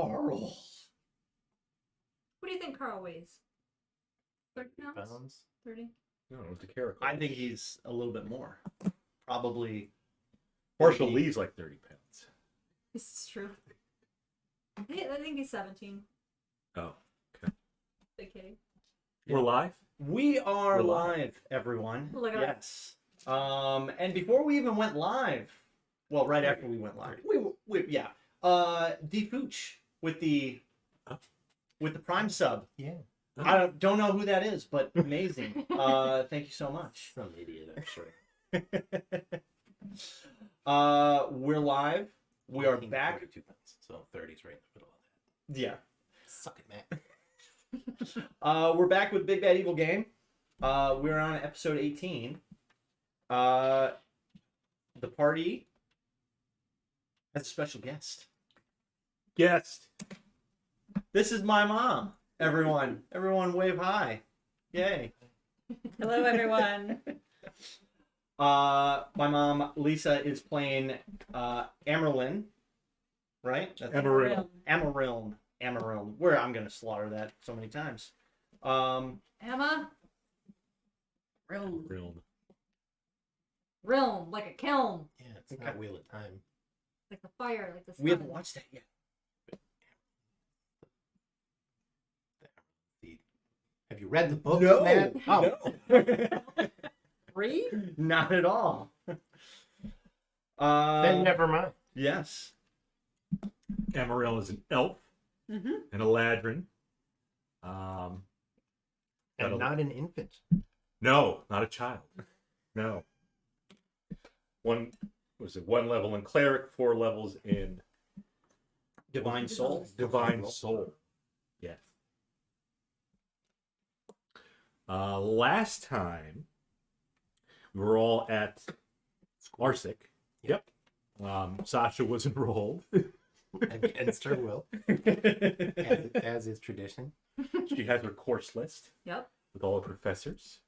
Carl. What do you think Carl weighs? 30 pounds? 30? No, it's a carrot. I think he's a little bit more. Probably. Partial leaves like 30 pounds. This is true. I think he's 17. Oh, okay. Big kitty. We're live? We are We're live, everyone. Look at yes. And before we even went live, well, right after we went live, Defooch with the Prime sub. Yeah. I don't know who that is, but amazing. Thank you so much. Some idiot, I'm sure. We're live. We are back. 42 pounds, so 30's right in the middle of that. Yeah. Suck it, man. We're back with Big Bad Evil Game. We're on episode 18. The party has a special guest. This is my mom. Everyone wave hi. Yay. Hello, everyone. My mom, Lisa, is playing Amaryln, right? That's Amaryln. Where I'm gonna slaughter that so many times. Emma. Realm. Realm, like a kiln. Yeah, it's not Wheel of Time. Like the fire, like the sun. We haven't watched that yet. Have you read the book? No. Man? Oh. No. Read? Not at all. Then never mind. Yes. Amaryln is an elf Mm-hmm. and a ladrin. And not an infant. No, not a child. No. One level in cleric, 4 levels in Divine Soul. divine soul. Yes. Last time we were all at Arsic. Yep. Sasha was enrolled. Against her will. As is tradition. She has her course list. Yep. With all the professors.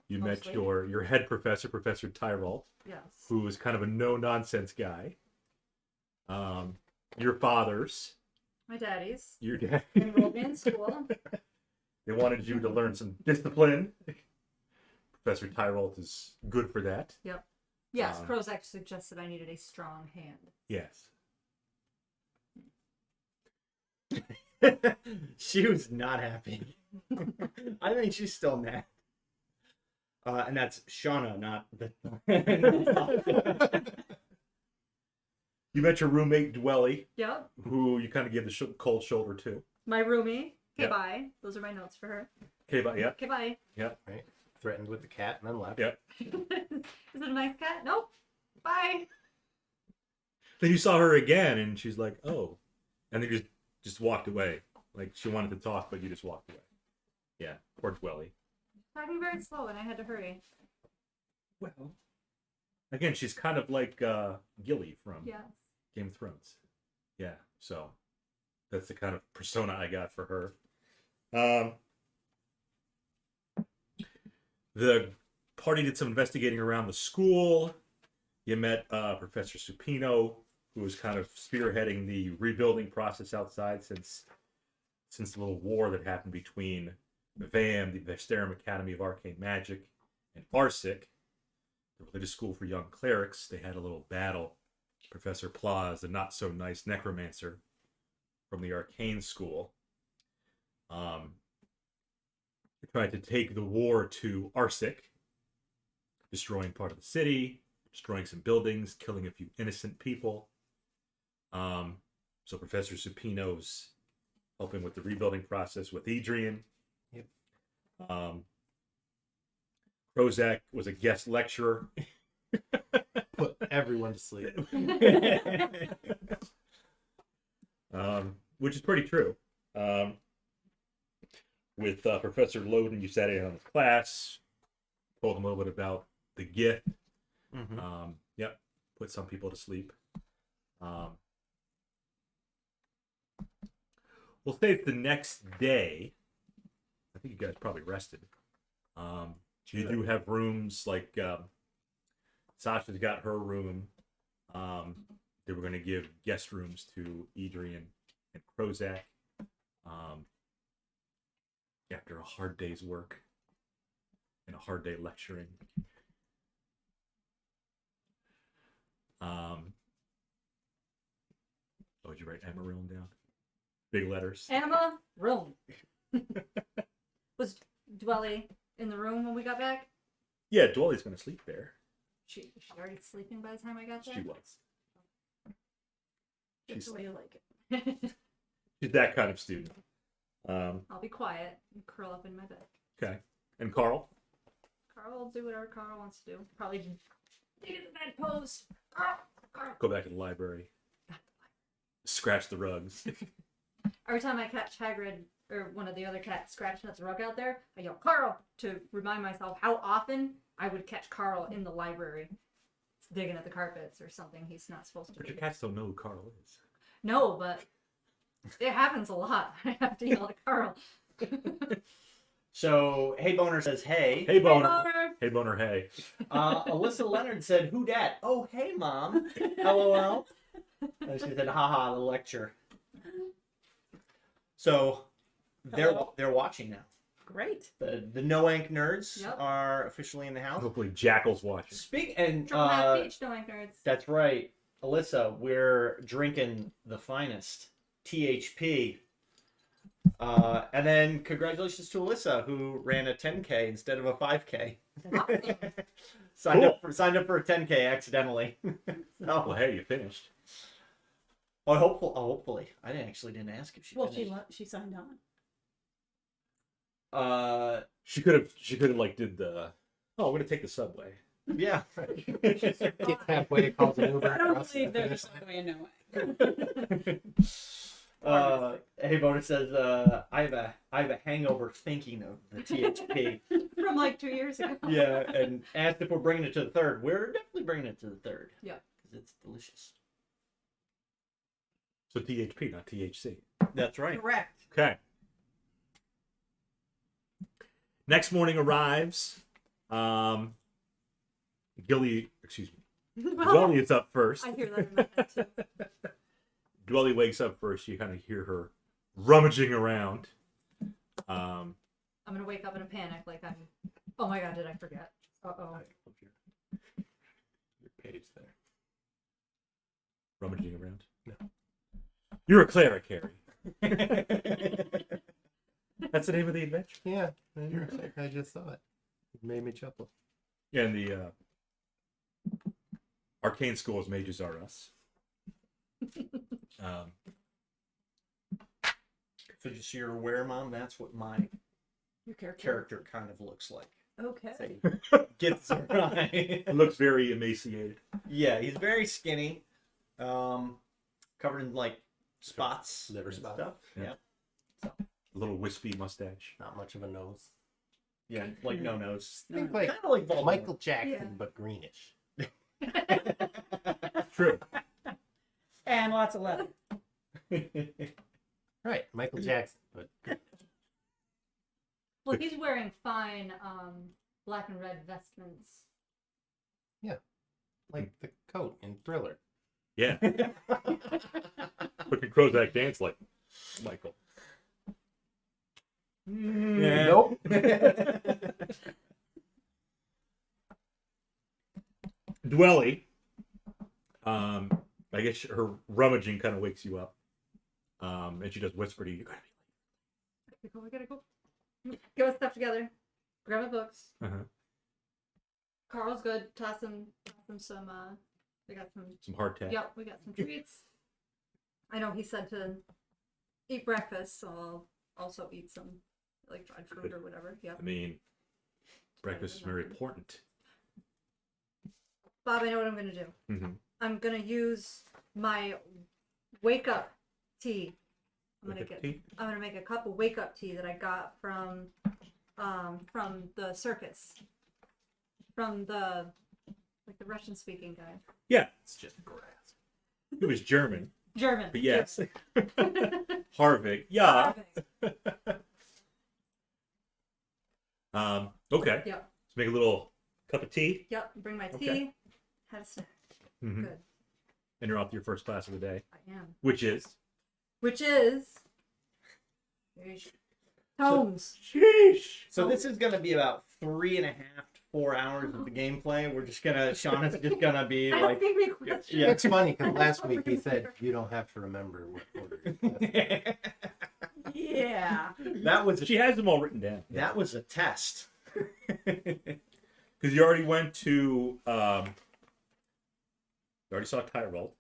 You Mostly. met your head professor, Professor Tyrell, Yes. who is kind of a no-nonsense guy. Your fathers. My daddy's. Your dad. Enrolled me in school. They wanted you to learn some discipline. Professor Tyrell is good for that. Yep. Yes, Um, Krozak suggested I needed a strong hand. Yes. She was not happy. I think she's still mad. And that's Shauna, not the. You met your roommate, Dwelly, Yep. who you kind of gave the cold shoulder to. My roomie. Okay, Yep. bye. Those are my notes for her. Okay, but yeah. Okay, bye. Yeah. Right? Threatened with the cat and then left. Yeah. Is it a nice cat? Nope. Bye. Then you saw her again, and she's like, "Oh," and then you just walked away. Like she wanted to talk, but you just walked away. Yeah, poor Dwelly. Talking very slow, and I had to hurry. Well, again, she's kind of like Gilly from Yes. Game of Thrones. Yeah, so that's the kind of persona I got for her. The party did some investigating around the school. You met Professor Supino, who was kind of spearheading the rebuilding process outside since the little war that happened between VAM, the Vestarum Academy of Arcane Magic, and Arsic, the religious school for young clerics. They had a little battle. Professor Plaz, the not-so-nice necromancer from the Arcane School, tried to take the war to Arsic, destroying part of the city, destroying some buildings, killing a few innocent people. So Professor Supino's helping with the rebuilding process with Edrian. Yep. Krozak was a guest lecturer. Put everyone to sleep. Which is pretty true. With Professor Loden, you sat in on his class, told him a little bit about the gift. Mm-hmm. Yep, put some people to sleep. We'll say it's the next day. I think you guys probably rested. You do have rooms like Sasha's got her room. They were going to give guest rooms to Edrian and Krozak. After a hard day's work and a hard day lecturing. Oh, did you write Amarillo down? Big letters. Emma, room. Was Dwelly in the room when we got back? Yeah, Dwelly's gonna sleep there. Was she already sleeping by the time I got there? She was. That's She's, the way you like it. she's that kind of student. I'll be quiet and curl up in my bed. Okay. And Carl? Carl will do whatever Carl wants to do. Probably just dig in the bed pose. Carl. Go back to the library. Scratch the rugs. Every time I catch Hagrid or one of the other cats scratching at the rug out there, I yell Carl to remind myself how often I would catch Carl in the library digging at the carpets or something he's not supposed to But be. your cats don't know who Carl is. No, but it happens a lot. I have to yell at Carl. So, Hey Boner says, hey. Hey, Boner. Boner. Hey, Boner, hey. Alyssa Leonard said, who dat? Oh, hey, Mom. LOL. And she said, haha, the lecture. So, they're watching now. Great. The No Ank nerds Yep. are officially in the house. Hopefully Jackal's watching. Triple half peach, no nerds. That's right. Alyssa, we're drinking the finest. THP. And then congratulations to Alyssa, who ran a 10K instead of a 5K. signed up for a 10K accidentally. Well, So, hey, you finished. hopefully. I didn't ask if she Well, finished. she signed on. She could have like did the. Oh, I'm gonna take the subway. Yeah. Gets halfway, calls an Uber. I don't crosses believe the there's finish a line. way in no way. Hey Bonus says I have a hangover thinking of the THP. From like 2 years ago. Yeah, and asked if we're bringing it to the third. We're definitely bringing it to the third. Yeah. Because it's delicious. So THP, not THC. That's right. Correct. Okay. Next morning arrives. Dwelly is up first. I hear that in my head too. Dwelly wakes up first. You kind of hear her rummaging around. I'm gonna wake up in a panic, like I'm. Oh my god, did I forget? Uh-oh. Your page there. Rummaging around? No. You're a cleric, Harry. That's the name of the adventure. Yeah, I just saw it. It made me chuckle. Yeah, and the arcane school's mages are us. So just so you're aware, Mom, that's what my Your character kind of looks like. Okay. Gets right. It looks very emaciated. Yeah, he's very skinny. Covered in like spots. Liver and spots. stuff. Yeah. Yeah. A little wispy mustache. Not much of a nose. Yeah, like no nose. Think like Kind of like Voldemort. Michael Jackson, Yeah. but greenish. True. And lots of leather. Right, Michael Jackson, but Well, he's wearing fine black and red vestments. like the coat in Thriller. Yeah. But can Krozak dance like Michael? Yeah. Nope. Dwelly, I guess her rummaging kind of wakes you up. And she does whisper to you, We gotta go. Get our stuff together. Grab my books. Uh-huh. Carl's good. Toss him some. We got some. some hardtack. Yep, we got some treats. I know he said to eat breakfast, so I'll also eat some like dried fruit or whatever. Yep. I mean, breakfast is very important. Bob, I know what I'm gonna do. Mm-hmm. I'm gonna use my wake up tea. I'm gonna make a cup of wake up tea that I got from the circus, from the Russian speaking guy. Yeah, It's just grass. he was German, German. but yes. Harvick, yeah. Okay. Yep. Let's make a little cup of tea. Yep. Bring my tea. Okay. Had a snack. Mm-hmm. Good. And you're off to your first class of the day, I am. which is which is tomes. Sheesh. So this is gonna be about 3.5 to 4 hours of the gameplay. We're just gonna, Shauna's just gonna be I don't like, think we question. yeah. It's funny because last week he said you don't have to remember what order. Yeah. that was She has them all written down. that was a test. Because you already went to, you already saw Tyrell.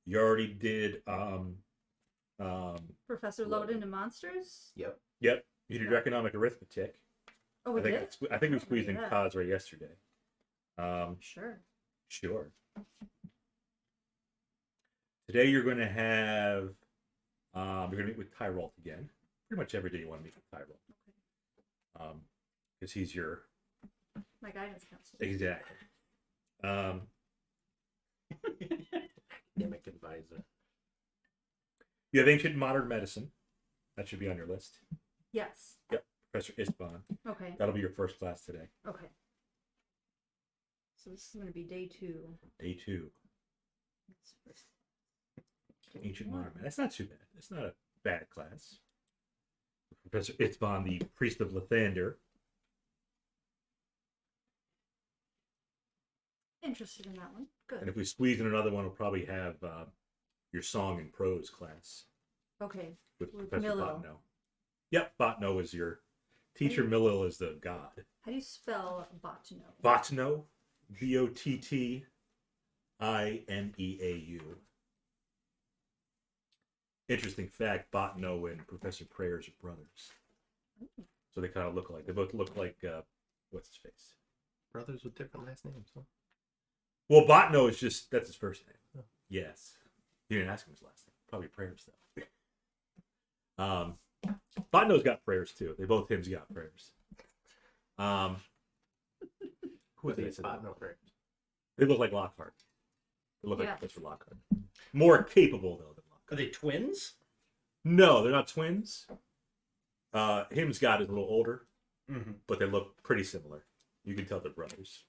You already did, Professor Loden and Monsters? Yep. yep, you did your economic arithmetic. Oh, we did? I think we squeezed in Yeah. Cosray yesterday. Sure. Sure. Today you're going to have, you're going to meet with Tyrell again. Pretty much every day you want to meet with Tyrell. Because he's your, My guidance counselor. exactly. Academic advisor. You have ancient modern medicine. That should be on your list. Yes. Professor Istvan. Okay. That'll be your first class today. Okay. So this is going to be day 2. Day 2. Ancient modern medicine. That's not too bad. It's not a bad class. Professor Istvan, the priest of Lathander. Interested in that one. And Good. if we squeeze in another one, we'll probably have your song and prose class Okay. with With Professor Milo. Botno. Yep, Botno is your teacher. Millil is the god. How do you spell botano? Botno, Bottineau. Interesting fact, Botno and Professor Prayers are brothers. So they kind of look alike. They both look like, what's his face? Brothers with different last names, huh? Well, Botno is just, that's his first name. Oh. Yes. You didn't ask him his last name. Probably Prayers, though. Botno's got prayers, too. They both hymns got prayers. Who is They it? spot no prayers. They look like Lockhart. They look Yeah. like Professor Lockhart. More capable, though, than Lockhart. Are they twins? No, they're not twins. Him's got is a little older, Mm-hmm. but they look pretty similar. You can tell they're brothers.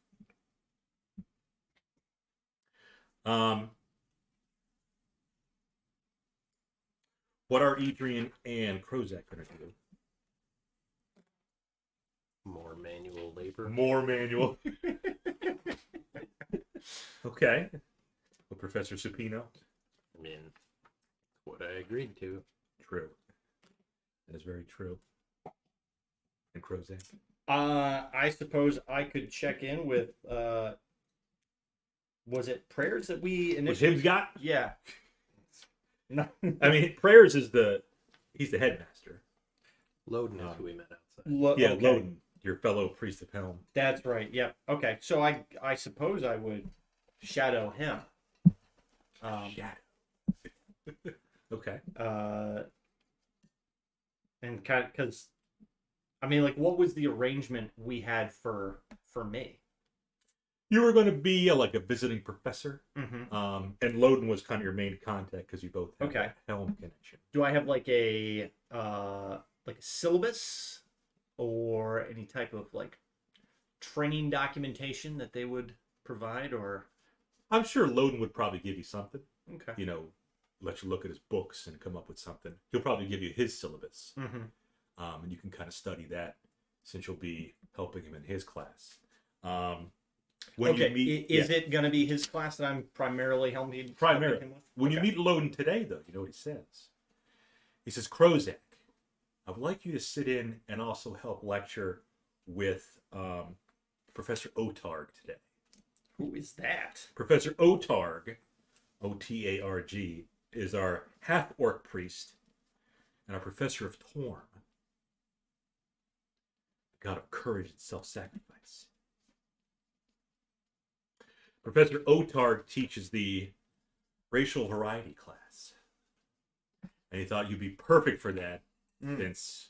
What are Edrian and Krozak going to do? More manual labor. More manual. Okay. Well, Professor Supino? I mean, what I agreed to. True. That is very true. And Krozak? I suppose I could check in with. Was it prayers that we Which initially? him's got? Yeah. No. I mean, Prayers is he's the headmaster. Loden is who we met outside. Yeah, okay. Loden, your fellow priest of Helm. That's right. Yep. Okay. So I suppose I would shadow him. Okay. And kind of because, I mean, like, what was the arrangement we had for me? You were going to be like a visiting professor, Mm-hmm. and Loden was kind of your main contact because you both have Okay. a Helm connection. Do I have like a syllabus or any type of like training documentation that they would provide, or? I'm sure Loden would probably give you something. Okay. You know, let you look at his books and come up with something. He'll probably give you his syllabus, Mm-hmm. and you can kind of study that since you'll be helping him in his class. Okay. You meet, Is it going to be his class that I'm primarily helping Primarily. him with? When you Okay. meet Loden today, though, you know what he says. He says, Krozak, I would like you to sit in and also help lecture with Professor Otarg today. Who is that? Professor Otarg, Otarg, is our half-orc priest and our professor of Torm, the god of courage and self-sacrifice. Professor Otarg teaches the racial variety class. And he thought you'd be perfect for that since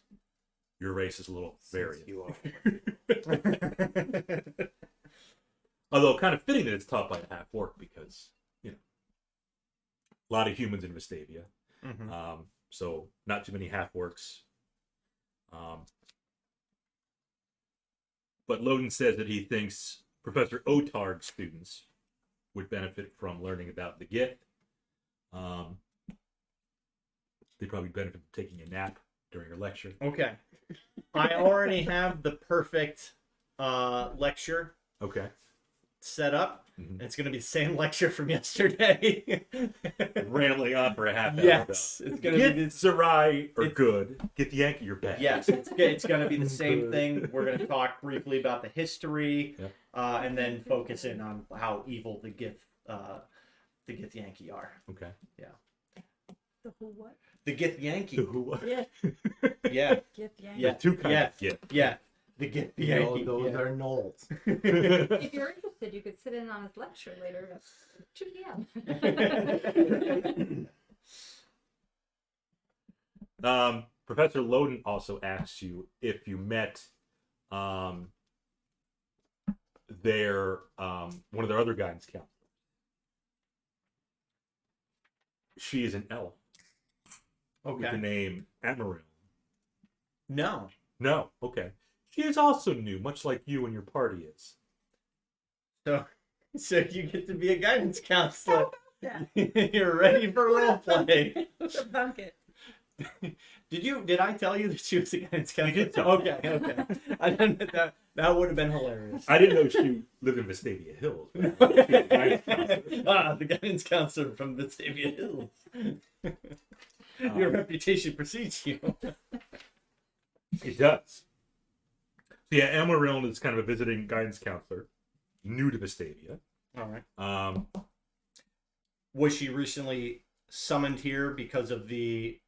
your race is a little varied. You are. Although kind of fitting that it's taught by a half-orc because, you know, a lot of humans in Vestavia. Mm-hmm. So not too many half-orcs. But Loden says that he thinks Professor Otarg's students would benefit from learning about the gift. They probably benefit from taking a nap during your lecture. Okay. I already have the perfect lecture Okay. set up. Mhm. It's going to be the same lecture from yesterday. Rambling on for a half hour. Yes, it's going to Get be this. Sarai or it's- good. Get the Yankee or bad. Yes, it's going to be the same thing. We're going to talk briefly about the history, Yep. and then focus in on how evil the Gith Yankee are. Okay. The who what? The Gith Yankee. Who? Yeah. Yeah, Gift Yankee. yeah, Two kinds yeah, of gift. yeah. The Gith Yankee. Those yeah. are gnolls. If you're interested, you could sit in on his lecture later at 2 p.m. Professor Loden also asks you if you met their one of their other guidance counselors. She is an elf with the Okay. name Amaryl. No. No, okay. She is also new, much like you and your party is. So you get to be a guidance counselor. Yeah. You're ready for roleplay. Debunk it. Did I tell you that she was a guidance counselor? You did tell me. Okay. I didn't, that would have been hilarious. I didn't know she lived in Vestavia Hills. But The guidance counselor from Vestavia Hills. Your reputation precedes you. It does. So yeah, Amaryl is kind of a visiting guidance counselor, new to Vestavia. All right. Was she recently summoned here because of the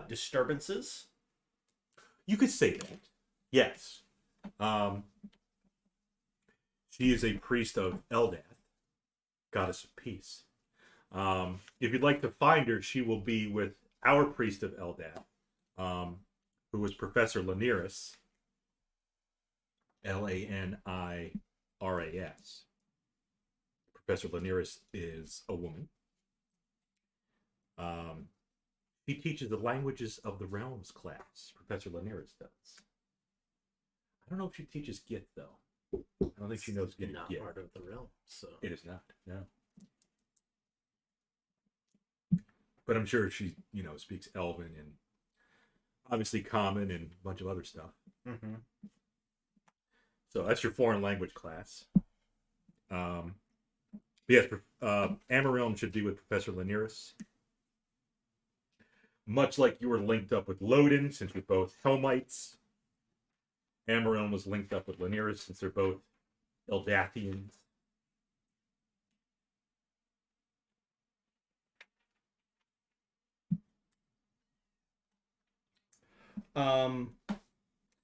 disturbances? You could say that. Yes. She is a priest of Eldath, goddess of peace. If you'd like to find her, she will be with our priest of Eldath, who is Professor Laniris, Laniras. Professor Laniris is a woman. He teaches the languages of the realms class. Professor Laniris does. I don't know if she teaches Git though. I don't think she knows Git. Not Git. part of the realm, so It is not. No. But I'm sure she, speaks Elven and obviously Common and a bunch of other stuff. Mm-hmm. So that's your foreign language class. Yes, Amaryl should be with Professor Laniris. Much like you were linked up with Loden, since you're both Helmites. Amaryl was linked up with Laniris, since they're both Eldathians.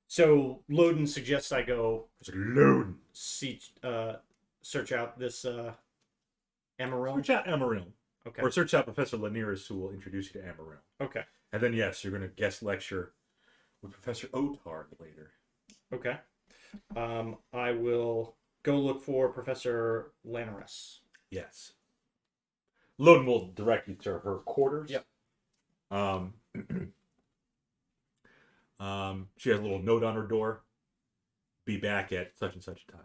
So Loden suggests I go Loden. search out this Amaryl. Search out Amaryl. Okay. Or search out Professor Laniris, who will introduce you to Amaryl. Okay. And then, yes, you're going to guest lecture with Professor Otard later. Okay. I will go look for Professor Lanaris. Yes. Loden will direct you to her quarters. Yep. She has a little note on her door. Be back at such and such a time.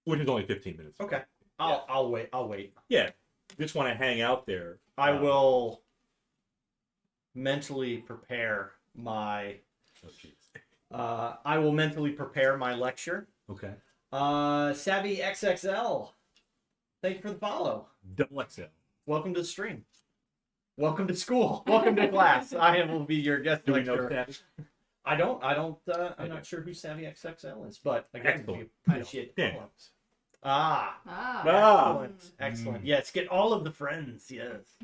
Which is only 15 minutes. Okay. I'll wait. I'll wait. Yeah. Just want to hang out there. I will mentally prepare my. Oh, jeez. I will mentally prepare my lecture. Okay. Savvy XXL. Thank you for the follow. Double XL. Welcome to the stream. Welcome to school. Welcome to class. I will be your guest Do we know lecturer. that? I don't. I'm Okay. not sure who Savvy XXL is, but again, we Excellent. appreciate the Yeah. follow. Ah. Ah. Excellent. Excellent. Yes, get all of the friends. Yes.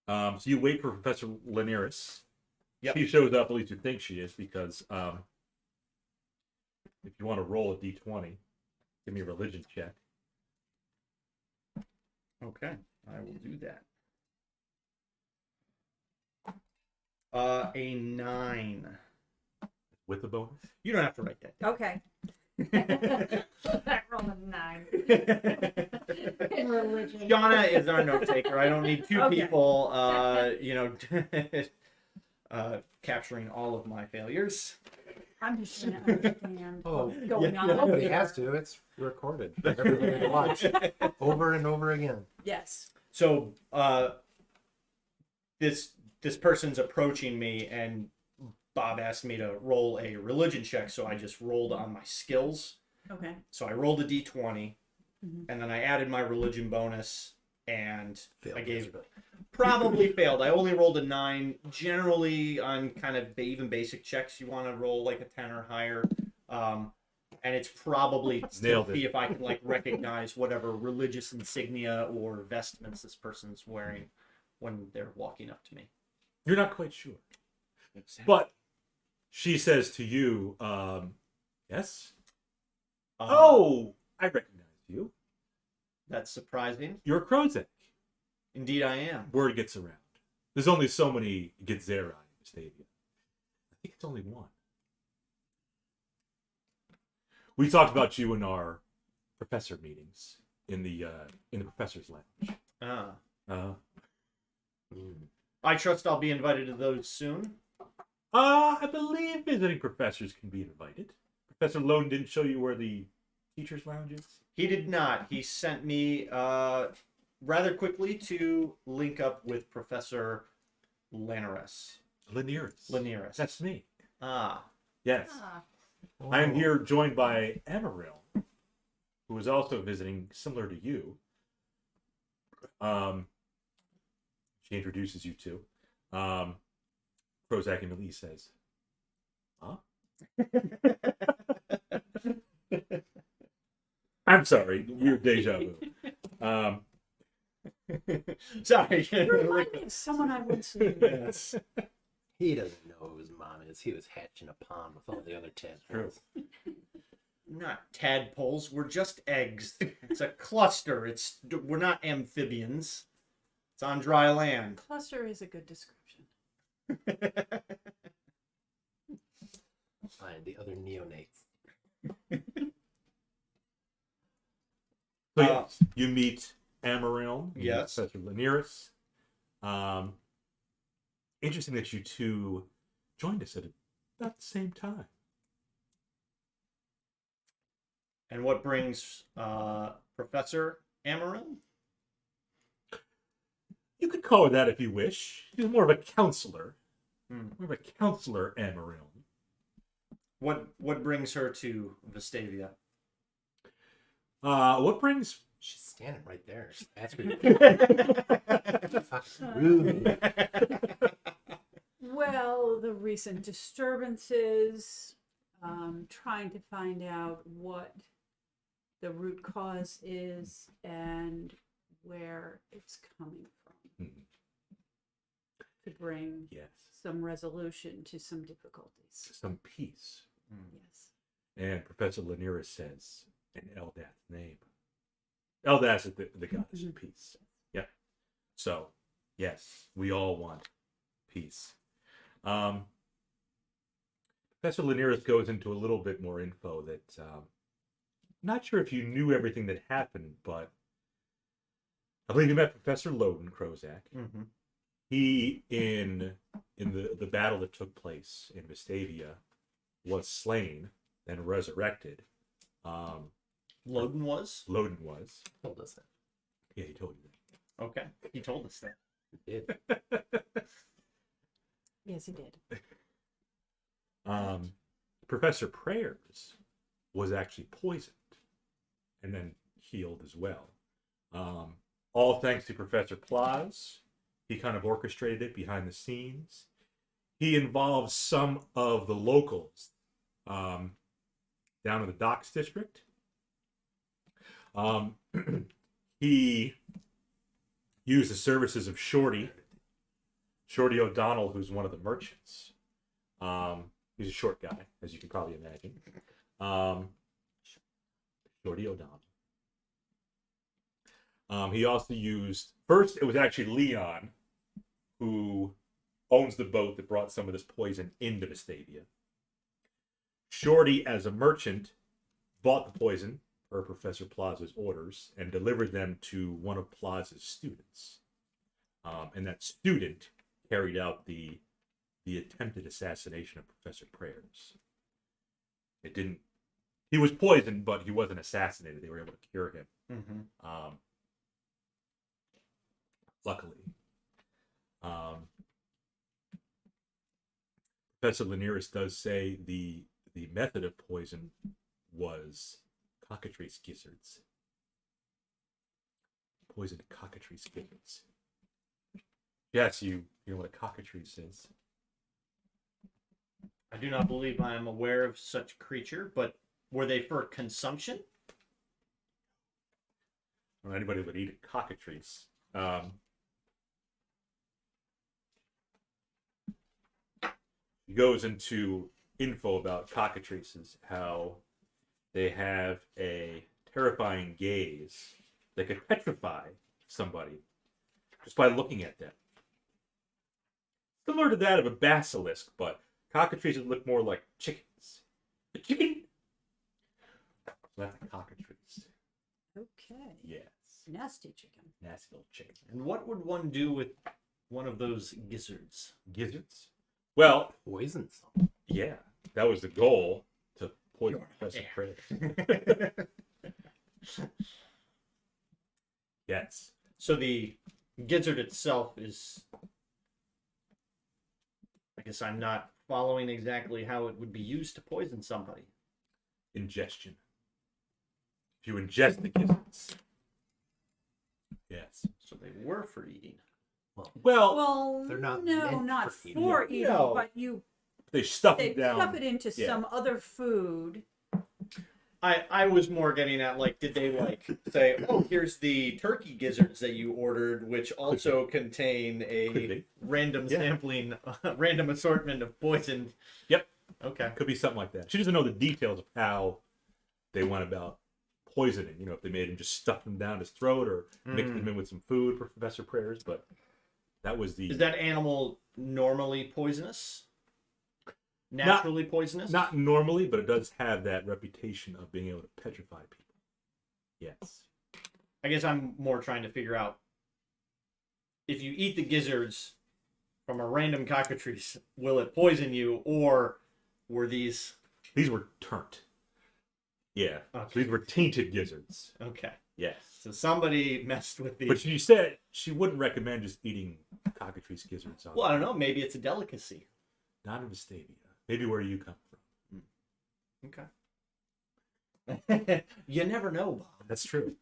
So you wait for Professor Laniris. Yep. She shows up, at least you think she is, because if you want to roll a d20, give me a religion check. Okay, I will do that. A 9. With the bonus? You don't have to write that down. Okay. That roll of 9. In religion. Shauna is our note taker. I don't need two Okay. people, capturing all of my failures. I'm just trying to understand Oh, what's going on. nobody here. has to. It's recorded for everybody to watch over and over again. Yes. So this person's approaching me, and Bob asked me to roll a religion check, so I just rolled on my skills. Okay. So I rolled a d20, Mhm. and then I added my religion bonus, and Failed I gave miserably. probably failed. I only rolled a 9. Generally, on kind of even basic checks, you want to roll like a 10 or higher. And it's probably to Nailed it. see if I can like recognize whatever religious insignia or vestments this person's wearing when they're walking up to me. You're not quite sure. But she says to you, yes? Oh, I recognize you. That's surprising. You're Krozak. Indeed, I am. Word gets around. There's only so many Gizzards in Vestavia. I think it's only one. We talked about you in our professor meetings in the professor's lounge. I trust I'll be invited to those soon. I believe visiting professors can be invited. Professor Lone didn't show you where the teacher's lounge is? He did not. He sent me rather quickly to link up with Professor Lanares. Laniris. That's me. Ah. Yes. I am here joined by Amaryl, who is also visiting, similar to you. She introduces you to. Krozak immediately says, huh? I'm sorry, weird deja vu. Sorry. Remind me of someone I once knew. Yes. He doesn't know who his mom is. He was hatched in a pond with all the other tadpoles. Not tadpoles. We're just eggs. It's a cluster. We're not amphibians. It's on dry land. Cluster is a good description. Fine, the other neonates. So yes, you meet Amaryl. Yes. Professor Laniris. Interesting that you two joined us at about the same time. And what brings Professor Amaryl? You could call her that if you wish. She's more of a counselor. Hmm. More of a counselor, Amaryl. What brings her to Vestavia? What brings... She's standing right there. Just ask her. Fucking rude. Well, the recent disturbances, trying to find out what the root cause is and where it's coming from. To bring some resolution to some difficulties. Some peace. Yes. And Professor Laniris says, in Eldath's name. Eldath is the goddess of peace. Yeah. So, yes, we all want peace. Professor Laniris goes into a little bit more info that not sure if you knew everything that happened, but I believe you met Professor Loden Krozak. Mm-hmm. He, in the battle that took place in Vestavia, was slain and resurrected. Loden was? Loden was. Told us that. Yeah, he told you that. Okay. He told us that. He did. Yes, he did. Professor Prayers was actually poisoned and then healed as well. All thanks to Professor Plaz. He kind of orchestrated it behind the scenes. He involved some of the locals down in the Docks District. He used the services of Shorty O'Donnell, who's one of the merchants. He's a short guy, as you can probably imagine. Shorty O'Donnell. He also used... First, it was actually Leon, who owns the boat that brought some of this poison into Vestavia. Shorty, as a merchant, bought the poison per Professor Plaza's orders and delivered them to one of Plaza's students. And that student carried out the attempted assassination of Professor Prayers. It didn't... He was poisoned, but he wasn't assassinated. They were able to cure him. Mm-hmm. Professor Linares does say the method of poison was Cockatrice gizzards. Poisoned Cockatrice gizzards. Yes, you know what a cockatrice is. I do not believe I am aware of such creature, but were they for consumption? Or anybody would eat a cockatrice. He goes into info about cockatrices, how they have a terrifying gaze that could petrify somebody just by looking at them. Similar to that of a basilisk, but cockatrices look more like chickens. A chicken? That's a cockatrice. Okay. Yes. Nasty chicken. Nasty little chicken. And what would one do with one of those gizzards? Gizzards? Well, Poison some. yeah, that was the goal, to poison Professor Prayer. Yes. So the gizzard itself is... I guess I'm not following exactly how it would be used to poison somebody. Ingestion. If you ingest the gizzards. Yes. So they were for eating. Well, Well, They're not no, meant not for eating. for eating, No. but you they stuff they it down. stuff it into Yeah. some other food. I was more getting at, like, did they, like, say, oh, here's the turkey gizzards that you ordered, which also contain Could a be. random Yeah. sampling, random assortment of poison. Yep. Okay. Could be something like that. She doesn't know the details of how they went about poisoning. You know, if they made him just stuff them down his throat or mix them in with some food for Professor Prayers, but that was the... Is that animal normally poisonous? Naturally poisonous? Not normally, but it does have that reputation of being able to petrify people. Yes. I guess I'm more trying to figure out if you eat the gizzards from a random cockatrice, will it poison you, or were these... These were turnt. Yeah. Okay. So these were tainted gizzards. Okay. Yes. So somebody messed with these. But she said she wouldn't recommend just eating cockatrice gizzards on Well, I don't know. Maybe it's a delicacy. not in Vestavia. Maybe where you come from. Okay. You never know, Bob. That's true.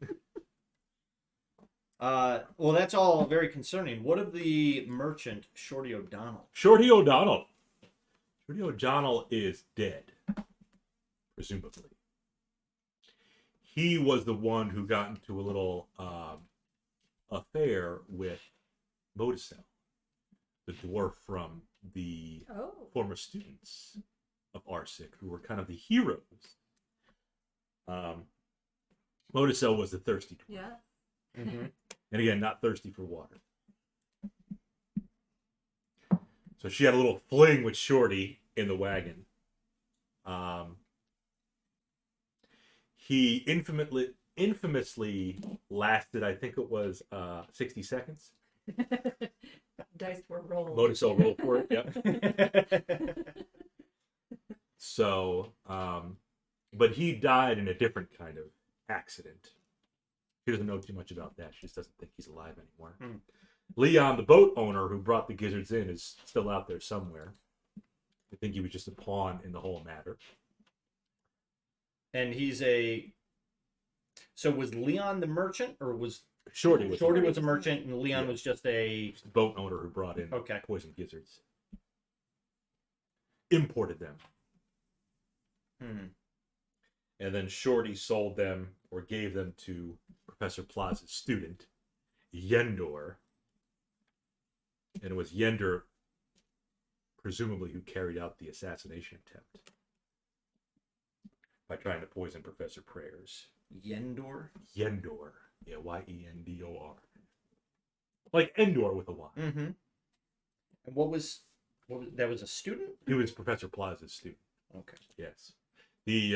Well, that's all very concerning. What of the merchant, Shorty O'Donnell? Shorty O'Donnell. Shorty O'Donnell is dead, presumably. He was the one who got into a little affair with Modicel, the dwarf from the Oh. former students of Arsic, who were kind of the heroes. Modicel was the thirsty dwarf. Yeah. Mm-hmm. And again, not thirsty for water. So she had a little fling with Shorty in the wagon. He infamously lasted, I think it was 60 seconds. Dice were rolled. Modicel rolled for it, yep. So, but he died in a different kind of accident. She doesn't know too much about that. She just doesn't think he's alive anymore. Hmm. Leon, the boat owner who brought the gizzards in, is still out there somewhere. I think he was just a pawn in the whole matter. And he's a... So was Leon the merchant, or was... Shorty was Shorty was a merchant, and Leon Yeah. was just a... the boat owner who brought in Okay. poisoned gizzards. Imported them. Hmm. And then Shorty sold them or gave them to Professor Plaza's student, Yendor. And it was Yender, presumably, who carried out the assassination attempt by trying to poison Professor Prayers. Yendor? Yendor. Yeah, Yendor. Like Endor with a Y. Mm-hmm. And what was... That was a student? He was Professor Plaza's student. Okay. Yes. The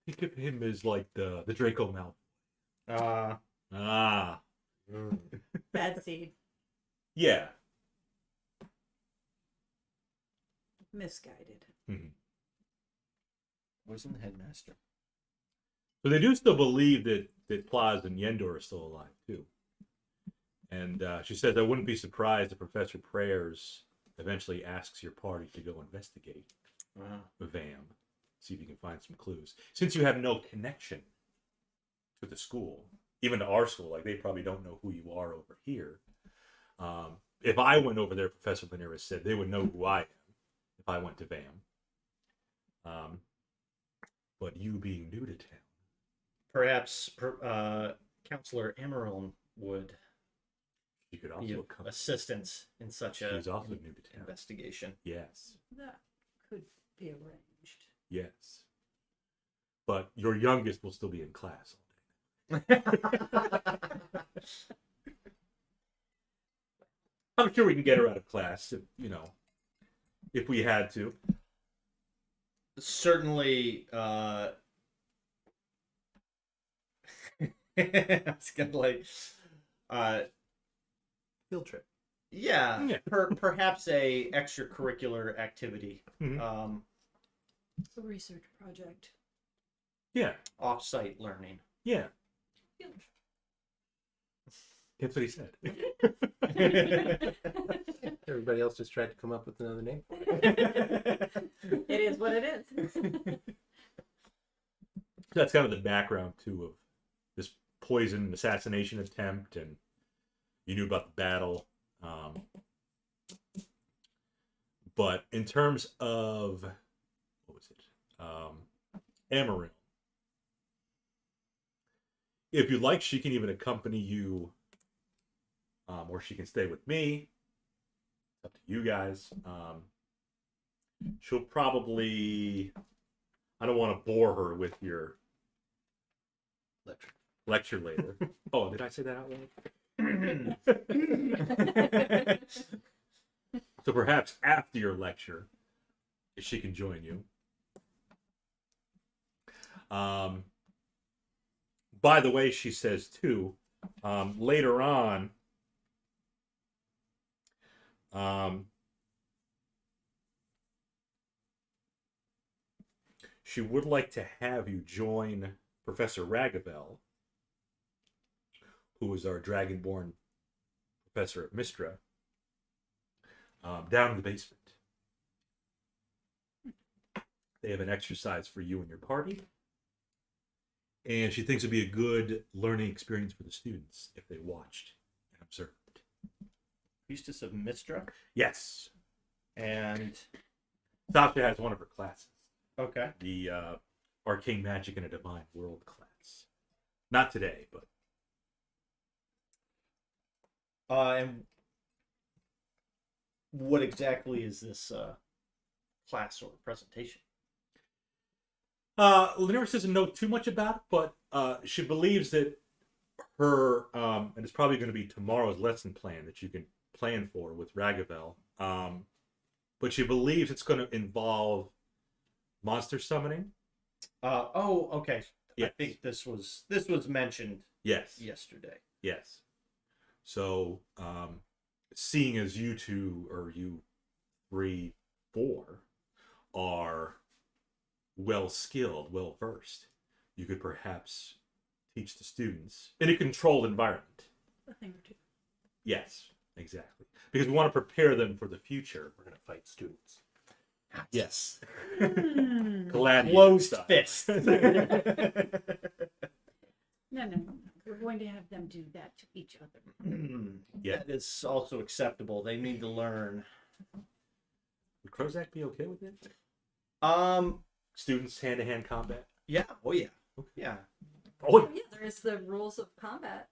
think of him as like the Draco Malfoy. Bad seed. Yeah. Misguided. Wasn't the headmaster. But they do still believe that Plaza and Yendor are still alive too. And she says, I wouldn't be surprised if Professor Prayers eventually asks your party to go investigate VAM. See if you can find some clues. Since you have no connection to the school, even to our school, like they probably don't know who you are over here. If I went over there, Professor Veneris said, they would know who I am if I went to VAM. But you being new to town. Perhaps Counselor Amarillo would You could be also of come. assistance in such a She's also new to town. investigation. Yes. That could be arranged. Yes. But your youngest will still be in class all day. I'm sure we can get her out of class if, if we had to. Certainly, it's gonna Field trip. yeah. Yeah. Perhaps a extracurricular activity, Mhm. A research project. Yeah. off-site learning. Yeah. Field That's what he said. Everybody else just tried to come up with another name. It is what it is. That's kind of the background, too, of this poison assassination attempt, and you knew about the battle. But in terms of, what was it? Amarillo. If you like, she can even accompany you, or she can stay with me. It's up to you guys. She'll probably, I don't want to bore her with your lecture later. Oh, did I say that out loud? So perhaps after your lecture, she can join you. By the way, she says too, later on, she would like to have you join Professor Rafael, who is our Dragonborn professor at Mistra, down in the basement. They have an exercise for you and your party. And she thinks it'd be a good learning experience for the students if they watched and observed. Priestess of Mistra. Yes. And Sasha has one of her classes. okay. The Arcane Magic in a Divine World class. Not today, but... And what exactly is this class or presentation? Lyris doesn't know too much about it, but she believes that her, and it's probably going to be tomorrow's lesson plan that you can plan for with Ragavel, but she believes it's going to involve monster summoning. Okay. Yes. I think this was mentioned Yes. yesterday. Yes. So, seeing as you two, or you 3, 4, are well-skilled, well-versed, you could perhaps teach the students in a controlled environment. A thing or two. Yes, exactly. Because we want to prepare them for the future. We're gonna fight students. Yes. Mm. Glad Closed fist. No. We're going to have them do that to each other. Yeah. That is also acceptable. They need to learn. Would Krozak be okay with it? Students hand-to-hand combat? Yeah. Oh yeah. Yeah. Oh, Oh, yeah, there is the rules of combat.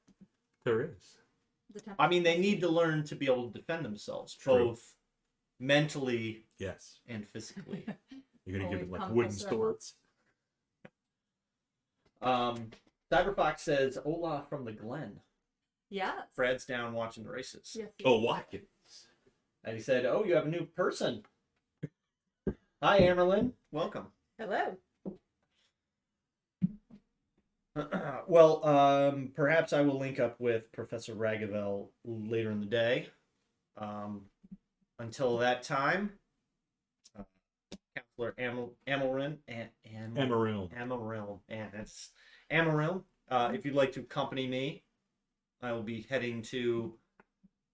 there is. The temple. I mean, they need to learn to be able to defend themselves, True. both mentally Yes. and physically. You're going to Oh, give we've them like come wooden full circle. swords. Cyberfox says, "Hola from the Glen." Yes. Fred's down watching the races, Yes. Oh, Watkins. and he said, "Oh, you have a new person." Hi, Amerlin. Welcome. Hello. Well, perhaps I will link up with Professor Ragavel later in the day. Until that time, Counselor Amarillo and Amarillo. Amarillo, and it's Amarillo. If you'd like to accompany me, I will be heading to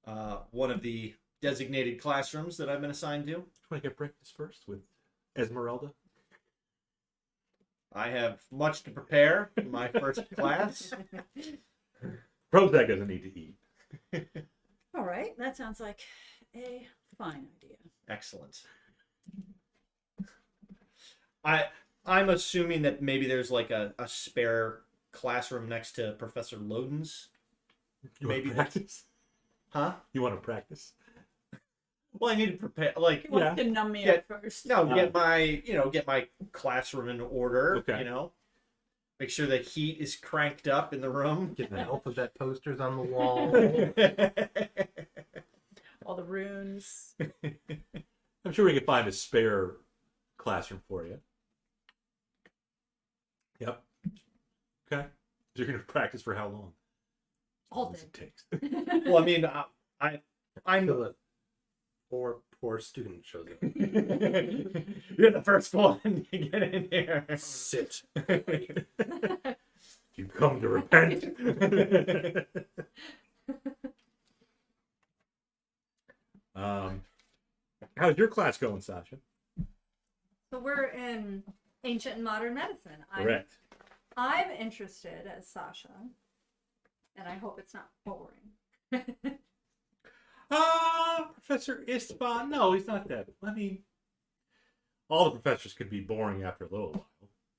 one of the designated classrooms that I've been assigned to. Want to get breakfast first with Esmeralda? I have much to prepare for my first class. Krozak doesn't need to eat. All right, that sounds like a fine idea. Excellent. I'm assuming that maybe there's like a spare classroom next to Professor Loden's. You Maybe want to practice? Huh? You want to practice? Well, I need to prepare. Like, You want to numb me Yeah. up first. no, get my classroom in order. Okay. You know, make sure the heat is cranked up in the room. Get the alphabet posters on the wall. All the runes. I'm sure we can find a spare classroom for you. Yep. Okay. So you're going to practice for how long? All As day. it takes. Well, I mean, I'm Until a poor student shows up. You're the first one to get in here. Sit. You come to repent. How's your class going, Sasha? So we're in ancient and modern medicine. Correct. I'm interested as Sasha, and I hope it's not boring. Professor Ispan. No, he's not that. I mean, all the professors could be boring after a little while,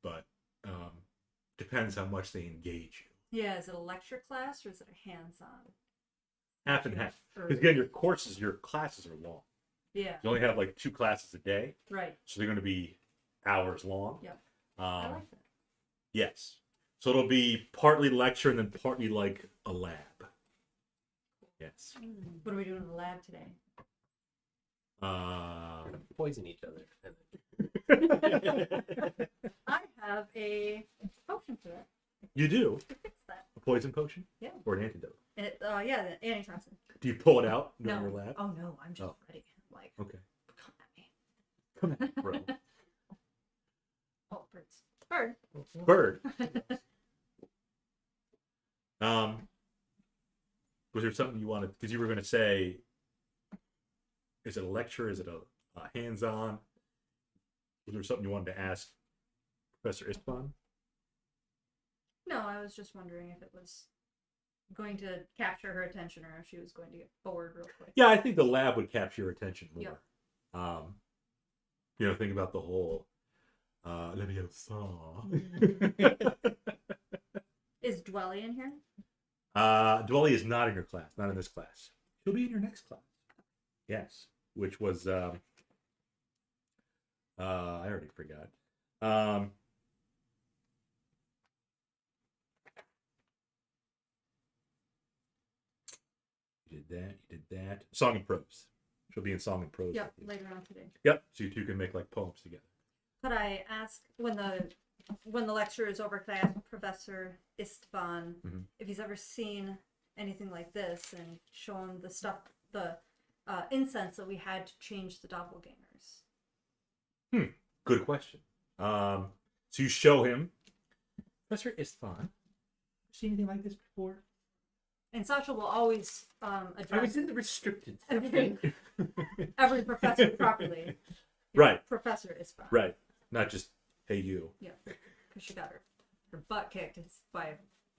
but depends how much they engage you. Yeah, is it a lecture class or is it a hands-on? Half and half. Or- Because again, your classes are long. Yeah, You only have like 2 classes a day, right. so they're going to be hours long. Yep. I like that. Yes. So it'll be partly lecture and then partly like a lab. Yes. What are we doing in the lab today? Poison each other. I have a potion for that. You do? To fix that. A poison potion? Yeah. Or an antidote? Yeah, the antitoxin. Do you pull it out during No. your lab? Oh no, I'm just Oh. ready. Like, Okay. come at me. Come on, bro. Oh, birds. Bird. Bird. Was there something you wanted? Because you were going to say, is it a lecture? Is it a hands-on? Was there something you wanted to ask Professor Ispan? No, I was just wondering if it was going to capture her attention or if she was going to get bored real quick. Yeah, I think the lab would capture your attention more. Yep. Think about the whole Leviosa. Is Dwelly in here? Dwelly is not in your class, not in this class. She'll be in your next class. Yes, which was I already forgot. You did that. Song and prose. She'll be in song and prose. Yep, with you. later on today. Yep. So you two can make like poems together. Could I ask when the lecture is over? Could I ask Professor Istvan Mhm. if he's ever seen anything like this and show him the stuff, the incense that we had to change the doppelgangers? Good question. So you show him Professor Istvan. Seen anything like this before? And Sasha will always I address was in the restricted every professor properly. Right. Professor Istvan. Right. Not just hey you. Yeah, because she got her butt kicked by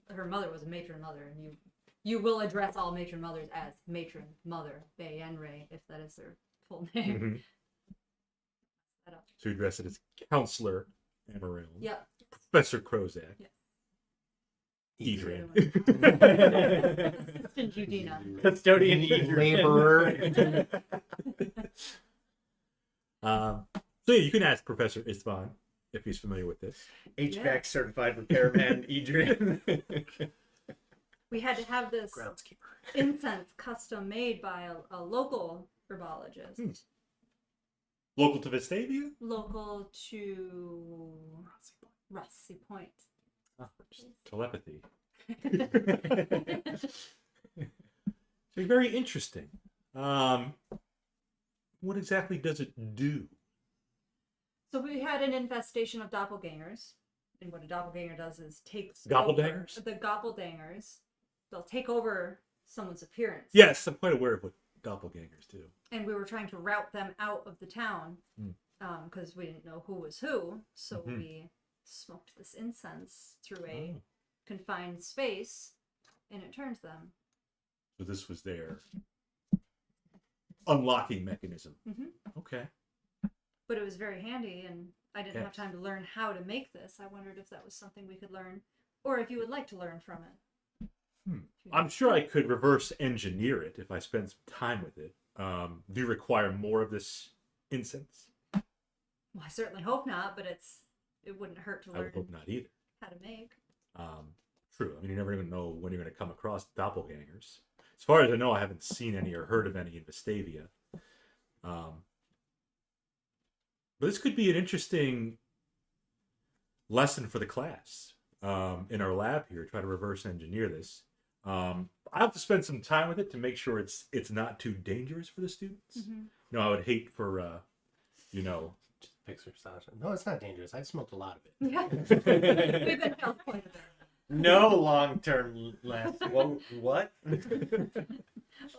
her mother was a matron mother, and you will address all matron mothers as matron mother Bayenre if that is their full name. Mhm. That up. So you address it as Counselor Amarillo. Yep. Professor Krozak. Yes. Edrian. Assistant Judina. Custodian Laborer. So yeah, you can ask Professor Istvan if he's familiar with this. HVAC certified repairman Edrian. We had to have this Groundskeeper. incense custom made by a local herbologist. Local to Vestavia? Local to Rusty Point. Telepathy. So very interesting. What exactly does it do? So we had an infestation of doppelgangers, and what a doppelganger does is takes Gobblendangers? over the gobbeldangers. They'll take over someone's appearance. Yes, I'm quite aware of what doppelgangers do. And we were trying to route them out of the town because we didn't know who was who. So we smoked this incense through a confined space, and it turns them. So this was their unlocking mechanism. Okay. But it was very handy, and I didn't have Yes. time to learn how to make this. I wondered if that was something we could learn, or if you would like to learn from it. I'm sure I could reverse engineer it if I spend some time with it. Do you require more of this incense? Well, I certainly hope not, but it wouldn't hurt to I would learn hope not either. how to make. True. I mean, you never even know when you're going to come across doppelgangers. As far as I know, I haven't seen any or heard of any in Vestavia. But this could be an interesting lesson for the class in our lab here. Try to reverse engineer this. I have to spend some time with it to make sure it's not too dangerous for the students. No, I would hate for Just picture Sasha. No, it's not dangerous. I smoked a lot of it. Yeah. We've been held quite a bit. No long-term last. What? What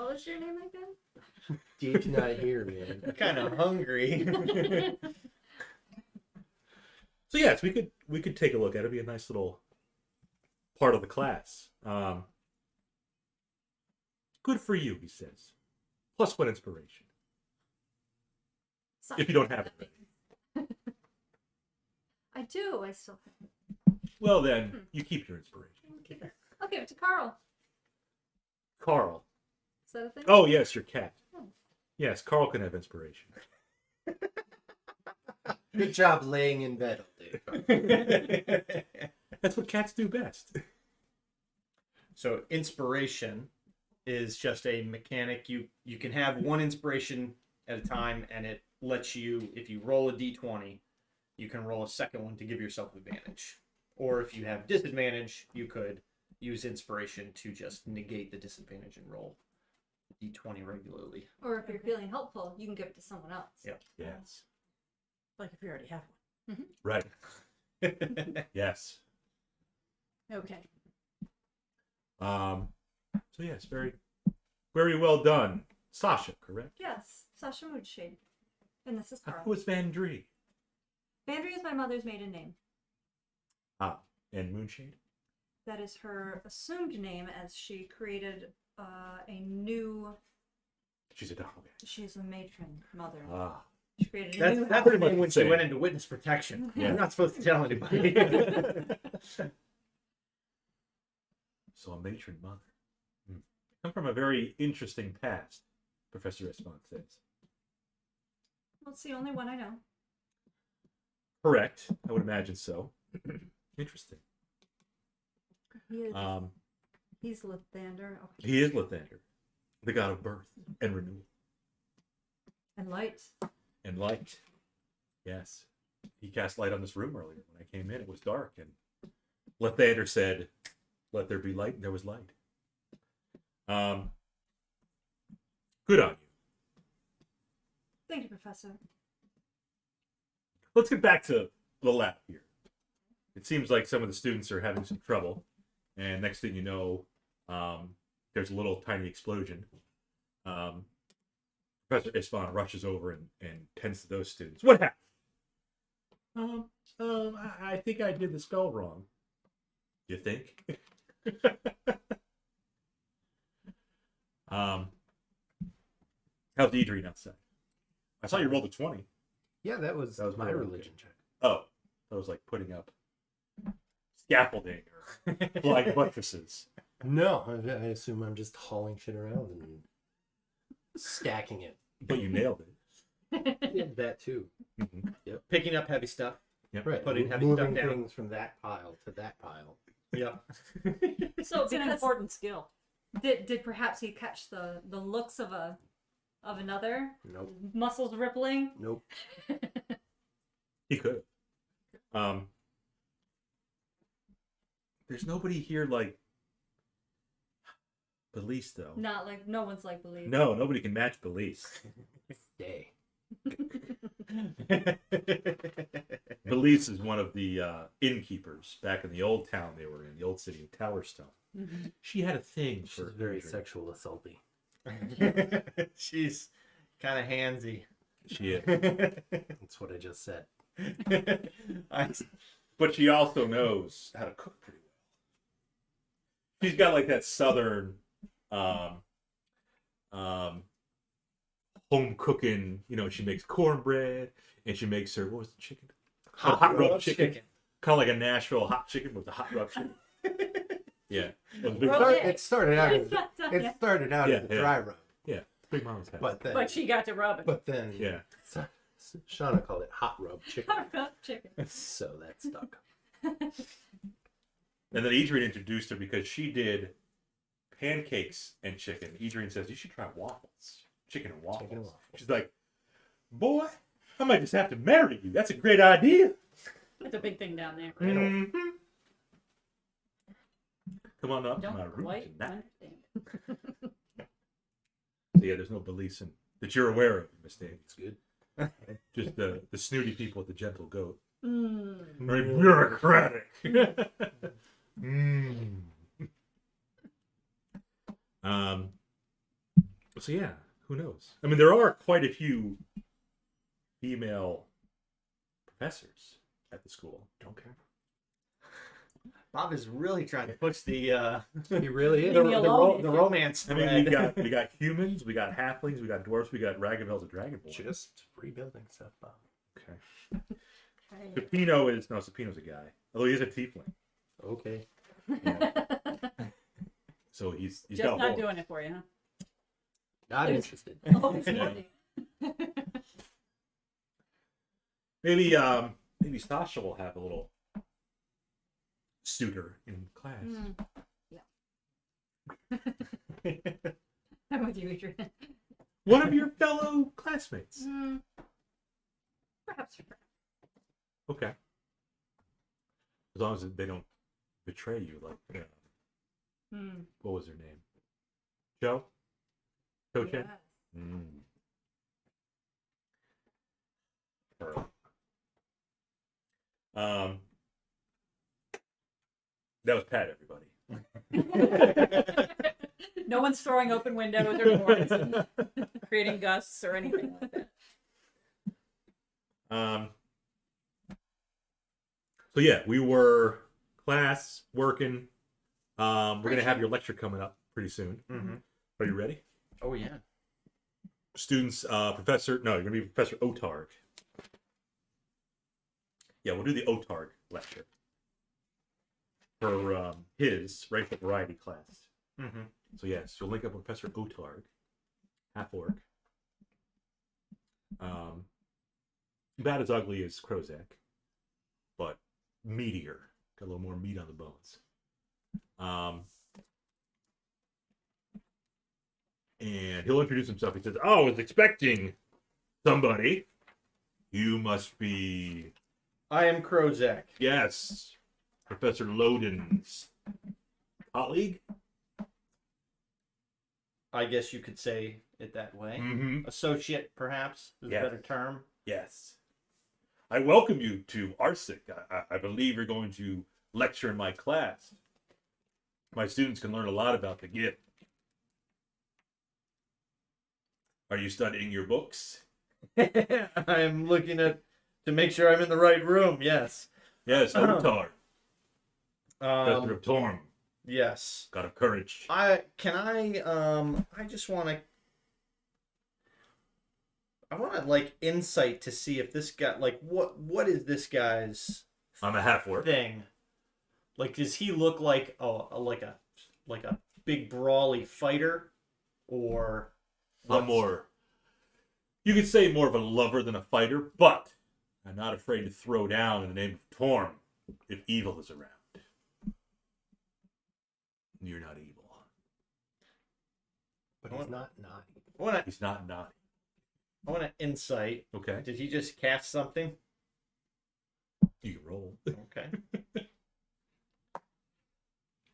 was your name again? Deep's not here, man. I'm kind of hungry. So yes, we could take a look at it. It'd be a nice little part of the class. Good for you, he says. +1 inspiration. If you don't have it already. I do. I still have it. Well, then you keep your inspiration. I'll keep it. I'll give it to Carl. Carl. Is that a thing? Oh yes, your cat. Yes. Yes, Carl can have inspiration. Good job laying in bed all day. That's what cats do best. So inspiration is just a mechanic. You can have one inspiration at a time, and it lets you, if you roll a d20, you can roll a second one to give yourself advantage. Or if you have disadvantage, you could use inspiration to just negate the disadvantage and roll d20 regularly. Or if you're feeling helpful, you can give it to someone else. Yep. Yes. Like if you already have one. Right. Yes. Okay. So yes, very, very well done, Sasha. Correct. Yes. Sasha Moodshade. And this is Carl. Who was Van Dree? Bandry is my mother's maiden name. Ah, and Moonshade. That is her assumed name as she created a new... She's a doppelganger. She's a matron mother. Ah. She created a That's new her pretty much name when the she same. went into witness protection. Yeah. I'm not supposed to tell anybody. So a matron mother. Come from a very interesting past, Professor Esmond says. Well, it's the only one I know. Correct. I would imagine so. Interesting. He is, Um, he's Lathander. Okay. he is Lathander, the god of birth and renewal And light. and light. Yes. He cast light on this room earlier. When I came in, it was dark, and Lathander said, "Let there be light," and there was light. Good on you. Thank you, Professor. Let's get back to the lab here. It seems like some of the students are having some trouble, and next thing you know, there's a little tiny explosion. Professor Isfan rushes over and tends to those students. What happened? I think I did the spell wrong. You think? How's Edrian outside? I saw you rolled a 20. Yeah, that was my my religion check. Oh, that was like putting up scaffolding or flying buttresses. No, I assume I'm just hauling shit around and stacking it. But you nailed it. Yeah, that too. Mhm. Picking up heavy stuff. Yep. Right, Putting heavy moving stuff down. things from that pile to that pile. Yep. So It's an because important skill. did perhaps he catch the looks of another Nope. muscles rippling? Nope. He could. There's nobody here like Belize though. Not like no one's like believe. No, nobody can match Belize. Stay. Belize is one of the innkeepers back in the old town they were in, the old city of Towerstone. Mhm. She had a thing She's for very Adrian. sexual assaulty. She's kind of handsy. She is. That's what I just said. But she also knows how to cook pretty well. She's got like that southern home cooking, you know, she makes cornbread and she makes her, what was the chicken? Hot rub chicken. Kind of like a Nashville hot chicken with the hot rub chicken. Yeah. It started out as Yeah. a dry rub. Yeah. Big Mama's house. But she got to rub it. But then Yeah. Shauna called it hot rub chicken. Chicken. So that stuck. And then Edrian introduced her because she did pancakes and chicken. Edrian says, you should try waffles. Chicken and waffles. Chicken and waffles. She's like, boy, I might just have to marry you. That's a great idea. That's a big thing down there. Mhm. Come on up to my Don't room quite tonight. understand. So yeah, there's no beliefs in that you're aware of, Miss Davis. It's good. Just the snooty people with the gentle goat. Mm. Very bureaucratic. Mm. So yeah, who knows? I mean, there are quite a few female professors at the school. Don't care. Bob is really trying to push the He really is. Leave me alone, the if you- romance. I mean, thread. we got humans, we got halflings, we got dwarfs, we got Ragavels and Dragonborn. Just rebuilding stuff, Bob. Okay. Okay. Sapino's a guy, although he is a tiefling. Okay. So he's Just got not both. doing it for you, huh? Not interested. Oh, it's Yeah. nothing. Maybe Sasha will have a little suitor in class. I'm with you, Adrian. One of your fellow classmates. Perhaps. Okay. As long as they don't betray you, like what was her name? Joe? Coach? Yes. Pearl. That was Pat, everybody. No one's throwing open windows or doors and creating gusts or anything like that. So yeah, we were class working. We're gonna have your lecture coming up pretty soon. Are you ready? Oh yeah. Students, you're gonna be Professor Otarg. Yeah, we'll do the Otarg lecture for his Rifle Variety class. So yes, you'll link up with Professor Otarg, half orc. About as ugly as Krozak, but meatier. Got a little more meat on the bones. And he'll introduce himself. He says, "Oh, I was expecting somebody. You must be, I am Krozak. yes, Professor Loden's colleague." I guess you could say it that way. Mm-hmm. Associate, perhaps, is Yeah. a better term. Yes. I welcome you to ARSIC. I believe you're going to lecture in my class. My students can learn a lot about the gift. Are you studying your books? I'm looking to make sure I'm in the right room. Yes. Yes, Otar, Professor of Torm. Yes. God of Courage. I just want to like insight to see if this guy, like, what is this guy's I'm a half orc. thing? Like, does he look like like a big brawly fighter, or I'm more, you could say more of a lover than a fighter, but I'm not afraid to throw down in the name of Torm if evil is around. You're not evil. But he's not naughty. He's not naughty. I want to insight. Okay. Did he just cast something? You can roll. Okay.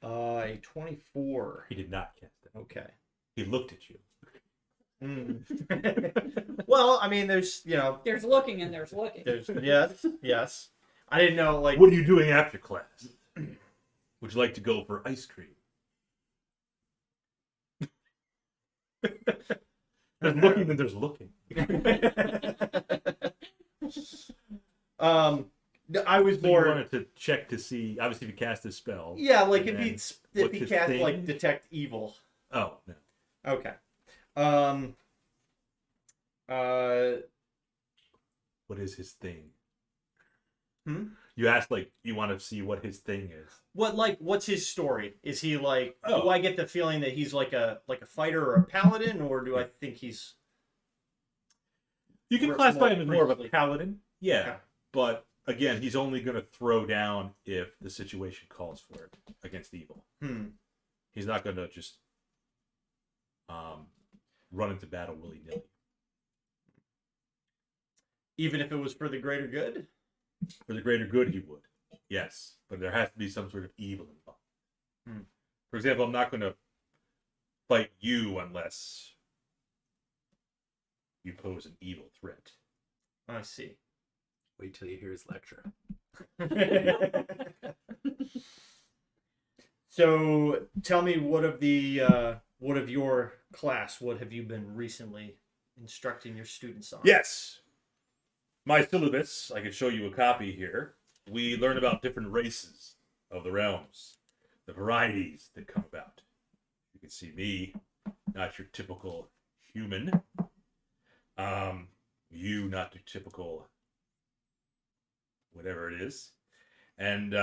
A 24. He did not cast it. Okay. He looked at you. Well, I mean, there's There's looking and there's looking. there's yes. I didn't know like What are you doing after class? Would you like to go for ice cream? There's looking and there's looking. I was So you more wanted to check to see, obviously, if you cast a spell. yeah, like and if what's he his cast like thing? detect evil. Oh, no. Okay. What is his thing? Hmm? You asked, like, you want to see what his thing is. What's his story? Is he like? Oh. Do I get the feeling that he's like a fighter or a paladin, or do I think he's? You can More- classify him as more more of a priestly. paladin. Yeah. Okay. But, again, he's only going to throw down if the situation calls for it against evil. He's not going to just run into battle willy-nilly. Even if it was for the greater good. For the greater good, he would. Yes. But there has to be some sort of evil involved. For example, I'm not going to fight you unless you pose an evil threat. I see. Wait till you hear his lecture. So tell me, what of your class? What have you been recently instructing your students on? Yes. My syllabus, I can show you a copy here. We learn about different races of the realms, the varieties that come about. You can see me, not your typical human. You, not your typical whatever it is. And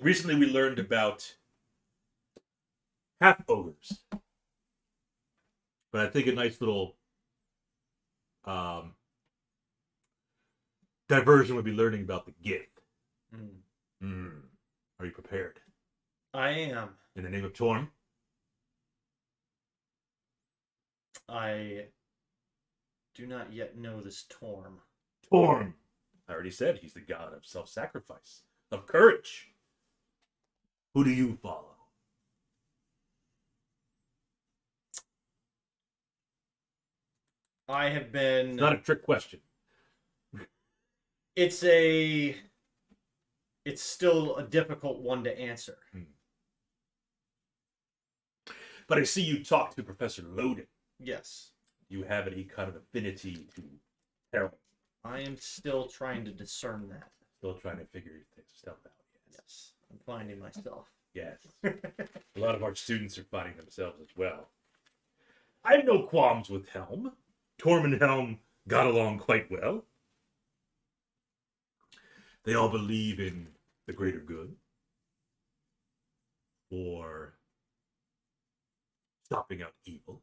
recently we learned about half ogres. But I think a nice little diversion would be learning about the gift. Are you prepared? I am. In the name of Torm? I do not yet know this Torm. Torm! I already said he's the god of self-sacrifice, of courage. Who do you follow? I have been. It's not a trick question. It's still a difficult one to answer. But I see you talk to Professor Loden. Yes. You have any kind of affinity to Harold. I am still trying to discern that. Still trying to figure stuff out. Yes. I'm finding myself. Yes. A lot of our students are finding themselves as well. I have no qualms with Helm. Torm and Helm got along quite well. They all believe in the greater good, or stopping out evil.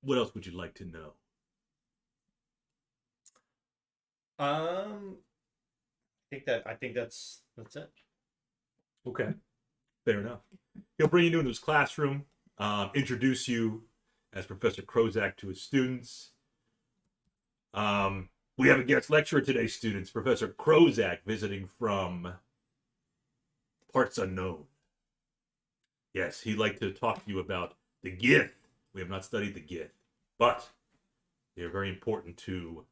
What else would you like to know? I think that's it. Okay, fair enough. He'll bring you into his classroom, introduce you as Professor Krozak to his students. We have a guest lecturer today, students. Professor Krozak, visiting from parts unknown. Yes, he'd like to talk to you about the Gith. We have not studied the Gith, but they are very important to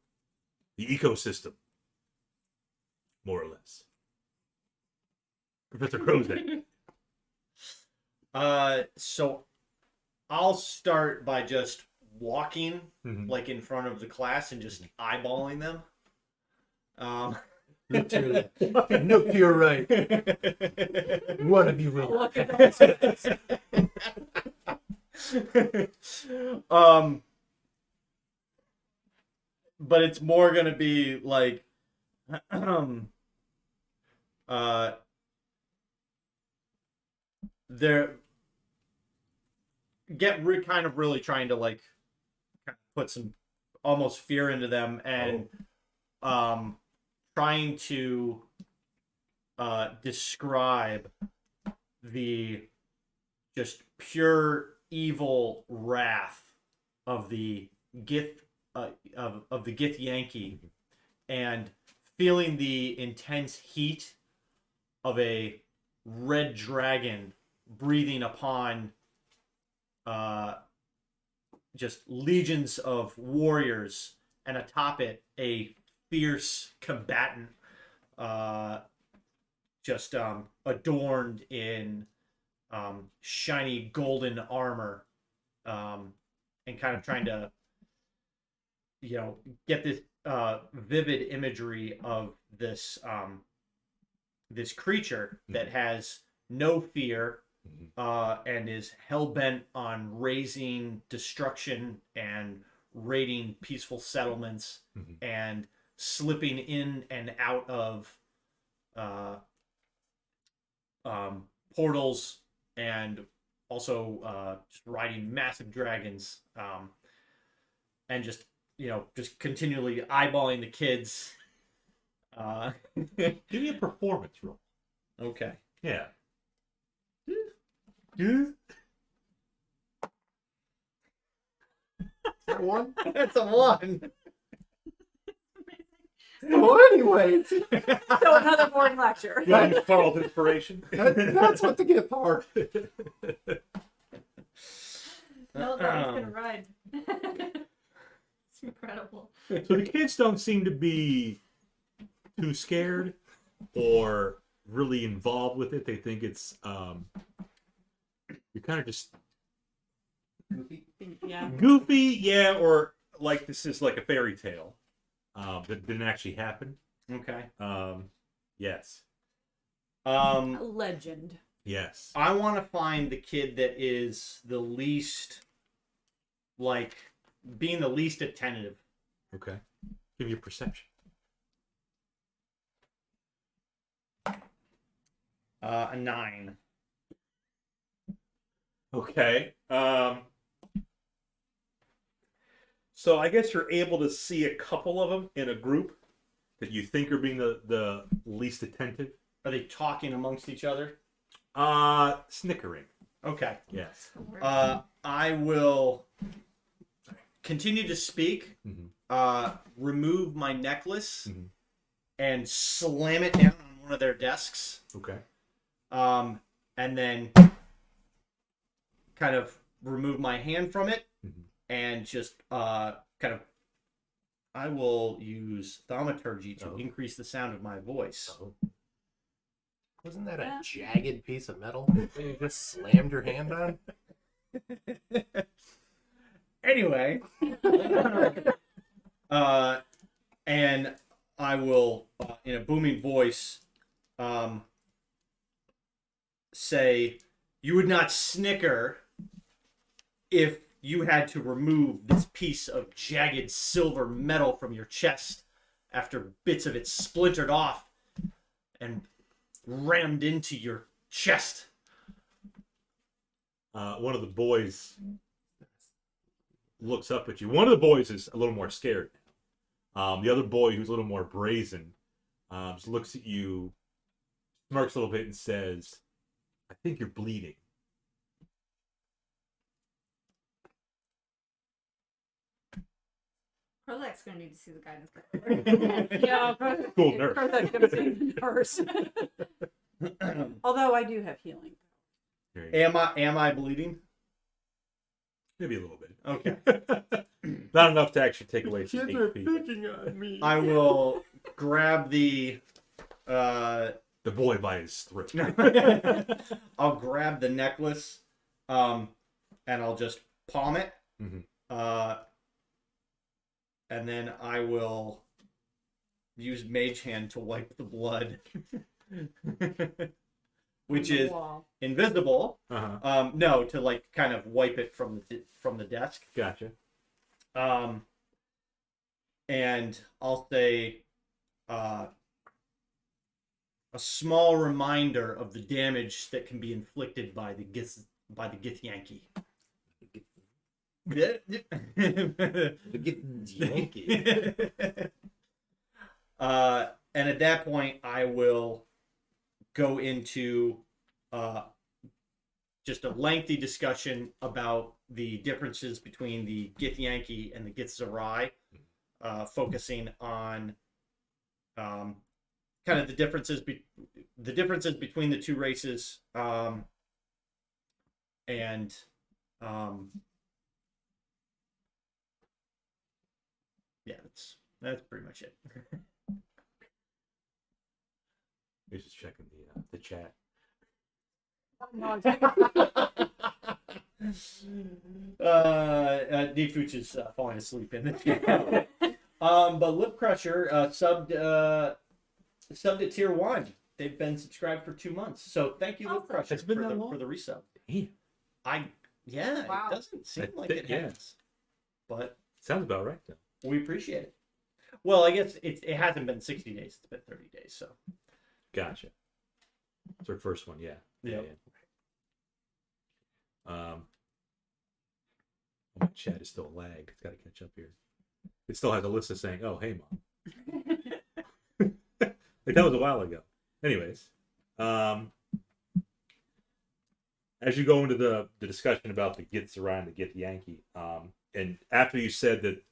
the ecosystem, more or less. Professor Krozak. So I'll start by just walking like in front of the class and just eyeballing them. Look to your right. One of you will. Look at those. But it's more gonna be like they're kind of really trying to like put some almost fear into them and trying to describe the just pure evil wrath of the Gith of the Gith Yankee, and feeling the intense heat of a red dragon breathing upon just legions of warriors, and atop it a fierce combatant, just adorned in shiny golden armor, and kind of trying to, get this vivid imagery of this this creature that has no fear, and is hell-bent on raising destruction and raiding peaceful settlements, and slipping in and out of portals, and also just riding massive dragons, and just continually eyeballing the kids. Give me a performance roll. Okay. Yeah. One. That's a 1. So, anyways, So another boring lecture. Funneled inspiration. that's what the gift are. No, that was gonna ride. It's incredible. So the kids don't seem to be too scared or really involved with it. They think it's you're kind of just Yeah. goofy, yeah, or like this is like a fairy tale that didn't actually happen. Okay. Yes. Legend. Yes. I want to find the kid that is the least, being the least attentive. Okay. Give me a perception. A 9. Okay. So I guess you're able to see a couple of them in a group that you think are being the least attentive. Are they talking amongst each other? Snickering. Okay. Yes. I will continue to speak, remove my necklace, and slam it down on one of their desks. Okay. And then kind of remove my hand from it, and just I will use thaumaturgy to increase the sound of my voice. Wasn't that a jagged piece of metal that you just slammed your hand on? Anyway, and I will, in a booming voice, say, "You would not snicker if you had to remove this piece of jagged silver metal from your chest after bits of it splintered off and rammed into your chest." One of the boys looks up at you. One of the boys is a little more scared. The other boy, who's a little more brazen, just looks at you, smirks a little bit, and says, "I think you're bleeding." Krozak's gonna need to see the guidance counselor. Yeah, Cool nurse. Krozak's gonna see nurse. Although I do have healing. There you go. Am I bleeding? Maybe a little bit. Okay. Not enough to actually take away some Kids are HP. picking on me. I will grab the The boy by his throat. I'll grab the necklace, and I'll just palm it, and then I will use Mage Hand to wipe the blood, which is invisible. No, to kind of wipe it from the desk. Gotcha. And I'll say, a small reminder of the damage that can be inflicted by the Gith Yankee. Yankee. And at that point, I will go into just a lengthy discussion about the differences between the Gith Yankee and the Gizzards, focusing on kind of the differences between the two races, And yeah, that's pretty much it. He's just checking the chat. Defuch is falling asleep in the chat. But Lip Crusher subbed to tier 1. They've been subscribed for 2 months. So thank you, Lip Awesome. Crusher, It's been that long? for the resub. Damn. Wow. It doesn't seem like it Yeah. has. But Sounds about right though. we appreciate it. Well, I guess it hasn't been 60 days, it's been 30 days, so. Gotcha. It's our first one, yeah. Yep. My chat is still lagged. It's got to catch up here. It still has Alyssa saying, "Oh, hey, mom." Like that was a while ago. Anyways, as you go into the discussion about the gets around to get Yankee, and after you said that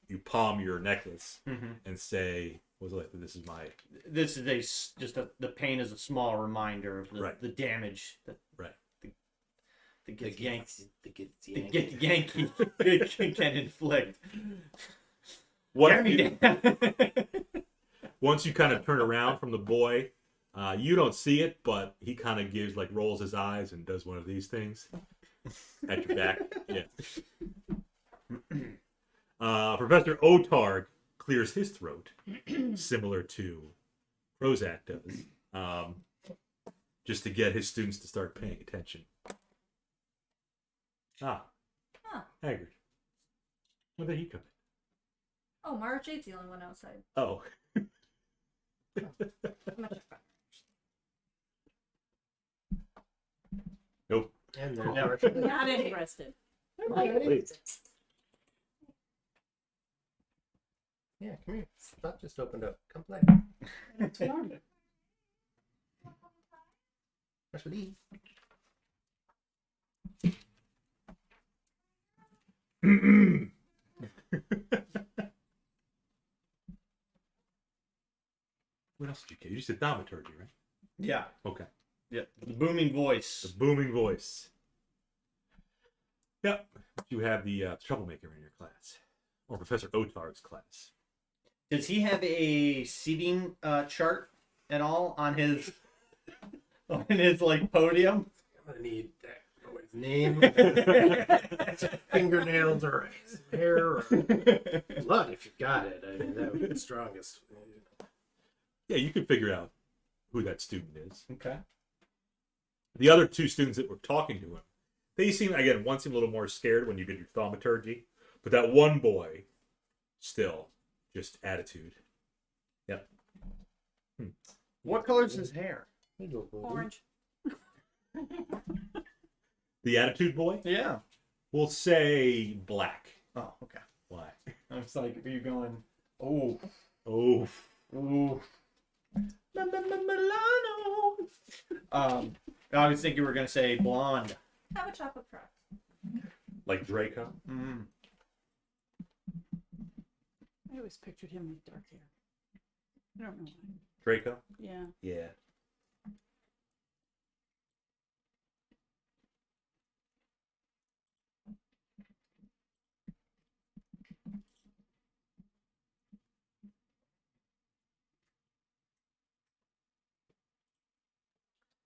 you palm your necklace and say, "What was it like? This is my." This is the pain is a small reminder of the damage that the Get Yankee can inflict. Once you kind of turn around from the boy, you don't see it, but he kind of rolls his eyes and does one of these things at your back. Yeah. Professor Otarg clears his throat, similar to Krozak does, just to get his students to start paying attention. Haggard. When did he come in? Oh, March 8th, the only one outside. Oh. I'm gonna check back. Nope. And they're Not interested. Yeah, come here. That just opened up. Come play. It's warm. Actually. What else did you get? You said thaumaturgy, right? Yeah. Okay. Yep. The booming voice. The booming voice. Yep. You have the troublemaker in your class, or Professor Otarg's class. Does he have a seating chart at all on his podium? I'm gonna need that boy's name, fingernails, or his hair, or blood if you've got it. I mean, that would be the strongest. Yeah, you can figure out who that student is. Okay. The other two students that were talking to him, they seem, again, one seemed a little more scared when you did your thaumaturgy, but that one boy, still, just attitude. Yep. What color's his hair? Orange. The attitude boy? Yeah. We'll say black. Oh, okay. Black. I was like, are you going? Oh. Oh. Ooh. Milano. I was thinking we were gonna say blonde. Have a chocolate frock. Like Draco? Mm. I always pictured him with dark hair. I don't know why. Draco? Yeah. Yeah.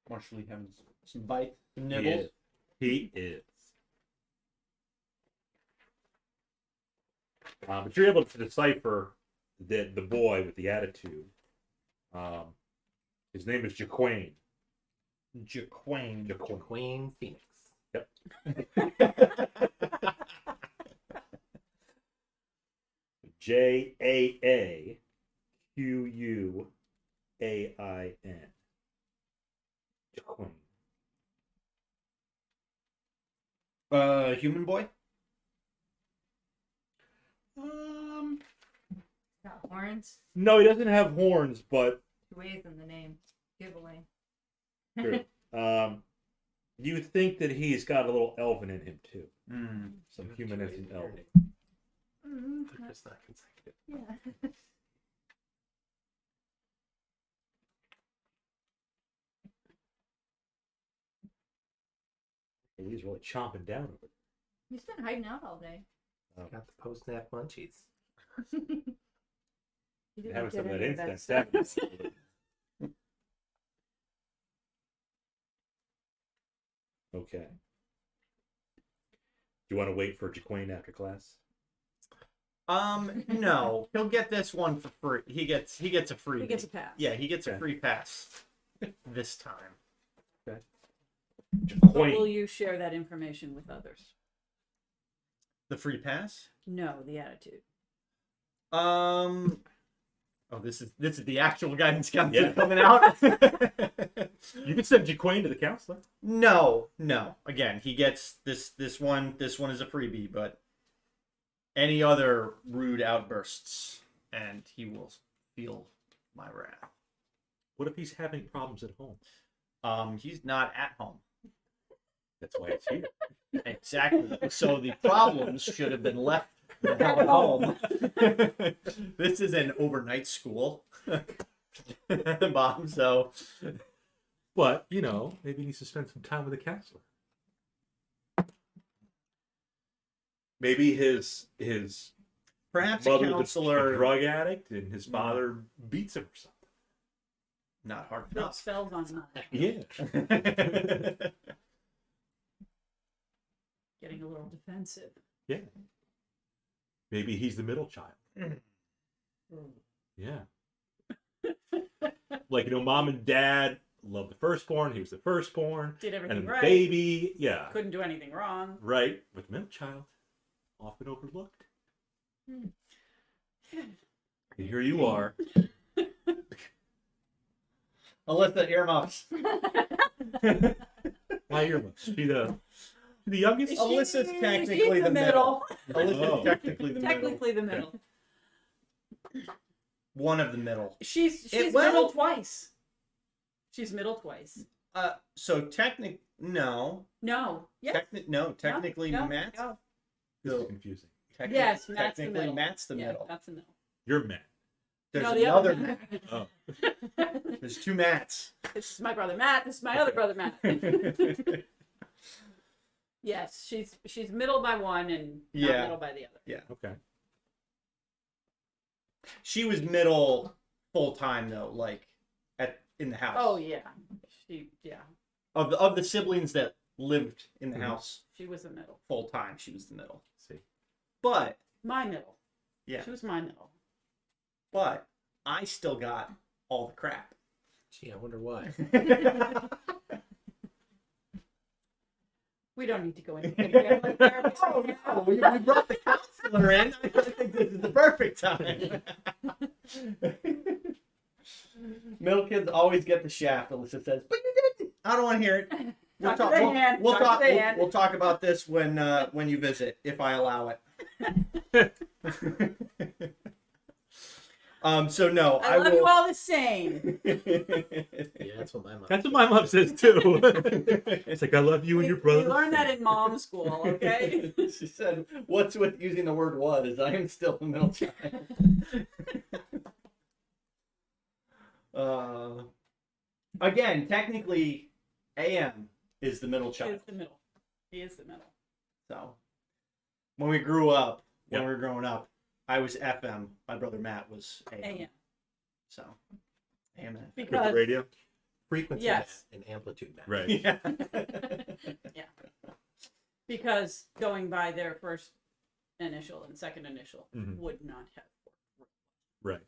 Marshall having some bites, some nibbles. He is. But you're able to decipher the boy with the attitude. His name is Jaquain. Jaquain. Queen Phoenix. Yep. Jaaquuain. Jaquain. Human boy. Got horns. No, he doesn't have horns, but Two ways in the name. Giveaway. true. You think that he's got a little elven in him too. Mm. Some human and some elven. They're just not consecutive. Yeah. he's really chomping down over it. He's been hiding out all day. Got the post-nap munchies. You didn't Having get some of that any of instant that seven. Okay. Do you want to wait for Jaquane after class? No, he'll get this one for free. He gets a free. He gets a pass. Yeah, he gets a Okay. free pass this time. But Jaquane. will you share that information with others? The free pass? No, the attitude. Oh, this is the actual guidance counselor Yeah. coming out. You can send Jaquane to the counselor. No. Again, he gets this one. This one is a freebie, but any other rude outbursts, and he will feel my wrath. What if he's having problems at home? He's not at home. That's why it's here. Exactly. So the problems should have been left at home. This is an overnight school, Bob. So, But, you know, maybe he needs to spend some time with the counselor. Maybe his perhaps a mother's counselor. a drug addict and his father beats him or something. Not hard Put enough. spells on him. Yeah. Getting a little defensive. Yeah. Maybe he's the middle child. Yeah. Like, you know, mom and dad loved the firstborn. He was the firstborn. Did And everything then the right. baby. Yeah. Couldn't do anything wrong. Right. But the middle child, often overlooked. Here you are. Alyssa, earmuffs. Why earmuffs? Be the youngest? Alyssa's She's technically the middle. Alyssa's Oh. technically the middle. Technically the middle. One of the middle. She's well- middle twice. She's middle twice. So no. No. Yes. Technically no, Matt's. no. This is confusing. Yes, Matt's the technically middle. Matt's the Yeah, middle. that's the middle. You're Matt. There's No, the another other Matt. Matt. Oh. There's two Matts. This is my brother Matt. This is my other brother Matt. Yes, she's middle by one and not Yeah. middle by the other. Okay. She was middle full time though, like in the house. Oh yeah, Of the siblings that lived in the Mhm. house she was the middle. full time, she was the middle. See. But My middle. yeah, She was my middle. but I still got all the crap. Gee, I wonder why. We don't need to go into family therapy. Oh no, we brought the counselor in. I think this is the perfect time. Middle kids always get the shaft, Alyssa says, but you didn't. I don't want to hear it. We'll Talk to the hand. We'll Talk to talk. the hand. We'll talk about this when you visit, if I allow it. So no, I love will... you all the same. Yeah, that's what my mom. That's what my mom says too. It's like, I love you and your brother. We learned that in mom school, okay? She said, "What's with using the word was? I am still the middle child." Again, technically, AM is the middle He child. is the middle. He is the middle. So, when we grew up, when Yep. we were growing up, I was FM. My brother Matt was AM. AM. So, AM and FM. With the Because radio. Frequency Yes. Matt and amplitude Matt. Right. Yeah. because going by their first initial and second initial Mhm. would not have worked. Right.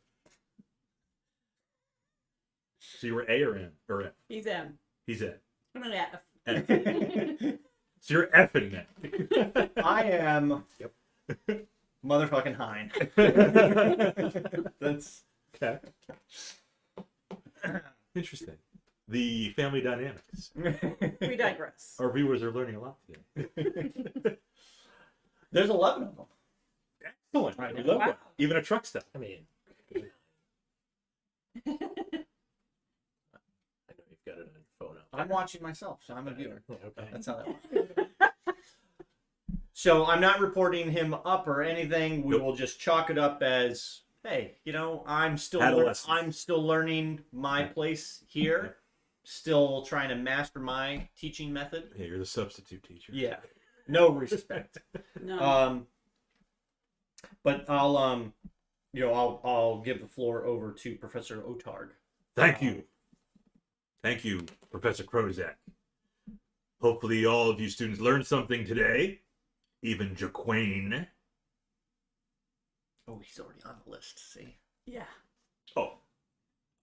So you were A or N? Or F? He's M. He's N. I'm an F. F. So you're F'ing that. I am. Yep. Motherfucking Hein. That's. Okay. Interesting. The family dynamics. We digress. Our viewers are learning a lot today. There's 11 of them. Excellent. We love Wow. that. Even a truck stop. I mean, I know you've got it on your phone out there. I'm watching myself, so I'm a viewer. Yeah, okay. That's how that works. So I'm not reporting him up or anything. We Nope. will just chalk it up as, hey, I'm still Adolescence. I'm still learning my place here. still trying to master my teaching method. Yeah, you're the substitute teacher. Yeah, no respect. No. But I'll I'll give the floor over to Professor Otarg. Thank you. Thank you, Professor Krozak. Hopefully all of you students learned something today. Even Jaquain. Oh, he's already on the list. See. Yeah. Oh,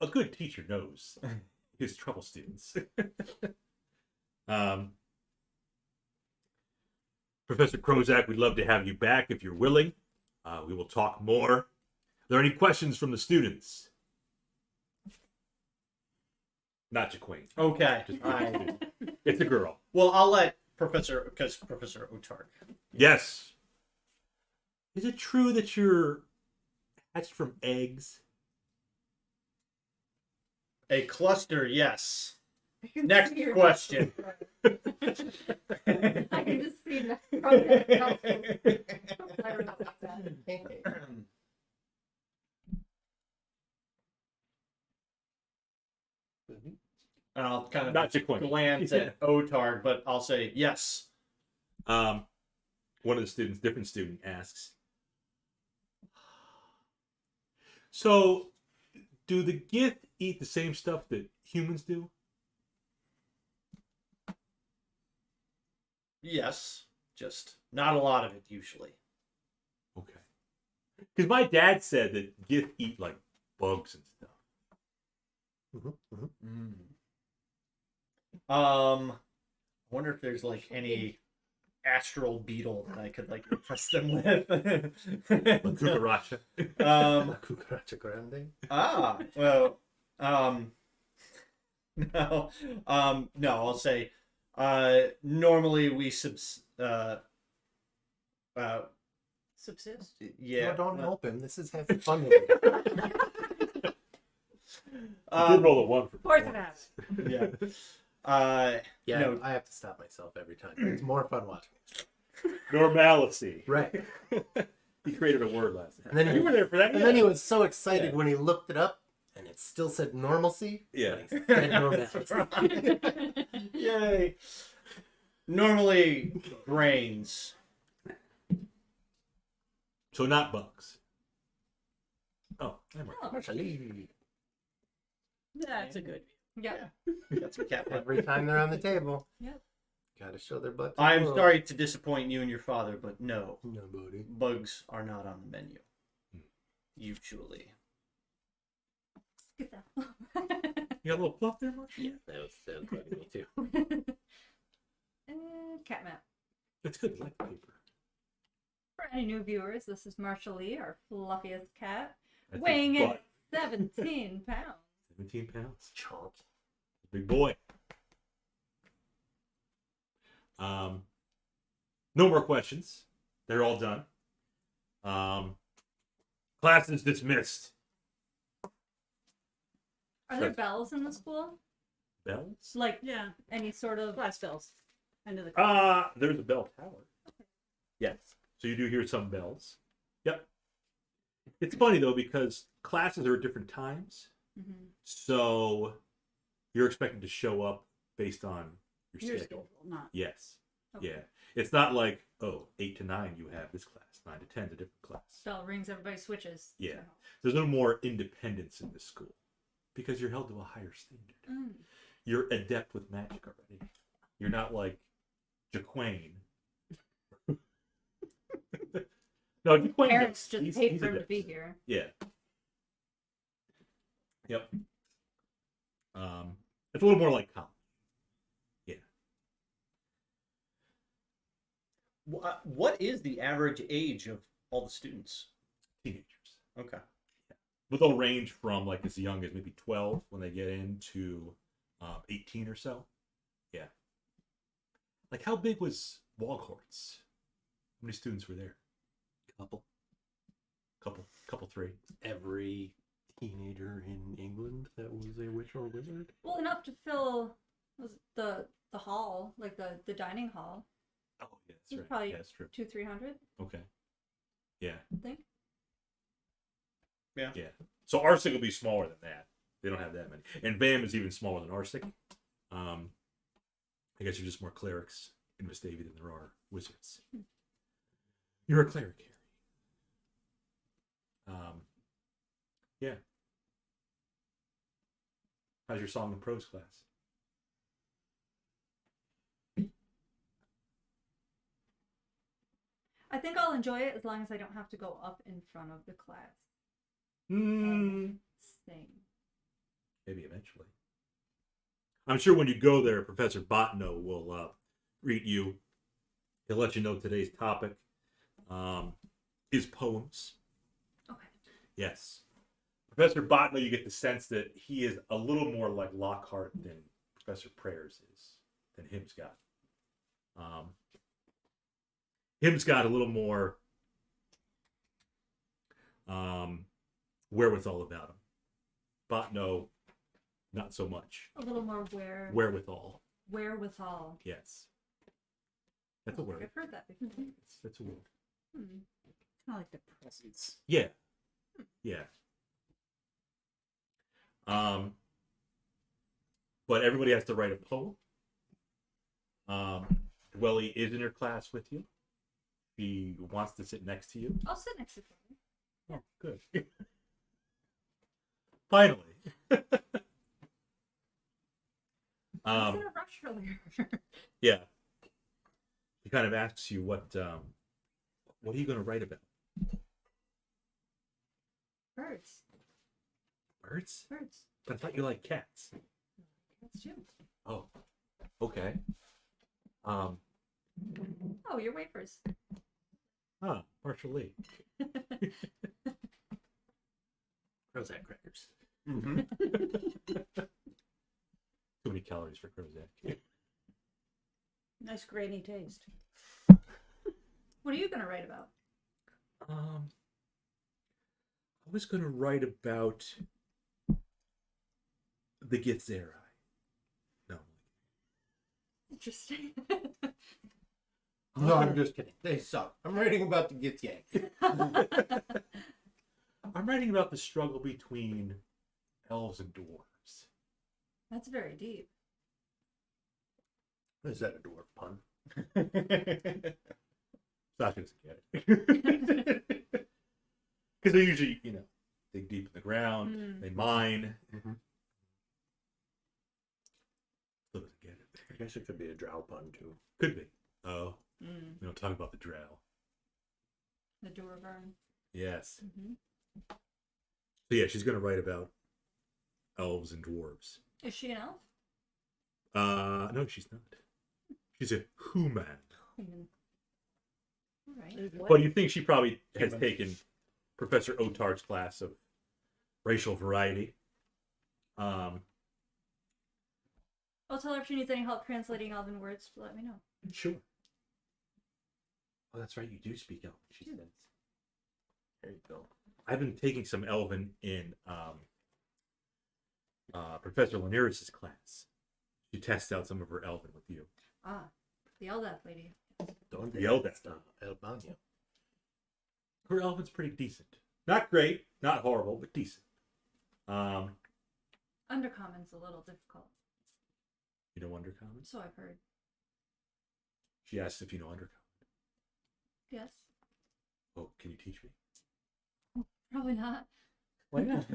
a good teacher knows his trouble students. Professor Krozak, we'd love to have you back if you're willing. We will talk more. Are there any questions from the students? Not Jaquain. Okay. Just All right. It's a girl. Well, I'll let Professor Otarg. Yes. Is it true that you're hatched from eggs? Mm-hmm. A cluster, yes. I can Next see your- question. I can just see that. I don't know about that. And I'll kind of Not Jaquain. glance at Otarg, but I'll say yes. One of the students, different student, asks, so do the Gith eat the same stuff that humans do? Yes, just not a lot of it usually. Okay. Because my dad said that Gith eat like bugs and stuff. I wonder if there's like any astral beetle that I could like impress them with. Like cucaracha. Cucaracha grande. Well, no, no, I'll say, normally we Subsist. yeah. No, don't well, help him. This is having fun with him. You did roll a 1 for Of course it performance. has. Yeah. Yeah, No. I have to stop myself every time. It's more fun watching. Normalcy. Right. He created a word last night. And then You were there for that. And then he was so excited when he looked it up, and it still said normalcy. Yeah. But he said normalcy. Yay. Normally grains. So not bugs. Oh, I'm right. Oh, that's a good view. Yeah. That's what cat. Every time they're on the table. Yep. Gotta show their butt. to I'm the world. sorry to disappoint you and your father, but no, Nobody. bugs are not on the menu. Usually. Get that. You got a little fluff there, Marshall? Yeah, that was bugging me too. And cat map. It's good. I like the paper. For any new viewers, this is Marshall Lee, our fluffiest cat, That's weighing his in butt. 17 pounds. 17 pounds. Chonk. Big boy. No more questions. They're all done. Class is dismissed. Are there bells in the school? Bells? Like Yeah. any sort of. Glass bells. End of the There's a bell tower. Yes. So you do hear some bells. Yep. It's funny though because classes are at different times. Mhm. So you're expected to show up based on your Your schedule. schedule, not. Yes. Okay. Yeah. It's not like, 8 to 9 you have this class. 9 to 10 is a different class. Bell rings, everybody switches. Yeah. There's no more independence in this school because you're held to a higher standard. Mm. You're adept with magic already. You're not like Jaquain. No, Jaquain. Parents knows. just paid He's for him to adept. be here. Yeah. Yep. It's a little more like college. What is the average age of all the students? Teenagers. Okay. But they'll range from like as young as maybe 12 when they get into 18 or so. Yeah. Like how big was Woghorts? How many students were there? Couple. Couple, 3. Every teenager in England that was a witch or wizard. Well, enough to fill was the hall, like the dining hall. Oh, yeah, that's It's right. probably Yeah, that's true. 200-300, Okay. Yeah. I think. Yeah. So our sig will be smaller than that. They don't have that many. And VAM is even smaller than Arsic. I guess you're just more clerics in Vestavia than there are wizards. You're a cleric, Harry. Yeah. How's your song and prose class? I think I'll enjoy it as long as I don't have to go up in front of the class Hmm. and sing. Maybe eventually. I'm sure when you go there, Professor Botno will greet you. He'll let you know today's topic is poems. Okay. Yes. Professor Botno, you get the sense that he is a little more like Lockhart than Professor Prayers is, than Himscott. Himscott a little more wherewithal about him. Botno, not so much. A little more Wherewithal. wherewithal. Yes. That's a word. I've heard that before. That's a word. Hmm. Kind of like the presence. Yeah. Yeah. But everybody has to write a poem. Dwelly is in your class with you. He wants to sit next to you. I'll sit next to you. Oh, good. Finally. I was in a rush earlier. Yeah. He kind of asks you what are you going to write about? Birds. Birds? Birds. But I thought you liked cats. That's you. Oh. Okay. Oh, your wafers. Partially. Krozak crackers. Mm-hmm. Too many calories for Krozak. Nice grainy taste. What are you going to write about? I was going to write about the Gizzards. No. Interesting. No, I'm just kidding. They suck. I'm writing about the Gits Yank. I'm writing about the struggle between elves and dwarves. That's very deep. Is that a dwarf pun? Sasha doesn't get it. Because they usually, dig deep in the ground, they mine. Mm-hmm. Still doesn't get it. I guess it could be a drow pun too. Could be. Oh, we don't talk about the drow. The Durburn. Yes. Mm-hmm. So yeah, she's going to write about elves and dwarves. Is she an elf? No, she's not. She's a human. Human. All right. But you think she probably has taken Professor Otar's class of racial variety. I'll tell her if she needs any help translating Elven words to let me know. Sure. Oh, that's right. You do speak Elven, she says. There you go. I've been taking some Elven in Professor Linares' class. She tests out some of her Elven with you. Ah, the Eldath lady. Don't The Eldath. Albania. Her Elven's pretty decent. Not great, not horrible, but decent. Undercommon's a little difficult, You know Undercommon? so I've heard. She asks if you know Undercommon. Yes. Oh, can you teach me? Probably not. Why not?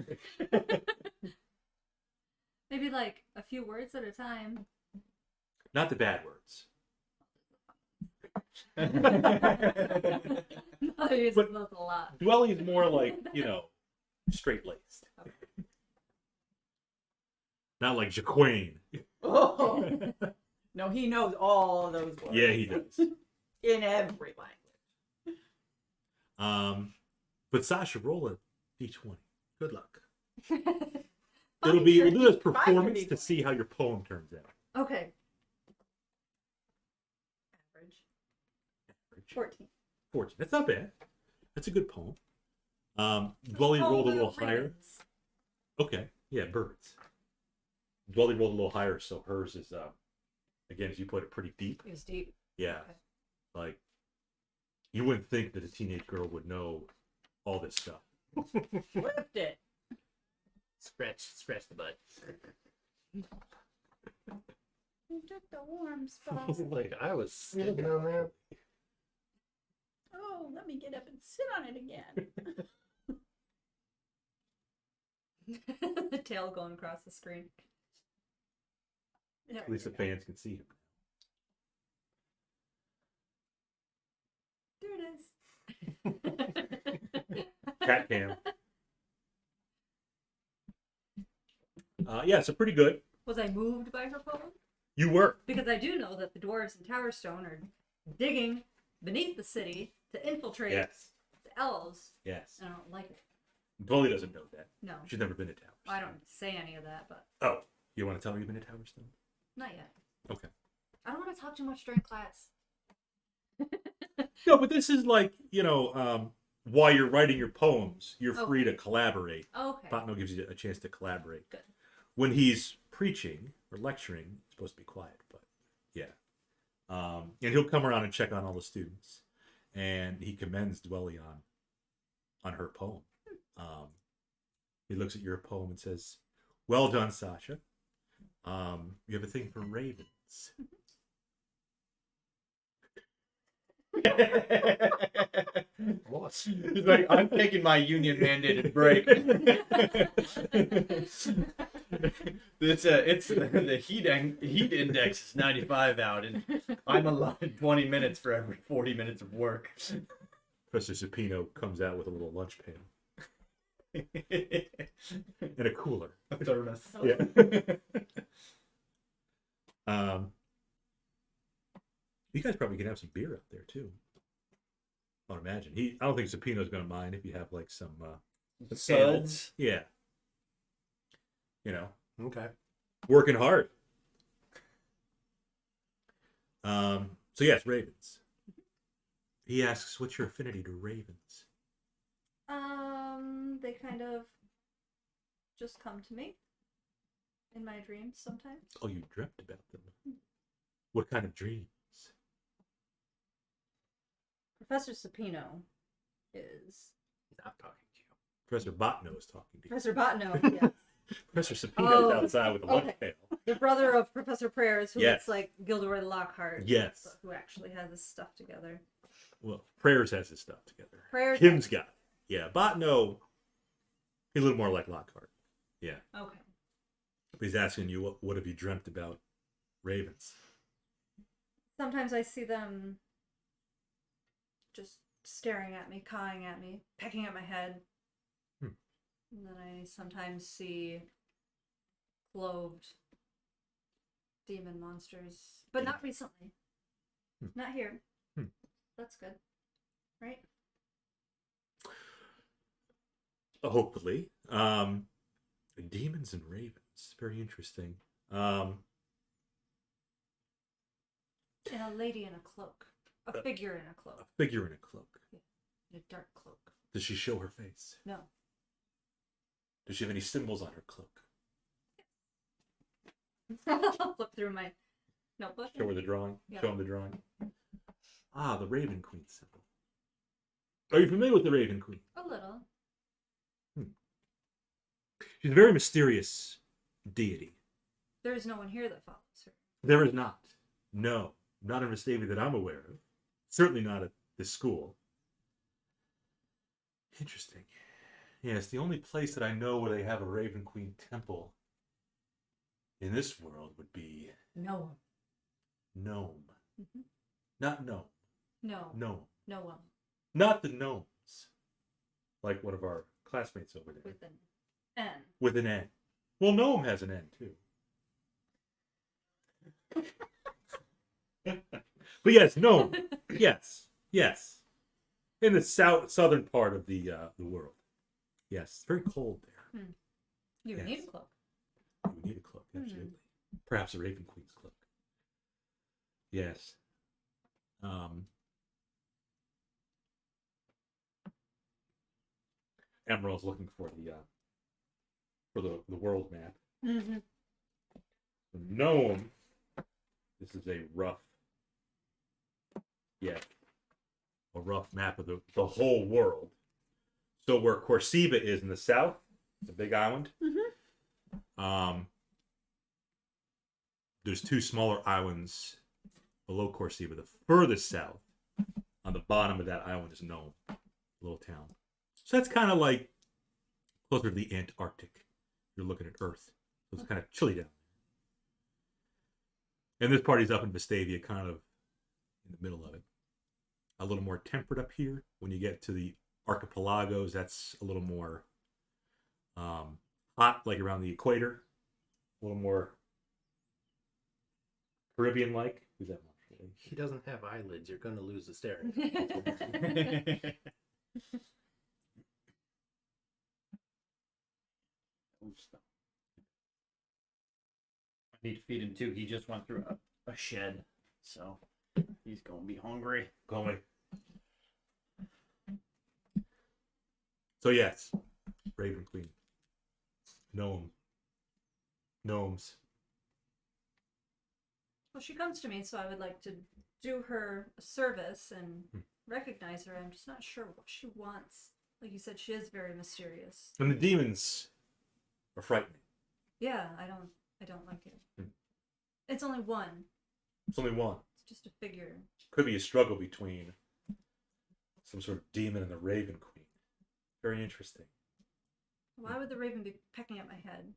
Maybe like a few words at a time. Not the bad words. No, I use But- those a lot. Dwelly is more like, straight-laced. Not like Jaquain. Oh. No, he knows all of those words. Yeah, he does. In every language. But Sasha, roll a d20. Good luck. We'll do this Fine, performance fine. to see how your poem turns out. Okay. Average. 14. 14. That's not bad. That's a good poem. Dwelly rolled a little higher. Ravens. Okay. Yeah, birds. Dwelly rolled a little higher, so hers is, again, as you put it, pretty deep. It was deep. Yeah. Okay. Like, you wouldn't think that a teenage girl would know all this stuff. Flipped it. Scratch the butt. You took the warm spot. Like I was sitting on that. Oh, let me get up and sit on it again. The tail going across the screen. At least the fans can see him. There it is. Cat cam. Yeah, so pretty good. Was I moved by her poem? You were. Because I do know that the dwarves in Towerstone are digging beneath the city to infiltrate Yes. the elves. Yes. And I don't like it. Dolly doesn't know that. No. She's never been to Towers. I don't say any of that, but Oh, you want to tell me you've been to Towers then? not yet. Okay. I don't want to talk too much during class. No, but this is like, while you're writing your poems, you're free to collaborate. Okay. Botno gives you a chance to collaborate. Good. When he's preaching or lecturing, it's supposed to be quiet, but yeah. And he'll come around and check on all the students, and he commends Dwelly on her poem. He looks at your poem and says, "Well done, Sasha. You have a thing for ravens." What? He's like, I'm taking my union mandated break. It's the heat index is 95 out, and I'm allotted 20 minutes for every 40 minutes of work. Professor Supino comes out with a little lunch pail and a cooler. A thermos. Yeah. You guys probably can have some beer up there too. I would imagine. I don't think Supino's going to mind if you have like some The suds. Yeah. Okay. Working hard. So yes, ravens. He asks, "What's your affinity to ravens?" They kind of just come to me in my dreams sometimes. Oh, you dreamt about them. What kind of dreams? Professor Supino is Not talking to you. Professor Botno is talking to you. Professor Botno, yes. Professor Supino's Oh, outside with a lunch okay. pail. The brother of Professor Prayers, who Yes. looks like Gilderoy Lockhart. Yes. but who actually has his stuff together. Well, Prayers has his stuff together. Prayers. Kim's got it. Yeah, Botno, he's a little more like Lockhart. Yeah. Okay. But he's asking you, what have you dreamt about ravens? Sometimes I see them just staring at me, cawing at me, pecking at my head. And then I sometimes see clothed demon monsters. But not recently. Not here. That's good. Right? Hopefully. Demons and ravens. Very interesting. And a lady in a cloak. A figure in a cloak. A figure in a cloak. In a dark cloak. Does she show her face? No. Does she have any symbols on her cloak? I'll flip through my notebook. Show her the drawing. Yeah. Show him the drawing. Ah, the Raven Queen symbol. Are you familiar with the Raven Queen? A little. She's a very mysterious deity. There is no one here that follows her. There is not. No. Not in Vestavia that I'm aware of. Certainly not at this school. Interesting. Yes, the only place that I know where they have a Raven Queen temple in this world would be No one. Gnome. Mm-hmm. Not Gnome. No. Gnome. No one. Not the gnomes. Like one of our classmates over there. With an N. With an N. Well, Gnome has an N too. But yes, Gnome. Yes. Yes. In the southern part of the world. Yes. It's very cold there. You would Yes. need a cloak. You would need a cloak, absolutely. Perhaps a Raven Queen's cloak. Yes. Emerald's looking for the world map. Mm-hmm. Gnome. This is a rough map of the whole world. So where Corsiva is in the south, the big island, There's 2 smaller islands below Corsiva. The furthest south, on the bottom of that island, is Nome, a little town. So that's kind of like closer to the Antarctic. You're looking at Earth. So it's kind of chilly down there. And this party's up in Vestavia, kind of in the middle of it. A little more temperate up here. When you get to the archipelagos, that's a little more hot, like around the equator. A little more Caribbean-like. Who's that one? He doesn't have eyelids. You're going to lose the staring. I need to feed him too. He just went through a shed, so he's gonna be hungry. Going. So yes, Raven Queen. Gnomes. Well, she comes to me, so I would like to do her a service and recognize her. I'm just not sure what she wants. Like you said, she is very mysterious. And the demons are frightening. Yeah, I don't like it. It's only one. It's only one. It's just a figure. Could be a struggle between some sort of demon and the Raven Queen. Very interesting. Why would the raven be pecking at my head?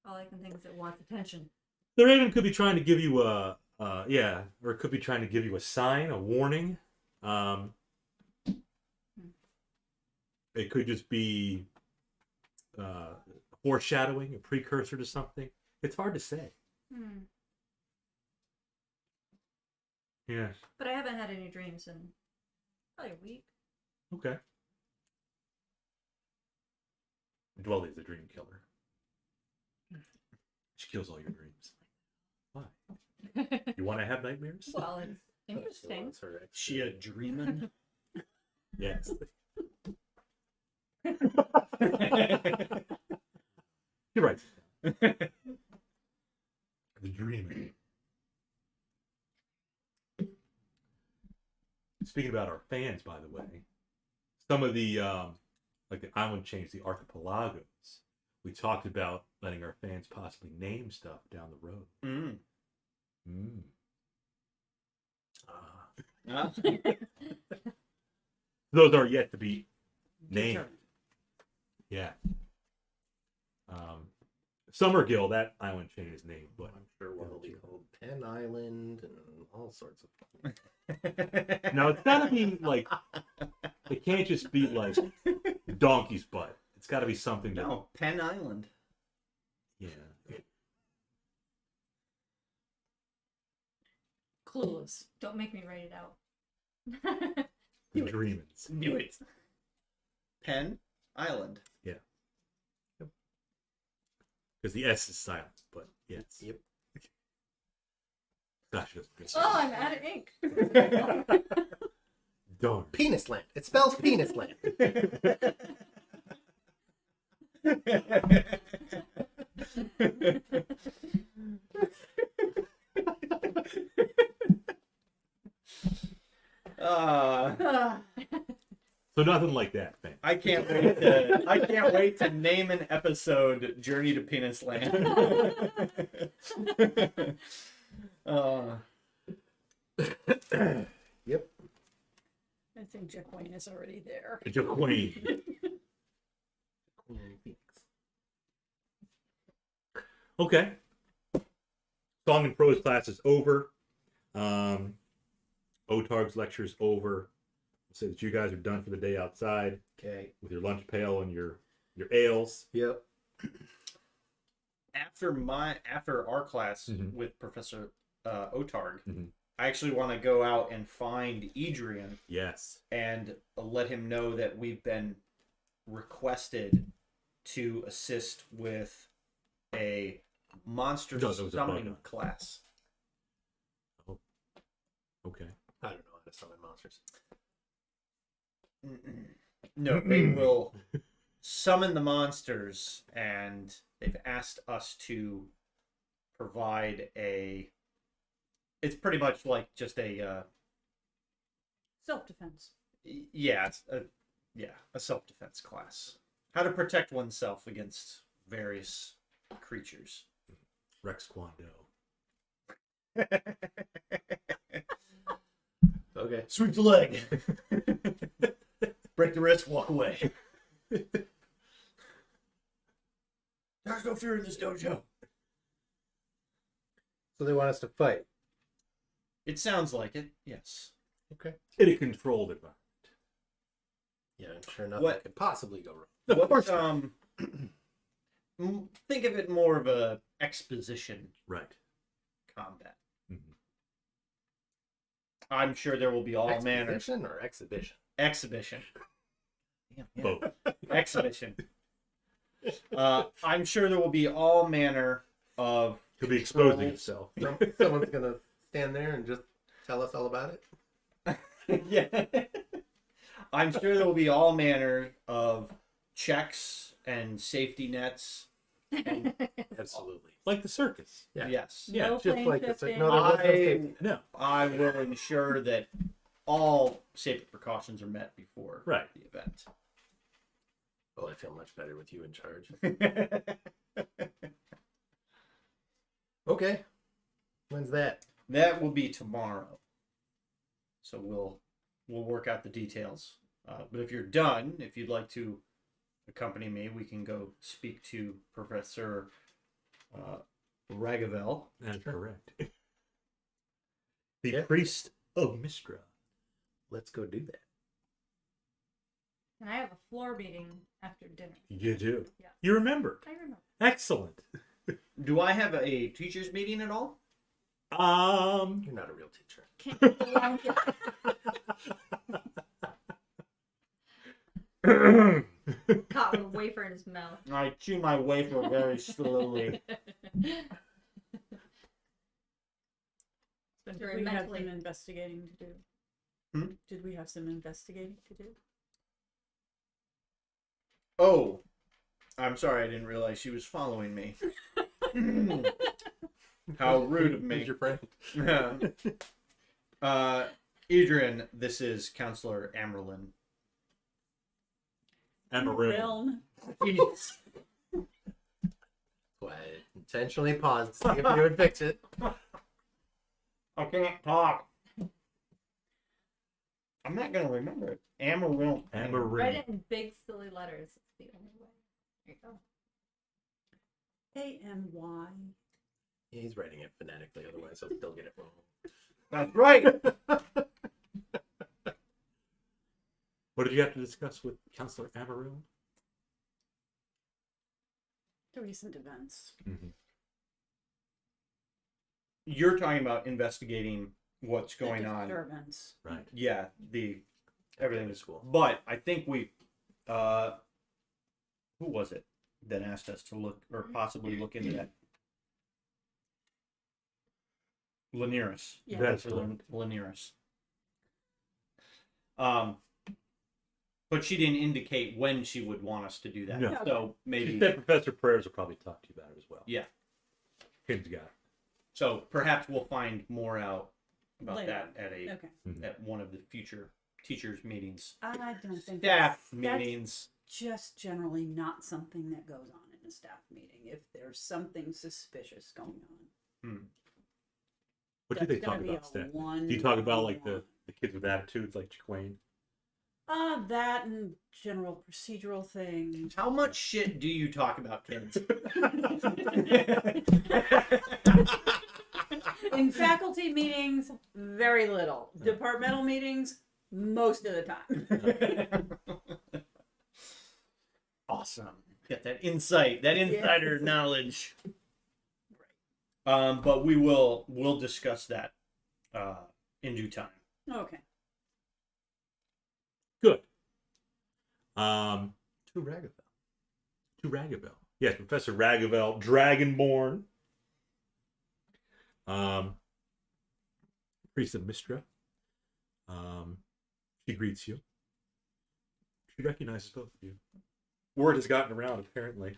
All I can think is it wants attention. The Raven could be trying to give you or it could be trying to give you a sign, a warning. It could just be foreshadowing, a precursor to something. It's hard to say. Yeah. But I haven't had any dreams in probably a week. Okay. Dwelly is a dream killer. She kills all your dreams. Why? You want to have nightmares? Well, it's interesting. She a dreamin'? Yes. You're right. The dreaming. Speaking about our fans, by the way, some of the like the island chains, the archipelagos, we talked about letting our fans possibly name stuff down the road. Those are yet to be named. Yeah. Summergill, that island chain is named, but I'm sure one will be called Penn Island and all sorts of. now it's gotta be like, it can't just be like donkey's butt. It's gotta be something that. No, Penn Island. Yeah. Clueless. Don't make me write it out. The Dreamins. Knew it. Penn Island. Yeah. Because the S is silent, but yes. Yep. Sasha's good. Oh, I'm out of ink. Darn. Penis land. It spells penis land. So nothing like that, man. I can't wait to name an episode "Journey to Penis Land." Yep. I think Jaquain is already there. It's a queen. Okay. Song and prose class is over. Otarg's lecture is over. So that you guys are done for the day outside. Okay. With your lunch pail and your ales. Yep. After our class Mhm. with Professor Otarg, Mhm. I actually want to go out and find Edrian Yes. and let him know that we've been requested to assist with a monster No, there was a summoning bug on. class. Okay. I don't know how to summon monsters. No, they will summon the monsters, and they've asked us to provide a. It's pretty much like just a. Self-defense. It's a self-defense class. How to protect oneself against various creatures. Rex Kwando. Okay. Sweep the leg. Break the wrist, walk away. There's no fear in this dojo. So they want us to fight. It sounds like it, yes. Okay. In a controlled environment. Yeah, I'm sure nothing What- could possibly go wrong. Of course. Think of it more of a exposition Right. combat. Mhm. I'm sure there will be all manner Exposition or exhibition? exhibition. Both. Exhibition. I'm sure there will be all manner of He'll be exposing himself. Someone's gonna stand there and just tell us all about it. yeah. I'm sure there will be all manner of checks and safety nets. And Absolutely. Like the circus. Yeah. yes, Yeah, No Just plane like this. shifting. No, there was no safety. No. I will ensure that all safety precautions are met before Right. the event. Well, I feel much better with you in charge. Okay. When's that? That will be tomorrow. So we'll work out the details. But if you're done, if you'd like to accompany me, we can go speak to Professor Ragavel. That's correct. The Yeah. priest of Mistra. Let's go do that. And I have a floor meeting after dinner. You do. Yeah. You remember. I remember. Excellent. Do I have a teachers meeting at all? You're not a real teacher. Can't get along yet. Caught with a wafer in his mouth. I chew my wafer very slowly. Did Very we have mentally. some investigating to do? Hmm? Did we have some investigating to do? Oh, I'm sorry. I didn't realize she was following me. How rude of Who's me. your friend? Edrian, this is Counselor Amerlin. Amarillo. Yes. Well, I intentionally paused to see if you would fix it. I can't talk. I'm not gonna remember it. Amarillo. Write Amarillo. it in big silly letters. It's the only way. There you go. AMY. He's writing it phonetically, otherwise he'll still get it wrong. That's right. What did you have to discuss with Counselor Amarillo? The recent events. Mm-hmm. You're talking about investigating what's going The on. disturbance. Right. Yeah, everything is School. But I think we who was it that asked us to look or possibly look into that? Laniris. Yeah. That's Professor correct. Laniris. But she didn't indicate when she would want us to do that. No. So She maybe said Professor Prayers will probably talk to you about it as well. yeah. Kim's got it. So perhaps we'll find more out about Later. that at a Okay. at one of the future teachers meetings. I don't think Staff that's meetings. just generally not something that goes on in a staff meeting. If there's something suspicious going on. What do they That's talk gonna be about, a Steph? Do one you talk about like on the kids with attitudes like Chiquane? That and general procedural things. How much shit do you talk about, kids? In faculty meetings, very little. Departmental meetings, most of the time. Awesome. Get that insight, that insider knowledge. But we'll discuss that in due time. Okay. Good. To Ragavel. To Ragavel. Yes, Professor Ragavel, Dragonborn. Priest of Mistra. She greets you. She recognizes both of you. Word has gotten around, apparently.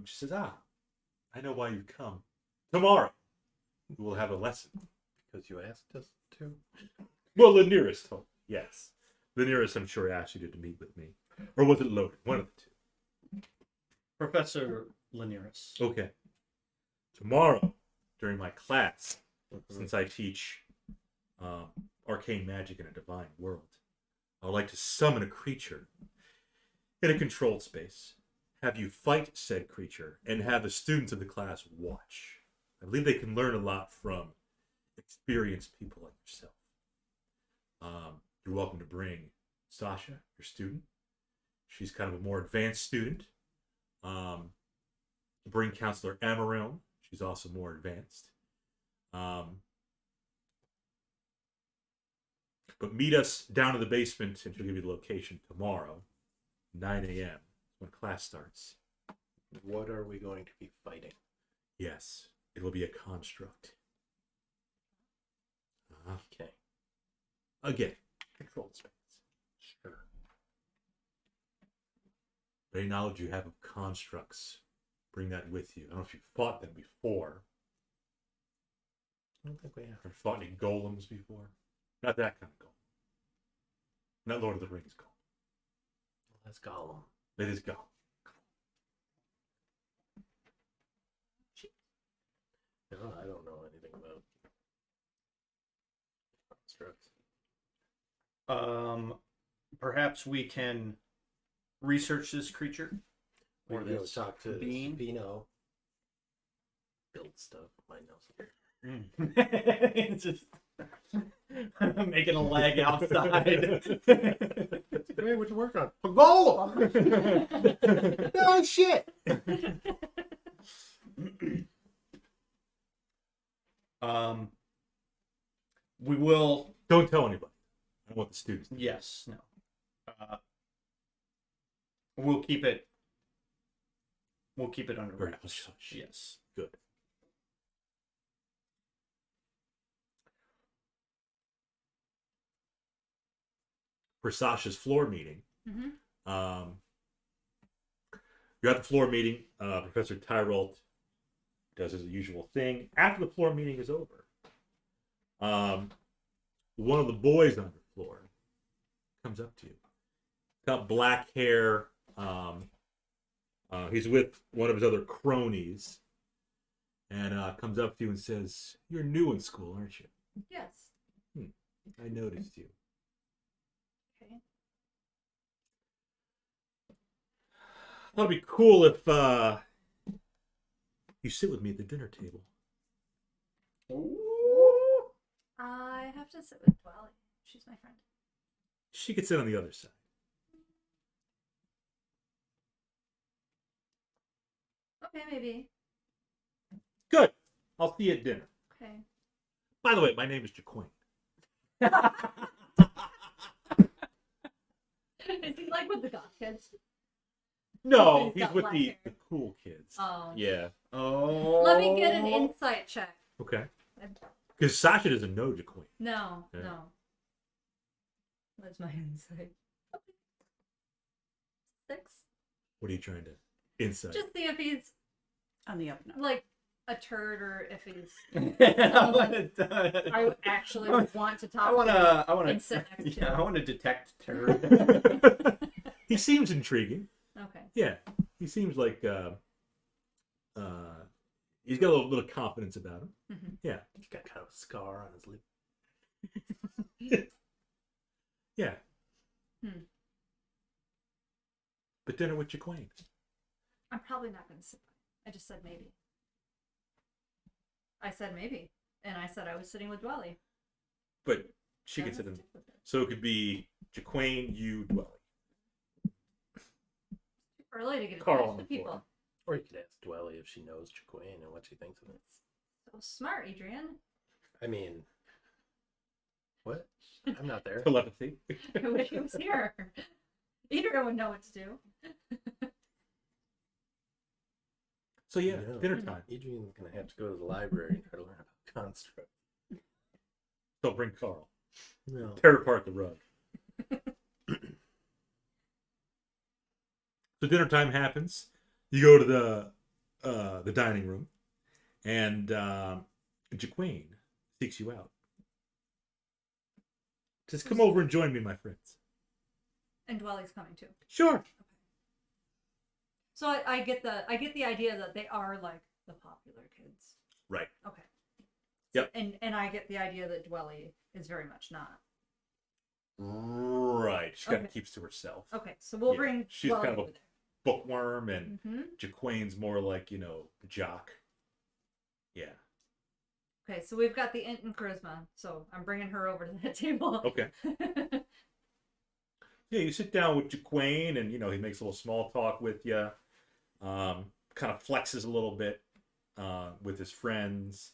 She says, I know why you've come. Tomorrow, we will have a lesson. Because you asked us to. Well, the nearest hope, yes. The nearest, I'm sure, asked you to meet with me. Or was it loaded? One of the two. Professor Linares. Okay. Tomorrow, during my class, since I teach arcane magic in a divine world, I would like to summon a creature in a controlled space, have you fight said creature, and have the students of the class watch. I believe they can learn a lot from experienced people like yourself. You're welcome to bring Sasha, your student. She's kind of a more advanced student. Bring Counselor Amarillo. She's also more advanced. But meet us down in the basement, and she'll give you the location tomorrow, 9 a.m. when class starts. What are we going to be fighting? Yes, it will be a construct. Okay. Again, controlled space. Sure. Any knowledge you have of constructs, bring that with you. I don't know if you've fought them before. I don't think we have. Or fought any golems before. Not that kind of golem. Not Lord of the Rings golem. That's Gollum. It is golem. No, I don't know anything about constructs. Perhaps we can research this creature. We Or can go this talk to being. Vino. Build stuff. Might know something. It's just making a leg outside. Hey, what you work on? A golem! Oh shit! We will. Don't tell anybody. I want the students to know. Yes. No. We'll keep it. We'll keep it under Very wraps. hush hush. Yes. Good. For Sasha's floor meeting, Mm-hmm. you're at the floor meeting. Professor Tyrolt does his usual thing. After the floor meeting is over, one of the boys on the floor comes up to you. Got black hair. He's with one of his other cronies, and comes up to you and says, "You're new in school, aren't you? Yes. I noticed you. Okay. That'd be cool if you sit with me at the dinner table." I have to sit with Dwelly. She's my friend. She could sit on the other side. Okay, maybe. Good. I'll see you at dinner. Okay. By the way, my name is Jaquain. Is he like with the goth kids? No, He's he's got with black the hair. cool kids. Oh. Yeah. Oh. Let me get an insight check. Okay. Because Sasha doesn't know Jaquain. No, Yeah. no. What's my insight? 6. What are you trying to insight? Just see if he's On the up and up. like a turd or if he's. I I actually want to talk. want to to. I want and sit next to Yeah, him. I want to detect terror. He seems intriguing. Okay. Yeah. He seems like he's got a little bit of confidence about him. Mhm. Yeah. He's got kind of a scar on his lip. Yeah. Hmm. But dinner with Jaquain. I'm probably not going to sit. I just said maybe. I said maybe, and I said I was sitting with Dwelly. But she So can sit in. let's stick with it. So it could be Jaquain, you, Dwelly. Too early to get Carl attached on to the people. floor. Or you could ask Dwelly if she knows Jaquain and what she thinks of it. So smart, Edrian. I mean, what? I'm not there. Telepathy. I wish he was here. Edrian would know what to do. So yeah, No. dinner time. Adrian's gonna have to go to the library and try to learn about construct. Don't bring Carl. No. Tear apart the rug. So dinner time happens. You go to the dining room, and Jaquain seeks you out. Says, "Come over and join me, my friends." And Dwelly's coming too. Sure. So I get the idea that they are like the popular kids. Right. Okay. Yep. And I get the idea that Dwelly is very much not. Right. She kind of keeps to herself. Okay, so we'll bring She's Dwelly kind of over a bookworm, and there. Jaquain's more like, jock. Yeah. Okay, so we've got the int and charisma, so I'm bringing her over to that table. Okay. Yeah, you sit down with Jaquain, and, he makes a little small talk with you. Kind of flexes a little bit with his friends.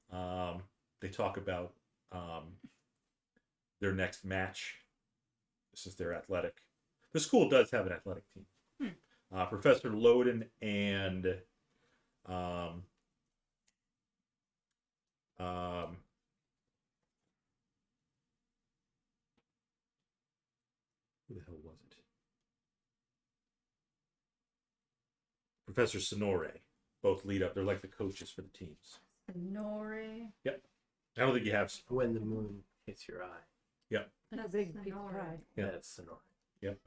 They talk about their next match, since they're athletic. The school does have an athletic team. Professor Loden and who the hell was it? Professor Sonore both lead up. They're like the coaches for the teams. Nori. Yep. I don't think you have. When the moon hits your eye. Yep. That's a That's big Sonore. pride. Yeah. That's Sonore. Yep.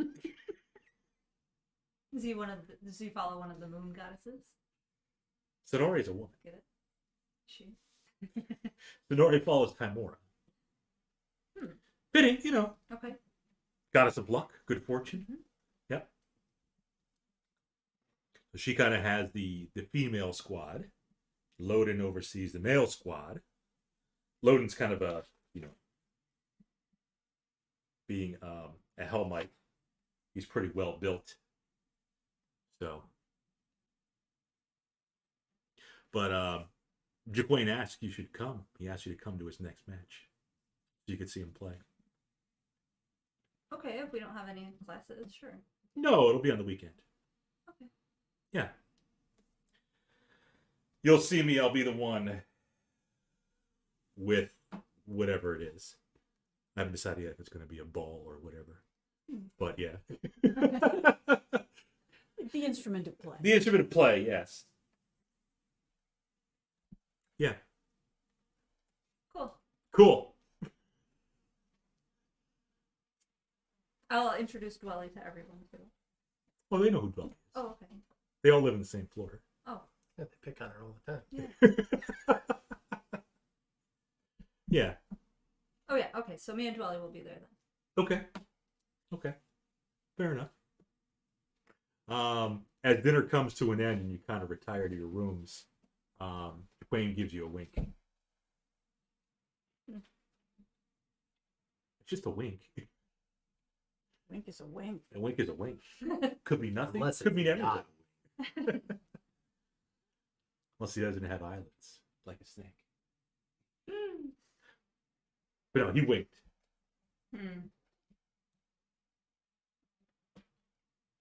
Is he does he follow one of the moon goddesses? Sonore is a woman. Get it? She. Sonore follows Timora. Fitting, Okay. goddess of luck, good fortune. Yep. So she kind of has the female squad. Loden oversees the male squad. Loden's kind of a, being a Hellmite, he's pretty well built. So, but Jaquain asked you should come. He asked you to come to his next match, so you could see him play. Okay, if we don't have any classes, sure. No, it'll be on the weekend. Okay. Yeah. You'll see me. I'll be the one with whatever it is. I haven't decided yet if it's going to be a ball or whatever. But yeah. The instrument of play. The instrument of play, yes. Yeah. Cool. Cool. I'll introduce Dwelly to everyone too. Well, they know who Dwelly is. Oh, okay. They all live in the same floor. Oh. Yeah, they pick on her all the time. Yeah. Yeah. Oh yeah. Okay. So me and Dwelly will be there then. Okay. Fair enough. As dinner comes to an end and you kind of retire to your rooms, Jaquain gives you a wink. It's just a wink. Wink is a wink. A wink is a wink. Could be nothing. Unless Could it's mean everything. not. Unless he doesn't have eyelids, like a snake. But no, he winked.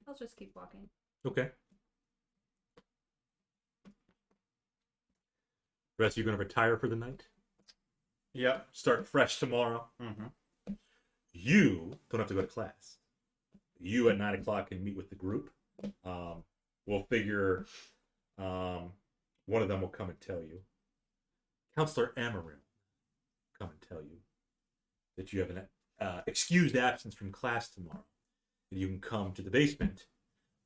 I'll just keep walking. Okay. The rest of you going to retire for the night? Yep. Start fresh tomorrow? Mm-hmm. You don't have to go to class. You at 9 o'clock can meet with the group. We'll figure one of them will come and tell you. Counselor Amarim come and tell you that you have an excused absence from class tomorrow. And you can come to the basement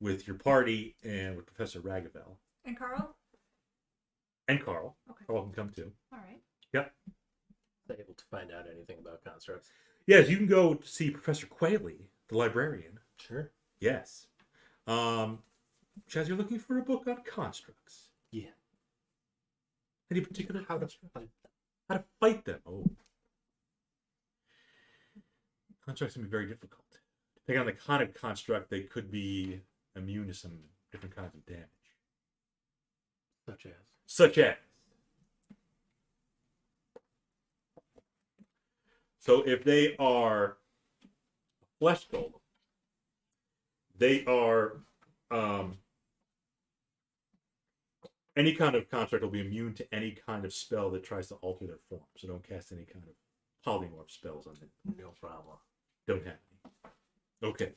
with your party and with Professor Rafael. And Carl? And Carl. Okay. Carl can come too. All right. Yep. Able to find out anything about constructs. Yes, you can go to see Professor Quayle, the librarian. Sure. Yes. Chaz, you're looking for a book on constructs. Yeah. Any particular How to construct? fight How to fight them? Oh. Constructs can be very difficult. Depending on the kind of construct, they could be immune to some different kinds of damage. Such as. So if they are flesh golem, they are any kind of construct will be immune to any kind of spell that tries to alter their form. So don't cast any kind of polymorph spells on them. No problem. Don't have any. Okay.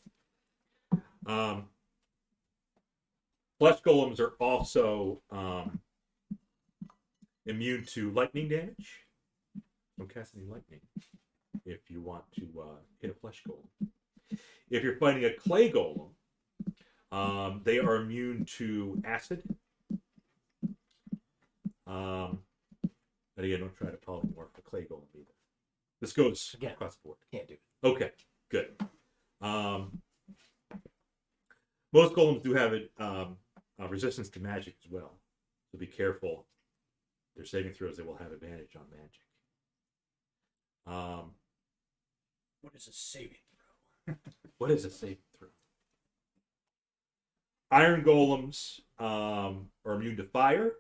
Flesh golems are also immune to lightning damage. Don't cast any lightning if you want to hit a flesh golem. If you're fighting a clay golem, they are immune to acid. But again, don't try to polymorph a clay golem either. This goes Again. across the board. Can't do it. Okay, good. Most golems do have it resistance to magic as well, so be careful. Their saving throws, they will have advantage on magic. What is a saving throw? What is a saving throw? Iron golems are immune to fire.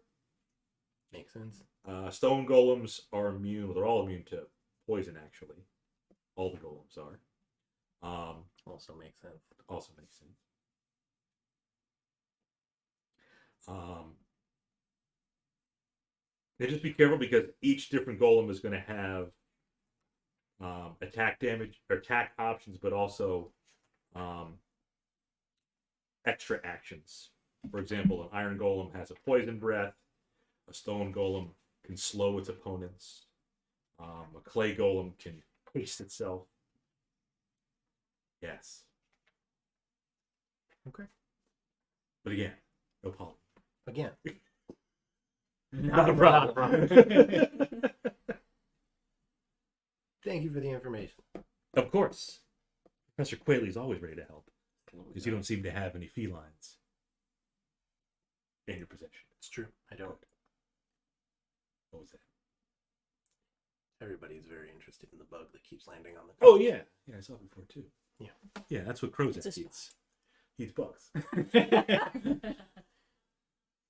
Makes sense. Stone golems are immune. Well, they're all immune to poison, actually. All the golems are. Also makes sense. Also makes sense. They just be careful because each different golem is going to have attack damage or attack options, but also extra actions. For example, an iron golem has a poison breath. A stone golem can slow its opponents. A clay golem can haste itself. Yes. Okay. But again, no poly. Again. Not a problem. Thank you for the information. Of course. Professor Quayle is always ready to help. Because you don't seem to have any felines in your possession. It's true. I don't. What was that? Everybody's very interested in the bug that keeps landing on the. Oh, yeah. Yeah, I saw it before, too. Yeah. Yeah, that's what Krozak It's a eats. He eats bugs.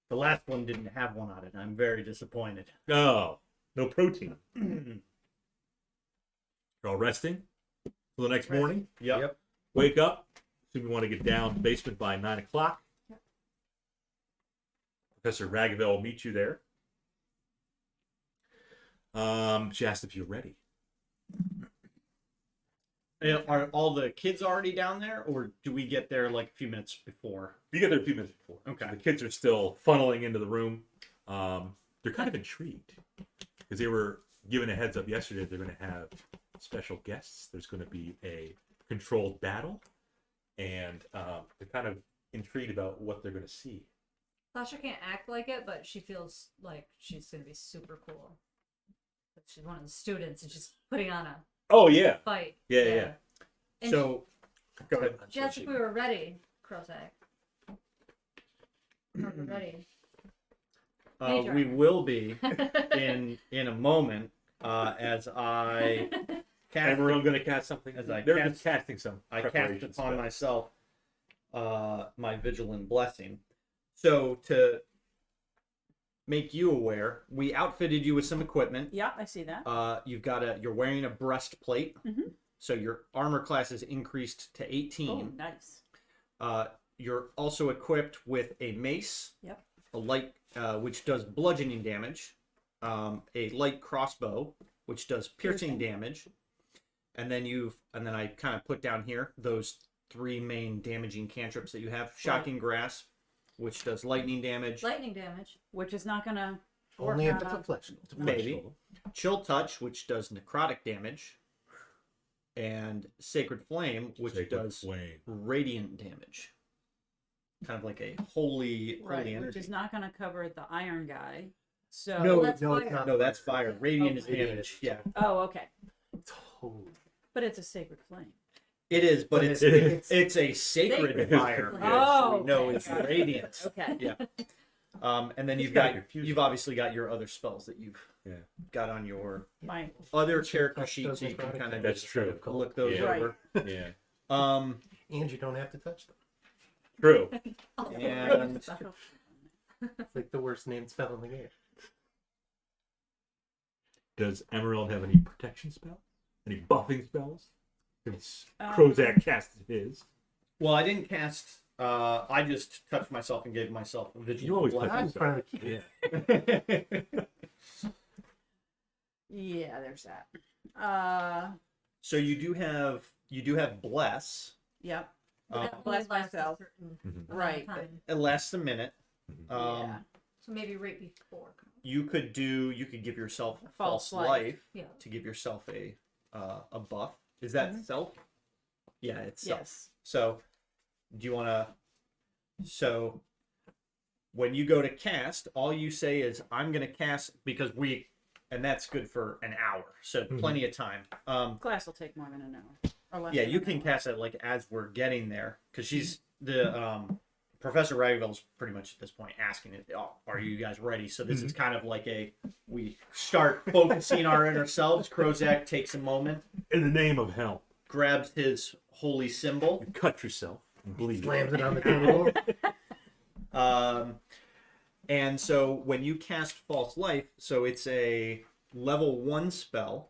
The last one didn't have one on it. I'm very disappointed. Oh, no protein. You're all resting for the next morning. Yep. Wake up. So we want to get down to the basement by 9 o'clock. Yep. Professor Ragavel will meet you there. She asked if you're ready. Are all the kids already down there, or do we get there like a few minutes before? You get there a few minutes before. Okay. So the kids are still funneling into the room. They're kind of intrigued because they were given a heads up yesterday. They're going to have special guests. There's going to be a controlled battle, and they're kind of intrigued about what they're going to see. Sasha can't act like it, but she feels like she's gonna be super cool. Like she's one of the students and she's putting on a Oh yeah, fight. yeah. And So, go ahead. she asked if we were ready, Krozak. Are we ready? Major. We will be in a moment as I cast. And we're going to cast something. As I They're cast- just casting some. I cast preparation upon spells. myself my vigilant blessing. So to make you aware, we outfitted you with some equipment. Yeah, I see that. You're wearing a breastplate, Mhm. so your armor class is increased to 18. Oh, nice. You're also equipped with a mace, Yep. a light, which does bludgeoning damage, a light crossbow, which does piercing damage, and then I kind of put down here those 3 main damaging cantrips that you have: shocking grasp, which does lightning damage, Lightning damage. Which is not gonna Only if work it's on a flesh. maybe, chill touch, which does necrotic damage, and sacred flame, which Sacred does flame. radiant damage. Kind of like a holy right, which energy. is not gonna cover the iron guy. So No, that's no, fire. it's not. No, that's fire. Radiant is Radiant damage. is- Yeah, Oh, okay. Totally. But it's a sacred flame. it is, but But it's it's- it's a sacred Sacred fire. flame. Yes, Oh, we know okay. it's radiant. Okay. Yeah. And then It's you've kinda got confusing. you've obviously got your other spells that you've Yeah. got on your My other character Touch sheets. does So you can necrotic kind of That's damage true. instead of look those Yeah. over. Yeah. And you don't have to touch them. True. And It's like the worst named spell in the game. Does Emerald have any protection spell? Any buffing spells? Since Um, Krozak casted his. well, I didn't cast. I just touched myself and gave myself a vigilant. You always blessing. Not in front of the kid. Yeah. yeah, there's that. So you do have bless. Yep. Um, That only bless lasts a myself. certain Mhm. amount of Right, but- time. It lasts a minute. Mhm. Um, So maybe right before. You could give yourself A false false life. life Yeah. to give yourself a buff. Is that self? Yeah, itself. Yes. So, do you want to? So, when you go to cast, all you say is, "I'm going to cast," because and that's good for an hour, so plenty of time. Class will take more than an hour. Or less Yeah, than you an can hour. cast it like as we're getting there, because she's Professor Ravel's pretty much at this point asking it, "Oh, are you guys ready?" So this is kind of like we start focusing our inner selves. Krozak takes a moment, In the name of hell, grabs his holy symbol, you cut yourself and bleed. Slams it on the table. and so when you cast False Life, so it's a level 1 spell,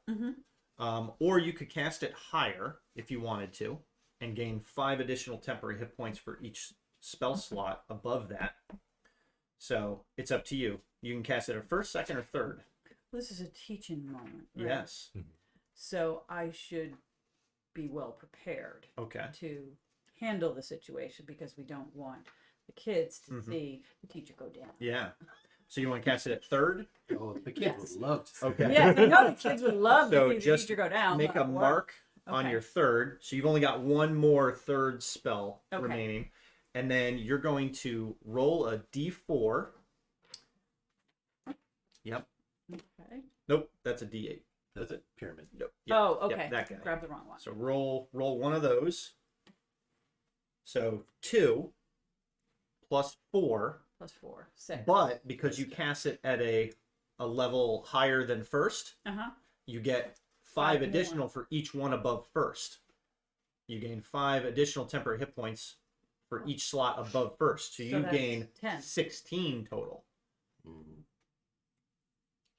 or you could cast it higher if you wanted to, and gain 5 additional temporary hit points for each spell slot above that. So it's up to you. You can cast it at first, second, or third. This is a teaching moment. Right? Yes. So I should be well prepared Okay. to handle the situation because we don't want the kids to see the teacher go down. Yeah. So you want to cast it at third? Oh, the kids Yes. would love to see Okay. Yeah, I know the kids would love So to see the just teacher go down. make a but- mark on Okay. your third. So you've only got one more third spell Okay. remaining. And then you're going to roll a d4. Yep. Okay. Nope, that's a d8. That's it. Pyramid. Nope. Yep. Oh, okay. Yep, that guy. Grab the wrong one. So roll one of those. So 2 plus 4. Plus 4, 6. But because you cast it at a level higher than first, you get 5 5 additional more. for each one above first. You gain 5 additional temporary hit points for each slot above first. So you that's gain 10. 16 total. Mm.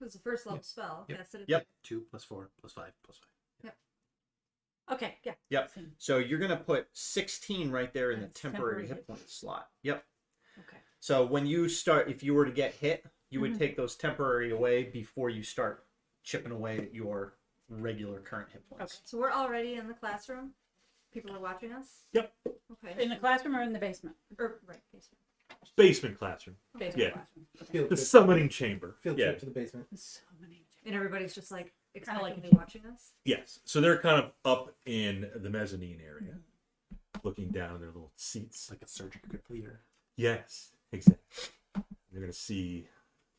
It was the first level Yep. spell. Yep. Cast it at 2 plus 4 plus 5 plus 5. Okay, yeah. Yep. Same. So you're going to put 16 right there in the That's temporary temporary hit hit point slot. Yep. Okay. So when you start, if you were to get hit, you would take those temporary away before you start chipping away at your regular current hit points. So we're already in the classroom. People are watching us. Yep. Okay. In the classroom or in the basement? Or right. Basement. Basement classroom. Basement Yeah. classroom. Field The trip. summoning chamber. Field Yeah. trip to the basement. So many. And everybody's just like Kinda like expectantly a- watching us. Yes. So they're kind of up in the mezzanine area, looking down in their little seats. It's like a surgical theater. Yes, exactly. They're going to see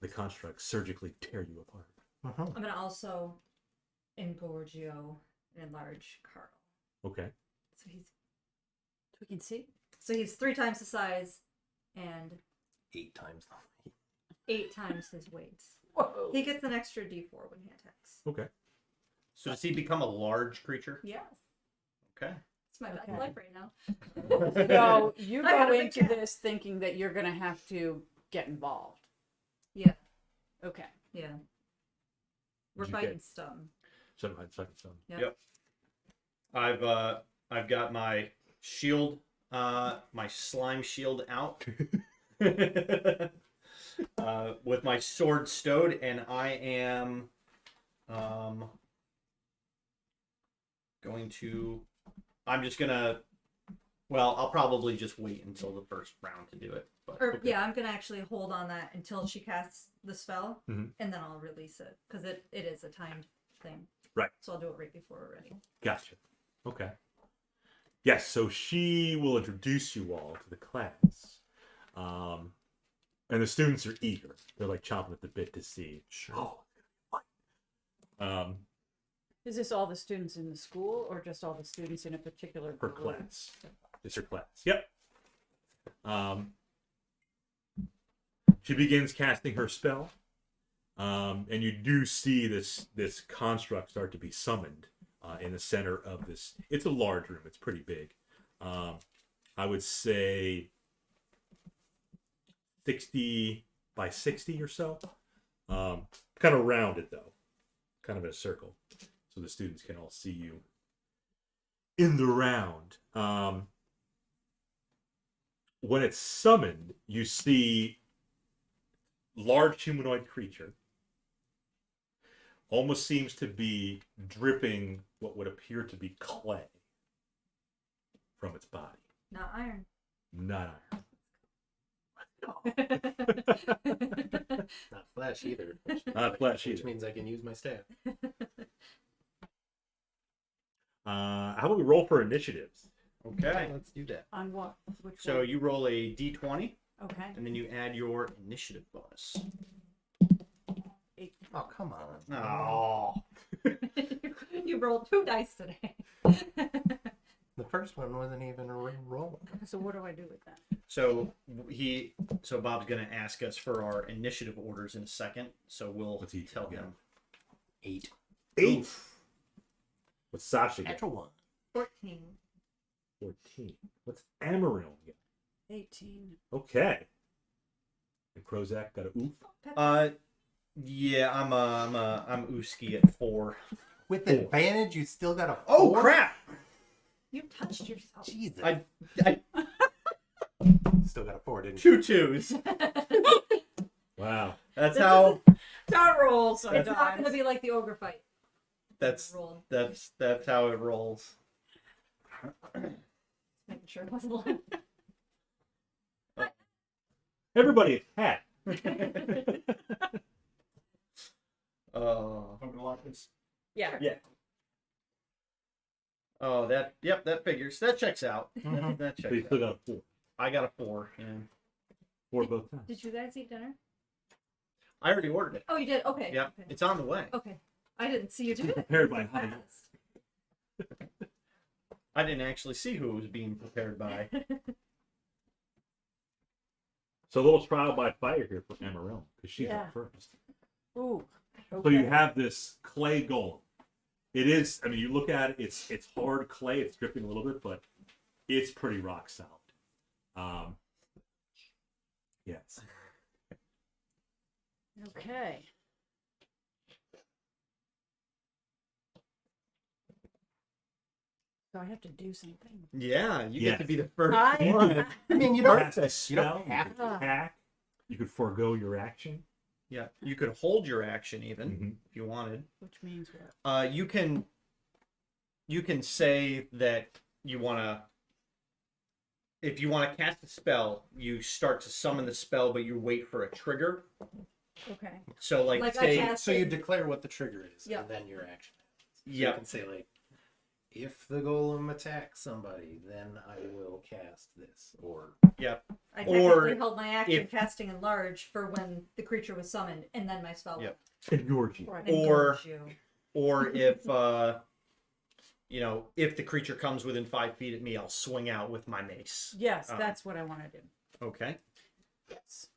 the construct surgically tear you apart. I'm gonna also engorgio and enlarge Carl. Okay. So he's We can see. 3 times the size and 8 times the weight. 8 times his weight. Whoa. He gets an extra D4 when he attacks. Okay. So does he become a large creature? Yes. Okay. It's my best Okay. life right now. So you I got go a big into cat. this thinking that you're going to have to get involved. Yeah. Okay. Yeah. We're Did you fighting get- stone. Second son. Yep. I've got my shield, my slime shield out, with my sword stowed, and I am going to. I'm just gonna. Well, I'll probably just wait until the first round to do it. But, Or okay. yeah, I'm gonna actually hold on that until she casts the spell, Mhm. and then I'll release it because it is a timed thing. Right. So I'll do it right before we're ready. Gotcha. Okay. Yes, so she will introduce you all to the class. And the students are eager. They're like chomping at the bit to see. Sure. Oh, Is this all the students in the school or just all the students in a particular her group? class. It's her class. Yep. She begins casting her spell. And you do see this construct start to be summoned in the center of this. It's a large room. It's pretty big. I would say 60 by 60 or so. Kind of rounded though, kind of in a circle, so the students can all see you in the round. When it's summoned, you see large humanoid creature. Almost seems to be dripping what would appear to be clay from its body. Not iron. Not iron. Not flesh either. Not flesh Which either. means I can use my staff. How about we roll for initiatives? Okay. Let's do that. On what? Which So one? you roll a d20, Okay. and then you add your initiative bonus. Oh, come on. Oh. You rolled 2 dice today. The first one wasn't even a roll. So what do I do with that? So Bob's gonna ask us for our initiative orders in a second. So we'll What's he tell get? him. 8. 8. What's Sasha get? Natural 1. 14. 14. What's Amaryl get? 18. Okay. And Krozak got a oof. Yeah, I'm Uski at 4. With advantage, you still got a 4? Oh crap! You touched yourself. Jesus. I Still got a 4, didn't you? 2 2s. Wow. That's This how. Don't roll It's sometimes. not going to be like the ogre fight. That's Roll. that's how it rolls. Making sure it wasn't lying. Everybody attack. Oh. I'm gonna lock this. Yeah. Oh, that figures. That checks out. Mhm. That So you checks still out. got a 4. I got a 4. Yeah. 4 both times. Did you guys eat dinner? I already ordered it. Oh, you did? Okay. Yeah, Okay. it's on the way. Okay. I didn't see you do it. Prepared by Fast. hand. I didn't actually see who it was being prepared by. So a little trial by fire here for Amaryl, because she's Yeah. up first. Ooh. So you have this clay golem. It is, I mean, you look at it, it's hard clay, it's dripping a little bit, but it's pretty rock solid. Yes. Okay. So I have to do something. Yeah, you Yes. get to be the first I- one. I mean, you You don't have to spell, you have could attack, you could forego your action. Yeah, you could hold your action even Mhm. if you wanted. Which means what? You can say that you want to. If you want to cast a spell, you start to summon the spell, but you wait for a trigger. Okay. So, like, Like I say, cast- So you declare what the trigger is, Yeah. and then your action happens. So you yeah, can say, like, if the golem attacks somebody, then I will cast this. Or, yeah. I Or technically held my action if- casting enlarge for when the creature was summoned, and then my spell. Yep. Ignore you. Right. Or- Engorge you. Or if if the creature comes within 5 feet of me, I'll swing out with my mace. Yes, that's what I want to do. Okay. Yes.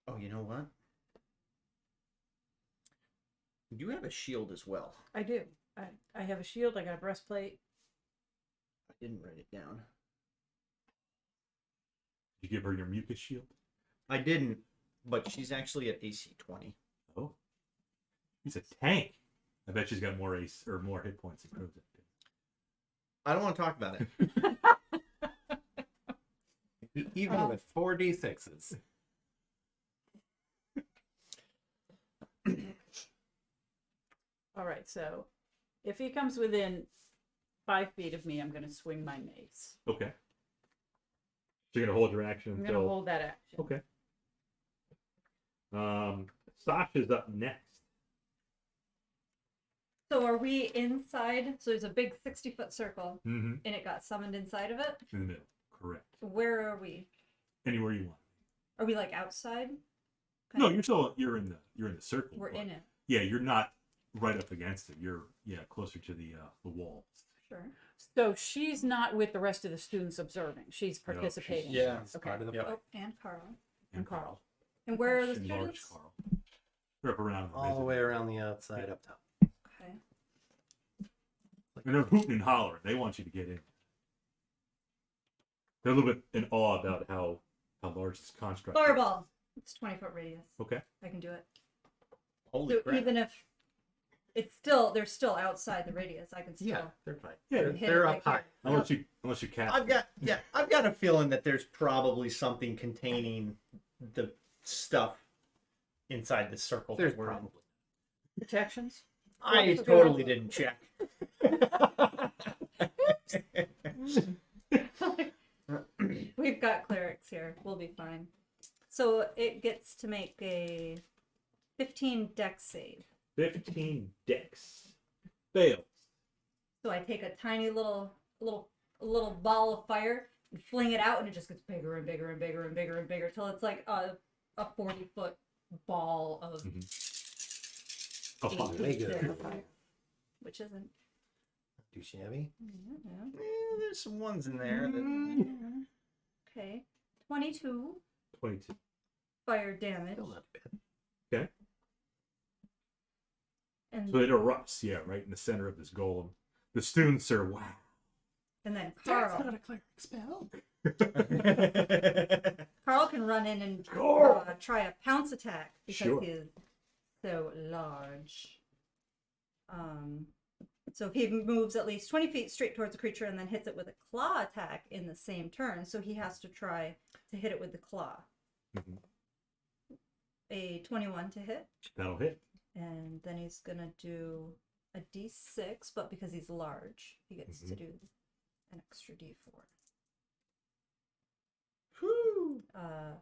Oh, you know what? You have a shield as well. I do. I have a shield. I got a breastplate. I didn't write it down. You give her your mucus shield. I didn't, but she's actually at AC 20. Oh, he's a tank. I bet she's got more ace or more hit points than Krozak did. I don't want to talk about it. even with 4d6s. All right. So if he comes within 5 feet of me, I'm going to swing my mace. Okay. So you're gonna hold your action I'm until. going to hold that action. Okay. Sasha's up next. So are we inside? So there's a big 60-foot circle, Mm-hmm. and it got summoned inside of it. In the middle. Correct. Where are we? Anywhere you want. Are we like outside? No, you're in the circle. We're but- in it. Yeah, you're not right up against it. You're closer to the walls. Sure. So she's not with the rest of the students observing. She's participating. Yeah. It's Okay. part of the Yep. fight. Oh, and Carl. And Carl. And where are the And large students? Carl. They're up around All the way around the outside, up top. Okay. And they're hooting and hollering. They want you to get in. They're a little bit in awe about how large this construct is. Fireball. It's 20-foot radius. Okay. I can do it. Holy So crap. even if they're still outside the radius, I can still. Yeah, they're fine. Yeah, They're, hit they're it up like high. here. Unless you cast. I've got a feeling that there's probably something containing the stuff inside the circle. There's that we're in. probably. Protections? I totally didn't check. We've got clerics here. We'll be fine. So it gets to make a 15 dex save. 15 dex. Fails. So I take a tiny little ball of fire and fling it out, and it just gets bigger and bigger and bigger and bigger and bigger till it's like a 40-foot ball of Oh, fuck. Way good. fire, which isn't. Too shabby. There's some ones in there. Okay, 22 22. fire damage, Still not bad. Okay. and So it erupts, yeah, right in the center of this golem. The students are, wow. and then That's Carl. not a cleric spell. Carl can run in and try a pounce attack because Sure. he is so large. So if he moves at least 20 feet straight towards the creature and then hits it with a claw attack in the same turn, so he has to try to hit it with the claw. Mhm. A 21 to hit, That'll hit. and then he's gonna do a d6, but because he's large, he gets to do an extra d4. Whew.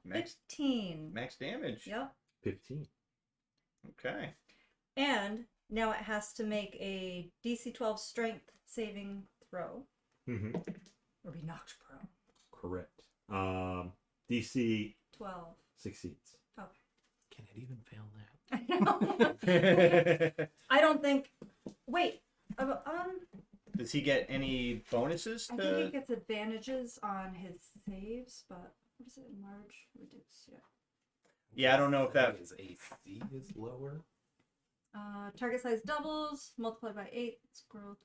Max- 15. Max damage. Yep. 15. Okay. And now it has to make a DC 12 strength saving throw Mm-hmm. or be knocked prone. Correct. DC 12. succeeds. Can it even fail that? I know. I don't think. Wait. Does he get any bonuses I think he to? gets advantages on his saves, but what is it? Enlarge, reduce. Yeah. Yeah, I don't know if that. His AC is lower. Target size doubles, multiplied by 8. Its growth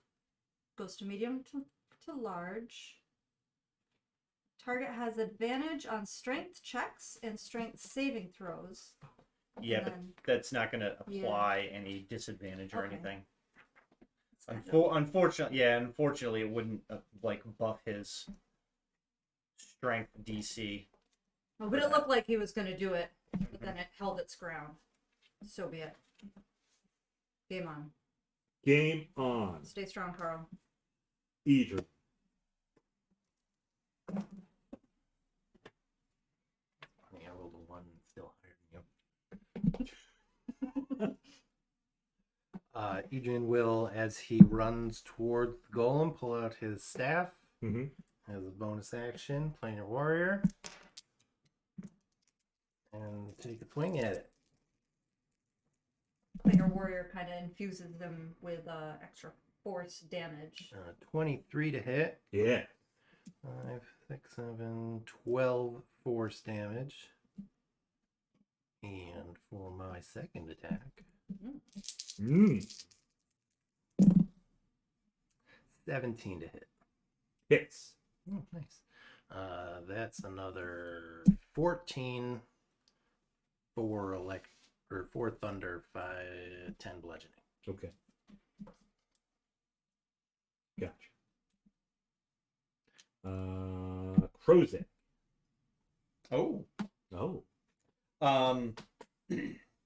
goes to medium to large. Target has advantage on strength checks and strength saving throws. Yeah, And but then that's not going to Yeah. apply any disadvantage or Okay. anything. it's kind of- Unfortunately, it wouldn't like buff his strength DC. Oh, but it looked like he was going to do it, but then it held its ground. So be it. Game on. Game on. Stay strong, Carl. Edrian. I rolled a 1, still higher than you. Edrian will, as he runs toward the golem, pull out his staff Mm-hmm. as a bonus action, Planar Warrior, and take a swing at it. Your warrior kind of infuses them with extra force damage. 23 to hit. Yeah. 5, 6, 7, 12 force damage. And for my second attack, Mm. 17 to hit. Hits. Oh, nice. That's another 14 for for thunder, 5, 10 bludgeoning. Okay. Gotcha. Krozak. Oh. Oh.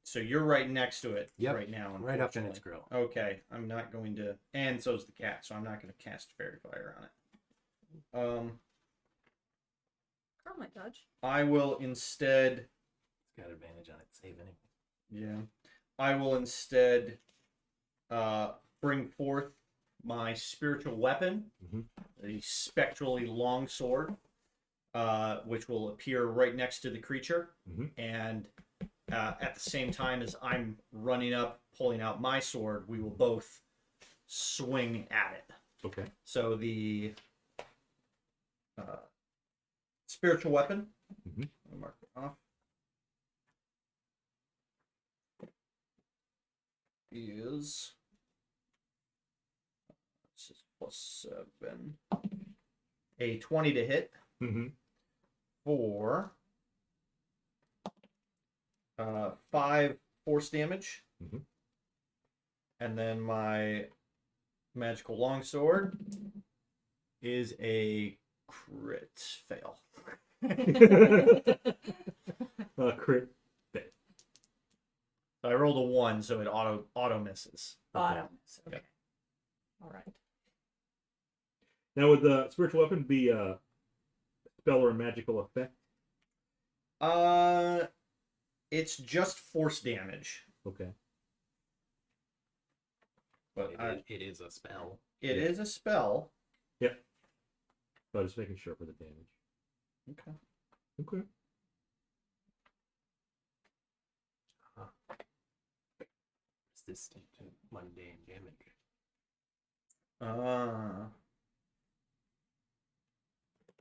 So you're right next to it Yep, right now. right up in its unfortunately. grill. Okay, I'm not going to, and so's the cat, so I'm not going to cast Fairy Fire on it. Carl might dodge. I will instead. It's got advantage on its save anyway. Yeah, I will instead bring forth my spiritual weapon, a spectrally long sword, which will appear right next to the creature, and at the same time as I'm running up, pulling out my sword, we will both swing at it. Okay. So the spiritual weapon, I'll mark it off, is this is +7, a 20 to hit for 5 force damage, and then my magical longsword is a crit fail. Crypt. So I rolled a 1, so it auto misses. Bottom. Okay. Okay. All right. Now, would the spiritual weapon be a spell or a magical effect? It's just force damage. Okay. But It is a spell. it is a spell. Yep. But just making sure for the damage. Okay. Okay. Resistant to mundane damage.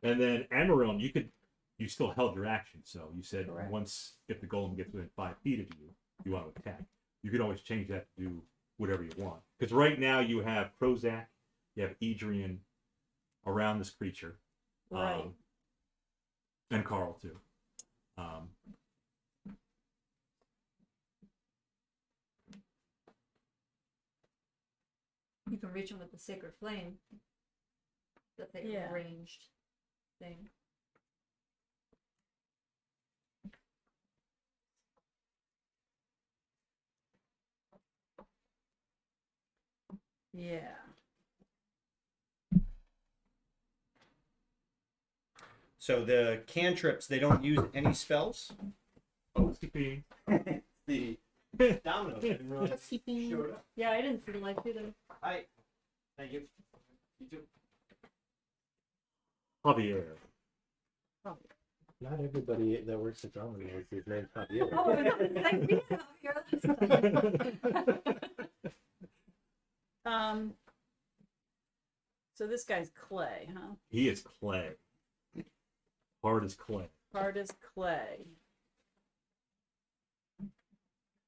And then Amarillo, you still held your action, so you said Correct. once if the golem gets within 5 feet of you, you want to attack. You could always change that to do whatever you want. Because right now you have Krozak, you have Edrian around this creature. Right. And Carl too. You can reach him with the sacred flame. That they Yeah. ranged thing. Yeah. So the cantrips, they don't use any spells. Housekeeping. The dominoes didn't really show up. Yeah, I didn't see the light either. Hi. Thank you. You too. Javier. Not everybody that works at Domino's is named Javier. Oh, like we did out here last time. So this guy's clay, huh? He is clay. Hard as clay. Hard as clay.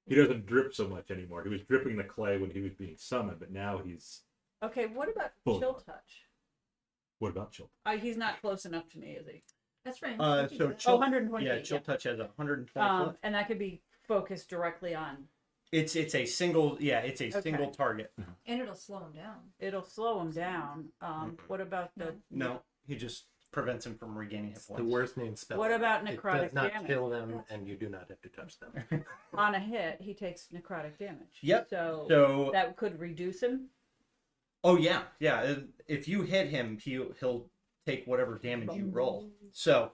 He doesn't drip so much anymore. He was dripping the clay when he was being summoned, but now he's. Okay, what about Full. chill touch? What about Chill? He's not close enough to me, is he? That's right. So Oh, chill, 120 yeah, feet, chill yeah. touch has 120 foot. And that could be focused directly on. It's a single, it's a Okay. single target. And it'll slow him down. It'll slow him down. What about the? No, he just prevents him from regaining hit It's the points. worst named spell. What about It necrotic does not damage? kill them, and you do not have to touch them. On a hit, he takes necrotic damage. Yep. So that could reduce him. Oh yeah. If you hit him, he'll take whatever damage you roll. So,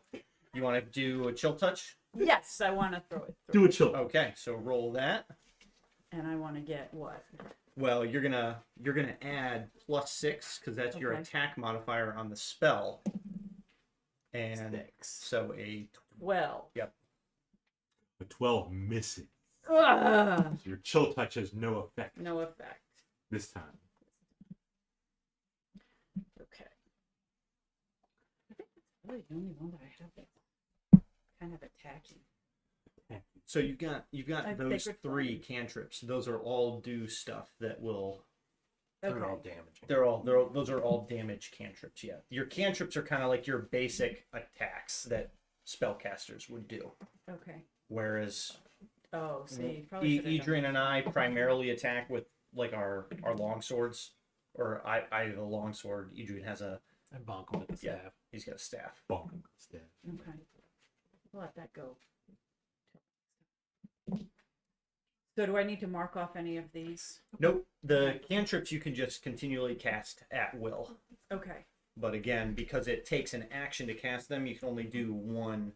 you want to do a chill touch? Yes, I want to throw it Do through. a Chill. Okay, so roll that. And I want to get what? Well, you're gonna add +6 because that's your Okay. attack modifier on the spell. And Six. so a 12. A 12 missing. Ugh, So your Chill Touch has no effect no effect. this time. Okay. I think that's really the only one that I have that's kind of attacking. So you've got I have those Sacred 3 Flame. cantrips. Those are all do stuff that will. Okay. They're all damaging. Those are all damage cantrips. Yeah, your cantrips are kind of like your basic attacks that spellcasters would do. Okay. Whereas Oh, see, probably should've done Edrian and I primarily attack with like our long swords, or I have a long sword. Edrian has a I bonk them with the Yeah. staff. he's got a staff. Bonk instead. that. Okay. We'll let that go. So do I need to mark off any of these? Nope, the cantrips you can just continually cast at will. Okay. But again, because it takes an action to cast them, you can only do one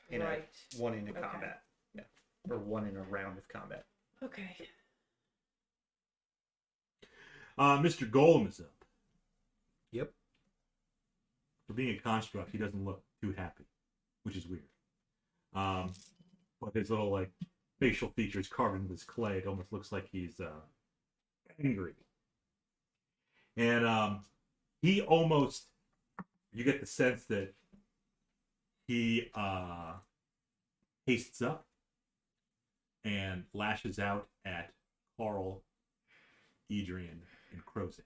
in Right. one in a Okay. combat. Yeah. Or one in a round of combat. Okay. Mr. Golem is up. Yep. For being a construct, he doesn't look too happy, which is weird. But his little like facial features carved into this clay, it almost looks like he's angry. And he almost, you get the sense that he hastes up and lashes out at Carl, Edrian, and Krozak.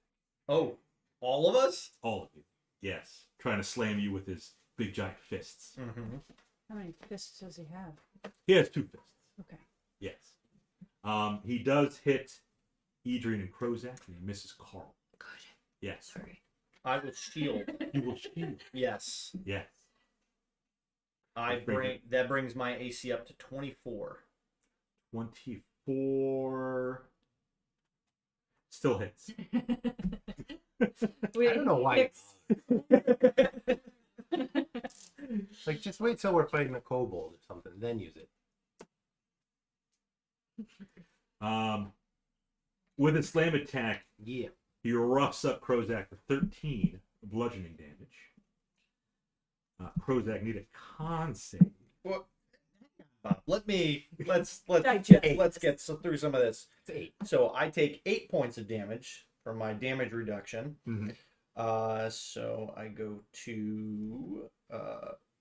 Oh, all of us? All of you. Yes. Trying to slam you with his big giant fists. Mm-hmm. How many fists does he have? He has 2 fists. Okay. Yes. He does hit Edrian and Krozak, and he misses Carl. Good. Yes. Sorry. I will shield. You will shield. Yes. Yes. That brings my AC up to 24. 24. Still hits. We I don't know why. Like, just wait till we're fighting a kobold or something, then use it. with a slam attack, Yeah. he roughs up Krozak for 13 bludgeoning damage. Krozak need a con save. Let's Digest. get through some of this. It's 8. So I take 8 points of damage from my damage reduction. Mhm. So I go to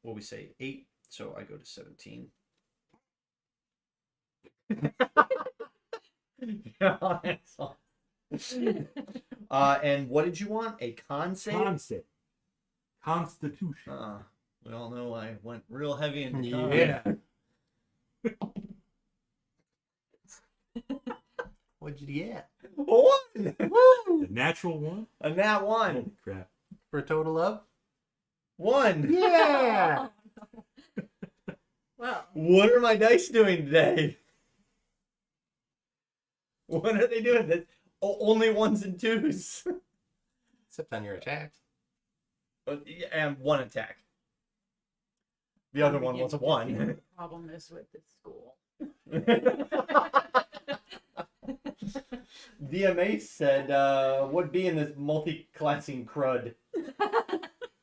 what we say 8. So I go to 17. And what did you want? A con save? Con save. Constitution. We all know I went real heavy into con. Yeah. What'd you get? One. A natural one? A nat one. Holy crap. For a total of? 1. Yeah! Well, What are my dice doing today? What are they doing? Only 1s and 2s. Except on your attacks. And 1 attack. The other one was a 1. Problem is with this school. DMA said, "Would be in this multi-classing crud."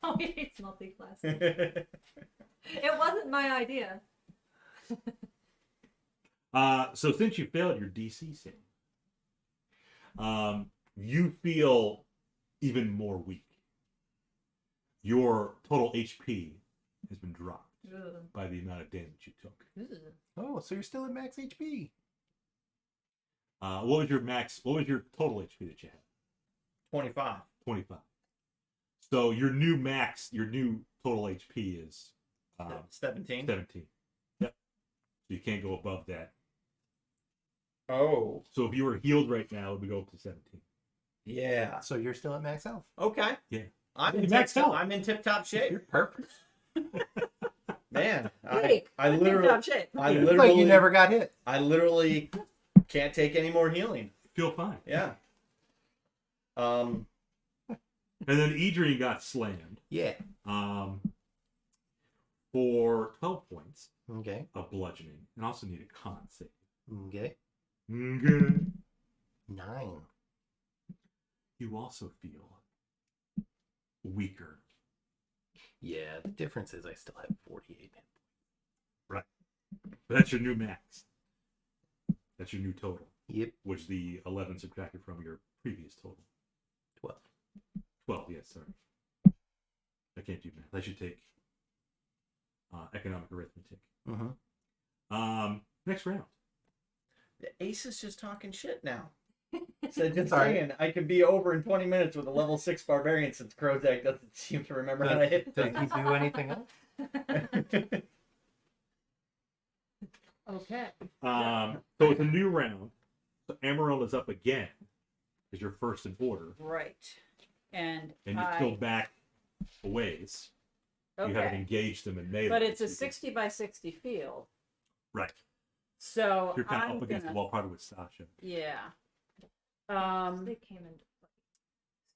oh, it's multi-classing. It wasn't my idea. So since you failed your DC save, you feel even more weak. Your total HP has been dropped Ugh. by the amount of damage you took. Oh, so you're still at max HP. What was your total HP that you had? 25. 25. So your new total HP is 17. 17. Yep. So you can't go above that. Oh, So if you were healed right now, it would go up to 17. yeah. So you're still at max health. Okay. Yeah. I'm Hey, in Max tip-top. Health. I'm in tip-top shape. Perfect. Man, Hey, I I'm in literally, top shape. I Yeah. literally, Like you never got hit. I literally can't take any more healing. Feel fine. Yeah. And then Edrian got slammed Yeah. for 12 points Okay. of bludgeoning, and also need a con save. Okay. Okay. 9. You also feel weaker. Yeah, the difference is I still have 48. But that's your new max. That's your new total, Yep. which the 11 subtracted from your previous total. 12. 12, yes, sorry. I can't do math. I should take economic arithmetic. Mm-hmm. Next round. the Ace is just talking shit now. So just Sorry. saying, I could be over in 20 minutes with a level 6 barbarian since Krozak doesn't seem to remember how to hit Does things. he do anything else? Okay. So it's a new round. So Amaryl is up again as your first in order, Right. And and you're still back a ways. You haven't okay. engaged them in melee. But it's a so you can- 60 by 60 field. Right. So You're kind I'm of up against gonna, the wall, probably with Sasha. yeah. They came into play.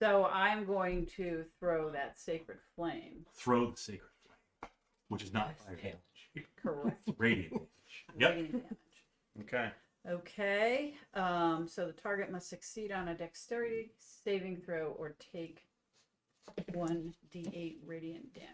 So I'm going to throw that sacred flame. Throw the sacred flame, which is not Nice fire hit. damage. Correct. Radiant damage. Yep. Radiant damage. Okay. Okay. So the target must succeed on a dexterity saving throw or take 1d8 radiant damage.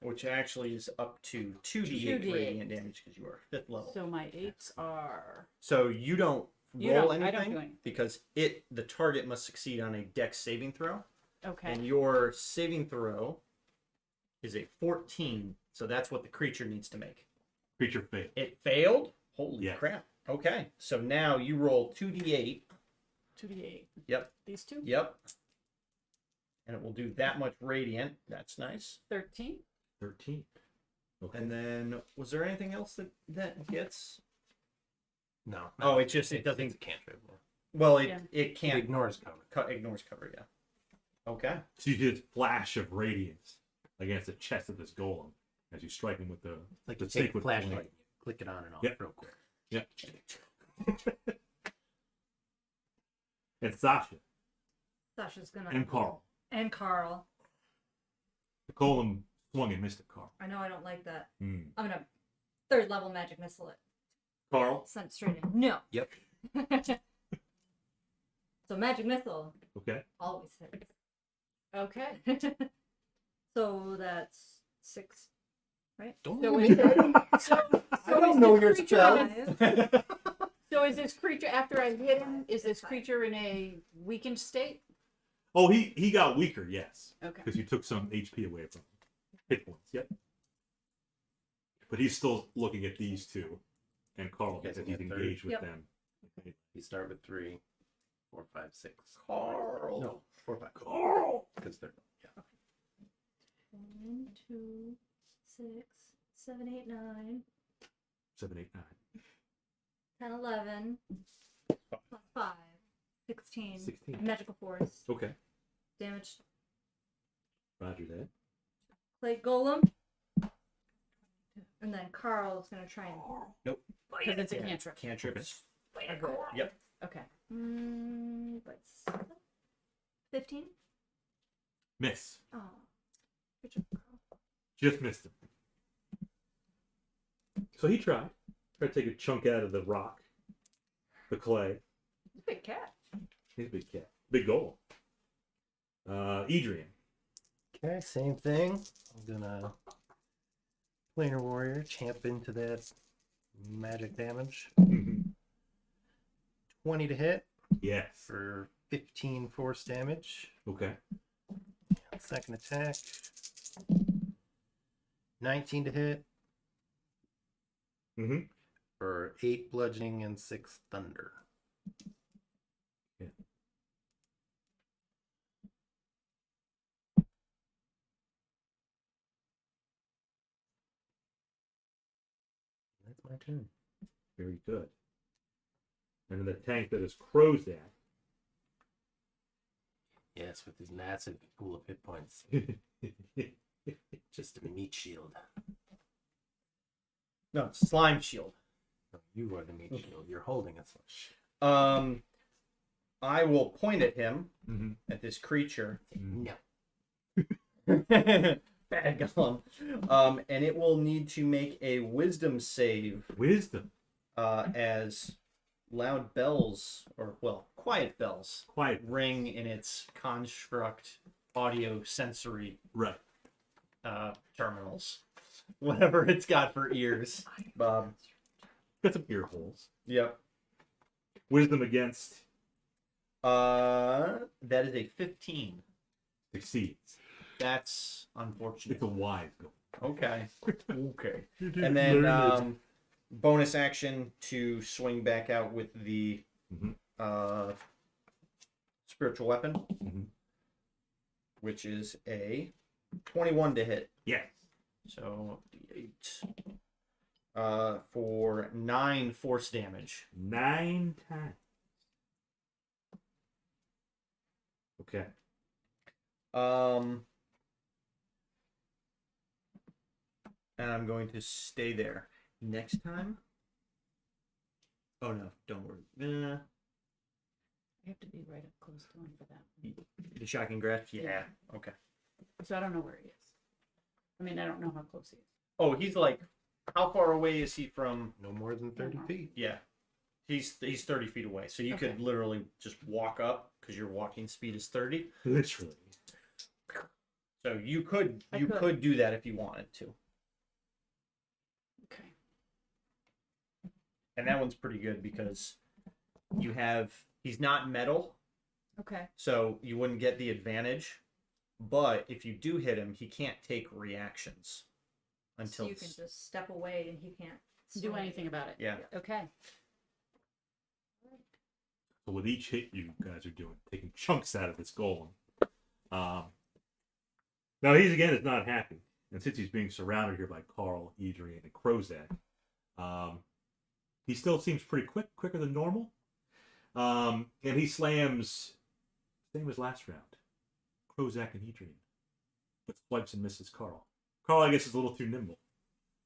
Which actually is up to 2d8 2d8. radiant damage because you are 5th level. So my 8s are. So you don't You roll don't- I anything don't do anything. because the target must succeed on a dex saving throw. Okay. And your saving throw is a 14. So that's what the creature needs to make. Creature failed. It failed? Holy Yes. crap. Okay. So now you roll 2d8. 2d8. Yep. These two? Yep. And it will do that much radiant. That's nice. 13. 13. Okay. And then was there anything else that gets? No. Oh, it just It's a doesn't. cantrip. Well, Yeah. it It can't ignores cover. ignores cover. Yeah. Okay. So you did flash of radiance against the chest of this golem as you strike him with the Like the you take a sacred flashlight, flame. and you click it on and off Yep. real quick. Yep. And Sasha Sasha's gonna. and Carl. And Carl. The golem swung and missed it, Carl. I know I don't like that. Hmm. I'm gonna 3rd level magic missile it. Carl. Sent straight in. No. Yep. So magic missile Okay. always hits. Okay. So that's 6, right? Don't So look is at me. I don't know your spell. So is this creature, after I hit him, is this creature in a weakened state? Oh, he got weaker, yes. Okay. Because you took some HP away from him. Hit points, yep. But he's still looking at these two. And Carl, Guessing he's at third. engaged with Yep. them. Okay. You start with 3, 4, 5, 6. Carl. No, 4, 5. Carl! Because they're yeah. 1, 2, 6, 7, 8, 9, 7, 8, 9. 10, 11, plus 5, 16. 16. Magical force. Okay. Damage. Roger that. Plate golem. And then Carl's gonna try and. Nope. Because it's a Yeah, cantrip. Cantrips. Okay. Yep. Okay. But 15. Miss. Oh. Good job, Carl. Just missed him. So he tried. Tried to take a chunk out of the rock. The clay. Big cat. He's a big cat. Big goal. Edrian. Okay, same thing. I'm gonna Planar Warrior champ into that magic damage. 20 to hit Yes. for 15 force damage. Okay. Second attack. 19 to hit Mm-hmm. for 8 bludgeoning and 6 thunder. Yeah. That's my turn. Very good. And then the tank that is Krozak. Yes, with his massive pool of hit points. Just a meat shield. No, it's slime shield. No, you are the meat shield. You're holding a slash. I will point at him, Mm-hmm. at this creature. No. Bad golem. And it will need to make a wisdom save Wisdom. as loud bells, or, well, quiet bells, Quiet. ring in its construct audio sensory Right. terminals. Whatever it's got for ears. Bob. Got some ear holes. Yep. Wisdom against That is a 15. succeeds. That's unfortunate. It's a wise goal. Okay. Okay. And then bonus action to swing back out with the Mhm. spiritual weapon, Mhm. which is a 21 to hit. Yes. So d8 for 9 force damage. 9 times. Okay. And I'm going to stay there. Next time. Oh no, don't worry. I have to be right up close to him for that. The shocking grasp. Yeah. Okay. So I don't know where he is. I mean, I don't know how close he is. Oh, he's like, how far away is he from? No more than 30 feet. Yeah, he's 30 feet away. So you could Okay. literally just walk up because your walking speed is 30. Literally. So you could I you could. could do that if you wanted to. Okay. And that one's pretty good because he's not metal, Okay. so you wouldn't get the advantage. But if you do hit him, he can't take reactions until So you can just step away and he can't Do swing. anything about it. yeah. Okay. So with each hit you guys are doing, taking chunks out of this golem. Now he's again is not happy. And since he's being surrounded here by Carl, Edrian, and Krozak, he still seems pretty quicker than normal. And he slams, same as last round, Krozak and Edrian, but swipes and misses Carl. Carl, I guess, is a little too nimble,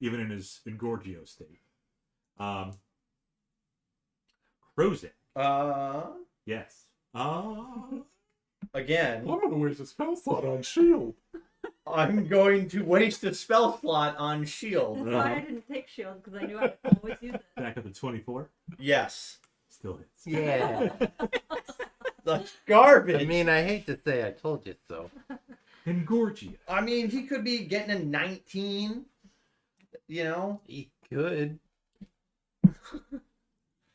even in his Engorgio state. Krozak, yes. Again, gonna waste a spell slot on shield. I'm going to waste a spell slot on shield. That's why I didn't take shield because I knew I would always use it. Back up to 24. Yes. Still hits. Yeah. That's garbage. I mean, I hate to say I told you so. Engorge you. I mean, he could be getting a 19. You know? He could.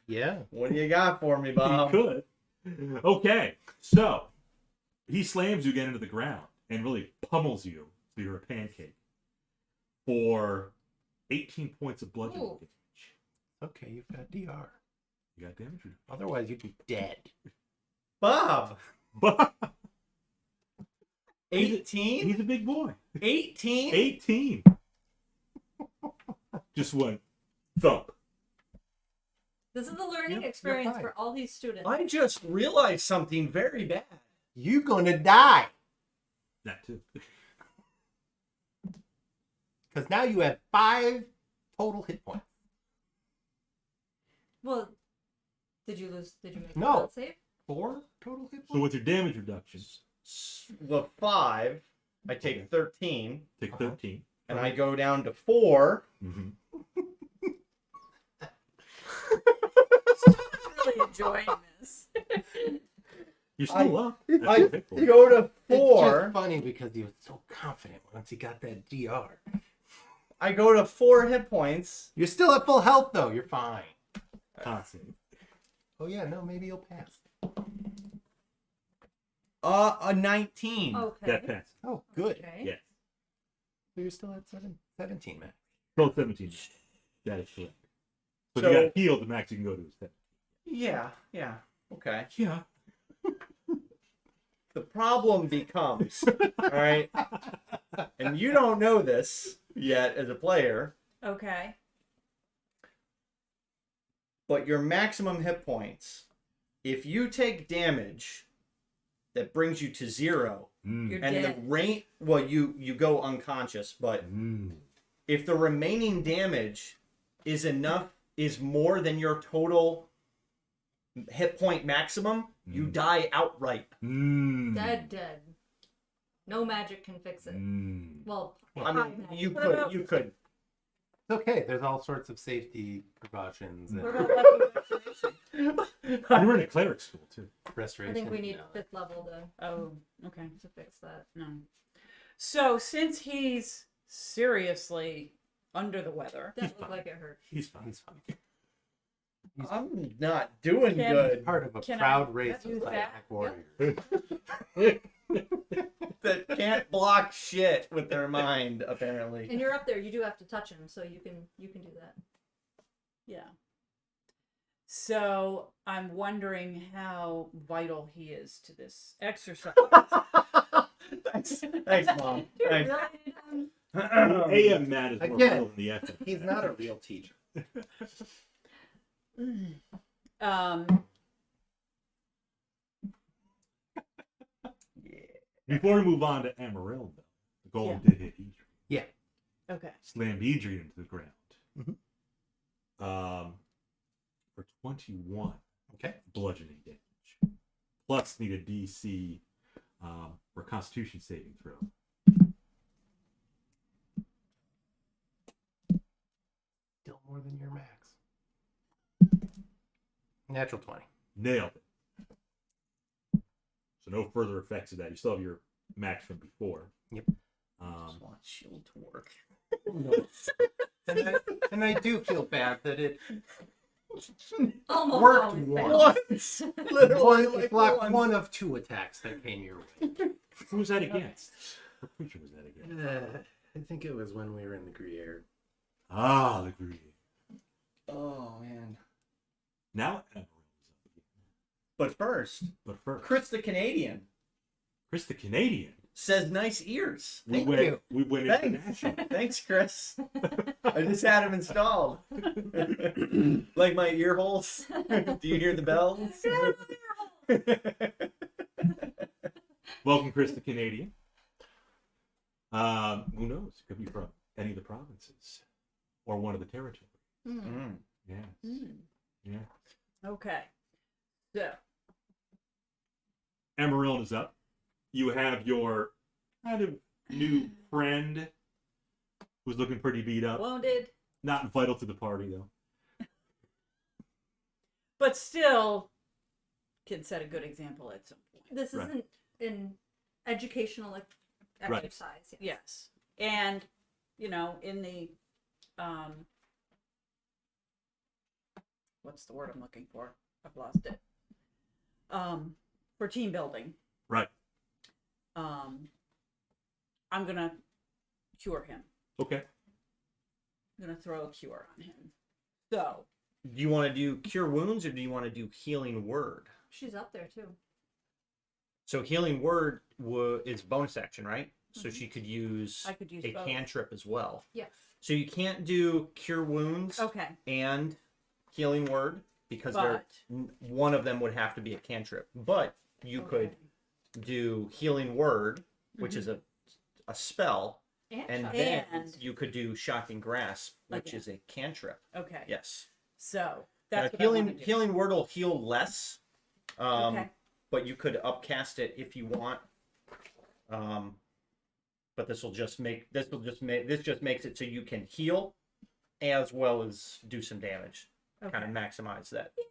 Yeah. What do you got for me, He Bob? could. Okay, so he slams you again into the ground and really pummels you so you're a pancake for 18 points of bludgeoning Ooh. damage. Okay, you've got DR. You got damage? Otherwise, you'd be dead. Bob. But 18? he's a big boy. 18? 18. Just one thump. This is the learning You're experience fine. for all these students. I just realized something very bad. You're gonna die. That too. Because now you have 5 total hit points. Well, did you lose? Did you make No. a save? 4 total hit So points? what's your damage reduction? The 5, I take 13, Take 13. and I go down to 4. Mm-hmm. Really enjoying this. You're still up. I That's your hit point. go to It's 4. just funny because he was so confident once he got that DR. I go to 4 hit points. You're still at full health, though. You're fine. Constant. Oh, yeah, no, maybe you'll pass. A 19. Okay. That passes. Oh, good. Okay. Yes. So you're still at 17, man. Still 17. That is correct. So, So- if you got healed, the max you can go to is 10. Yeah. Okay. Yeah. The problem becomes, all right, and you don't know this yet as a player, Okay. but your maximum hit points, if you take damage that brings you to 0, You're and the dead. rate, well, you go unconscious, but if the remaining damage is more than your total hit point maximum, you die outright. Dead. No magic can fix it. Well, I high mean, magic. you What could, about- you could. It's okay. There's all sorts of safety precautions and What about lucky restoration? You were in a cleric school, too. restoration. I think we need No. 5th level Oh, okay. to fix that. No. So since he's seriously under the weather, That looked like it hurt. He's fine. He's fine. I'm not doing Can- good. Part of a Can proud I race do of that? black warriors. That can't block shit with their mind, apparently. And you're up there. You do have to touch him, so you can do that. yeah. So I'm wondering how vital he is to this exercise. Thanks, Mom. Dude, Thanks. really? AM Matt is more Again. vital than the FM. He's not a real teacher. um, Before we move on to Amarillo, though, the golem Yeah. did hit Edrian. Yeah. okay. Slammed Edrian into the ground. Mhm. For 21 Okay. bludgeoning damage. Plus need a DC or Constitution saving throw. Still more than your max. Natural 20. Nailed it. So no further effects of that. You still have your max from before. Yep. Just want shield to work. And I do feel bad that it Almost Worked always once. fails. Literally, blocked once. one of 2 attacks that came your way. Who was that against? What creature was that against? I think it was when we were in the Gruyere. Ah, the Gruyere. Oh, man. Now Amarillo's up again. But first, But first, Chris the Canadian Chris the Canadian. says nice ears. We Thank went. you. We went Thanks. international. Thanks, Chris. I just had them installed. Like my ear holes. Do you hear the bells? Welcome, Chris the Canadian. Who knows? It could be from any of the provinces or one of the territories. Mm. Yeah. Mm. Yeah. Okay. So Amarillo is up. You have your kind of new friend who's looking pretty beat up. wounded, Not vital to the party, though. but still can set a good example at some point. This Right. isn't an educational exercise. Yes. Yes. And, you know, in the, what's the word I'm looking for? I've lost it. For team building, Right. I'm going to cure him. Okay. I'm going to throw a cure on him. So, Do you want to do cure wounds or do you want to do healing word? She's up there too. So healing word is bonus action, right? So she could use I could use a both. cantrip as well. Yes. So you can't do cure wounds Okay. and healing word because But- one of them would have to be a cantrip. But you could do healing word, which is a spell, and shot. then And- you could do shocking grasp, which Again. is a cantrip. Okay. Yes. So, that's what healing I want to do. healing word will heal less, Okay. but you could upcast it if you want. But this just makes it so you can heal as well as do some damage. Okay. Kind of maximize that. Yeah.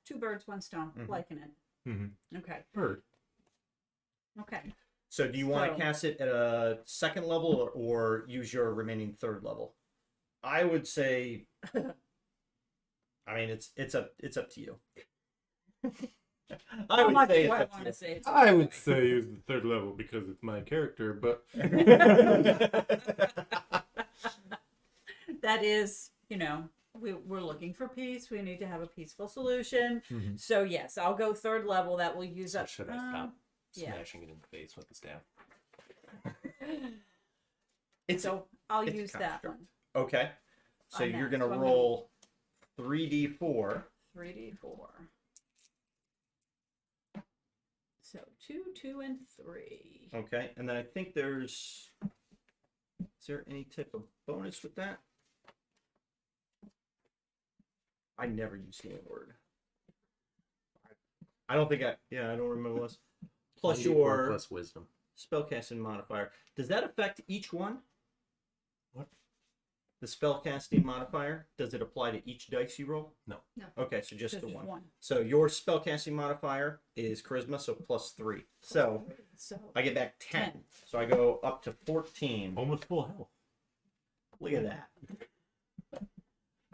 2 birds, 1 stone. Mhm. Liking it. Mm-hmm. Okay. Bird. Okay. So do you want So- to cast it at a second level or use your remaining third level? I would say. I mean, it's up to you. I How would much say do I it's up want to to say? It's I would say use the third level because it's my character, but That is, you know, we're looking for peace. We need to have a peaceful solution. Mhm. So yes, I'll go third level. That will use So up. should I stop yeah. smashing it in the face with the staff? It's So I'll it's a use that construct. one. Okay. So On you're that. gonna So I'm roll 3d4. 3d4. So 2, 2, and 3. Okay, and then I think there's. Is there any type of bonus with that? I never use healing word. I don't think I. Yeah, I don't remember this. Plus 1d4 your plus wisdom. spellcasting modifier. Does that affect each one? What? The spellcasting modifier, does it apply to each dice you roll? No. No. Okay, so just So the just one. one. So your spellcasting modifier is charisma, so +3. So So I get back 10. 10. So I go up to 14. Almost full health. Look at that.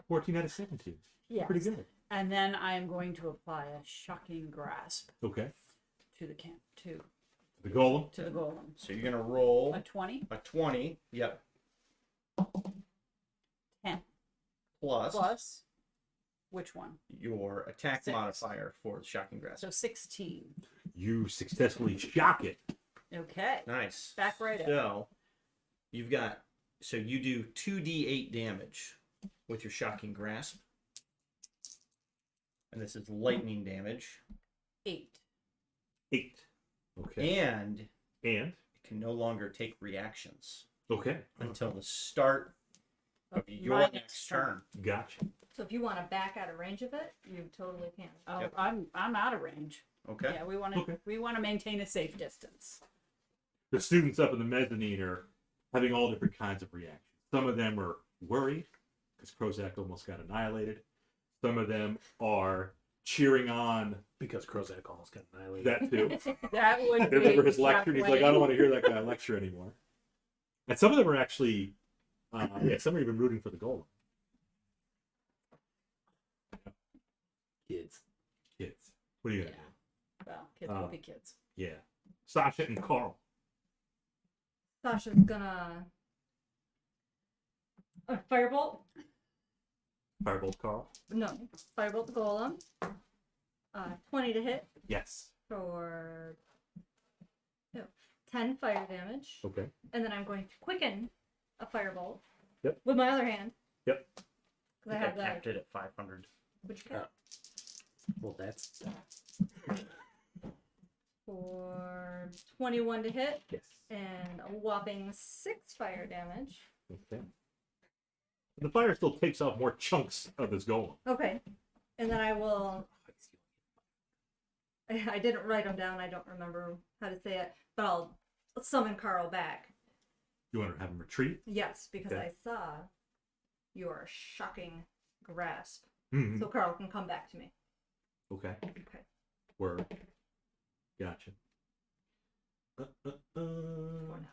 14 out of 17. yes. Pretty good. And then I am going to apply a shocking grasp Okay. to the camp to The golem. the golem. So you're going to roll A 20 a 20. Yep. 10 Plus plus which one? your attack 6. modifier for the shocking grasp. So 16. You successfully shock it. Okay. Nice. Back right up. So you've got, so you do 2d8 damage with your shocking grasp. And this is lightning damage. 8. 8. Okay. And And? it can no longer take reactions Okay. until the start of your My next turn. Gotcha. So if you want to back out of range of it, you totally can. Oh, Yep. I'm out of range. Okay. Yeah, we want to Okay. maintain a safe distance. The students up in the mezzanine are having all different kinds of reactions. Some of them are worried because Krozak almost got annihilated. Some of them are cheering on Because Krozak almost got annihilated. that too. That would They remember be his lecture, and he's like, I don't want to hear that guy lecture anymore. And some of them are actually, some are even rooting for the golem. Kids. Kids. What are you gonna Yeah. Well, kids will be kids. do? Yeah. Sasha and Carl. Sasha's gonna firebolt. Firebolt Carl. No, firebolt the golem. 20 to hit Yes. for 10 fire damage, Okay. and then I'm going to quicken a firebolt. Yep. With my other hand. Yep. Because I have capped that. it at 500. Which cap? Well, that's For 21 to hit Yes. and a whopping 6 fire damage. Okay. The fire still takes off more chunks of this golem. Okay. And then I will. I didn't write them down. I don't remember how to say it. But I'll summon Carl back. You want to have him retreat? Yes, because Okay. I saw your shocking grasp. Mm-hmm. So Carl can come back to me. Okay. Okay. Word. Gotcha. I'm gonna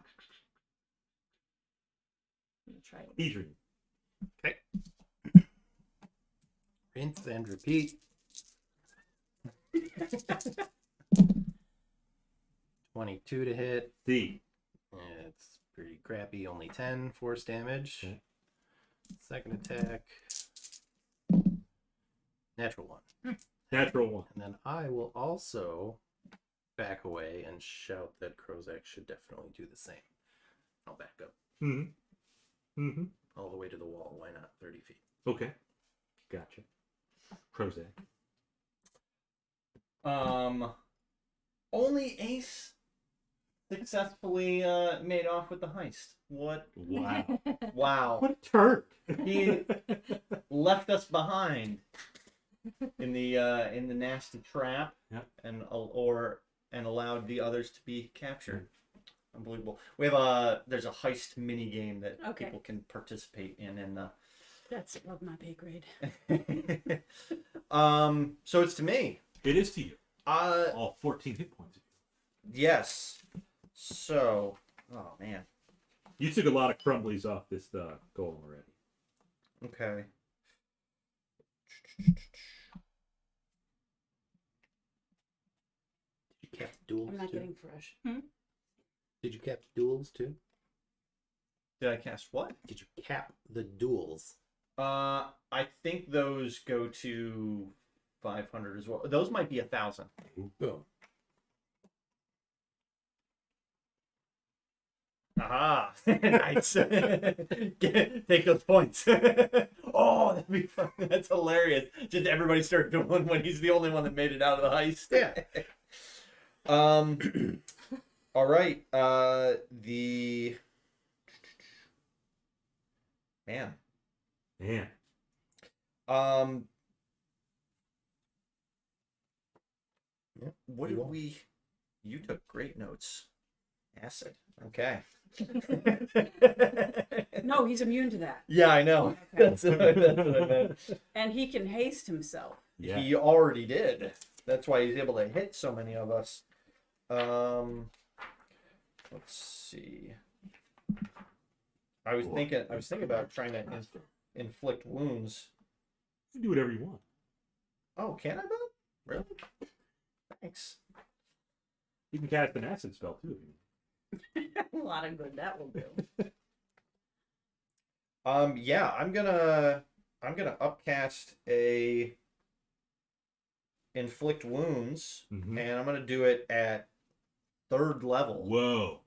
try it. Edrian. Rinse and repeat. 22 to hit. D. It's pretty crappy. Only 10 force damage. Okay. Second attack. Natural 1. Natural 1. And then I will also back away and shout that Krozak should definitely do the same. I'll back up Mm-hmm. Mm-hmm. all the way to the wall. Why not 30 feet? Okay. Gotcha. Krozak. Only Ace successfully made off with the heist. What? Wow. Wow. What a turd. He left us behind in the nasty trap, Yep. and allowed the others to be captured. Unbelievable. We have there's a heist mini game that Okay. people can participate in, and That's above my pay grade. so it's to me. It is to you. Uh, All 14 hit points. yes. So, oh man. You took a lot of crumblies off this golem already. Okay. Did you cap duels I'm not too? getting fresh. Did you cap duels too? Did I cast what? Did you cap the duels? I think those go to 500 as well. Those might be 1,000. Boom. Aha! Nice. Take those points. Oh, that'd be fun. That's hilarious. Just everybody start doing when he's the only one that made it out of the heist. Yeah. All right. The man. Man. What did we? You took great notes. Acid. Okay. No, he's immune to that. Yeah, I know. Okay. That's what I meant. And he can haste himself. Yeah. He already did. That's why he's able to hit so many of us. Let's see. I was thinking about trying to inflict wounds. You can do whatever you want. Oh, can I, Bob? Really? Thanks. You can cast an acid spell too. A lot of good that will do. Yeah, I'm gonna upcast a inflict wounds, Mhm. and I'm gonna do it at 3rd level. Whoa.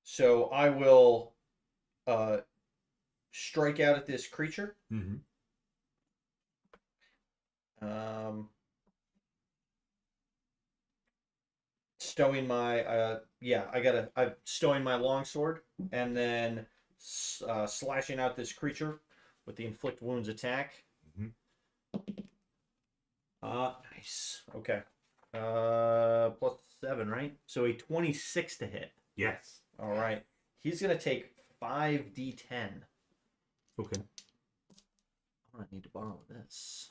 So I will strike out at this creature. Mm-hmm. Stowing my I'm stowing my longsword, and then slashing out this creature with the inflict wounds attack. Mhm. Nice. Okay. +7, right? So a 26 to hit. Yes. All right. He's gonna take 5d10. Okay. I'm gonna need to borrow this.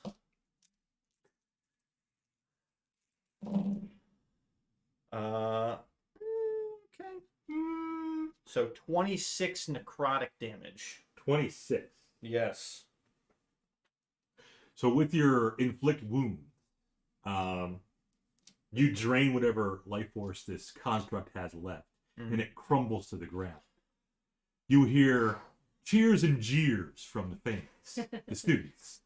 Okay. So 26 necrotic damage. 26. Yes. So with your inflict wound, you drain whatever life force this construct has left, and it crumbles to the ground. You hear cheers and jeers from the fans, the students.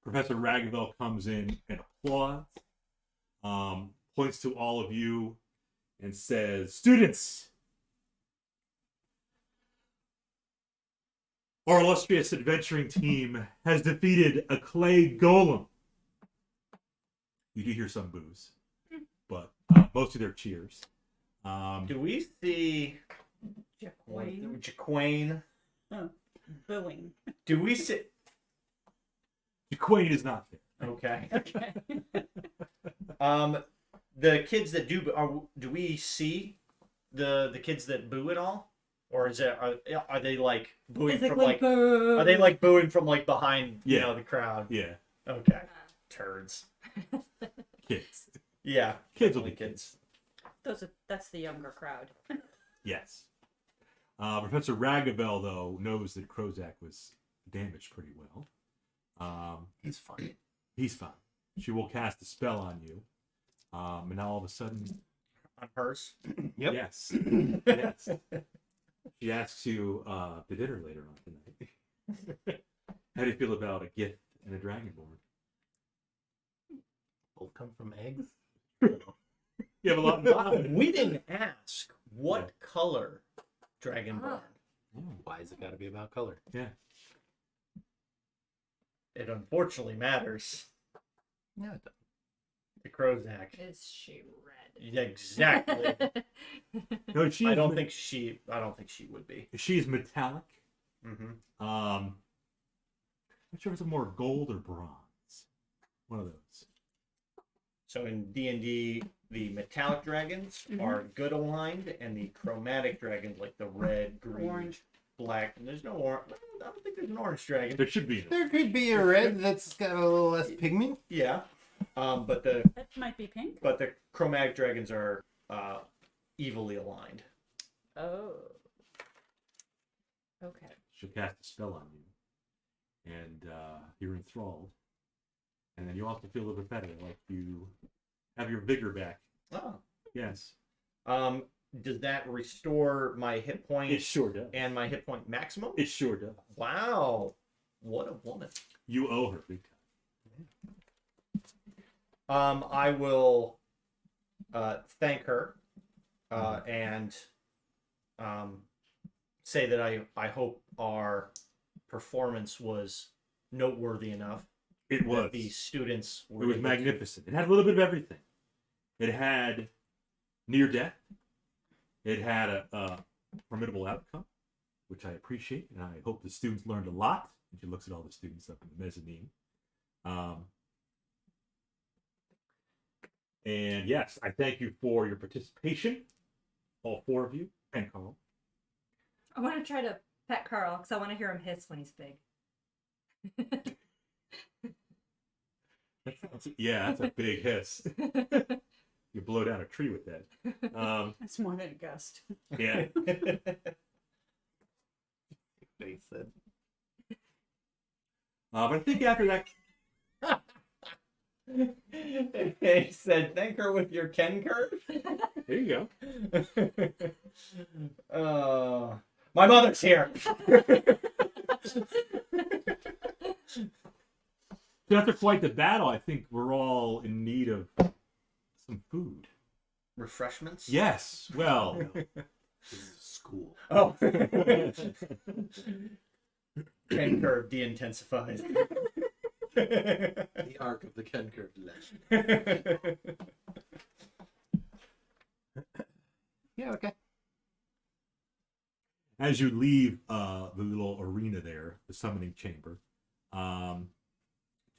Professor Rafael comes in and applauds, points to all of you, and says, "Students, our illustrious adventuring team has defeated a clay golem." You do hear some boos, but most of their cheers. Do we see Jaquain. Jaquain? Booing. Do we see? Jaquain is not there. Okay. Okay. The kids that do we see the kids that boo at all, or or is it are they like booing from Physically like boo. are they like booing from like behind you Yeah. know the crowd? Yeah, Okay, turds. kids. Yeah, Kids will definitely be kids. That's the younger crowd. Yes. Professor Ragavel, though, knows that Krozak was damaged pretty well. He's fine. He's fine. She will cast a spell on you. And now all of a sudden, on hers. Yep. yes. Yes. She asks you to dinner later on tonight. How do you feel about a gift and a dragonborn? Both come from eggs. You have a lot in common. We didn't ask what color Dragonborn. Why is it got to be about color? Yeah. It unfortunately matters. Yeah, it does. The Krozak. Is she red? Yeah, exactly. No, I don't think she would be. She's metallic. Mm-hmm. Not sure if it's more gold or bronze. One of those. So in D&D, the metallic dragons are good aligned, and the chromatic dragons, like the red, green, Orange. black, and there's no orange. I don't think there's an orange dragon. There should be. There could be a red that's got a little less pigment. Yeah, but the That might be pink. chromatic dragons are evilly aligned. Oh. Okay. She'll cast a spell on you, and you're enthralled. And then you also feel a little bit better, like you have your vigor back. Oh. Yes. Does that restore my hit point? It sure does. And my hit point maximum? It sure does. Wow. What a woman. You owe her big time. I will thank her and say that I hope our performance was noteworthy enough. It was. That the students were It was able to- magnificent. It had a little bit of everything. It had near death. It had a formidable outcome, which I appreciate, and I hope the students learned a lot. And she looks at all the students up in the mezzanine. And yes, I thank you for your participation, all four of you, and Carl. I want to try to pet Carl because I want to hear him hiss when he's big. That's a big hiss. You blow down a tree with that. That's more than a gust. Yeah. They said. But I think after that, They said, thank her with your Ken curve. there you go. My mother's here. So after flight to battle, I think we're all in need of some food. Refreshments? Yes. Well. This is school. Oh. Ken curve de-intensifies. The arc of the Ken curve left. Yeah, okay. As you leave the little arena there, the summoning chamber,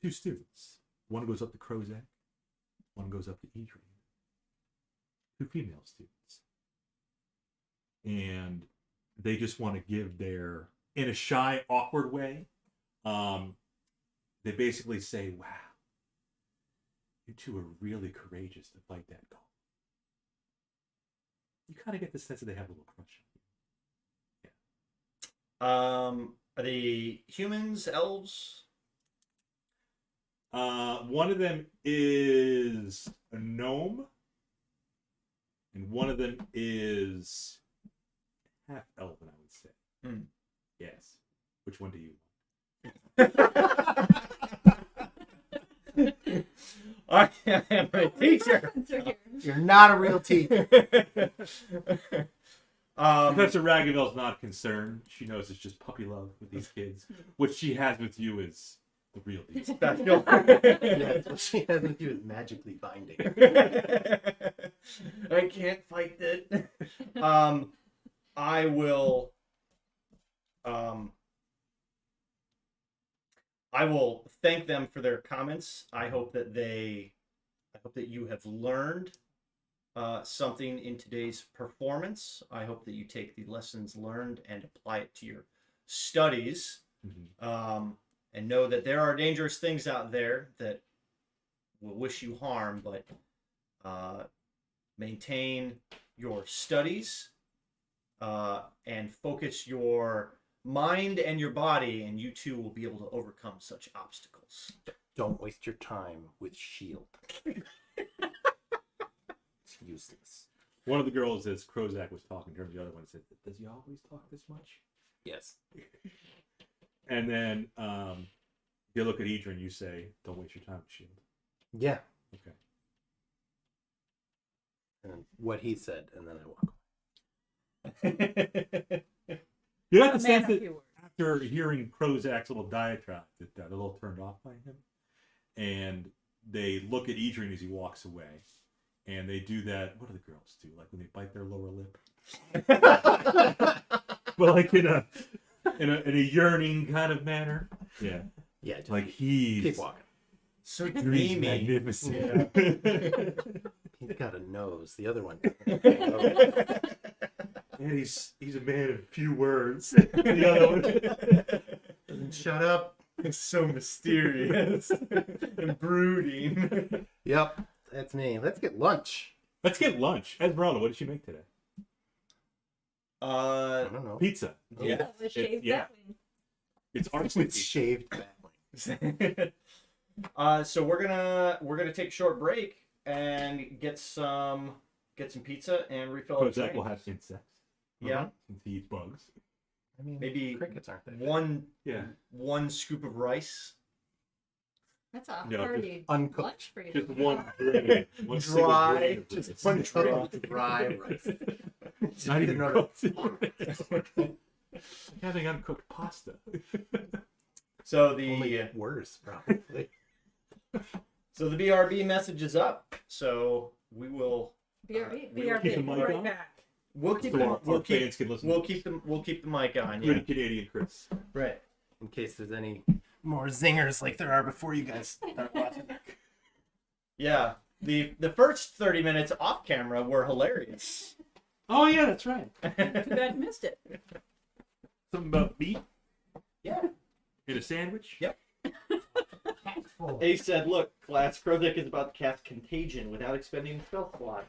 two students. One goes up to Krozak, one goes up to Edrian. Two female students. And they just want to give their, in a shy, awkward way, they basically say, wow, you two are really courageous to fight that goal. You kind of get the sense that they have a little crush on you. Are they humans, elves? One of them is a gnome, and one of them is half elven, I would say. Hmm. Yes. Which one do you I am a teacher. You're not a real teacher. Professor Ragavel's not concerned. She knows it's just puppy love with these kids. What she has with you is the real deal. Special. Yeah, what she has with you is magically binding. I can't fight it. I will. I will thank them for their comments. I hope that you have learned something in today's performance. I hope that you take the lessons learned and apply it to your studies. And know that there are dangerous things out there that will wish you harm, but maintain your studies and focus your mind and your body, and you too will be able to overcome such obstacles. Don't waste your time with shield. It's useless. One of the girls, as Krozak was talking to her, the other one said, "Does he always talk this much?" Yes. And then you look at Edrian, you say, "Don't waste your time with shield." Yeah. Okay. And what he said, and then I walk away. You got A the man sense of that few words. after hearing Krozak's little diatribe, that they're a little turned off by him, and they look at Edrian as he walks away, and they do that. What do the girls do? Like when they bite their lower lip, but like in a yearning kind of manner. Yeah, Yeah, just like he's keep walking. So he's dreamy. magnificent. He's got a nose. The other one. And he's a man of few words. The other one. Shut up. It's so mysterious and brooding. Yep, that's me. Let's get lunch. Let's get lunch. Esmeralda, what did she make today? I don't know. Pizza. Yeah. The shaved yeah. backling. It's It's artsy. shaved back. So we're gonna take a short break and get some pizza and refill our Krozak tank. will have insects. Yeah, Since he eats bugs. I mean, maybe crickets aren't there. Yeah. one scoop of rice. That's a No, hearty uncooked. lunch for you. Just one grain. One single Dry, grain of just rice. one Dry, dry rice. Not even Another- cooked. Having uncooked pasta. So Only the worse, probably. BRB message is up. So we will BRB. we will keep the BRB. mic Right on? back. Our fans can listen. we'll keep the mic on. Good Yeah, Canadian Chris. right. In case there's any more zingers like there are before you guys start watching. Yeah, the first 30 minutes off camera were hilarious. Oh yeah, that's right. Too bad you missed it. Something about meat Yeah. in a sandwich. Yep. Ace said, "Look, class, Krozak is about to cast Contagion without expending a spell slot."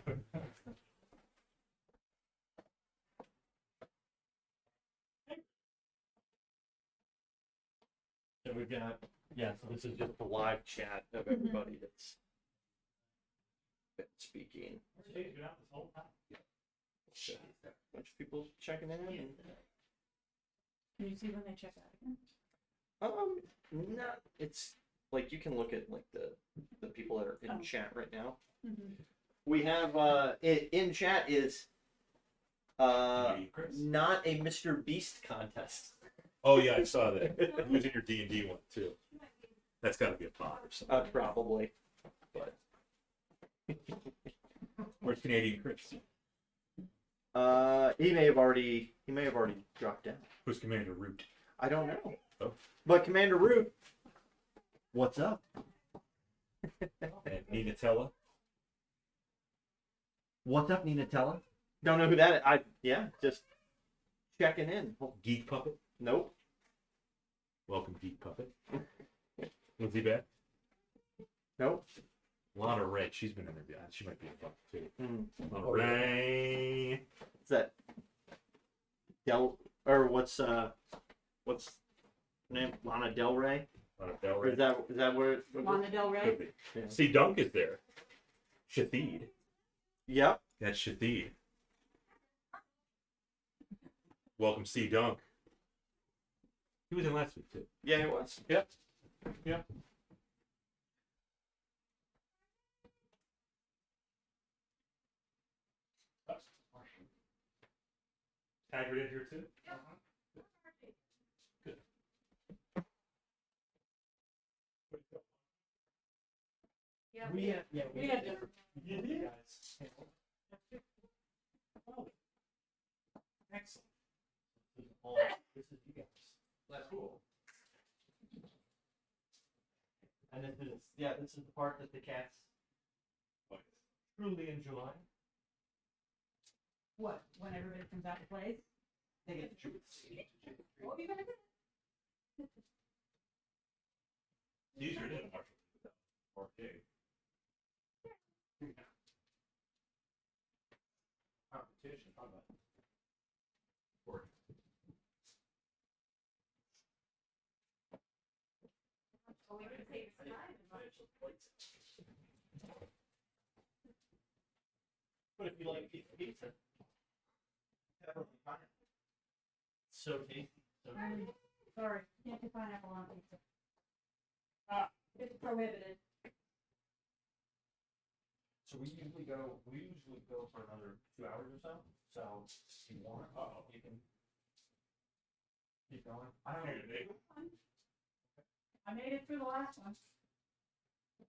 So we've got, so this is just a live chat of everybody that's been speaking. A bunch of people checking in. And, Can you see when they check out again? not, it's like you can look at like the people that are in Oh. chat right now. Mm-hmm. We have in chat is Chris. not a Mr. Beast contest. Oh yeah, I saw that. It was in your D&D one too. That's got to be a bot or something. Probably, but Where's Canadian Chris? he may have already dropped down. Who's Commander Root? I don't know. Oh. But Commander Root, what's up? And Ninatella. What's up, Ninatella? Don't know who that is. Just checking in. Geek Puppet. Nope. Welcome, Geek Puppet. Was he back? Nope. Lana Red. She's been interviewed. She might be a buck too. Lana Oh, Red. Is that what's her name? Lana Del Rey? Lana Del Or Rey. is that where? Lana Del Rey. Could be. Yeah. See, Dunk is there. Shathid. Yep. That's Shathid. Welcome, C. Dunk. He was in last week too. Yeah, it was. Yep. Yep. Taggart in here too? Good. Yeah. We had dinner. You did? Oh. Excellent. This is you guys. That's cool. And this is the part that the cats truly enjoy. What? When everybody comes out to plays? They get to What are you gonna do? These are the arcade. competition. How about Or Well, we can take some time and watch. But if you like pizza, pepperoni pineapple. So tasty. So good. Sorry, can't do pineapple on pizza. It's prohibited. So we usually go for another 2 hours or so. So if you want, you can keep going. I don't know. I made it through the last one. Did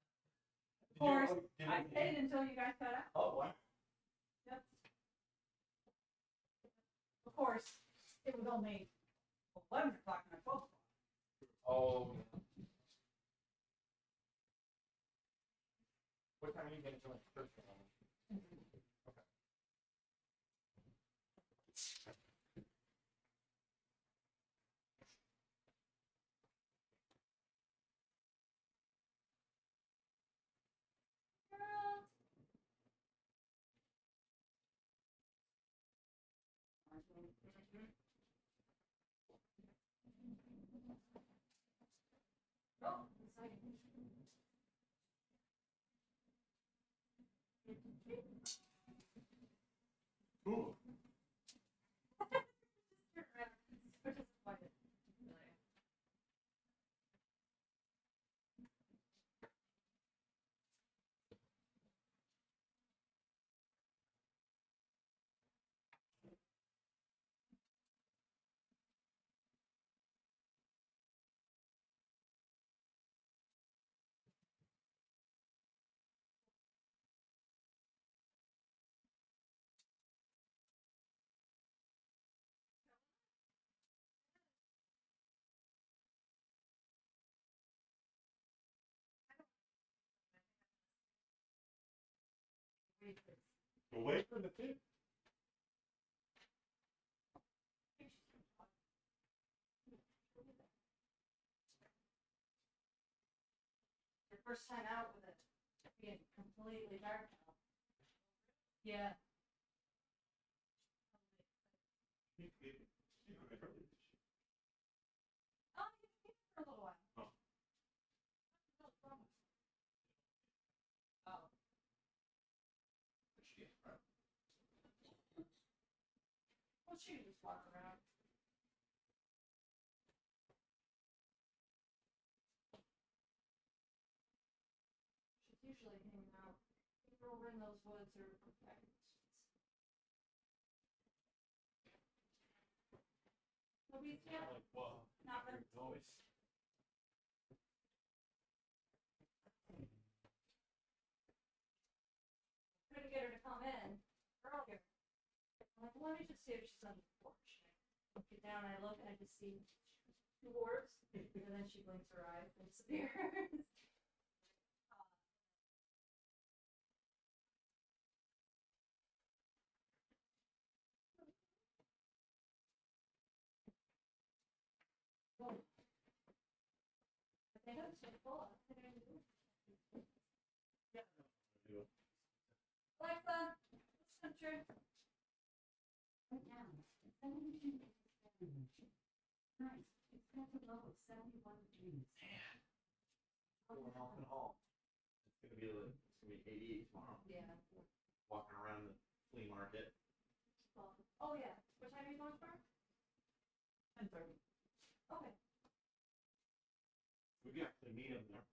Of course, did I stayed until you guys got out. Oh, wow. Yep. Of course, it was only 11 o'clock and 12 o'clock. Oh, yeah. What time are you getting to like church? Okay. Oh, it's like, Cool. turn around. We're disappointed. Really. Wait, wait for the tip. your first time out with it being completely dark now. Yeah. Oh, you can keep it for a little while. Oh. No problem. Oh. Well, she can just walk around. She's usually hanging out either over in those woods or back in the streets. Nobody's yet? Like, whoa, Not weird been. noise. Trying to get her to come in earlier. I'm like, let me just see if she's on the porch. I get down, I look, and I just see 2 orbs, and then she blinks her eyes and disappears. I think I'm so full. I think I'm doing. Alexa, what's the temperature? Right now, 72 degrees. Nice. It's got a low of 71 degrees. Going off and all. It's gonna be 88 tomorrow. Yeah. Walking around the flea market. Oh, yeah. What time are you going for? 10:30. Okay. We can actually meet him there.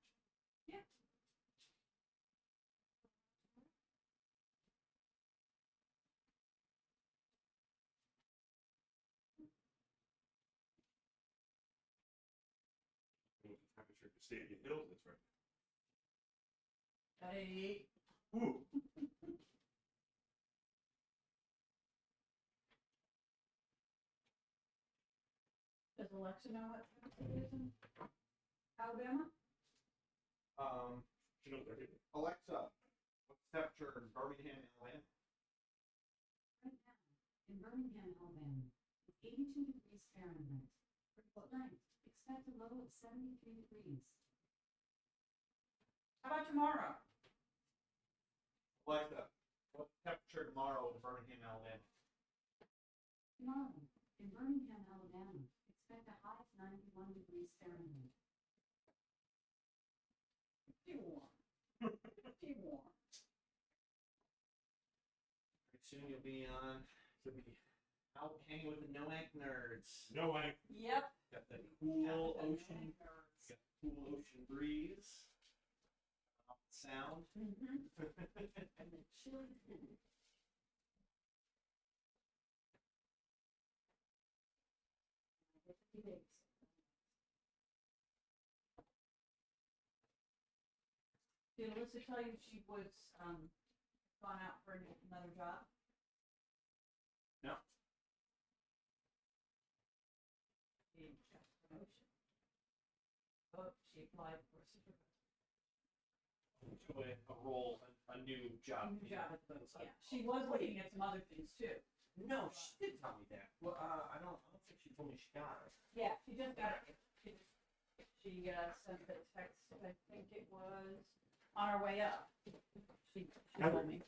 Yeah. What the temperature to stay at your hills, that's right. At 88. Ooh. Does Alexa know what temperature it is in Alabama? She knows everything. Alexa, what's the temperature in Birmingham, Alabama? Right now, in Birmingham, Alabama, with 82 degrees Fahrenheit. For tonight, expect a low of 73 degrees. How about tomorrow? Alexa, what temperature tomorrow in Birmingham, Alabama? Tomorrow, in Birmingham, Alabama, expect a high of 91 degrees Fahrenheit. Pretty warm. Pretty warm. Pretty soon you'll be out hanging with the No-Act nerds. No way. Yep. Got that cool ocean. Got cool ocean breeze. Sound. Mm-hmm. And the chilly wind. Did Alyssa tell you she was gone out for another job? No. She got a promotion. Oh, she applied for a supervisor. To a role, a new job. New job. Yeah, she was looking at some other things too. No, she did tell me that. Well, I don't think she told me she got it. Yeah, she just got it. She sent a text. I think it was on her way up. She told me.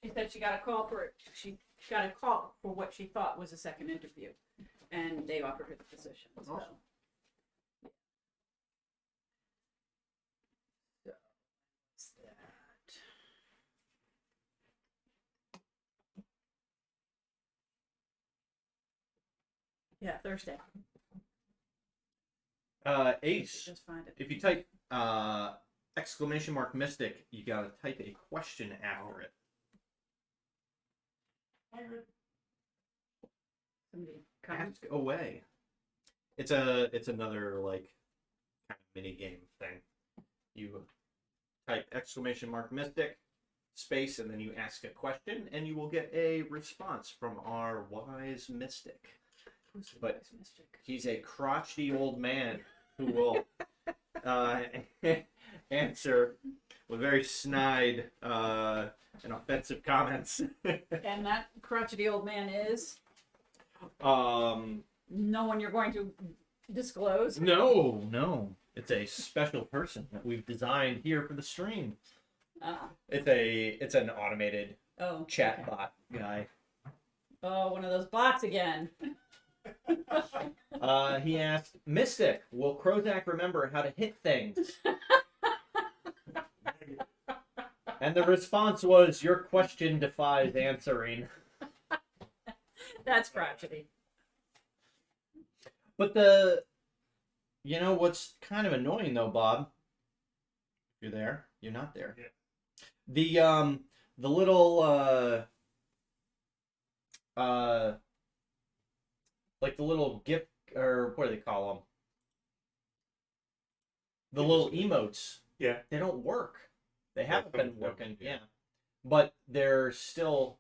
She said she got a call for it. She got a call for what she thought was a second interview, and they offered her the position. So. Awesome. So, what's that? Yeah, Thursday. Ace. Just find it. If you type exclamation mark mystic, you gotta type a question after it. Somebody come. Ask away. It's another like kind of mini game thing. You type exclamation mark mystic space and then you ask a question and you will get a response from our wise mystic. Who's the But- wise mystic? He's a crotchety old man who will answer with very snide and offensive comments. And that crotchety old man is No, no one you're going to disclose. no. It's a special person that we've designed here for the stream. It's an automated Oh, chat okay. bot guy. Oh, one of those bots again. He asked, Mystic, will Krozak remember how to hit things? And the response was, your question defies answering. That's crotchety. But what's kind of annoying though, Bob? You're there? You're not there. Yeah. The little like the little gift, or what do they call them? The little emotes. Yeah. They don't work. They Yeah, haven't some been of them, working. yeah. Yeah. But they're still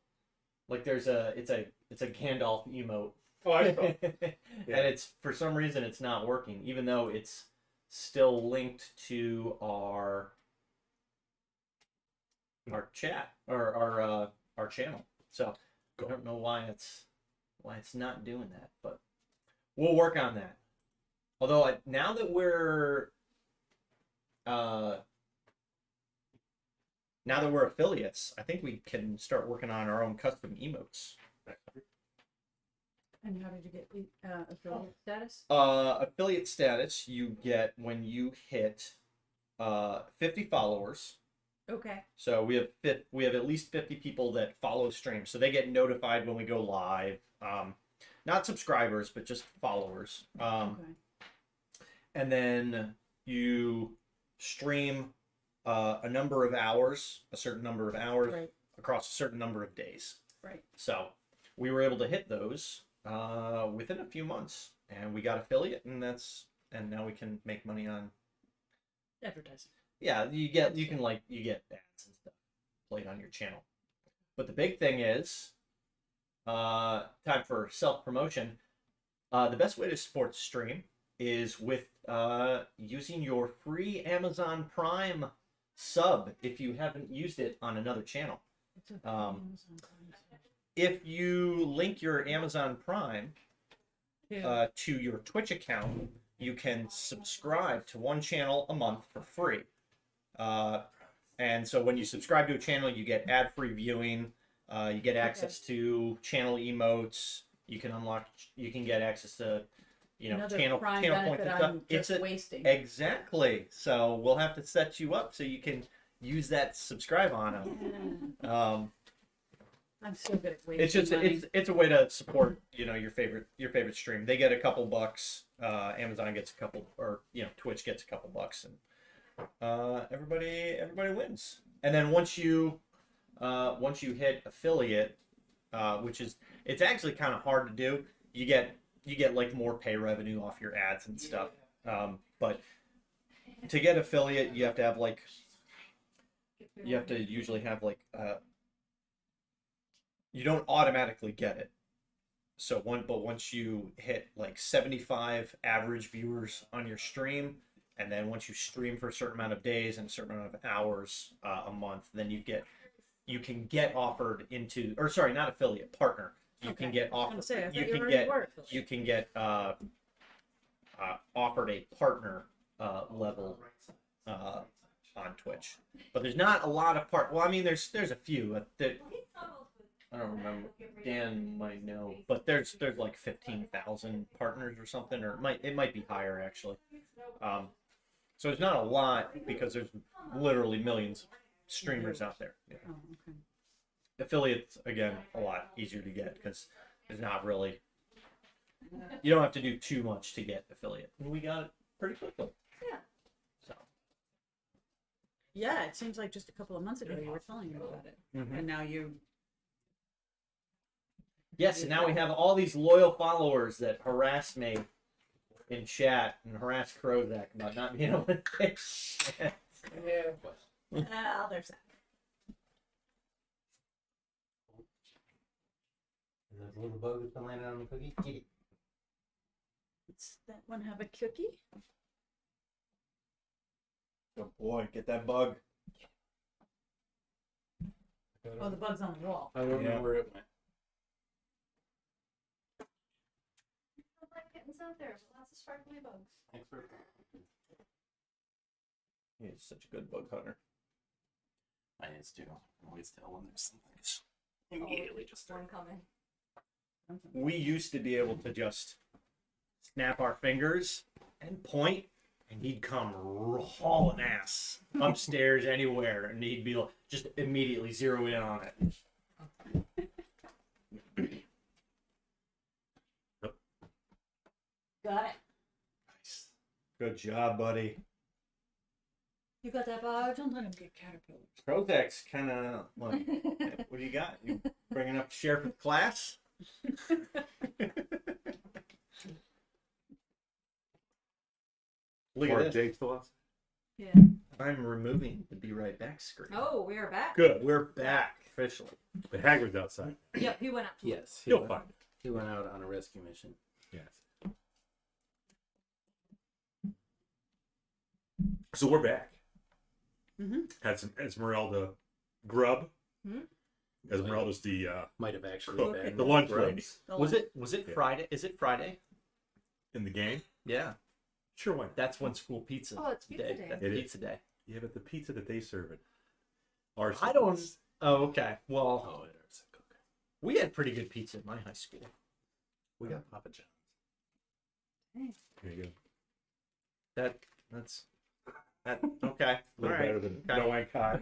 like it's a Gandalf emote. Oh, I saw. And it's for some reason it's not working, even though it's still linked to our chat or our channel. So I don't know why it's not doing that, but we'll work on that. Although now that we're affiliates, I think we can start working on our own custom emotes. And how did you get affiliate status? Affiliate status you get when you hit 50 followers. Okay. So we have at least 50 people that follow stream, so they get notified when we go live. Not subscribers, but just followers. Okay. And then you stream a number of hours, a certain number of hours Right. across a certain number of days. Right. So we were able to hit those within a few months, and we got affiliate, and now we can make money on. Advertising. Yeah, you get ads and stuff played on your channel. But the big thing is, time for self-promotion. The best way to support the stream is with using your free Amazon Prime sub if you haven't used it on another channel. It's a Um, Amazon Prime. if you link your Amazon Prime to your Twitch account, you can subscribe to one channel a month for free. And so when you subscribe to a channel, you get ad-free viewing. You get access to channel emotes. You can get access to, Another channel prime points benefit and stuff. I'm just wasting. Exactly. So we'll have to set you up so you can use that subscribe on them. I'm so good at wasting It's just money. it's a way to support your favorite stream. They get a couple bucks. Amazon gets a couple, or Twitch gets a couple bucks, and everybody wins. And then once you hit affiliate, which is it's actually kind of hard to do. You get like more pay revenue off your ads and stuff. But to get affiliate, you have to have usually have you don't automatically get it. So once you hit like 75 average viewers on your stream, and then once you stream for a certain amount of days and a certain amount of hours a month, then you can get offered into, or sorry, not affiliate, partner. You can get offered. You can get offered a partner level on Twitch, but there's not a lot of Well, I mean, there's a few that I don't remember. Dan might know, but there's like 15,000 partners or something, or it might be higher actually. So there's not a lot because there's literally millions of streamers out there. Yeah. Oh, okay. Affiliates, again, a lot easier to get because there's not really. You don't have to do too much to get affiliate. And we got it pretty quickly. Yeah. So. Yeah, it seems like just a couple of months ago you were telling me about it, and now you. Yes, and now we have all these loyal followers that harass me in chat and harass Krozak about not being able to take shit. Well, there's that. There's a little bug that's been landing on the cookie. Get it. Does that one have a cookie? Oh boy, get that bug. Oh, the bug's on the wall. I don't know where it went. Kittens out there, lots of sparkly bugs. He's such a good bug hunter. I is too. I always tell when there's something immediately just one coming. We used to be able to just snap our fingers and point, and he'd come hauling ass upstairs anywhere, and he'd be like, just immediately zero in on it. Got it. Nice. Good job, buddy. You got that bug? Don't let him get caterpillars. Krozak's kind of like, what do you got? You bringing up to share for the class? Look at this. Jake's philosophy. Yeah. I'm removing the Be Right Back screen. Oh, we are back. Good. We're back officially. But Hagrid's outside. Yep, he went out. Yes. You'll find it. He went out on a rescue mission. Yes. So we're back. Had some Esmeralda grub. Esmeralda's the Might have actually cook, been the lunch grubs. lady Was it Yeah. Friday? Is it Friday? in the game. Yeah. Sure, why not? That's when school pizza. Oh, it's pizza day. That's It is. pizza day. Yeah, but the pizza that they serve it. Ours. I don't. Oh, okay. Well, Oh, it is a cook. we had pretty good pizza at my high school. We got Papa John's. There you go. That's okay. A little All right. better than Okay. no Kai.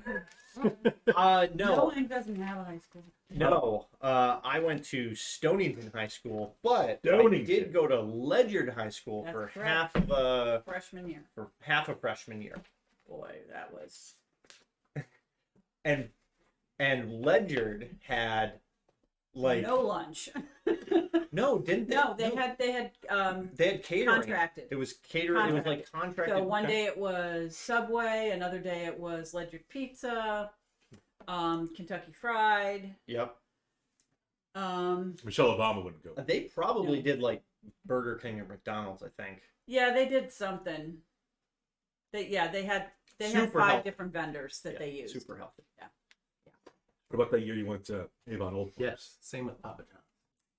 No, one doesn't have a high school. no. I went to Stonington High School, but I Stonington. did go to Ledyard High School That's for correct. Freshman year. half of freshman year. Boy, that was. And Ledyard had like No lunch. no, didn't they? No, they had they had catering. contracted. It was catering. It was like contracted. So one day it was Subway, another day it was Ledyard Pizza, Kentucky Fried. Yep. Michelle Obama wouldn't go. They probably No. did like Burger King or McDonald's, I think. Yeah, they did something. They had Super 5 healthy. different vendors that Yeah, they used. super healthy. Yeah. What about that year you went to Avon Old Farms? Yes, same with Papa John.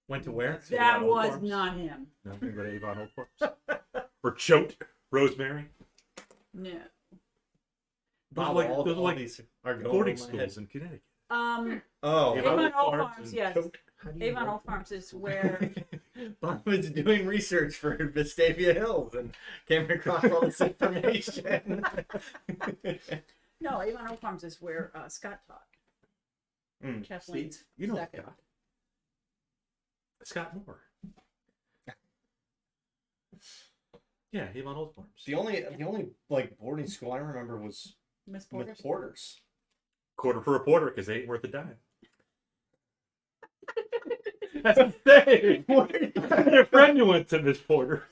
Went to where? That Avon Old was Farms? not him. No, you go to Avon Old Farms? Or Choate, Rosemary? No. Those are Wow, like, all, those are all like these are going boarding over my head. schools in Connecticut. Oh, Avon Old Farms Farms, and yes. Choate. Avon Old Farms is where Bob was doing research for Vestavia Hills and came across all this information. no, Avon Old Farms is where Scott taught. Kathleen. You know Second. Scott Moore. Yeah, Avon Old Farms. the only like boarding school I remember was Miss Porter's. with Porter's. Quarter for a porter because they ain't worth a dime. That's the thing. Your friend who went to Miss Porter.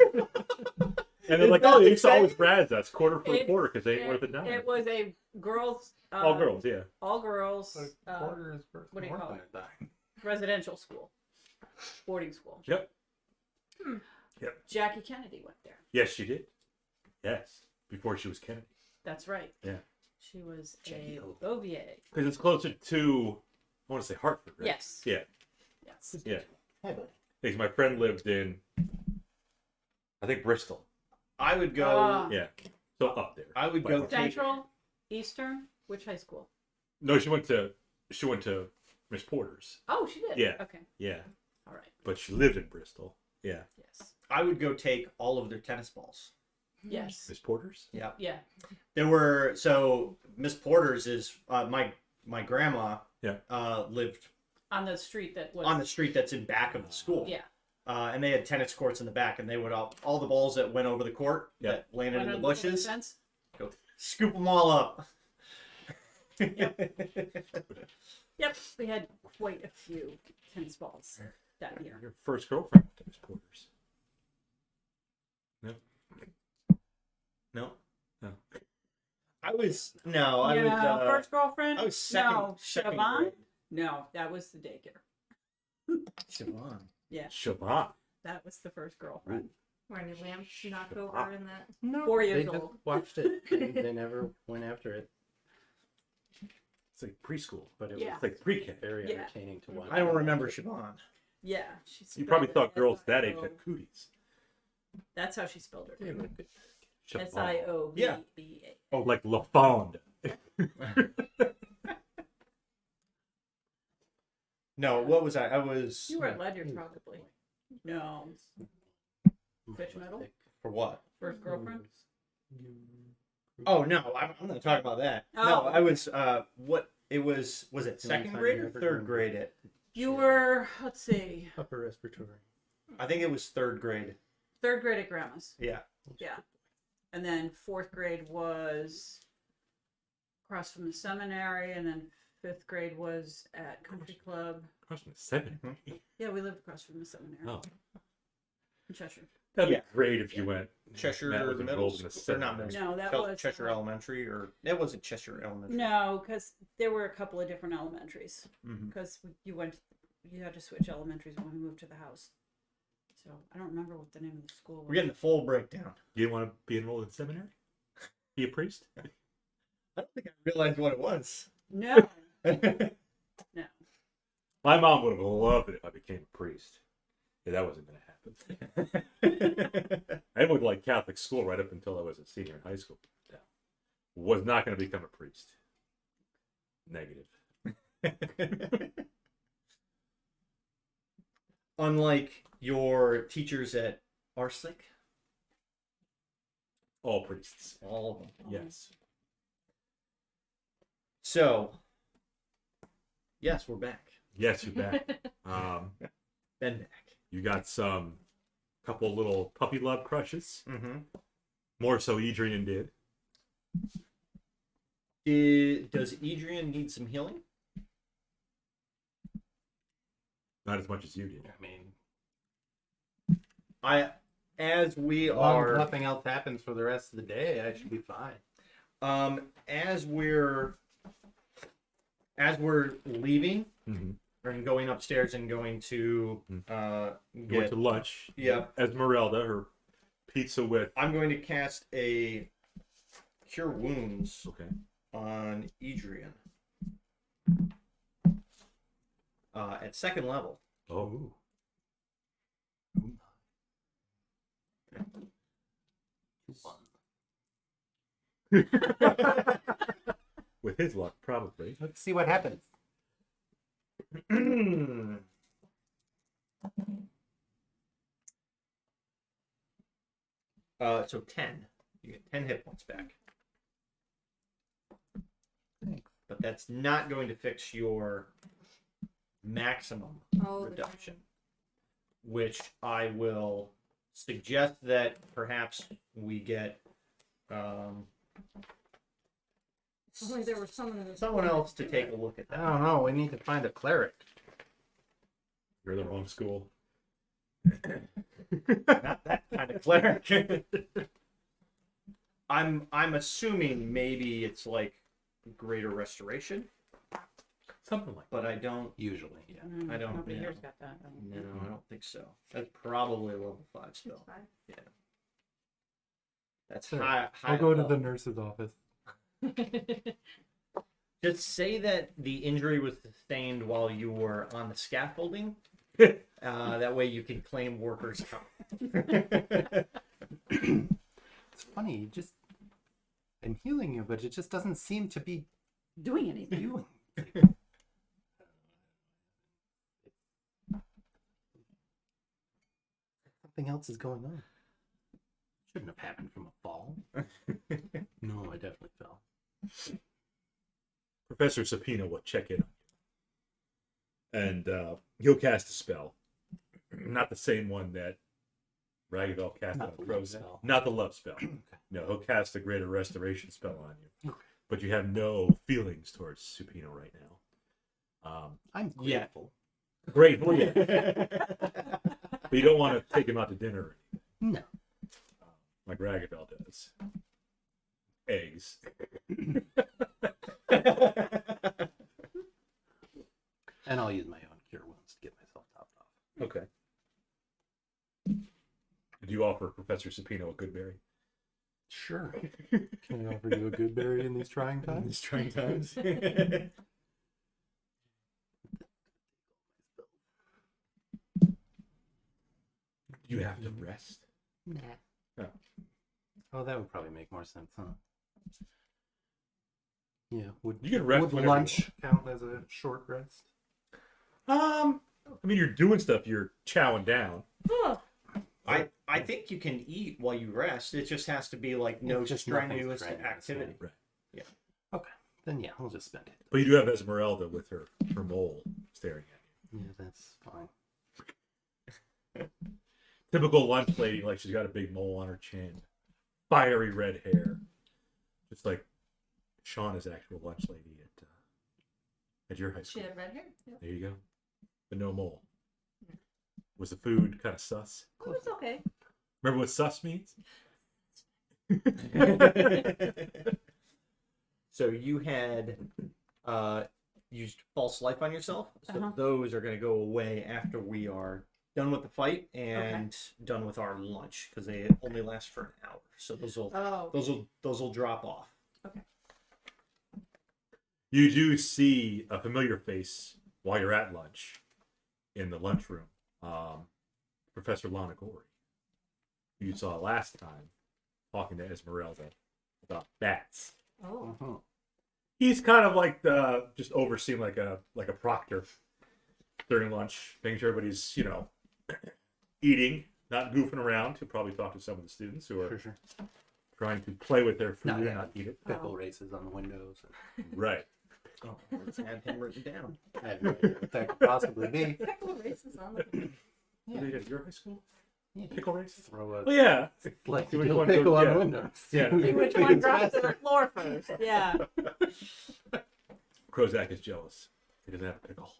And they're like, oh, they used to always razz us. Quarter for a porter because they ain't worth a dime. It was a girls. All girls, yeah. All girls. Quarter is worth what do you more call than it? a dime. Residential school. Boarding school. Yep. Yep. Jackie Kennedy went there. Yes, she did. Yes. Before she was Kennedy. That's right. Yeah. She was Jackie a OVA. Because it's closer to, I want to say Hartford, right? Yes. Yeah. Yes. Yeah. Hi, buddy. Because my friend lived in, I think Bristol. I would go. Yeah. So up there. I would By go. Hartford. Central, Eastern, which high school? No, she went to Miss Porter's. Oh, she did. Yeah. Okay. Yeah. All right. But she lived in Bristol. Yeah. Yes. I would go take all of their tennis balls. Yes. Miss Porter's? Yeah. Yeah. There were Miss Porter's is my grandma. Yeah. Lived On the street that was. on the street that's in back of the school. Yeah. And they had tennis courts in the back, and they would all the balls that went over the court Yeah. that landed in the Under bushes, fence. go scoop them all up. Yep. We had quite a few tennis balls that year. Your first girlfriend went to Miss Porter's. No. No, No. I was no, I was first girlfriend. I was second. No, second Siobhan. grade. No, that was the daycare. Siobhan. Yeah, Siobhan. that was the first girlfriend. Were any lamps knocked over in that? No. 4 They years just old. watched it. They never went after it, It's like preschool. but it Yeah. It's like pre-K. was very Yeah. entertaining to watch. I don't remember Siobhan. Yeah, she. You probably spelled thought it girls that age S-I-O. had cooties. That's how she spelled her name. Siobhan. S-I-O-B-B-A. Oh, like La Fonde. No, what was I? I was You were at Ledyard probably. No. Fitch Metal? for what? First girlfriend? Oh no, I'm not talking about that. No, Oh. I was what it was it second time grade you or ever third remember. grade? It You were, let's see, Upper respiratory. I think it was third grade. third grade at Grandma's. Yeah. Yeah. And then fourth grade was across from the seminary, and then fifth grade was at Country Club. Across from the seminary. Yeah, we lived across from the seminary Oh. in Cheshire. That'd Yeah. be great if you went. Cheshire Matt was Middle enrolled in the School, or not seminary. middle No, that school, was Cheshire Elementary, or it wasn't Cheshire Elementary. No, because there were a couple of different elementaries. Mhm. Because you had to switch elementaries when we moved to the house. So I don't remember what the name of the school was. We're getting the full breakdown. You didn't want to be enrolled in seminary? Be a priest? I don't think I realized what it was. No, no. My mom would have loved it if I became a priest. Yeah, that wasn't going to happen. I went to like Catholic school right up until I was a senior in high school. Yeah. Was not going to become a priest. Negative. Unlike your teachers at Arslick, All priests. all of them. Yes. So, yes, we're back. Yes, you're back. Been back. You got some couple little puppy love crushes. Mm-hmm. More so Edrian did. Does Edrian need some healing? Not as much as you did. I mean, As we as long as are, nothing else happens for the rest of the day, I should be fine. as we're leaving Mm-hmm. and going upstairs and going to Went get to lunch. yeah, Esmeralda, her pizza with. I'm going to cast a Cure Wounds Okay. on Edrian. at second level. Oh. With his luck, probably. Let's see what happens. So 10. You get 10 hit points back. Thanks. But that's not going to fix your maximum reduction, which I will suggest that perhaps we get Only there was someone in this someone corner. else to take a look at I that. don't know. We need to find a cleric. You're in the wrong school. Not that kind of cleric. I'm assuming maybe it's like greater restoration, Something like but I don't. Usually, yeah. I don't Nobody know. here's got that. No, I don't think so. That's probably a level 5 spell. It's fine. Yeah. That's Sure. high. I'll go to level. the nurse's office. Just say that the injury was sustained while you were on the scaffolding. That way you can claim workers' comp. It's funny. You just I'm healing you, but it just doesn't seem to be Doing anything. doing. Something else is going on. Shouldn't have happened from a fall. No, I definitely fell. Professor Sapina will check in on you. And he'll cast a spell. Not the same one that Rafael cast on Not the love Krozak. spell. Not the love spell. No, he'll cast a greater restoration spell on you. But you have no feelings towards Supino right now. I'm Yeah. grateful. Grateful, yeah. But you don't want to take him out to dinner No. like Rafael does. Eggs. And I'll use my own cure wounds to get myself topped off. Okay. Do you offer Professor Supino a good berry? Sure. Can I offer you a good berry in these trying times? These trying times. You have to rest. Nah. Oh. Oh, that would probably make more sense, huh? Yeah. Would You can rest Would whenever you lunch count as a short rest? I mean, you're doing stuff. You're chowing down. I think you can eat while you rest. It just has to be like no Just nothing strenuous strenuous, activity. Right. Okay. Then yeah, we'll just spend it. But you do have Esmeralda with her mole staring at you. Yeah, that's fine. Typical lunch lady, like she's got a big mole on her chin, fiery red hair, just like Shauna's actual lunch lady at your high She school. had red hair. Yeah. There you go. But no mole. Was the food kind of sus? It was okay. Remember what sus means? So you had used false life on yourself. So Uh-huh. those are going to go away after we are done with the fight and done with our lunch because they only last for an hour. So those will drop off. You do see a familiar face while you're at lunch in the lunchroom. Professor Lanagori, who you saw last time talking to Esmeralda about bats. Oh. Uh-huh. He's kind of like just overseeing like a proctor during lunch, making sure everybody's eating, not goofing around. He'll probably talk to some of the students who are Sure. trying to play with their food No, and yeah. not eat it. Pickle races on the windows. Right. Oh, let's have him written down. I have no idea what that could possibly be. Pickle races on the. What did they do at your high school? Yeah. Pickle race? Throw a Well, yeah. like See which pickle one goes- on yeah. the windows. Yeah. See which one drops to the floor first. Yeah. Krozak is jealous. He doesn't have a pickle.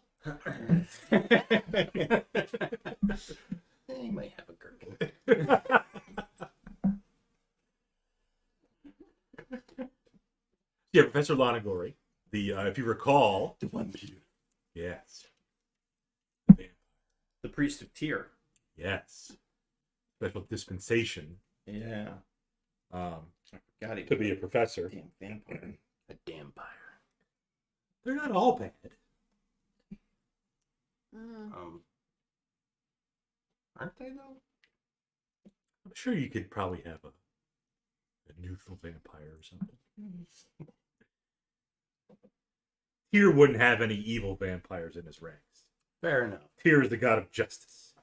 He might have a gherkin. Yeah, Professor Lanagori. The if you recall, The one beauty. yes, The priest of Tyr. yes, special dispensation Yeah. um, I forgot it. to be a professor. Damn vampire. A damn fire. They're not all bad. Aren't they though? I'm sure you could probably have a neutral vampire or something. Tyr wouldn't have any evil vampires in his ranks. Fair enough. Tyr is the god of justice.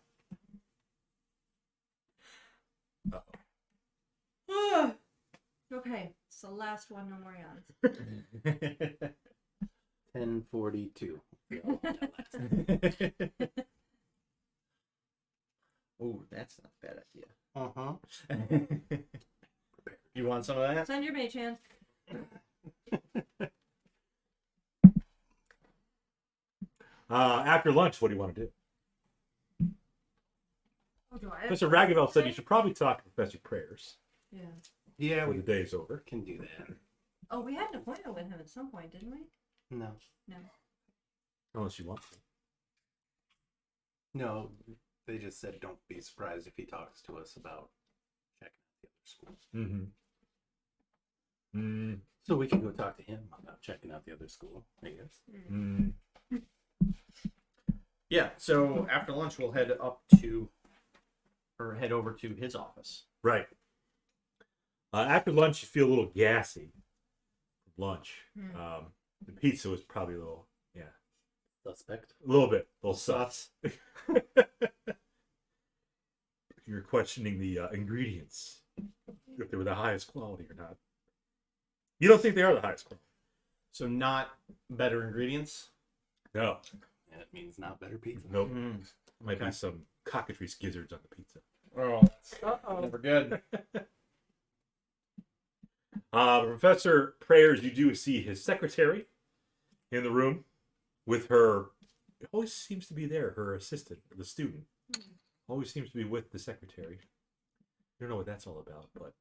Okay, it's the last one, no more yawns. 10:42. Oh, that's not a bad idea. Uh-huh. You want some of that? Send your mage hand. After lunch, what do you want to do? Oh, do I? Professor Ragavel said you should probably talk to Professor Prayers Yeah. Yeah, when we the day's over. can do that. Oh, we had an appointment with him at some point, didn't we? No. No. Unless you want to. No, they just said don't be surprised if he talks to us about checking out the other school. Mm-hmm. So we can go talk to him about checking out the other school, I guess. Mm. Yeah, so after lunch we'll head over to his office. Right. After lunch, you feel a little gassy. Lunch. The pizza was probably a little, Suspect. a little sus. You're questioning the ingredients, if they were the highest quality or not. You don't think they are the highest quality? So not better ingredients? No. That means not better pizza. Nope. Mm. Might Okay. be some Cockatrice Gizzards on the pizza. Oh, that's never good. Professor Prayers, you do see his secretary in the room with her. It always seems to be there. Her assistant, the student, always seems to be with the secretary. I don't know what that's all about, but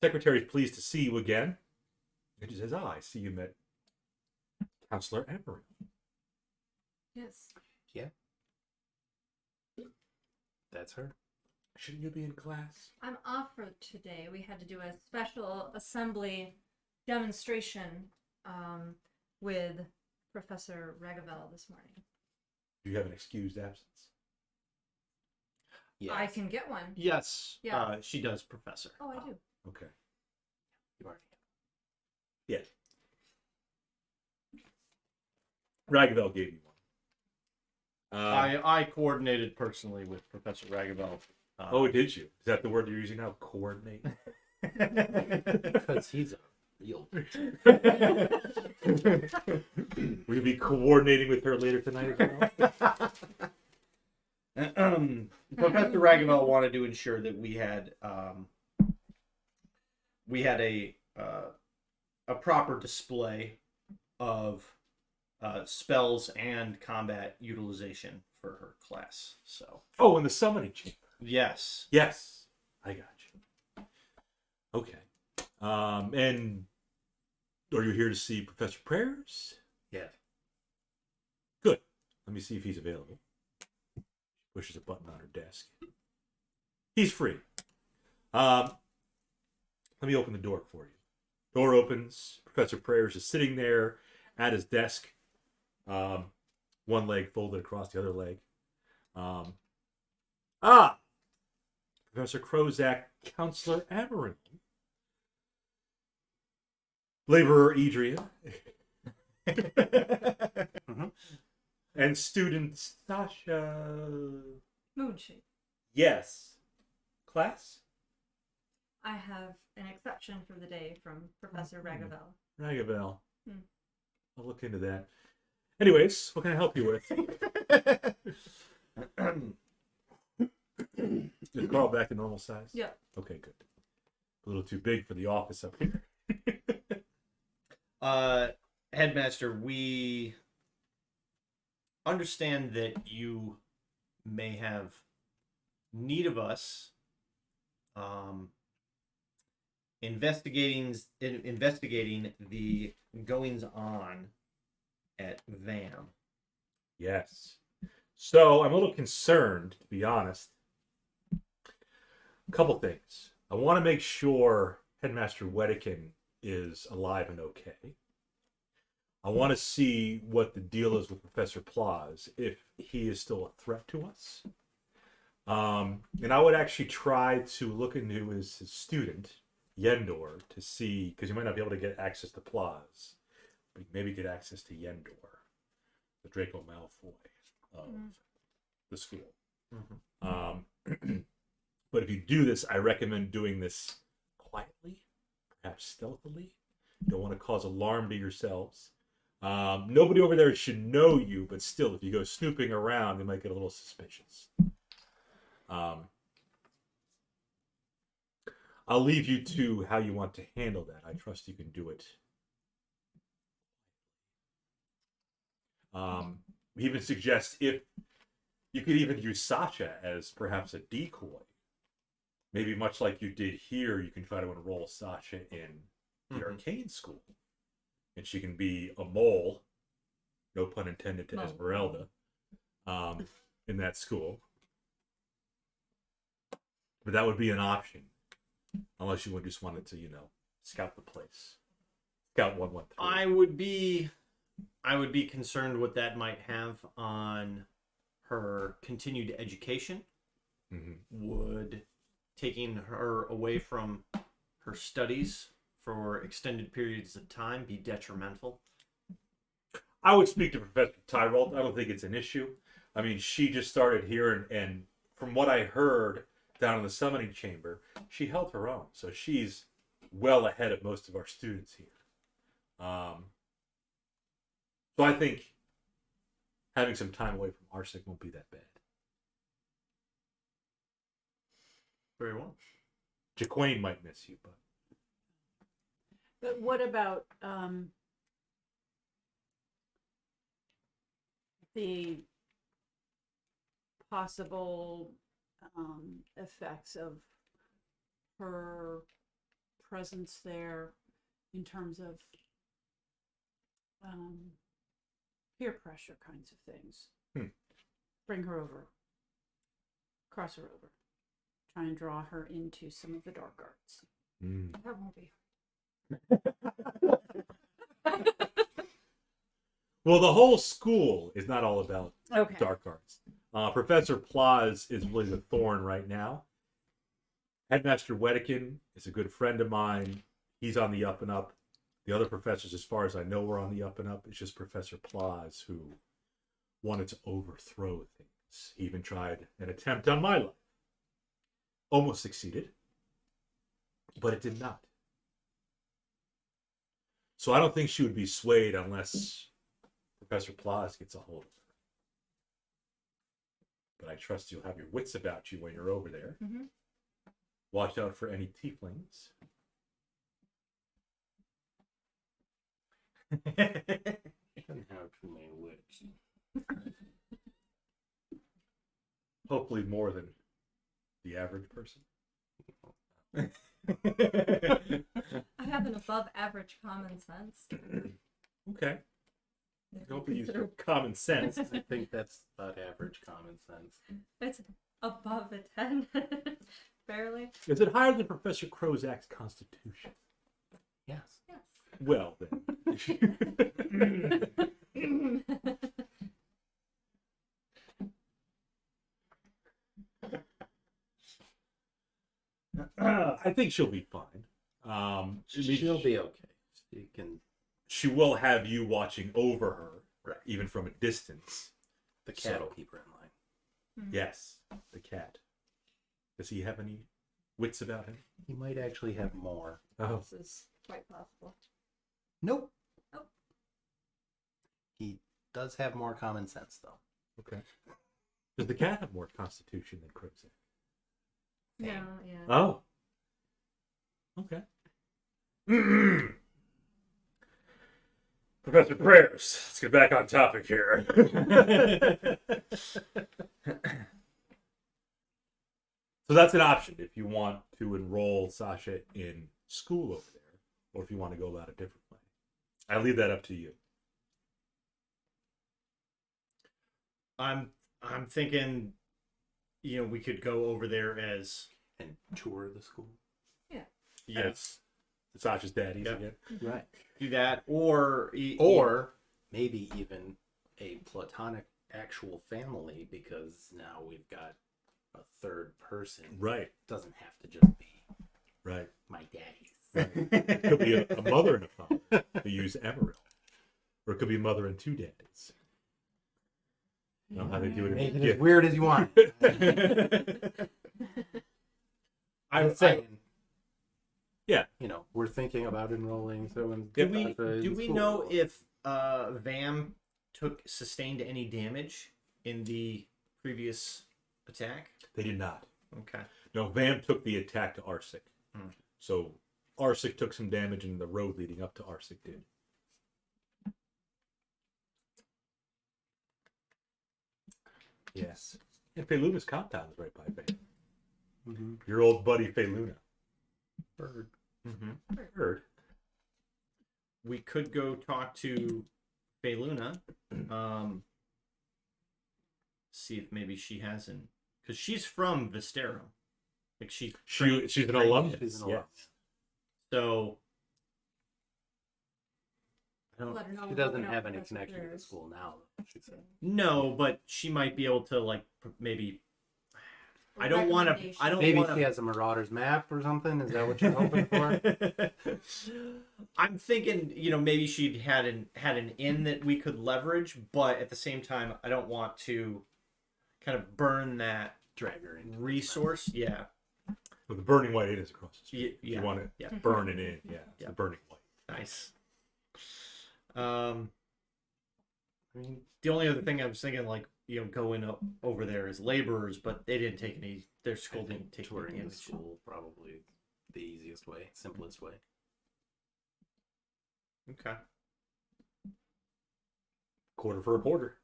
secretary is pleased to see you again. And she says, "Ah, I see you met Counselor Edrian." Yes. That's her. Shouldn't you be in class? I'm off for today. We had to do a special assembly demonstration with Professor Ragavel this morning. Do you have an excused absence? Yes. I can get one. Yes, Yeah. she does, Professor. Oh, I do. Okay. You already Yeah. Ragavel gave you one. I coordinated personally with Professor Ragavel. Oh, did you? Is that the word you're using now? Coordinate? Because he's a real. Will you be coordinating with her later tonight as well? Professor Ragavel wanted to ensure that we had a proper display of spells and combat utilization for her class. So Oh, in the summoning chamber. yes, Yes, I got you. Okay. And are you here to see Professor Prayers? Yeah. Good. Let me see if he's available. Pushes a button on her desk. He's free. Let me open the door for you. Door opens. Professor Prayers is sitting there at his desk. One leg folded across the other leg. Professor Krozak, Counselor Edrian. Laborer Edrian. And student Sasha. Moonshade. Yes. Class? I have an exception for the day from Professor Ragavel. Ragavel. Hmm. I'll look into that. Anyways, what can I help you with? Is Carl back to normal size? Yeah. Okay, good. A little too big for the office up here. Headmaster, we understand that you may have need of us investigating the goings on at VAM. Yes. So I'm a little concerned, to be honest. A couple things. I want to make sure Headmaster Wedekin is alive and okay. I want to see what the deal is with Professor Plaus, if he is still a threat to us. And I would actually try to look into his student, Yendor, to see, because you might not be able to get access to Plaus, but maybe get access to Yendor, the Draco Malfoy of the school. But if you do this, I recommend doing this quietly, perhaps stealthily. You don't want to cause alarm to yourselves. Nobody over there should know you, but still, if you go snooping around, they might get a little suspicious. I'll leave you to how you want to handle that. I trust you can do it. We even suggest if you could even use Sasha as perhaps a decoy. Maybe much like you did here, you can try to enroll Sasha in the arcane school. And she can be a mole, no pun intended to Esmeralda, in that school. But that would be an option. Unless you just wanted to, scout the place. Scout 113. I would be concerned what that might have on her continued education. Would taking her away from her studies for extended periods of time be detrimental? I would speak to Professor Tyrell. I don't think it's an issue. I mean, she just started here, and from what I heard down in the summoning chamber, she held her own. So she's well ahead of most of our students here. So I think having some time away from Arsenic won't be that bad. Very well. Jaquain might miss you, but... But what about the possible effects of her presence there in terms of peer pressure kinds of things? Bring her over. Cross her over. Try and draw her into some of the dark arts. That won't be. Well, the whole school is not all about Okay. dark arts. Professor Plaus is really the thorn right now. Headmaster Wedekin is a good friend of mine. He's on the up and up. The other professors, as far as I know, were on the up and up. It's just Professor Plaus who wanted to overthrow things. He even tried an attempt on my life. Almost succeeded, but it did not. So I don't think she would be swayed unless Professor Plaus gets a hold of her. But I trust you'll have your wits about you when you're over there. Watch out for any tieflings. Shouldn't have too many wits. Hopefully more than the average person. I have an above average common sense. Okay. If Hope you you use consider- common sense. I think that's about average common sense. It's above a 10. Barely. Is it higher than Professor Krozak's constitution? Yes. Yes. Well, then. I think she'll be fine. She'll be okay. She can. She will have you watching over her, Right. even from a distance. The cat So- will keep her in line. Yes, the cat. Does he have any wits about him? He might actually have more. Oh, This is quite possible. Nope. Oh. He does have more common sense, though. okay. Does the cat have more constitution than Krozak? No, yeah. Oh. Okay. Professor Prayers, let's get back on topic here. So that's an option if you want to enroll Sasha in school over there, or if you want to go about it differently. I leave that up to you. I'm thinking, we could go over there as And tour the school. yes, Sasha's daddies Yep. again. Right. Do that, or Or maybe even a platonic actual family, because now we've got a third person. Right. Doesn't have to just be Right. my daddies. It could be a mother and a father. They use Amaryl. Or it could be a mother and two daddies. You know how they do it. Make it Yeah. as weird as you want. I'm saying. Yeah. You know, we're thinking about enrolling. So in do we know if Vam sustained any damage in the previous attack? They did not. Okay. No, Vam took the attack to Arsik. Hmm. So Arsik took some damage, and the road leading up to Arsik did. Yes. And Feluna's compound is right by Vam. Mm-hmm. Your old buddy Feluna. Bird. Mm-hmm. Heard. We could go talk to Feluna. See if maybe she hasn't, because she's from Vistero. Like she's an alumnus. She's an Yes. alumnus. So I don't. Let her know She we're doesn't looking out have for any best connection to the players. school now, she said. No, but she might be able to like maybe. I don't want to. I don't. Maybe wanna... she has a Marauder's map or something. Is that what you're hoping for? I'm thinking, maybe she'd had an inn that we could leverage, but at the same time, I don't want to kind of burn that Drag her into resource. Yeah. Well, the Burning White Inn is across the street. Yeah. You want to Yeah. burn it in. Yeah. It's Yeah. the Burning White. Nice. I mean, The only other thing I was thinking, like, going up over there as laborers, but they didn't take any. Their school didn't take any touring the damage. school probably the easiest way, simplest way. Okay. Quarter for a quarter.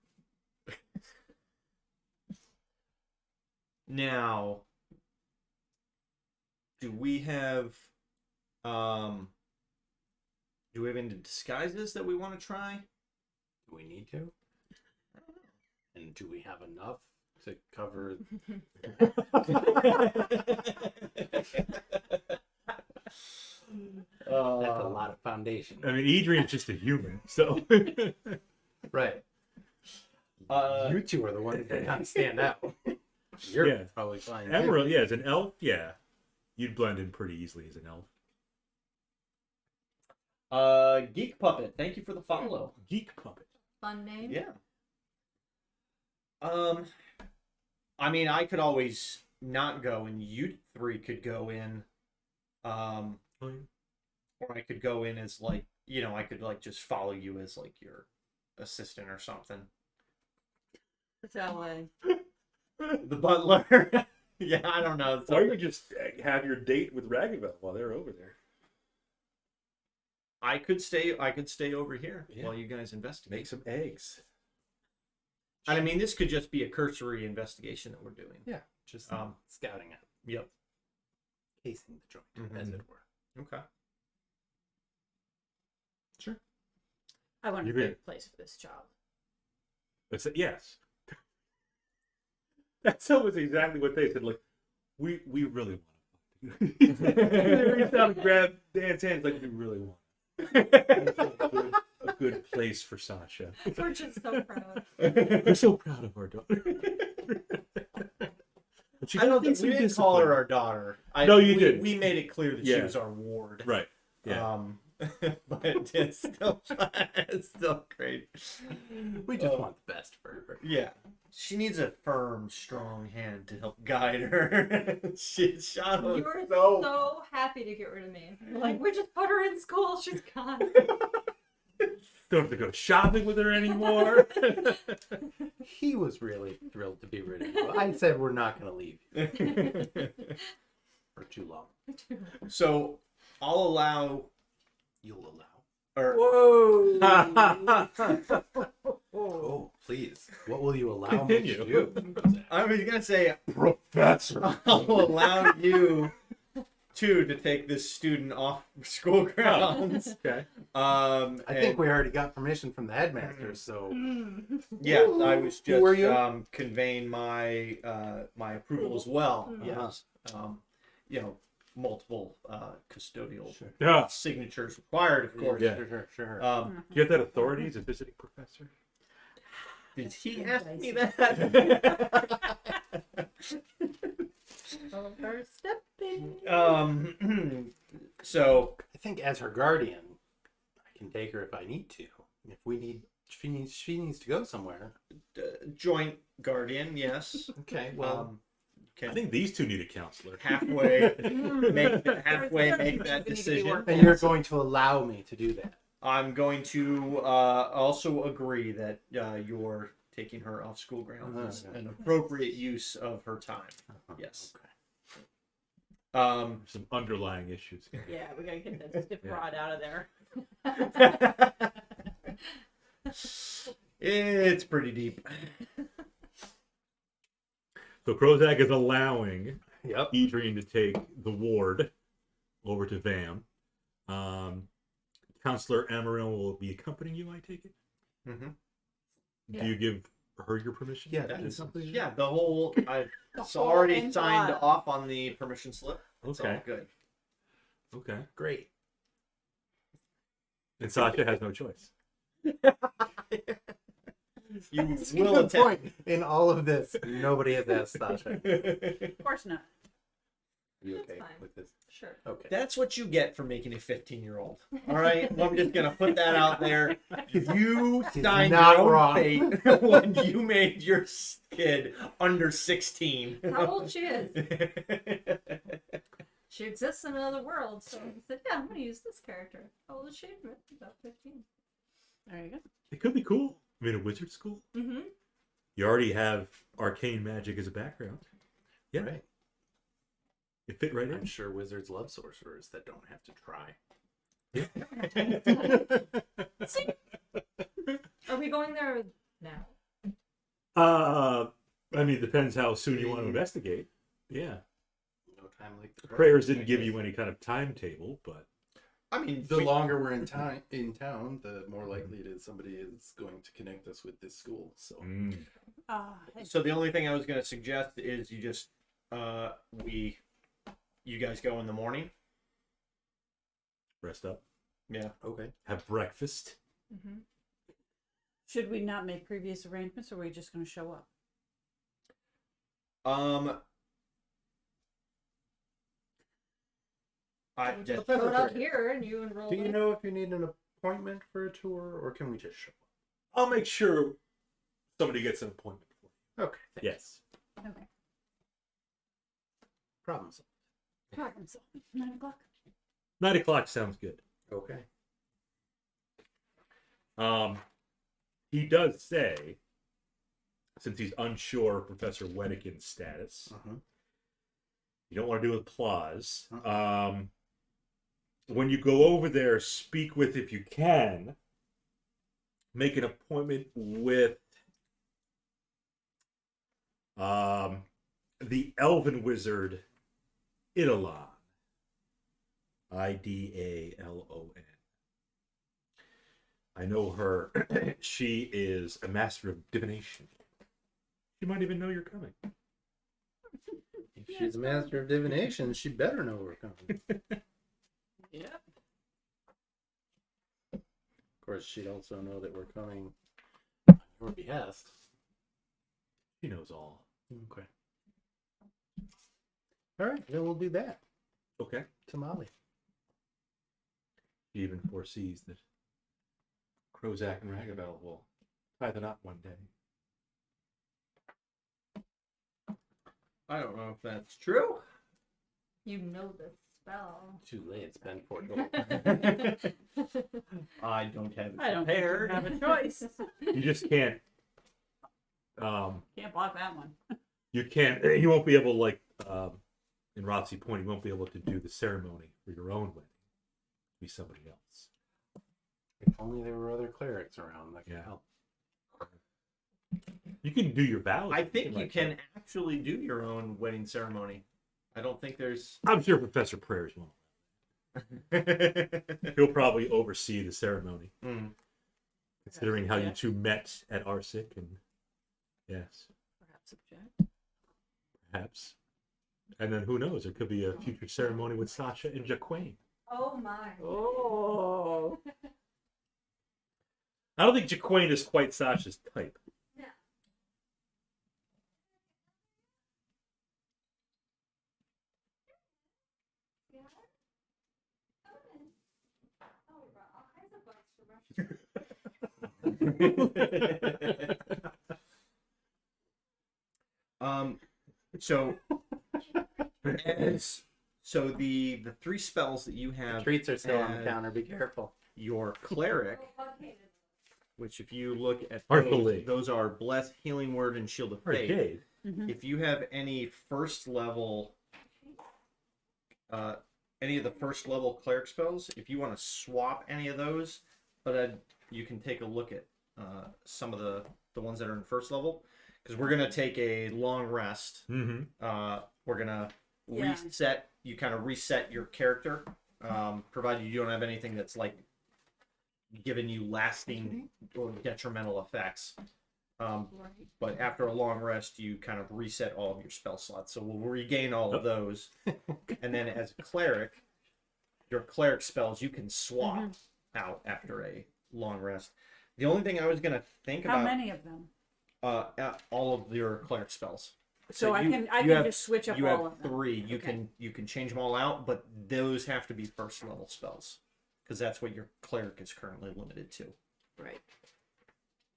Now, do we have any disguises that we want to try? Do we need to? And do we have enough to cover? That's a lot of foundation. I mean, Edrian's just a human, so. Right. You two are the ones that kind of stand out. You're Yeah. probably fine. too. Emerald, yeah, as an elf, yeah. You'd blend in pretty easily as an elf. Geek Puppet, thank you for the follow. Geek puppet. Fun name. Yeah. I mean, I could always not go, and you three could go in. Or I could go in as like, I could like just follow you as like your assistant or something. It's LA. The butler. Yeah, I don't know. Or you could just have your date with Ragavel while they're over there. I could stay over here Yeah. while you guys investigate. Make some eggs. And I mean, this could just be a cursory investigation that we're doing. Yeah, just scouting it, Yep. casing the joint, as it were. Okay. Sure. I want a You big agree? place for this job. That's it, yes. That's almost exactly what they said. Like, we really want to. They reached out and grabbed Dan's hands like, we really want a good place for Sasha. We're just so proud. We're so proud of our daughter. But she I don't think needs we some didn't call her discipline. our daughter. No, you we, didn't. We made it clear that she Yeah. was our ward. Right. Yeah. But it's still great. We just want the best for her. Yeah. She needs a firm, strong hand to help guide her. She shot You us were so. so happy to get rid of me. You're like, we just put her in school. She's gone. Don't have to go shopping with her anymore. He was really thrilled to be rid of you. I said we're not going to leave you for too long. So I'll allow. You'll allow. Or, Oh, please. What will you allow me Continue. to do? I was gonna say Professor. I'll allow you to take this student off school grounds. Okay. I think we already got permission from the headmaster, so Yeah, I was Who were just you? conveying my my approval as well. Mhm. Yes. multiple custodial Yeah. signatures required, of course. Yeah. Sure. Do you have that authority as a visiting professor? Did he ask me that? So I think as her guardian, I can take her if I need to. If we need, she needs to go somewhere. joint guardian, yes. Okay, well, Can I think these two need a counselor. halfway make that decision. and you're going to allow me to do that. I'm going to also agree that you're taking her off school grounds is an appropriate use of her time. Yes. Okay. Some underlying issues. Yeah, we gotta get that stiff rod out of there. It's pretty deep. So Krozak is allowing Yep. Edrian to take the ward over to Vam. Counselor Amaryl will be accompanying you, I take it? Mm-hmm. Yeah. Do you give her your permission? Yeah, to do that's- something? Yeah, the whole I've whole already signed enchilada. off on the permission slip. It's Okay. all good. Okay. Great. And Sasha has no choice. You That's a will good attempt. point. In all of this, nobody has asked Sasha. Of course not. Are you That's okay fine. with this? Sure. Okay. That's what you get for making a 15-year-old. All right, I'm just gonna put that out there. You He's signed not your own wrong. fate when you made your kid under 16. How old she is? She exists in another world, so I said, yeah, I'm gonna use this character. How old is she? About 15. There you go. It could be cool. I mean, a wizard school. Mm-hmm. You already have arcane magic as a background. Yeah. Right. It fit right I'm in. sure wizards love sorcerers that don't have to try. Are we going there now? I mean, it depends how soon you want to investigate. Yeah. No time like the Prayers present, didn't give I you guess. any kind of timetable, but I mean, The longer we're in town, the more likely it is somebody is going to connect us with this school. So so the only thing I was gonna suggest is you just you guys go in the morning. rest up, Yeah. okay. have breakfast. Mm-hmm. Should we not make previous arrangements, or are we just gonna show up? I We'll just, just throw it out here and you enroll. Do you in. know if you need an appointment for a tour, or can we just show I'll make sure somebody gets an appointment for you. up? Okay. Yes. Okay. Problem solved. Problem solved. 9 o'clock. 9 o'clock sounds good. Okay. He does say, since he's unsure of Professor Wedikin's status, you don't want to do applause. When you go over there, speak with, if you can, make an appointment with the elven wizard Idalon. Idalon. I know her. She is a master of divination. She might even know you're coming. If she's a master of divination, she better know we're coming. Yep. Of course, she'd also know that we're coming on your behest. She knows all. Okay. All right, then we'll do that. Okay. Tamale. She even foresees that Krozak and Rafael will tie the knot one day. I don't know if that's true. You know the spell. Too late. It's been foretold. I don't have it I don't think you prepared. have a choice. You just can't. Can't block that one. You can't. You won't be able, like in Rotsy Point, you won't be able to do the ceremony for your own wedding. Be somebody else. If only there were other clerics around that could Yeah. help. You can do your vows. I think you like can actually do your own wedding ceremony. I don't think there's. that. I'm sure Professor Prayers won't. He'll probably oversee the ceremony, considering how you two met at Arsic, and yes, Perhaps object. perhaps. And then who knows? There could be a future ceremony with Sasha and Jaquain. Oh my. Oh. I don't think Jaquain is quite Sasha's type. Yeah. Yeah. Oh, all kinds of So the three spells that you have, Treats are still on the as counter. Be careful. your cleric, bugs. which if you look at Artfully. those are Bless, Healing Word, and Shield of Or Faith. Jade. If you have any first level, any of the first level cleric spells, if you want to swap any of those, but you can take a look at some of the ones that are in first level, because we're gonna take a long rest. Mm-hmm. We're gonna Yeah. reset. You kind of reset your character, provided you don't have anything that's like giving you lasting or detrimental effects. Right. But after a long rest, you kind of reset all of your spell slots. So we'll regain all of those. And then as a cleric, your cleric spells you can swap out after a long rest. The only thing I was going to think How about... many of them? All of your cleric spells. So I you- can you have- just switch up You all have of them. 3. You Okay. can change them all out, but those have to be first level spells. Because that's what your cleric is currently limited to. Right.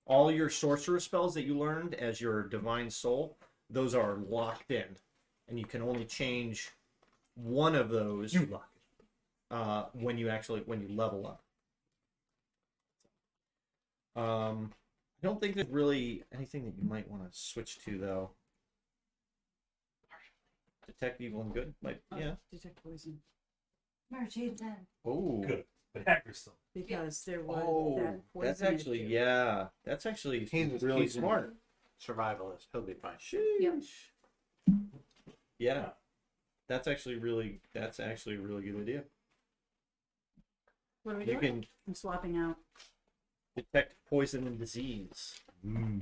All your sorcerer spells that you learned as your divine soul, those are locked in, and you can only change one of those You lock it. when you level up. I don't think there's really anything that you might want to switch to though. Detect evil and good, like yeah. Detect poison. Merchant then. Oh, Good. But Hackerstone. Because there was that poison that's actually issue. that's actually He's really he's a smart. Survivalist. He'll be fine. Yep. Yeah, that's actually a really good idea. What are we You doing? can I'm swapping out. detect poison and disease in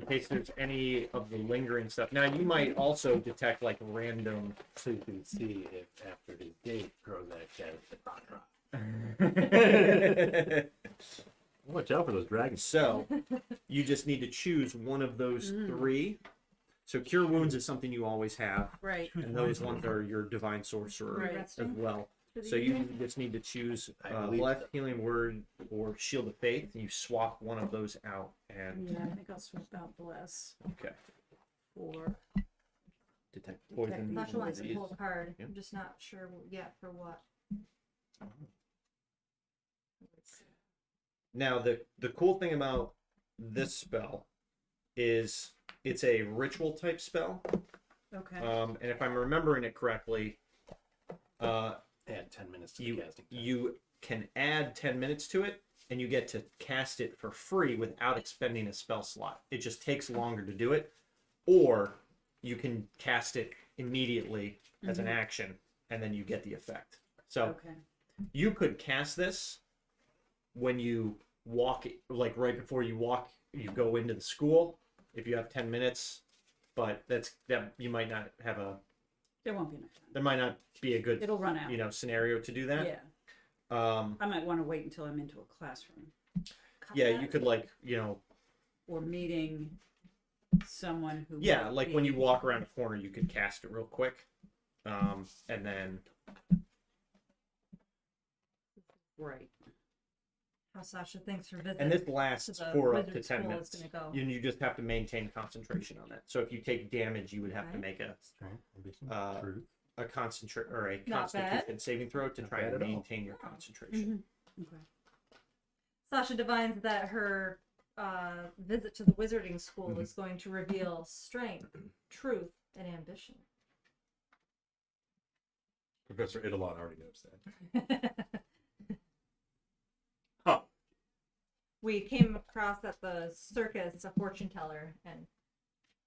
case there's any of the lingering stuff. Now you might also detect like random. So you can see if after his date, Krozak has the rock. Watch out for those dragons. So you just need to choose one of those 3. So cure wounds is something you always have, Right. and those ones are your divine sorcerer Right. as well. For the So you evening? just need to choose I believe Bless, so. Healing Word, or Shield of Faith, and you swap one of those out. And Yeah, I think I'll swap out Bless okay, for detect poison. Detect Sasha and wants to disease. pull a card. Yeah. I'm just not sure yet for what. Now the cool thing about this spell is it's a ritual type spell, okay. and if I'm remembering it correctly, Add 10 minutes to the you casting time. you can add 10 minutes to it, and you get to cast it for free without expending a spell slot. It just takes longer to do it, or you can cast it immediately as an action, and then you get the effect. So Okay. you could cast this when you walk, like right before you go into the school, if you have 10 minutes, but that you might not have There won't be enough time. there might not be a good It'll run out. scenario to do that. Yeah. I might want to wait until I'm into a classroom Yeah, you could or meeting someone who. yeah, might like when you be- walk around a corner, you could cast it real quick, and then Right. How Sasha thinks her visit and this to lasts the for up to wizard 10 school minutes. is gonna go. You just have to maintain concentration on that. So if you take damage, you would have to Okay. make a Right, maybe some uh, truth. concentrate or a Not bad. constitution saving throw to Not try bad and at all. maintain your concentration. Okay. Sasha divines that her visit to the wizarding school is going to reveal strength, truth, and ambition. Professor Idalon already knows that. Huh. We came across at the circus a fortune teller, and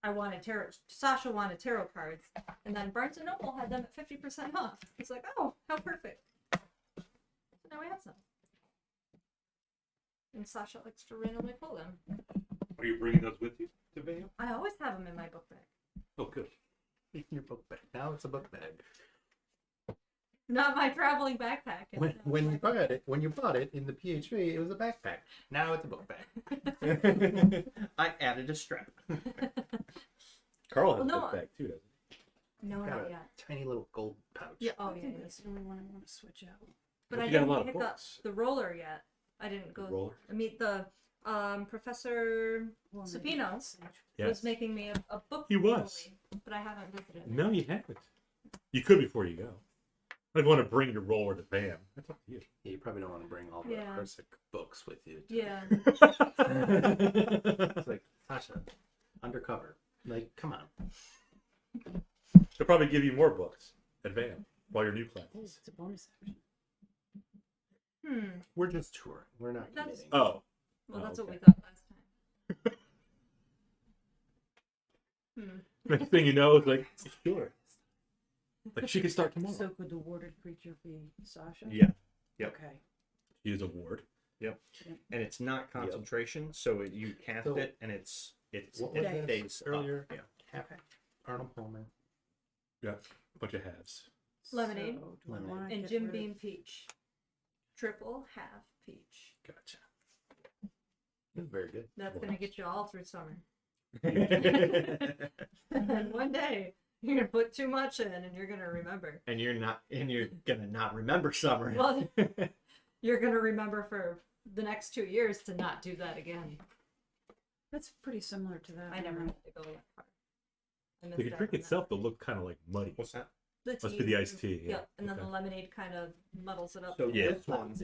I wanted tarot. Sasha wanted tarot cards, and then Barnes and Noble had them at 50% off. It's like, oh, how perfect! So now we have some, and Sasha likes to randomly pull them. Are you bringing those with you to Vale? I always have them in my book bag. Oh, good. Taking your book bag. Now it's a book bag. Not my traveling backpack. It's not When my you bought it in the PHV, it was a backpack. Now it's a book bag. I added a strap. Carl has Well, a no, book bag too, doesn't No, Got not a yet. tiny little gold pouch. Yeah. Oh, I yeah. think yeah. that's the only one I want to switch out. But You I got a didn't lot of pick up books. the roller yet. I didn't he? go Roller. meet the Professor Well, maybe Supino that's the- Yes. was making me a book. He was. rolly, but I haven't visited. No, you haven't. You could before you go. If you want to bring your roller to Vam, that's up to you. Yeah, you probably don't want to bring all the Yeah. Krozak books with you. Yeah. It's like, Sasha, undercover. Like, come on. They'll probably give you more books at Vam while your new Oh, classes. it's a bonus action. We're just touring. We're not That's- committing. Oh, Well, Oh, that's what okay. we thought last time. next thing you know, it's like, sure. Like she could start tomorrow. So could the warded creature be Sasha? Yeah. Yep. Okay. She is a ward. And it's not concentration, so you cast So- it and it's What it was that stays up. earlier? Yeah. Half Arnold Palmer. Yeah, a bunch of halves. Lemonade. So, do I Lemonade. wanna And get Jim rid of- Beam peach. Triple half peach. Gotcha. It was very good. That's gonna get you all through summer. and And then one day you're gonna put too much in, and you're gonna remember. you're gonna not remember summer. Well, you're gonna remember for the next 2 years to not do that again. That's pretty similar to that. I never one. had to go that far. I missed The out drink on that. itself, though, looked kind of like muddy. What's that? Must be the iced tea. Yeah, and then okay. the lemonade kind of muddles it up. So Yeah. this one,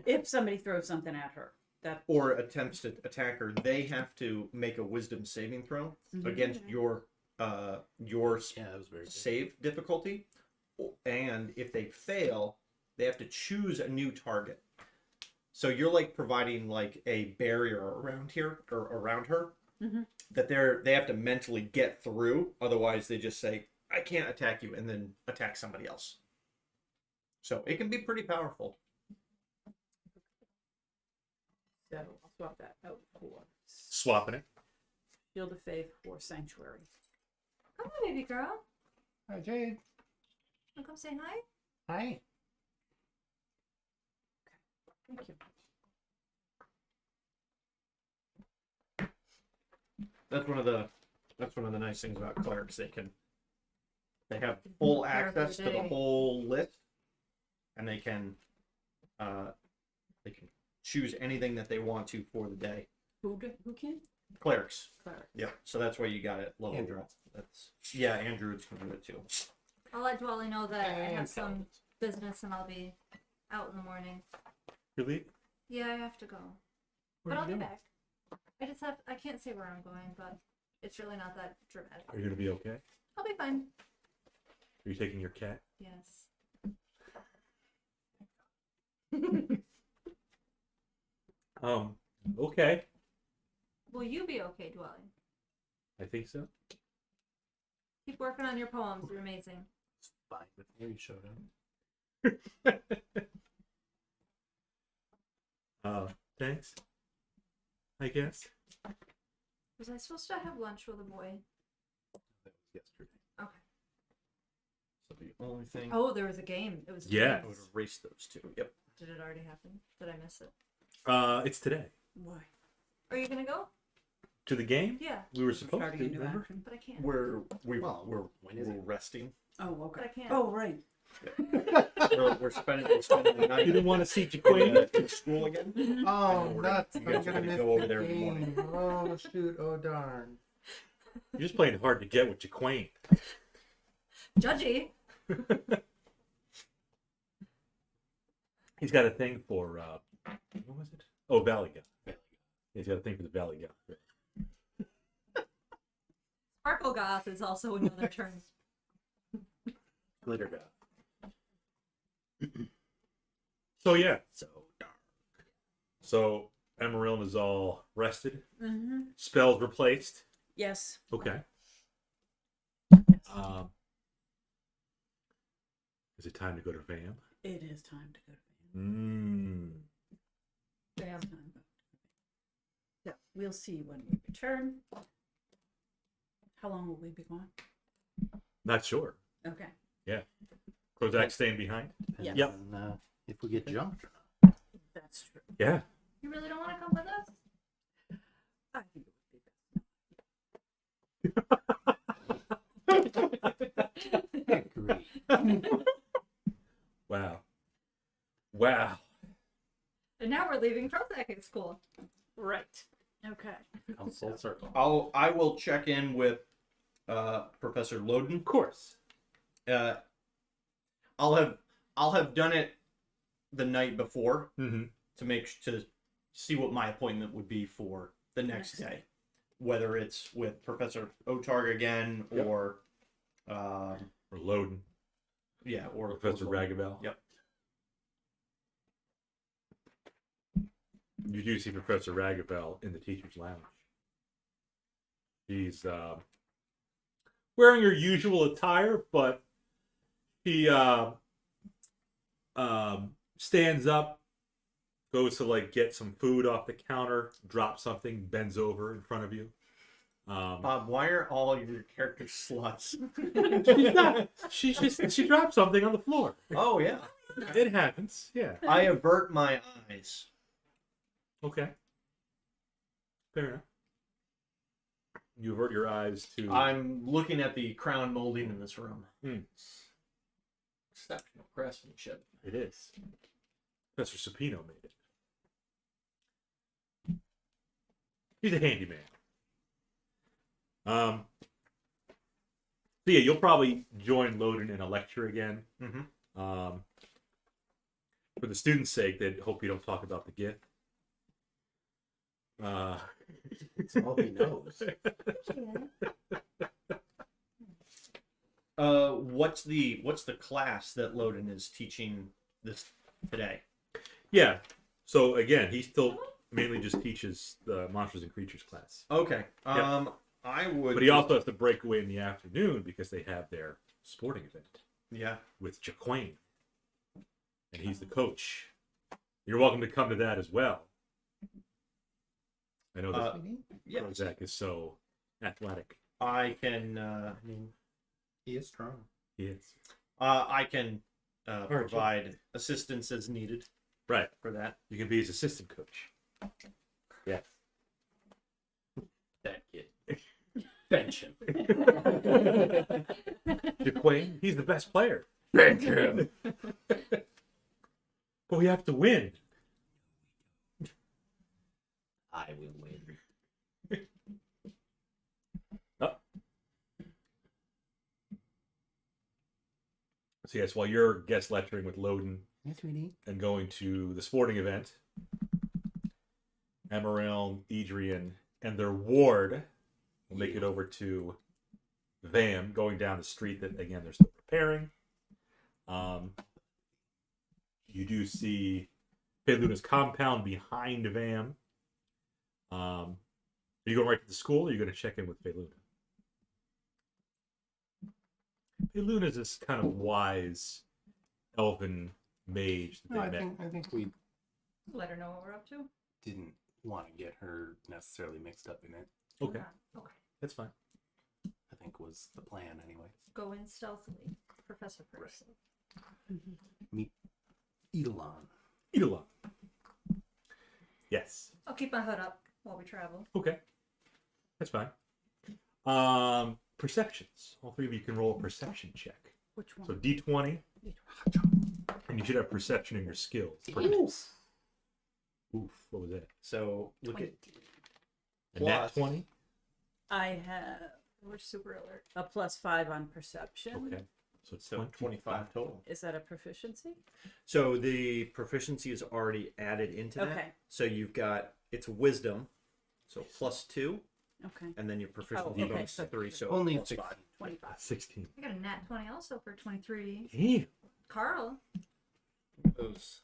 If somebody throws something at her, that or attempts to attack her, they have to make a wisdom saving throw against your Yeah, that was very good. save difficulty, and if they fail, they have to choose a new target. So you're like providing like a barrier around here or around her that they have to mentally get through. Otherwise, they just say, "I can't attack you," and then attack somebody else. So it can be pretty powerful. so I'll swap that out for Swapping it. Shield of Faith for Sanctuary. Come on, baby girl. Hi, Jade. Wanna come say hi? Hi. Thank you. That's one of the nice things about clerics. They have full Prepare for the access to the day. whole list, and they can choose anything that they want to for the day. Who can? Clerics. Cleric. Yep. So that's why you got it level. Andrew. That's Andrews can do it too. I'll let Dwally know that I have And some Paladins. business and I'll be out in the morning. You leave? Yeah, I have to go. Where But are I'll you be going? back. I can't say where I'm going, but it's really not that dramatic. Are you going to be okay? I'll be fine. Are you taking your cat? Yes. Okay. Will you be okay, Dwally? I think so. Keep working on your poems. You're amazing. It's fine with me. You showed up. Thanks. I guess. Was I supposed to have lunch with a boy? That was yesterday. Okay. So the only thing Oh, there was a game. It was Yeah. I would erase those two. Yep. Did it already happen? Did I miss it? It's today. Why? Are you gonna go? To the game? Yeah, We were supposed Starting to, a new remember? action. but I can't. We're when is it? resting. Oh, But okay. I can't. Oh, right. we're spending the night You didn't want to see in Jaquain? in school again. Oh, we're- nuts. you I'm guys are gonna gonna miss go over the there in the morning. game. Oh, shoot. Oh, darn. You're just playing hard to get with Jaquain. Judgy. He's got a thing for, what was it? Oh, Valley Guy. He's got a thing for the Valley Guy. Sparkle Goth is also another term. Glitter God. So, yeah. So dark. So, Amarillo is all rested. Mm-hmm. Spells replaced. Yes. Okay. Yes. Is it time to go to Vam? It is time to go to bed. Damn. It's time to go to bed. So we'll see when we return How long will we be gone? Not sure. Okay. Krozak staying behind? Depends Yep. on, if we get jumped. That's true. Yeah. You really don't want to come with us? I think it would be best. Agree. Wow. Wow. And now we're leaving Krozak school. Right. Okay. Come full circle. I will check in with Professor Loden. Of course. I'll have done it the night before Mm-hmm. to see what my appointment would be for the next day, whether it's with Professor Otarg again Yep. or Or Loden. or Professor Ragabell. Yep. You do see Professor Ragabell in the teacher's lounge. He's wearing her usual attire, but he stands up, goes to like get some food off the counter, drops something, bends over in front of you. Bob, why are all of your characters sluts? She dropped something on the floor. Oh yeah, It happens. Yeah. I avert my eyes. Okay. Fair enough. You avert your eyes to. I'm looking at the crown molding in this room. Hmm. Exceptional craftsmanship. It is. Professor Supino made it. He's a handyman. So yeah, you'll probably join Loden in a lecture again. Mm-hmm. For the students' sake, they hope you don't talk about the gift. It's all he knows. What's the class that Loden is teaching this today? Yeah. So again, he still mainly just teaches the monsters and creatures class. Okay. Yep. I would. But he also has to break away in the afternoon because they have their sporting event Yeah. with Jaquain. And he's the coach. You're welcome to come to that as well. I know that Yeah. Krozak is so athletic. I can. I mean, he is strong. He is. I can right, provide assistance as needed Right. for that. You can be his assistant coach. Yes. That kid. Bench him. Jaquain, he's the best player. Bench him. But we have to win. I will win. So yes, while you're guest lecturing with Loden Yes, sweetie. and going to the sporting event, Amarillo, Edrian, and their ward will make it over to Vam, going down the street that, again, they're still preparing. You do see Luna's compound behind Vam. Are you going right to the school, or are you going to check in with Luna? Luna's this kind of wise elven mage that No, they met. I think we Let her know what we're up to. didn't want to get her necessarily mixed up in it. Okay, Okay. that's fine. I think was the plan anyway. Go in stealthily, Professor first. Meet Edelon. Edelon. Yes. I'll keep my hood up while we travel. Okay. That's fine. Perceptions. All three of you can roll a perception check. Which one? So D20, and you should have perception in your skills. Oof. Oof, what was that? So look at A nat Plus. 20? I have We're super alert. a +5 on perception. Okay. So it's so 25 total. Is that a proficiency? So the proficiency is already added into that. Okay. So you've got it's wisdom, so +2, Okay. and then your proficiency okay, bonus so 3. So Only plus 6. 5. 25. 16. I got a nat 20 also for 23. Damn. Carl. Those.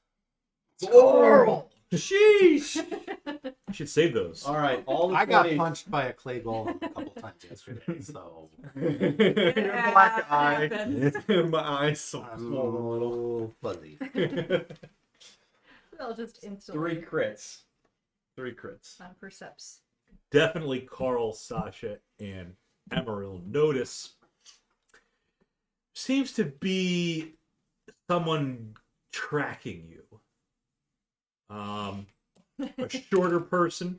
Oh! Sheesh! You should save those. All right, all the I got 20s. punched by a clay golem a couple times yesterday, so Your black eye. happens. My eyes so I'm a swollen a little. little fuzzy. I'll just instantly 3 crits. 3 crits. on percepts. Definitely Carl, Sasha, and Amaryl notice seems to be someone tracking you. A shorter person,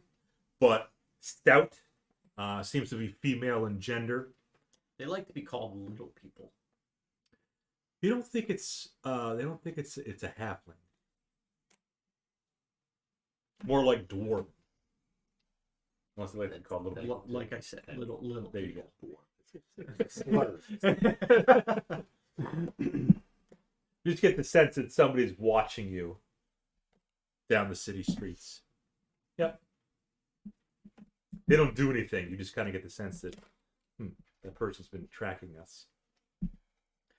but stout. Seems to be female in gender. They like to be called little people. You don't think it's they don't think it's a halfling. More like dwarf. Unless they like to be called little. Like I said, little. There you go. You just get the sense that somebody's watching you down the city streets. Yep. They don't do anything. You just kind of get the sense that that person's been tracking us. I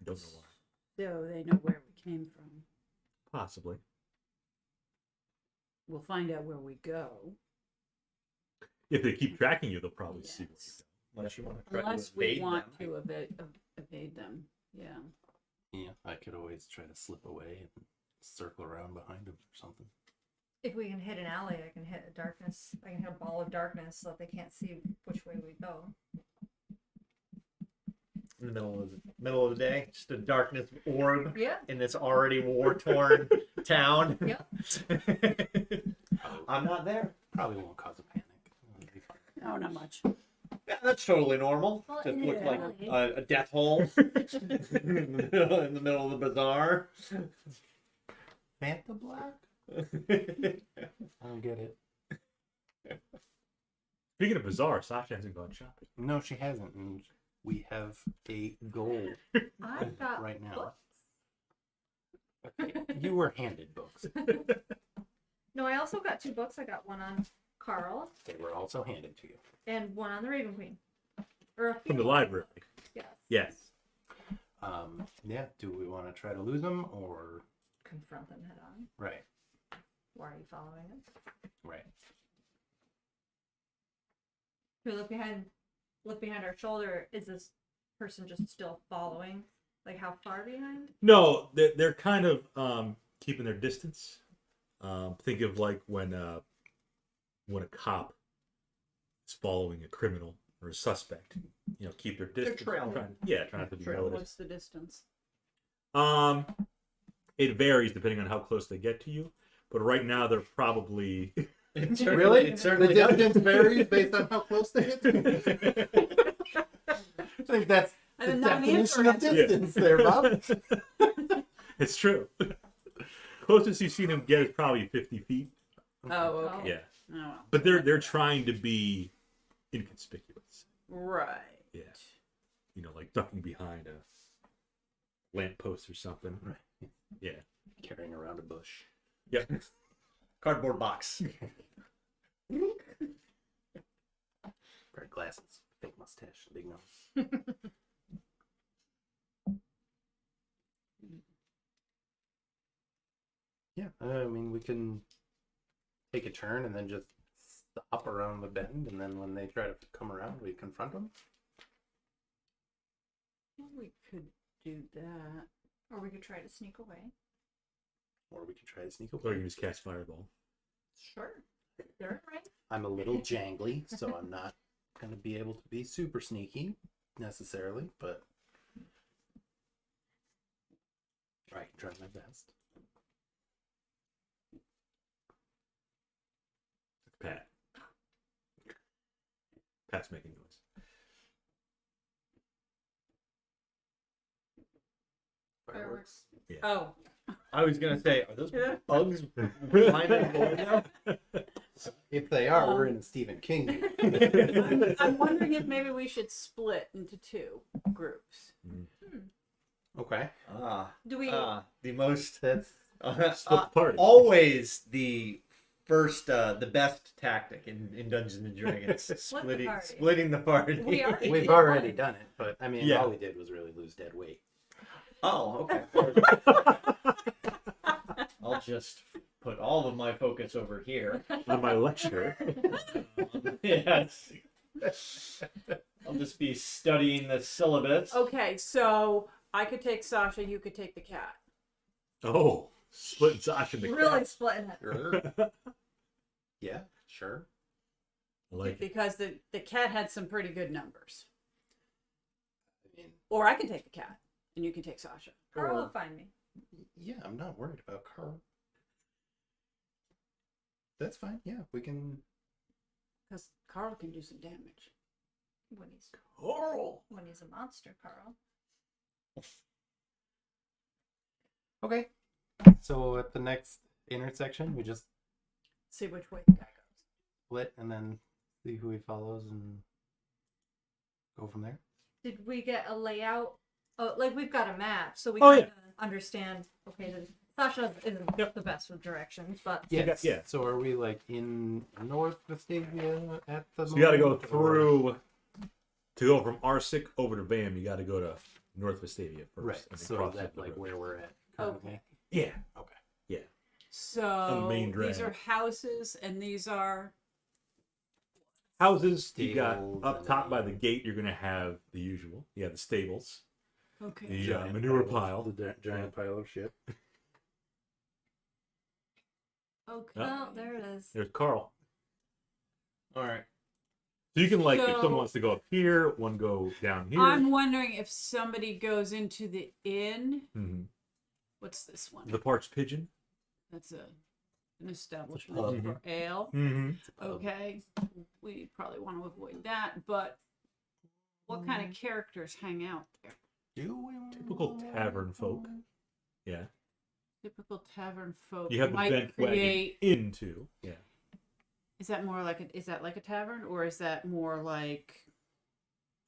don't know why. So they know where we came from. Possibly. We'll find out where we go. If they keep tracking you, they'll probably see what you do. Unless you want to try Unless to we evade want them. to evade them. Yeah. Yeah, I could always try to slip away and circle around behind him or something. If we can hit an alley, I can hit a darkness. I can hit a ball of darkness so that they can't see which way we go. In the middle of the day, just a darkness orb Yeah. in this already war-torn town. Yep. I'm not there. Probably won't cause a panic. It'll be fine. No, not much. Yeah, that's totally normal. Well, Just in look the like alley. a death hole in the middle of the bazaar. Fanta Black? I don't get it. Speaking of bizarre, Sasha hasn't gone shopping. No, she hasn't. And we have a goal I got right now. books. Okay, you were handed books. No, I also got 2 books. I got one on Carl They were also handed to you. and one on the Raven Queen. Or a From the few. library. Yes. Yes. Yeah, do we want to try to lose them or... Confront them head on. Right, Why are you following us? right. We look behind our shoulder. Is this person just still following? Like how far behind? No, they're kind of keeping their distance. Think of like when a cop is following a criminal or a suspect. You know, keep their distance. trailing. Trying not to be Trailing. noticed. What's the distance? It varies depending on how close they get to you. But right now they're probably It The certainly does. distance varies based on how close they get to you. I think that's I the did not mean definition for of distance there, Bob. it's true. Closest you've seen them get is probably 50 feet. Oh, okay. Yeah. Oh, well. But they're trying to be inconspicuous. Right. Yeah. You know, like ducking behind a lamppost or something. Right. Yeah. Carrying around a bush. Yep. Cardboard box. Wear glasses, fake mustache, big nose. Yeah, I mean, we can take a turn and then just stop around the bend, and then when they try to come around, we confront them. We could do that. Or we could try to sneak away. Or we could try to sneak Or you away. can just cast fireball. Sure. They're right. I'm a little jangly, so I'm not going to be able to be super sneaky necessarily, but I can try my best. Pat. Pat's making noise. Fireworks. Oh. I was gonna say, are those bugs behind the window? If they are, we're in a Stephen King movie. I'm wondering if maybe we should split into 2 groups. Okay. Do we? The most That's Split the party. always the first, the best tactic in Dungeons and Dragons. the party. Splitting the party. We are. we've already done it, but I mean, Yeah. all we did was really lose dead weight. Oh, okay. I'll just put all of my focus over here. On my lecture. Yes. I'll just be studying the syllabus. Okay, so I could take Sasha, you could take the cat. Oh, splitting Sasha and the Really cat. splitting it. Sure. Yeah, sure. I like it. Because the cat had some pretty good numbers. Or I can take the cat, and you can take Sasha. Carl Or- will find me. Yeah, I'm not worried about Carl. That's fine. Yeah, we can. Because Carl can do some damage. When he's Carl. when he's a monster, Carl. Okay. So at the next intersection, we just See which way the guy goes. split and then see who he follows and go from there. Did we get a layout? Oh, like we've got a map, so we Oh, kind of understand. Okay, Sasha isn't the best with directions, but Yes. Yeah. So are we like in North Vestavia at the So you got to go moment, or- through to go from Arsic over to Vam. You got to go to North Vestavia first. Right. and then So cross that's the like road. where we're at. Okay. currently? Yeah. Okay. So main these drag. are houses, and these are Houses. You got Stables up and top by then- the gate. You're gonna have the usual. You have the stables, okay. the Giant manure pile pile. of- giant pile of shit. Okay. oh, there it is. There's Carl. All right. So you can like if So- someone wants to go up here, one go down here. I'm wondering if somebody goes into the inn. Mhm. What's this one? The Parched Pigeon. That's an establishment pub. for ale. Mm-hmm. Okay, we probably want to avoid that. But what kind of characters hang out there? Typical tavern folk. Yeah. Typical tavern folk. You have the might bent create. wagon into. Yeah. Is that more like is that like a tavern, or is that more like?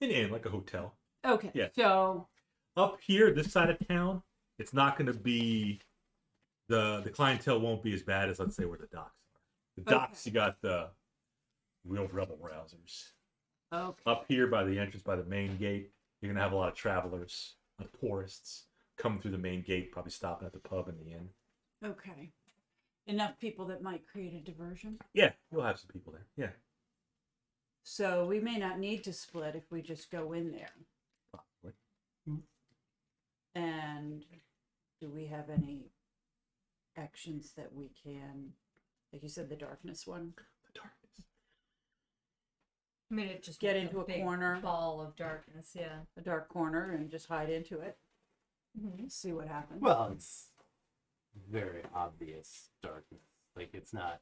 An inn, like a hotel. Okay. Yeah. So Up here, this side of town, it's not going to be the clientele won't be as bad as let's say where the docks are. The docks, Okay. you got the real rebel rousers. okay. Up here by the entrance, by the main gate, you're gonna have a lot of travelers, tourists coming through the main gate, probably stopping at the pub and the inn. Okay. Enough people that might create a diversion. Yeah, you'll have some people there. Yeah, So we may not need to split if we just go in there. probably. And do we have any actions that we can, like you said, the darkness one? The darkness. I mean, it just Get makes into a big corner. ball of darkness. Yeah. A dark corner and just hide into it. Mm-hmm. See what happens. Well, it's very obvious darkness. Like it's not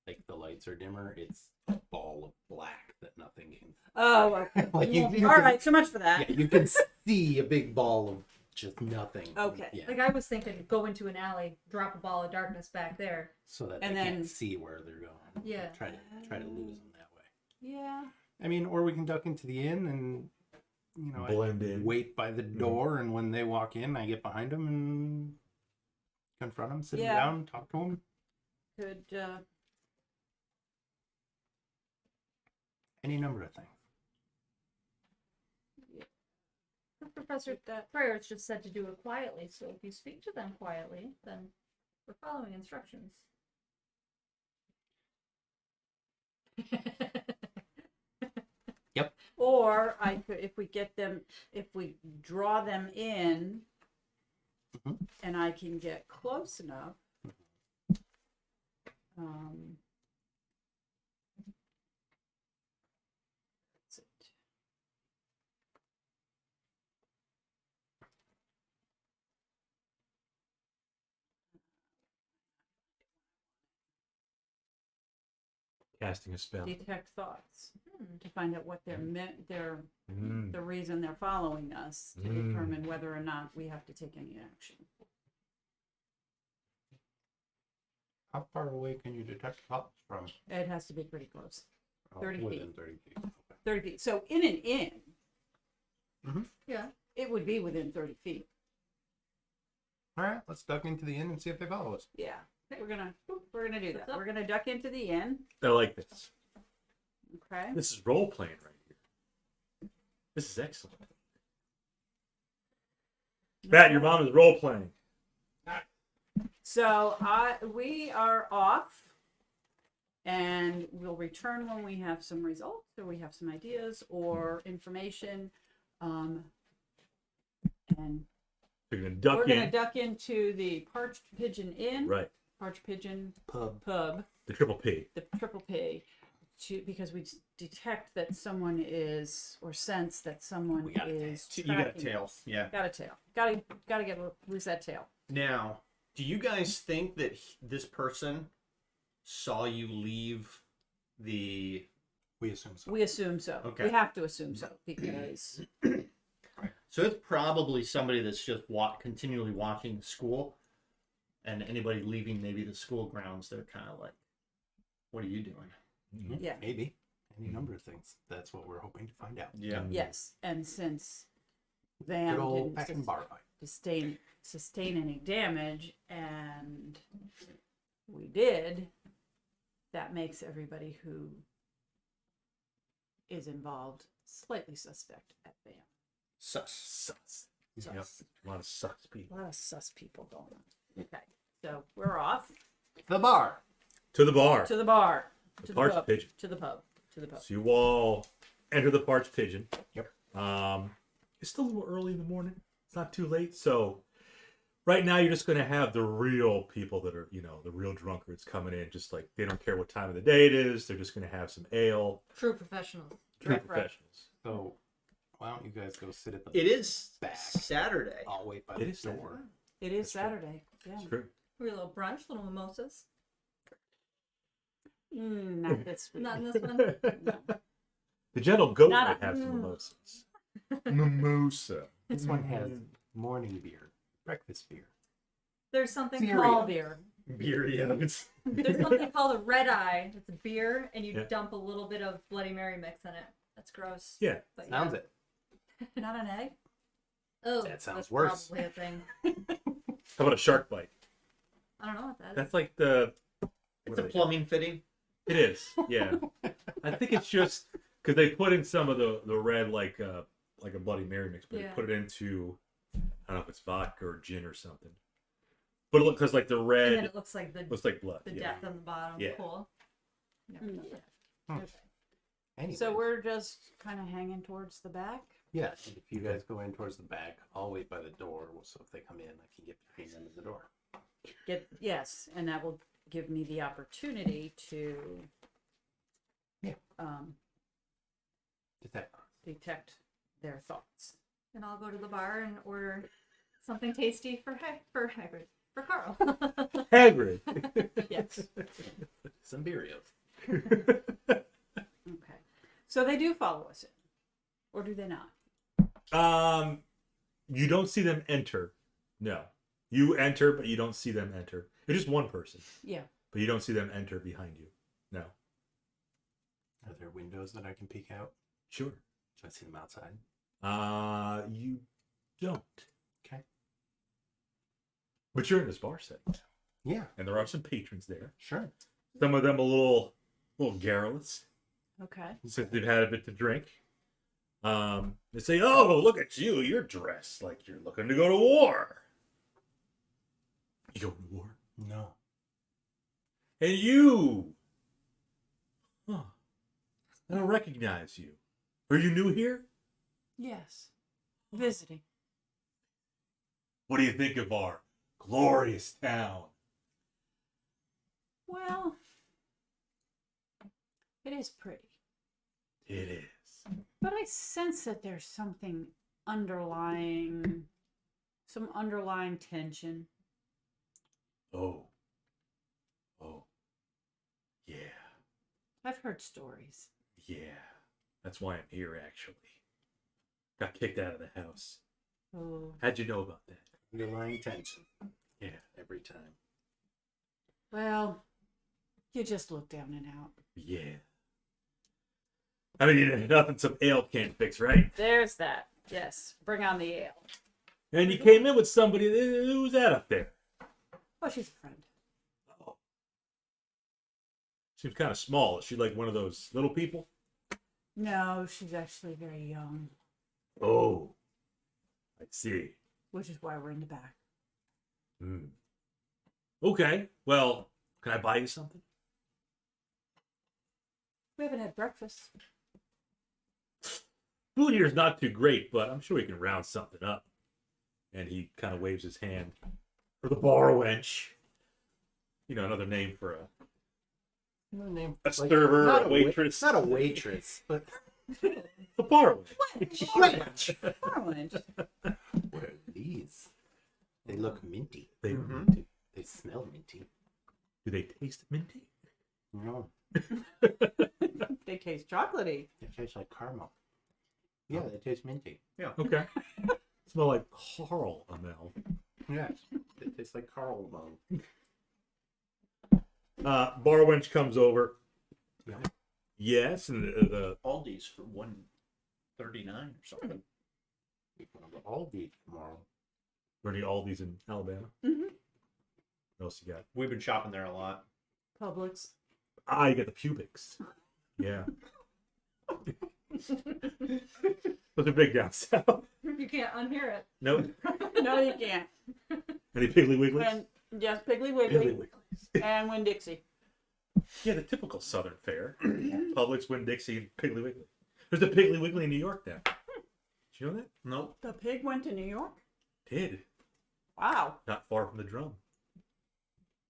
like the lights are dimmer. It's a ball of black that nothing can. Oh, okay. Like you All can- right. So much for that. Yeah, you can see a big ball of just nothing. Okay. Yeah. Like I was thinking, go into an alley, drop a ball of darkness back there. So that And they then- can't see where they're going. Yeah. Try to lose them that way. Yeah. I mean, or we can duck into the inn and I Blend in. wait by the door, and when they walk in, I get behind them and confront them, sit 'em Yeah. down, talk to them. Could Any number of things. Professor Prayers just said to do it quietly, so if you speak to them quietly, then we're following instructions. or I could if we draw them in Mhm. and I can get close enough. That's it. Casting a spell. Detect thoughts to find out what their Mm. the reason they're following us to Mm. determine whether or not we have to take any action. How far away can you detect thoughts from? It has to be pretty close. 30 within feet. 30 feet. 30 feet. So in an inn, Yeah. it would be within 30 feet. All right, let's duck into the inn and see if they follow us. Yeah. We're gonna do that. What's up? We're gonna duck into the inn. I like this. Okay. This is role playing right here. This is excellent. Bat, your mom is role playing. So we are off, and we'll return when we have some results, or we have some ideas or information. And You're gonna duck we're in. gonna duck into the Parched Pigeon Inn. Right. Parched Pigeon Pub. Pub. The triple P. The Triple P. because we detect that someone is, or sense that someone We got a is. You got a tracking tail. us. Yeah. Got a tail. Gotta get lose that tail. Now, do you guys think that this person saw you leave the? We assume so. We assume so. Okay. We have to assume so because So it's probably somebody that's just continually watching the school, and anybody leaving maybe the school grounds, they're kind of like, "What are you doing?" yeah. Maybe any number of things. That's what we're hoping to find out. Yeah. Yes, and since Good Van old didn't back and bar fight. sustain any damage, and we did, that makes everybody who is involved slightly suspect at Van. Sus. Yep. A lot of sus people. A lot of sus people going on. Okay, so we're off The bar. To the bar. to the bar, The to Parched pub, Pigeon. to the pub, to the pub. So you all enter the Parched Pigeon. Yep. It's still a little early in the morning. It's not too late. So right now you're just going to have the real people that are, the real drunkards coming in. Just like they don't care what time of the day it is. They're just going to have some ale. True professionals. True Right. professionals. So why don't you guys go sit at the It is back? Saturday. I'll wait by It the is door. Saturday. It is That's true. Saturday. Yeah. It's true. We a little brunch, little mimosas. Not this week. Not in this one. No. The gentle goat Not might a- have some mimosas. Mimosa. This one has morning beer, breakfast beer. There's something Cereal. called All beer. Beer, yeah. there's something called a red eye. It's a beer, and you Yeah. dump a little bit of Bloody Mary mix in it. That's gross. Yeah. But Sounds yeah. it. Not an egg. Oh, That sounds that's worse. Probably a thing. How about a shark bite? I don't know what that is. That's like the. It's what a are they? plumbing fitting. It is. Yeah. I think it's just because they put in some of the red like a Bloody Mary mix, but Yeah. they put it into I don't know if it's vodka or gin or something. But it looks because like the And red then it looks like the looks like blood. the Yeah. depth on the bottom. Yeah. Cool. Never done that. Hmm. Okay. Anyways, So we're just kind of hanging towards the back. yeah. If you guys go in towards the back, I'll wait by the door. So if they come in, I can get between them and the door. Yes, and that will give me the opportunity to Yeah. detect their thoughts. And I'll go to the bar and order something tasty for Hagrid. For Carl. Hagrid. Yes. Some Beerios. Okay. So they do follow us in, or do they not? You don't see them enter. No. You enter, but you don't see them enter. It's just one person, Yeah. but you don't see them enter behind you. No. Are there windows that I can peek out? Sure. Should I see them outside? You don't. Okay. But you're in this bar setting, Yeah. and there are some patrons there. Sure. Some of them a little garrulous, Okay. since they've had a bit to drink. They say, "Oh, look at you! You're dressed like you're looking to go to war." You go to war, No. and you. Huh. I don't recognize you. Are you new here? Yes. Visiting. What do you think of our glorious town? Well, it is pretty, It is. but I sense that there's something underlying, some underlying tension. Oh. Yeah. I've heard stories. Yeah. That's why I'm here, actually. Got kicked out of the house. Oh. How'd you know about that? Underlying tension. Yeah. Every time. Well, you just look down and out. Yeah. I mean, nothing some ale can't fix, right? There's that. Yes. Bring on the ale. And you came in with somebody. Who's that up there? Oh, she's a friend. Oh. Seems kind of small. Is she like one of those little people? No, she's actually very young, Oh. I see. which is why we're in the back. Hmm. Okay. Well, can I buy you something? We haven't had breakfast. Food here is not too great, but I'm sure we can round something up. And he kind of waves his hand for the bar wench. You know, another name for No name. A server, not a waitress. Not a waitress, but The bar. wench. Orange. What are these? They look minty. They They smell minty. do they taste minty? No, They taste chocolatey. they taste like caramel. Yeah, they taste minty. Okay. Smell like Carl Amel. Yes, they taste like caramel. Bar wench comes over. Yeah. Yes, and the Aldi's for $1.39 or something. We can go all day tomorrow. Bernie Aldi's in Alabama. Mm-hmm. What else you got? We've been shopping there a lot. Publix. Ah, you got the pubics. Yeah. Those are big down south. You can't unhear it. Nope. No, you can't. Any Piggly Wigglies? And yes, Piggly Wiggly Piggly Wigglies. and Winn Dixie. Yeah, the typical Southern fare. Publix, Winn-Dixie, and Piggly Wiggly. There's a Piggly Wiggly in New York now. Did you know that? Nope. The pig went to New York. Did. Wow. Not far from the drum.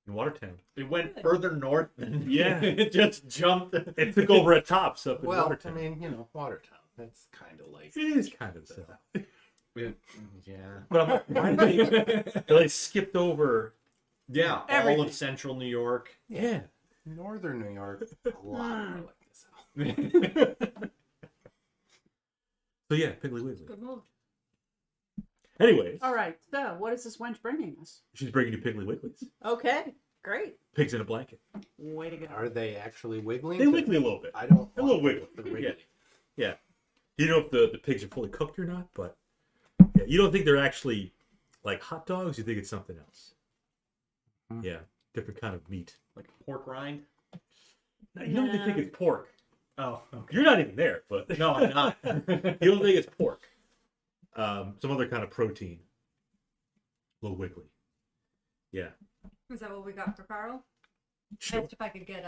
In Watertown. It went further north than Yeah. it just jumped. It took over at Tops up in Well, Watertown. I mean, Watertown. That's kind of like. It is kind of so. Yeah. But I'm like, why did they skipped over? Yeah. All Everything. of central New York. Yeah. Northern New York, a lot more like this. So yeah, Piggly Wiggly. Good move. Anyways, All right. So, what is this wench bringing us? she's bringing you Piggly Wigglies. Okay. Great. Pigs in a blanket. Way to go. Are they actually wiggling? They wiggly a little bit. I don't. A little wiggly. The wiggly. Yeah. You know if the pigs are fully cooked or not, but yeah, you don't think they're actually like hot dogs. You think it's something else. Hmm. Yeah, different kind of meat. Like pork rind. Now, you don't even think it's pork. Oh, okay. You're not even there, but No, I'm not. you don't think it's pork. Some other kind of protein. A little wiggly. Yeah. Is that what we got for Carl? Sure. Asked if I could get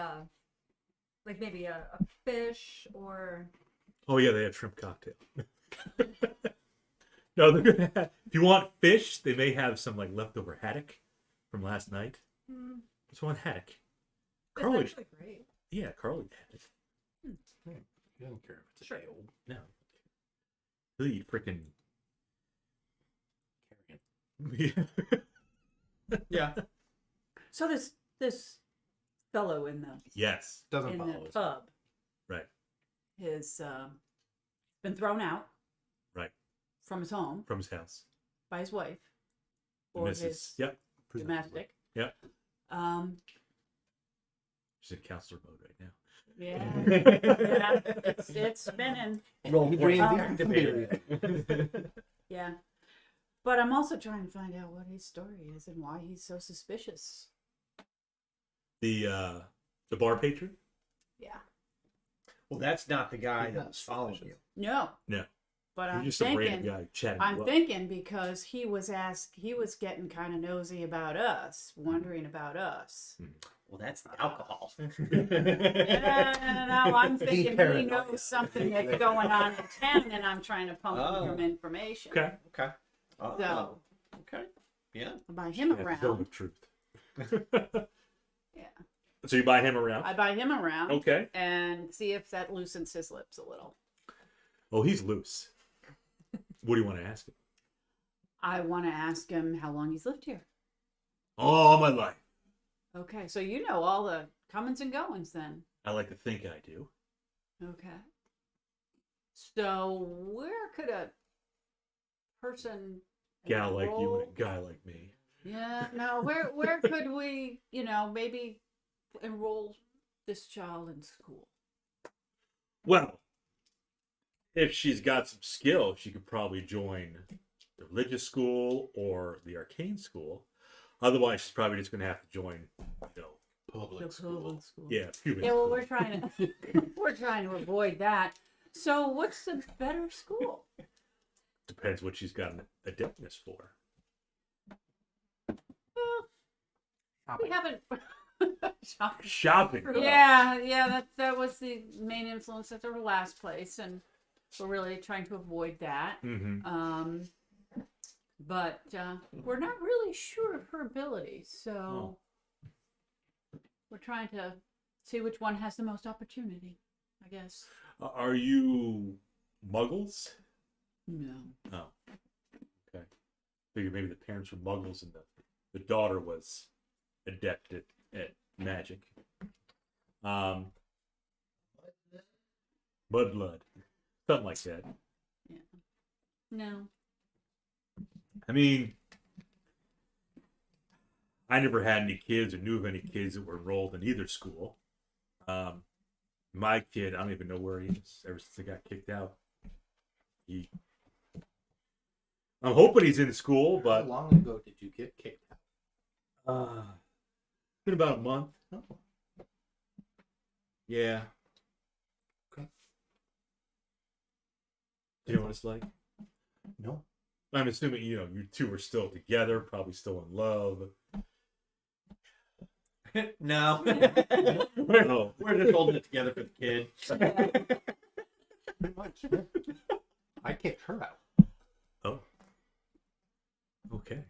like maybe a fish or. Oh yeah, they have shrimp cocktail. No, they're gonna have. If you want fish, they may have some like leftover haddock from last night. Just want haddock. It's Carly, actually great. yeah, Carly haddock. He doesn't care if it's Sure. a day old. No, he'll eat freaking. Carrion. Yeah. So this fellow in the Yes, Doesn't in follow the us. pub right, has been thrown out right, from his home from his house. by his wife or Mrs. his Yep, domestic. yep. Um, She's in counselor mode right now. yeah, yeah, it's spinning. Roll He drains the Um, activator. Yeah, but I'm also trying to find out what his story is and why he's so suspicious. The bar patron. Yeah, Well, that's not the guy He's that not was following you. no, No, but you're I'm just some random thinking. guy chatting. I'm you up. thinking because he was getting kind of nosy about us, wondering about us. Well, that's the alcohol. No, I'm thinking he paranoia. knows something that's going on in town, and I'm trying to pump him from information. Okay. Okay. Oh, So okay. Yeah. I buy him Yeah, zone around. of truth. Yeah, So you buy him around. I buy him around Okay. and see if that loosens his lips a little. Oh, he's loose. What do you want to ask him? I want to ask him how long he's lived here. All my life. Okay, so you know all the comings and goings then. I like to think I do. Okay. So where could a person Gal like you and enroll- a guy like me. Yeah, no, where could we, maybe enroll this child in school? Well, if she's got some skill, she could probably join the religious school or the arcane school. Otherwise, she's probably just going to have to join, Public The school. public school. yeah, human Yeah, well, school. we're trying to avoid that. So, what's the better school? Depends what she's got an adeptness for. We haven't. Shopping. Shopping. Yeah, that was the main influence at our last place, and we're really trying to avoid that. Mm-hmm. But we're not really sure of her ability, so we're trying to See which one has the most opportunity, I guess. Are you muggles? No. Oh. Okay. Figured maybe the parents were muggles and the daughter was adept at magic. Mudblood. Something like that. Yeah. No. I mean, I never had any kids or knew of any kids that were enrolled in either school. My kid, I don't even know where he is ever since I got kicked out. I'm hoping he's in school, but How long ago did you get kicked out? it's been about a month. Oh. Yeah. Okay. Do you know what it's like? No. I'm assuming, you two are still together, probably still in love. No. Oh. We're just holding it together for the kid. Pretty much. I kicked her out. Oh. Okay.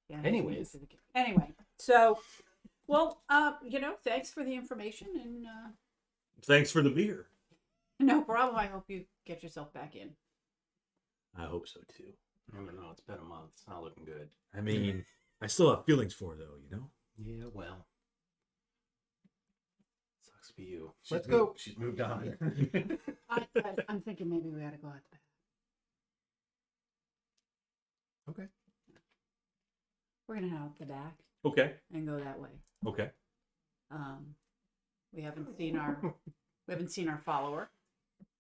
Yeah, Anyways. Anyway, so, well, thanks for the information and Thanks for the beer. no problem. I hope you get yourself back in. I hope so too. I don't know. It's been a month. It's not looking good. I mean, I still have feelings for her, though, Yeah, well. Sucks for you. Let's go. She's moved on. I'm thinking maybe we ought to go out the back. Okay. We're gonna head out the back Okay. and go that way. Okay. We haven't seen our follower.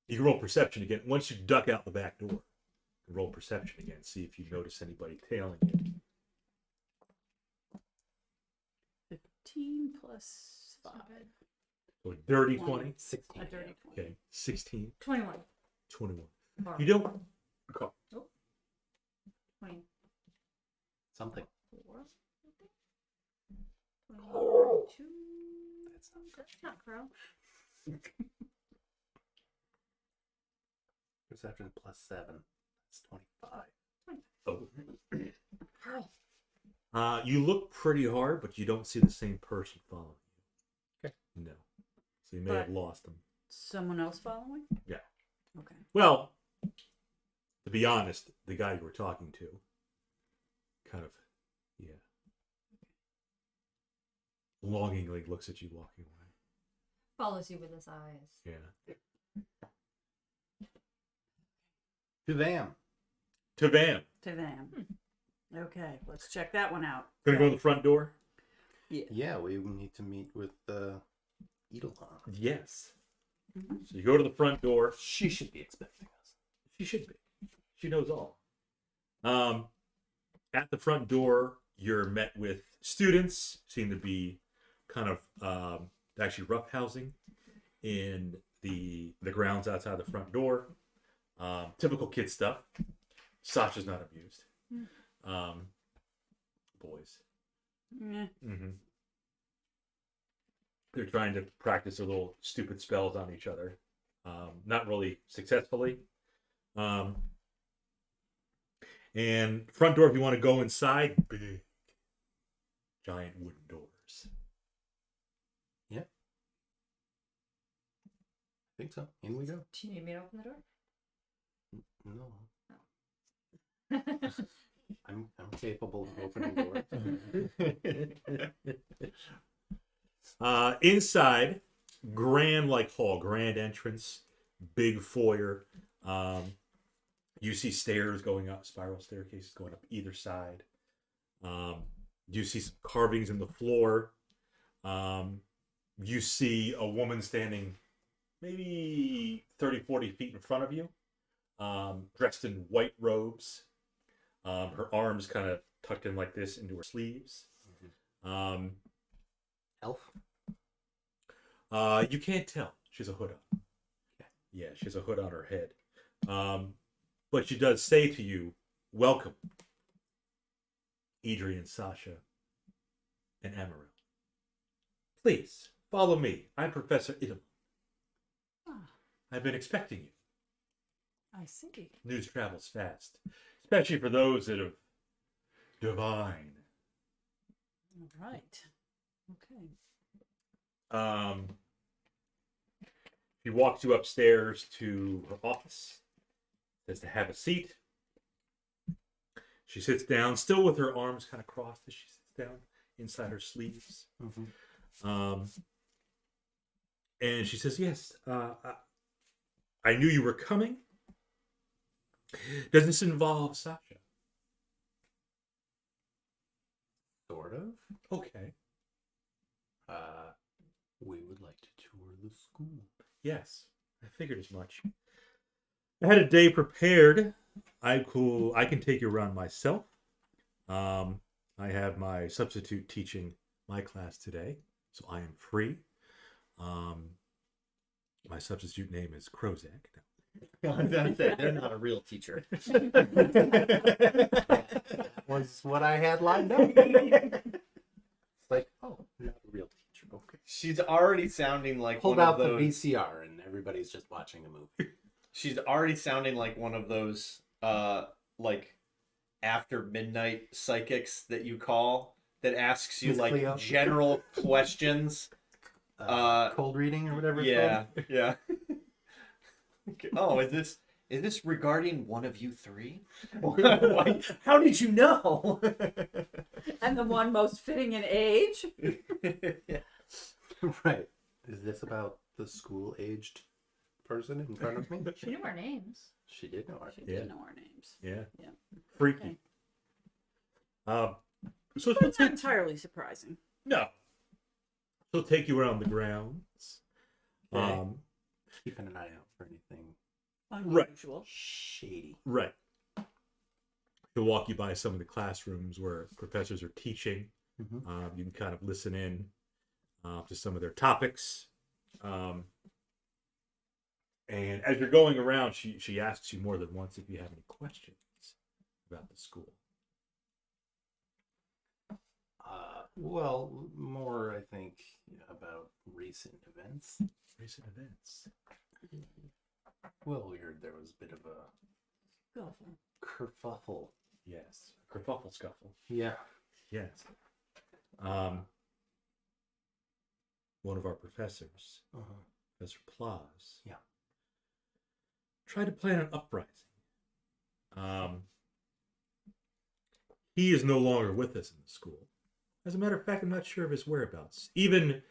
You can roll perception again. Once you duck out the back door, you can roll perception again. See if you notice anybody tailing you. 15 plus 5. So a dirty 20. 16. A dirty 20. Okay. 16. 21. 21. Or You don't. Okay. 24. Something. 22. That's not crow. Perception plus 7. That's 25. Oh. You look pretty hard, but you don't see the same person following you. Okay. No. So you may have lost them. Someone else following? Yeah. Okay. Well, to be honest, the guy you were talking to, kind of, longingly looks at you walking away. Follows you with his eyes. Yeah. To them. To Vam. To them. Okay, let's check that one out. Gonna go to the front door? Yeah, we need to meet with Edelon. Yes. So you go to the front door. She should be expecting us. She should be. She knows all. At the front door, you're met with students, seem to be kind of actually roughhousing in the grounds outside the front door. Typical kid stuff. Sasha's not amused. Boys. Yeah. Mm-hmm. They're trying to practice their little stupid spells on each other. Not really successfully. And front door, if you want to go inside, big, giant wooden doors. Yeah. I think so. In we go. Do you need me to open the door? No. I'm capable of opening doors. Inside, grand hall, grand entrance, big foyer. You see stairs going up, spiral staircases going up either side. You see some carvings in the floor. You see a woman standing maybe 30, 40 feet in front of you, dressed in white robes. Her arms kind of tucked in like this into her sleeves. Elf? You can't tell. She has a hood on. Yeah, she has a hood on her head. But she does say to you, welcome, Edrian, Sasha, and Amaryl. Please, follow me. I'm Professor Idam. I've been expecting you. I see. News travels fast, especially for those that have divine. All right. Okay. She walks you upstairs to her office. Says to have a seat. She sits down, still with her arms kind of crossed as she sits down inside her sleeves. And she says, "Yes, I knew you were coming. Does this involve Sasha?" Sort of. Okay. We would like to tour the school. Yes, I figured as much. I had a day prepared. I can take you around myself. I have my substitute teaching my class today, so I am free. My substitute name is Krozak. They're not a real teacher. Was what I had lined up. It's like, oh, not a real teacher. Okay. She's already sounding like Pulled one out of the those. VCR and everybody's just watching a movie. She's already sounding like one of those, like after midnight psychics that you call that asks you Miss like Cleo? general questions. Cold reading or whatever. It's Yeah, yeah. Okay. Oh, is this regarding one of you three? Why- How did you know? And the one most fitting in age. Right. Is this about the school-aged person in front of me? She knew our names. She did know our She Yeah. did know our names. Yeah. Yeah. Freaky. So she'll Not take entirely surprising. no. She'll take you around the grounds. Okay. Keeping an eye out for anything Right. Unusual. shady. Right. She'll walk you by some of the classrooms where professors are teaching. Mhm. You can kind of listen in to some of their topics. And as you're going around, she asks you more than once if you have any questions about the school. Well, more I think about recent events. Recent events. Well, we heard there was a bit of a Scuffle. kerfuffle. Yes. Kerfuffle scuffle. Yeah. Yes. One of our professors, Professor Plaz, Yeah. tried to plan an uprising. He is no longer with us in the school. As a matter of fact, I'm not sure of his whereabouts. Even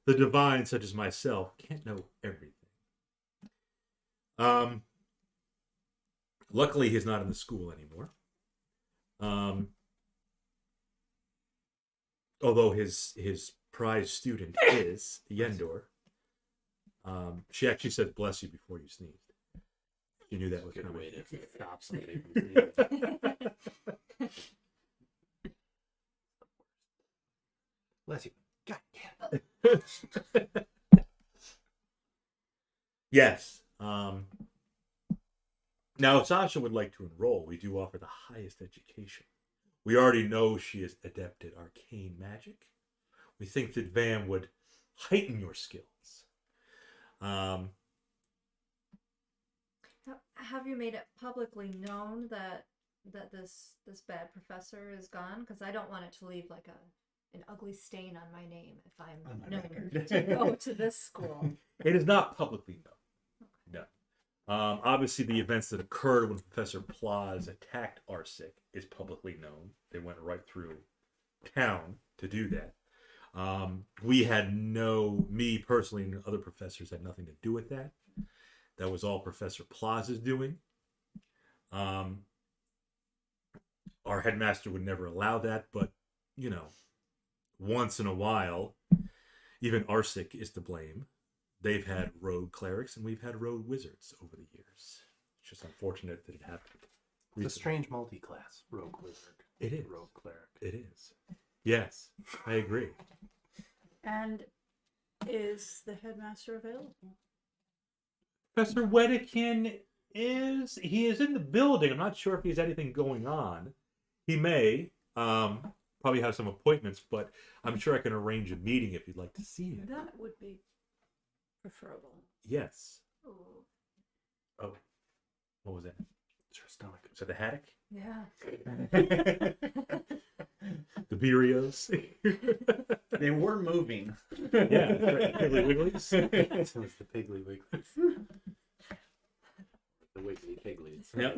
the divine, such as myself, can't know everything. Luckily, he's not in the school anymore. Although his prize student is Yendor. She actually said "bless you" before you sneezed. She knew that was Good coming. way to stop somebody from sneezing. Bless you. God damn. Yes. Now, if Sasha would like to enroll, we do offer the highest education. We already know she is adept at arcane magic. We think that Vam would heighten your skills. Have you made it publicly known that this bad professor is gone? Because I don't want it to leave like an ugly stain on my name if I'm On my known record. to go to this school. It is not publicly known. No. Obviously, the events that occurred when Professor Plaz attacked Arsic is publicly known. They went right through town to do that. Me personally and other professors had nothing to do with that. That was all Professor Plaz's doing. Our headmaster would never allow that, but, once in a while, even Arsic is to blame. They've had rogue clerics and we've had rogue wizards over the years. It's just unfortunate that it happened. It's a strange multi-class. Rogue wizard. It is. Rogue cleric. It is. Yes, I agree. And is the headmaster available? Professor Wedekin is in the building. I'm not sure if he has anything going on. He may probably have some appointments, but I'm sure I can arrange a meeting if you'd like to see him. That would be preferable. Yes. Ooh. Oh, what was that? It's her stomach. Is that the haddock? Yeah. The Beerios? They were moving. Yeah, that's right. Piggly Wigglies. It was the Piggly Wigglies. The Wiggly Pigglies. Yep.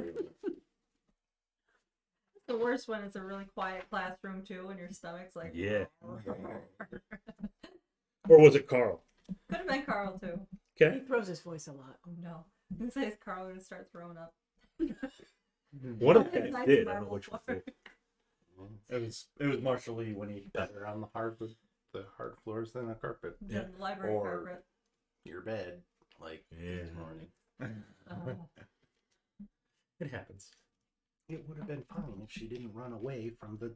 The worst one is a really quiet classroom too, and your stomach's like. Yeah. Or was it Carl? Could have been Carl too. He Okay. throws his voice a lot. Oh no. It says Carl gonna start throwing up. One of It's them nice did. I don't know marble which one. floor. It was Marshall Lee when he Better on the hard floors than a carpet. Yeah. The library Or- carpet. Your bed, like Yeah. this morning. Oh. It happens. It would have been fine if she didn't run away from the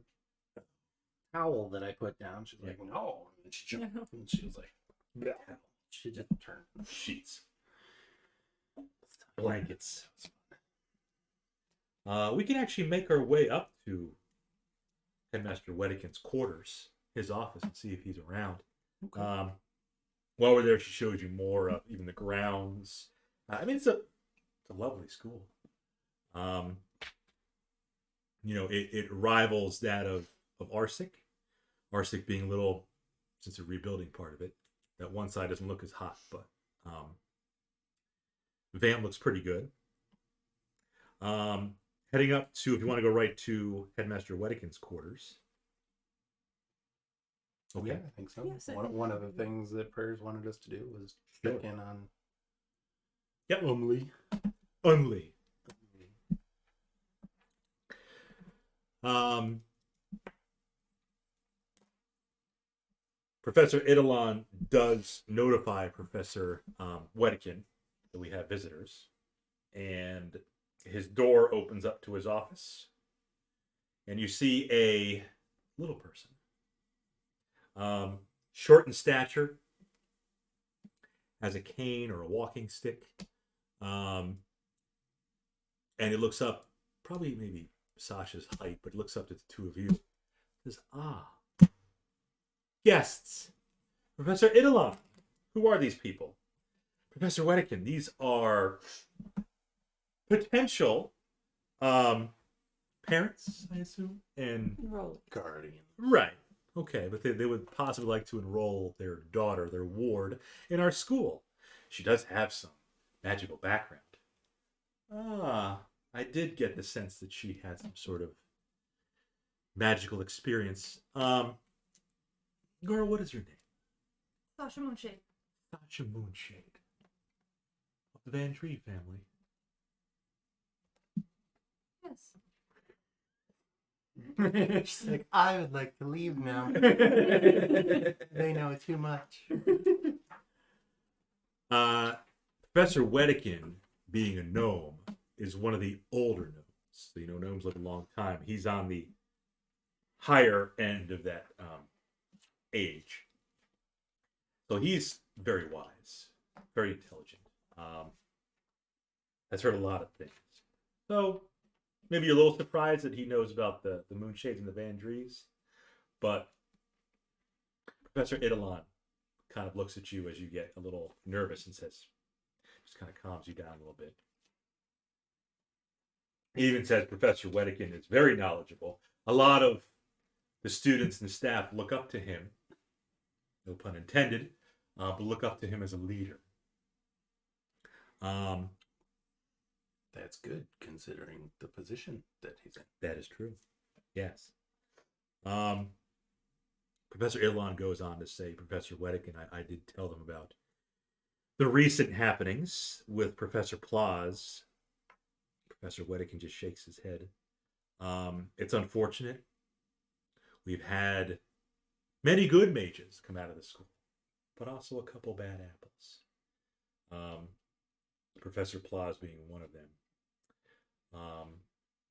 towel that I put down. She's like, no. And then she jumped up and she was like, no. She just turned. Sheets. Blankets. We can actually make our way up to Headmaster Wedikin's quarters, his office, and see if he's around. Okay. While we're there, she shows you more of even the grounds. I mean, it's a lovely school. It rivals that of Arsic. Arsic being a little, since the rebuilding part of it, that one side doesn't look as hot, but Vamp looks pretty good. Heading up to, if you want to go right to Headmaster Wedikin's quarters. Okay. Yeah, I think so. Yes, I one, think- one of the things that Prayers wanted us to do was check in on Yep. Umli. Only. Professor Idolon does notify Professor Wedikin that we have visitors, and his door opens up to his office, and you see a little person, short in stature, has a cane or a walking stick, and it looks up, probably maybe Sasha's height, but it looks up to the two of you. Says, guests. Professor Idolon. Who are these people? Professor Wedikin, these are potential parents, I assume? And Roll. Guardian. right. Okay, but they would possibly like to enroll their daughter, their ward, in our school. She does have some magical background. I did get the sense that she had some sort of magical experience. Girl, what is your name? Sasha Moonshade. Sasha Moonshade. Of the Van Tree family. Yes. She's like, I would like to leave now. They know too much. Professor Wedikin, being a gnome, is one of the older gnomes. So, gnomes live a long time. He's on the higher end of that age. So he's very wise, very intelligent. Has heard a lot of things. So maybe you're a little surprised that he knows about the Moonshades and the Van Drees. But Professor Idolon kind of looks at you as you get a little nervous and says, just kind of calms you down a little bit. He even says Professor Wedikin is very knowledgeable. A lot of the students and staff look up to him, no pun intended, but look up to him as a leader. That's good considering the position that he's in. That is true. Yes. Professor Idolon goes on to say, Professor Wedikin, I did tell them about the recent happenings with Professor Plaz. Professor Wedikin just shakes his head. It's unfortunate. We've had many good mages come out of the school, but also a couple bad apples. Professor Plaz being one of them.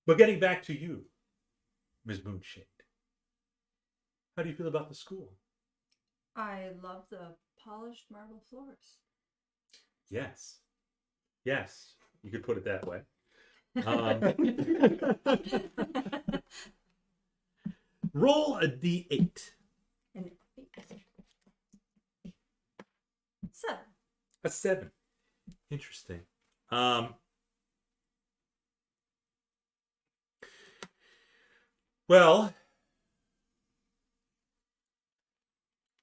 But getting back to you, Ms. Moonshade. How do you feel about the school? I love the polished marble floors. Yes. Yes, you could put it that way. Roll a d8. And 7. A 7. Interesting. Well,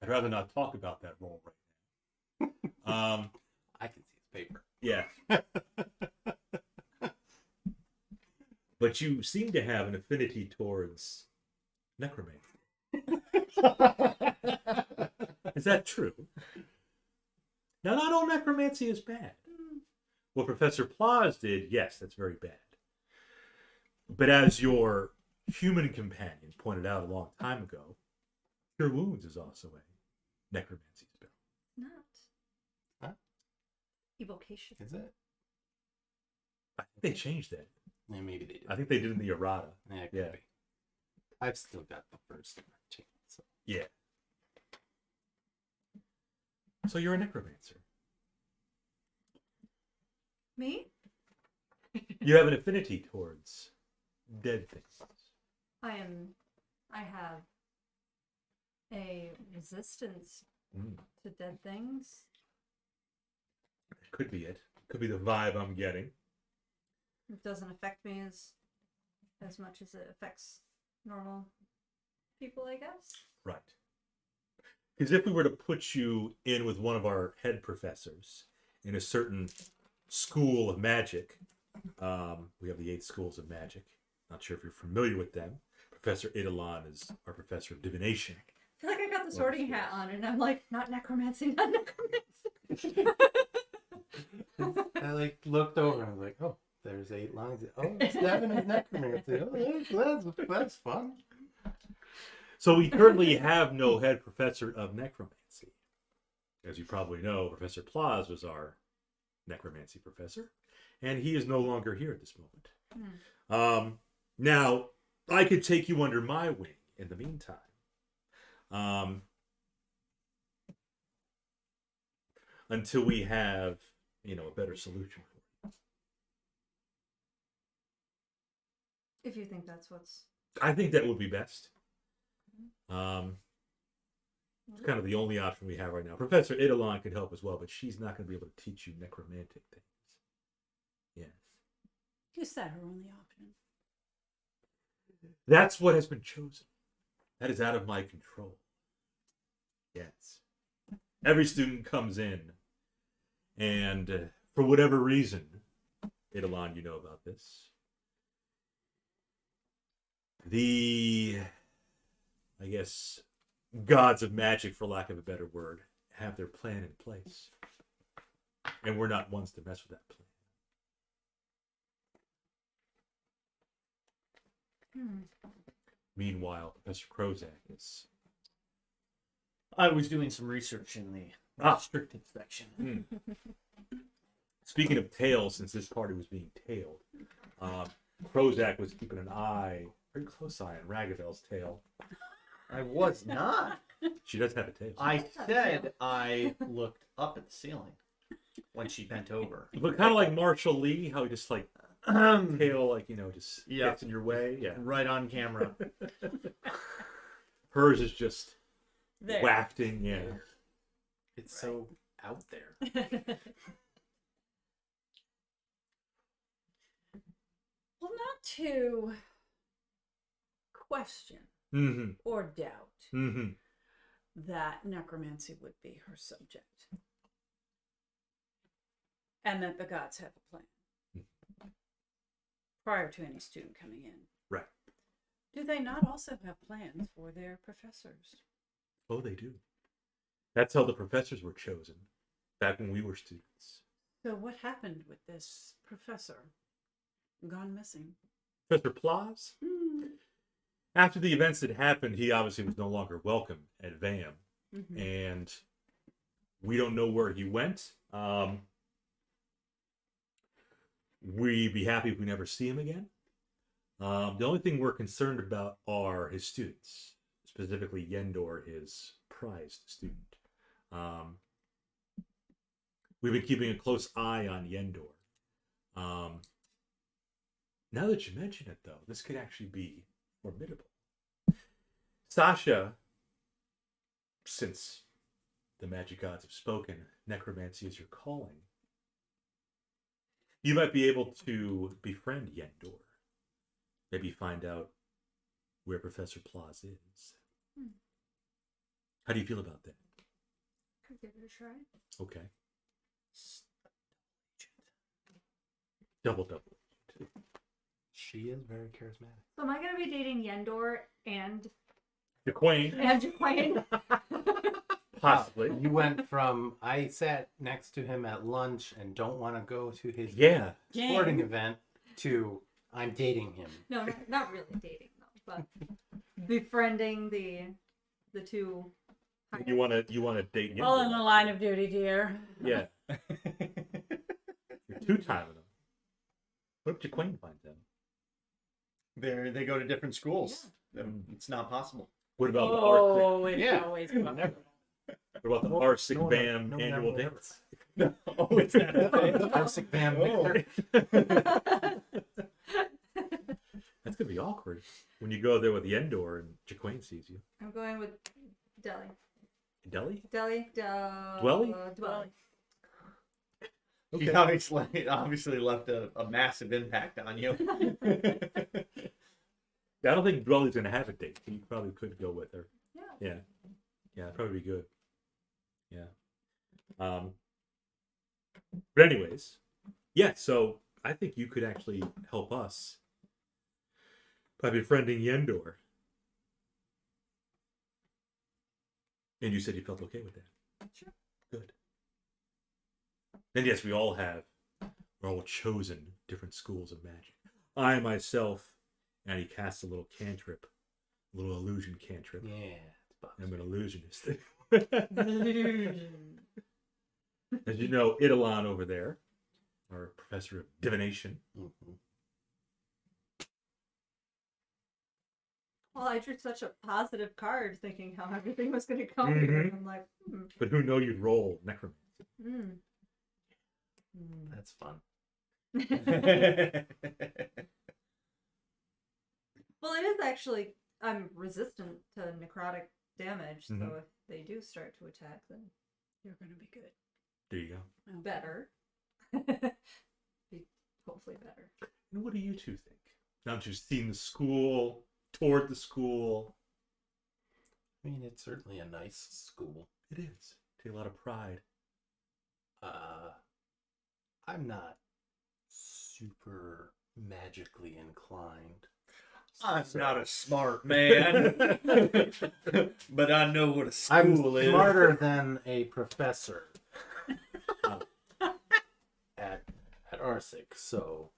I'd rather not talk about that role right now. I can see his paper. Yeah. But you seem to have an affinity towards necromancy. Is that true? Now, not all necromancy is bad. What Professor Plaus did, yes, that's very bad. But as your human companion pointed out a long time ago, Cure Wounds is also a necromancy spell. Not. Huh? Evocation. Is it? I think they changed that. Yeah, maybe they did. I think they did in the errata. Yeah, it could Yeah. be. I've still got the first chance. So. Yeah. So you're a necromancer. Me? You have an affinity towards dead things. I have a resistance to dead things. Could be it. Could be the vibe I'm getting. It doesn't affect me as much as it affects normal people, I guess. Right. Because if we were to put you in with one of our head professors in a certain school of magic, we have the 8 schools of magic. Not sure if you're familiar with them. Professor Eidolon is our professor of divination. I feel like I got the sorting hat on, and I'm like, not necromancy, not necromancy. I looked over and I was like, oh, there's 8 lines. Oh, 7 is necromancy. Oh, that's fun. So we currently have no head professor of necromancy. As you probably know, Professor Plaus was our necromancy professor, and he is no longer here at this moment. Now, I could take you under my wing in the meantime. Until we have, a better solution for you. If you think that's what's... I think that would be best. It's kind of the only option we have right now. Professor Eidolon could help as well, but she's not going to be able to teach you necromantic things. Yes. Is that her only option? That's what has been chosen. That is out of my control. Yes. Every student comes in, and for whatever reason, Eidolon, you know about this, I guess, gods of magic, for lack of a better word, have their plan in place. And we're not ones to mess with that plan. Meanwhile, Professor Krozak is... I was doing some research in the strict inspection. Speaking of tails, since this party was being tailed, Krozak was keeping an eye, very close eye, on Ragavel's tail. I was not. She does have a tail. I said I looked up at the ceiling when she bent over. But kind of like Marshall Lee, how he just tail, just gets in your way. Yeah. Right on camera. Hers is just There. wafting. Yeah. It's so out there. Well, not to question Mm-hmm. or doubt Mm-hmm. that necromancy would be her subject. And that the gods have a plan. Prior to any student coming in. Right. Do they not also have plans for their professors? Oh, they do. That's how the professors were chosen back when we were students. So what happened with this professor? Gone missing. Professor Plaus? After the events that happened, he obviously was no longer welcome at VAM. Mm-hmm. And we don't know where he went. We'd be happy if we never see him again. The only thing we're concerned about are his students, specifically Yendor, his prized student. We've been keeping a close eye on Yendor. Now that you mention it, though, this could actually be formidable. Sasha, since the magic gods have spoken, necromancy is your calling, you might be able to befriend Yendor. Maybe find out where Professor Plaza is. Hmm. How do you feel about that? Could give it a try. Okay. Double. She is very charismatic. So am I gonna be dating Yendor and Jaquain. Jaquain? Possibly. You went from I sat next to him at lunch and don't want to go to his Yeah. sporting event to I'm dating him. No, not really dating though, but befriending the two. You wanna date him? All in the line of duty, dear. Yeah. You're two-timing them. What if Jaquain finds them? They go to different schools. It's not possible. What about Oh, it's Yeah. always What about the RSIC no one- BAM no one annual will ever. dance? Oh, it's that. Arsic Van Victor. That's gonna be awkward when you go there with Yendor and Jaquain sees you. I'm going with Deli. Deli? Dwelly? He obviously left a massive impact on you. I don't think Dwelly's gonna have a date. You probably could go with her. Yeah. Yeah, that'd probably be good. Yeah. But anyways, yeah. So I think you could actually help us by befriending Yendor. And you said you felt okay with that. Sure. Good. And yes, we're all chosen different schools of magic. I myself, and he casts a little cantrip, a little illusion cantrip. Yeah. I'm an illusionist. As you know, Idolon over there, our professor of divination. Mm-hmm. Well, I drew such a positive card thinking how everything was going to come here. And I'm like, But who know you'd roll necromancy? That's fun. Well, it is actually, I'm resistant to necrotic damage, so if they do start to attack, then You're gonna be good. There you go. better. Be hopefully better. And what do you two think? Now that you've seen the school, toured the school. I mean, it's certainly a nice school. It is. Take a lot of pride. I'm not super magically inclined. I'm not a smart man, but I know what a I'm school is. smarter than a professor at Arsic, so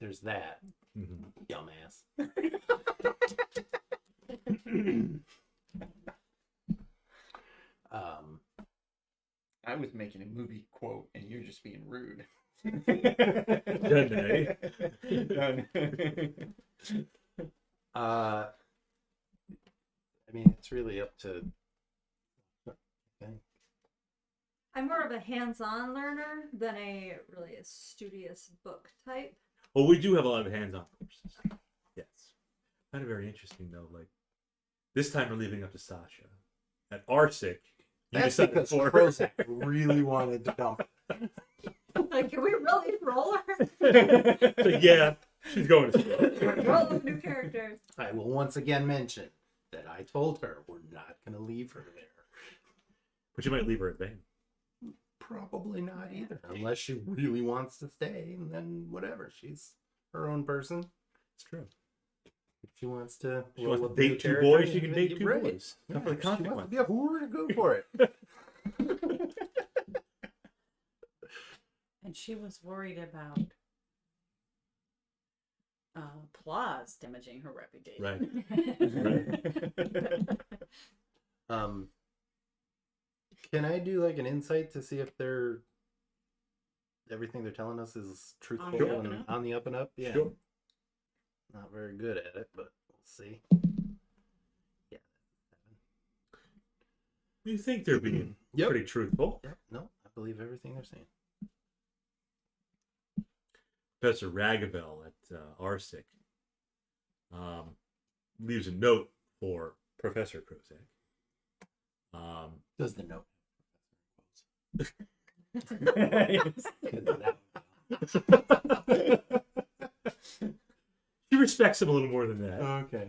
there's that. Dumbass. I was making a movie quote, and you're just being rude. Done, eh? Done. I mean, it's really up to. I'm more of a hands-on learner than a really a studious book type. Well, we do have a lot of hands-on courses. Yes. Kind of very interesting, though. Like, this time we're leaving up to Sasha. At RSIC, you That's decided because for Krozak really wanted to dump her. Like, can we really roll her? So, yeah, she's going to school. Roll with new characters. I will once again mention that I told her we're not going to leave her there. But you might leave her at Bane. Probably not either, unless she really wants to stay, and then whatever. She's her own person. It's true. If she wants to, She wants to roll up a new date two character, boys, she can then date you're two right. boys. Yeah, Not for the if she wants to consequence. be a whore, go for it. And she was worried about Plaz damaging her reputation. Right. Can I do like an insight to see if everything they're telling us is truthful On the up and and up? on the up and up? Yeah. Sure. Not very good at it, but we'll see. Yeah. You think they're being Yep. pretty truthful. Yep. No, I believe everything they're saying. Professor Ragavel at RSIC leaves a note for Professor Krozak. Does the note? She respects him a little more than that. Okay.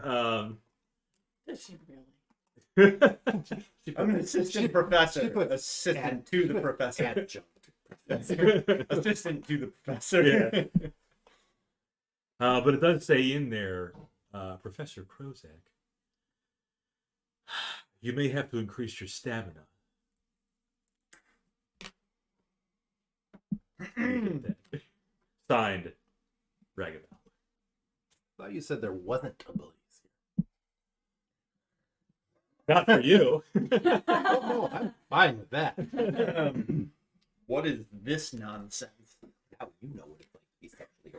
Does she really? I'm an assistant professor. Assistant to the professor. Assistant to the professor. Yeah. But it does say in there, Professor Krozak, you may have to increase your stamina. Signed, Ragavel. I thought you said there wasn't abilities. Not for you. No, I'm fine with that. What is this nonsense? How you know what it's like to be sexually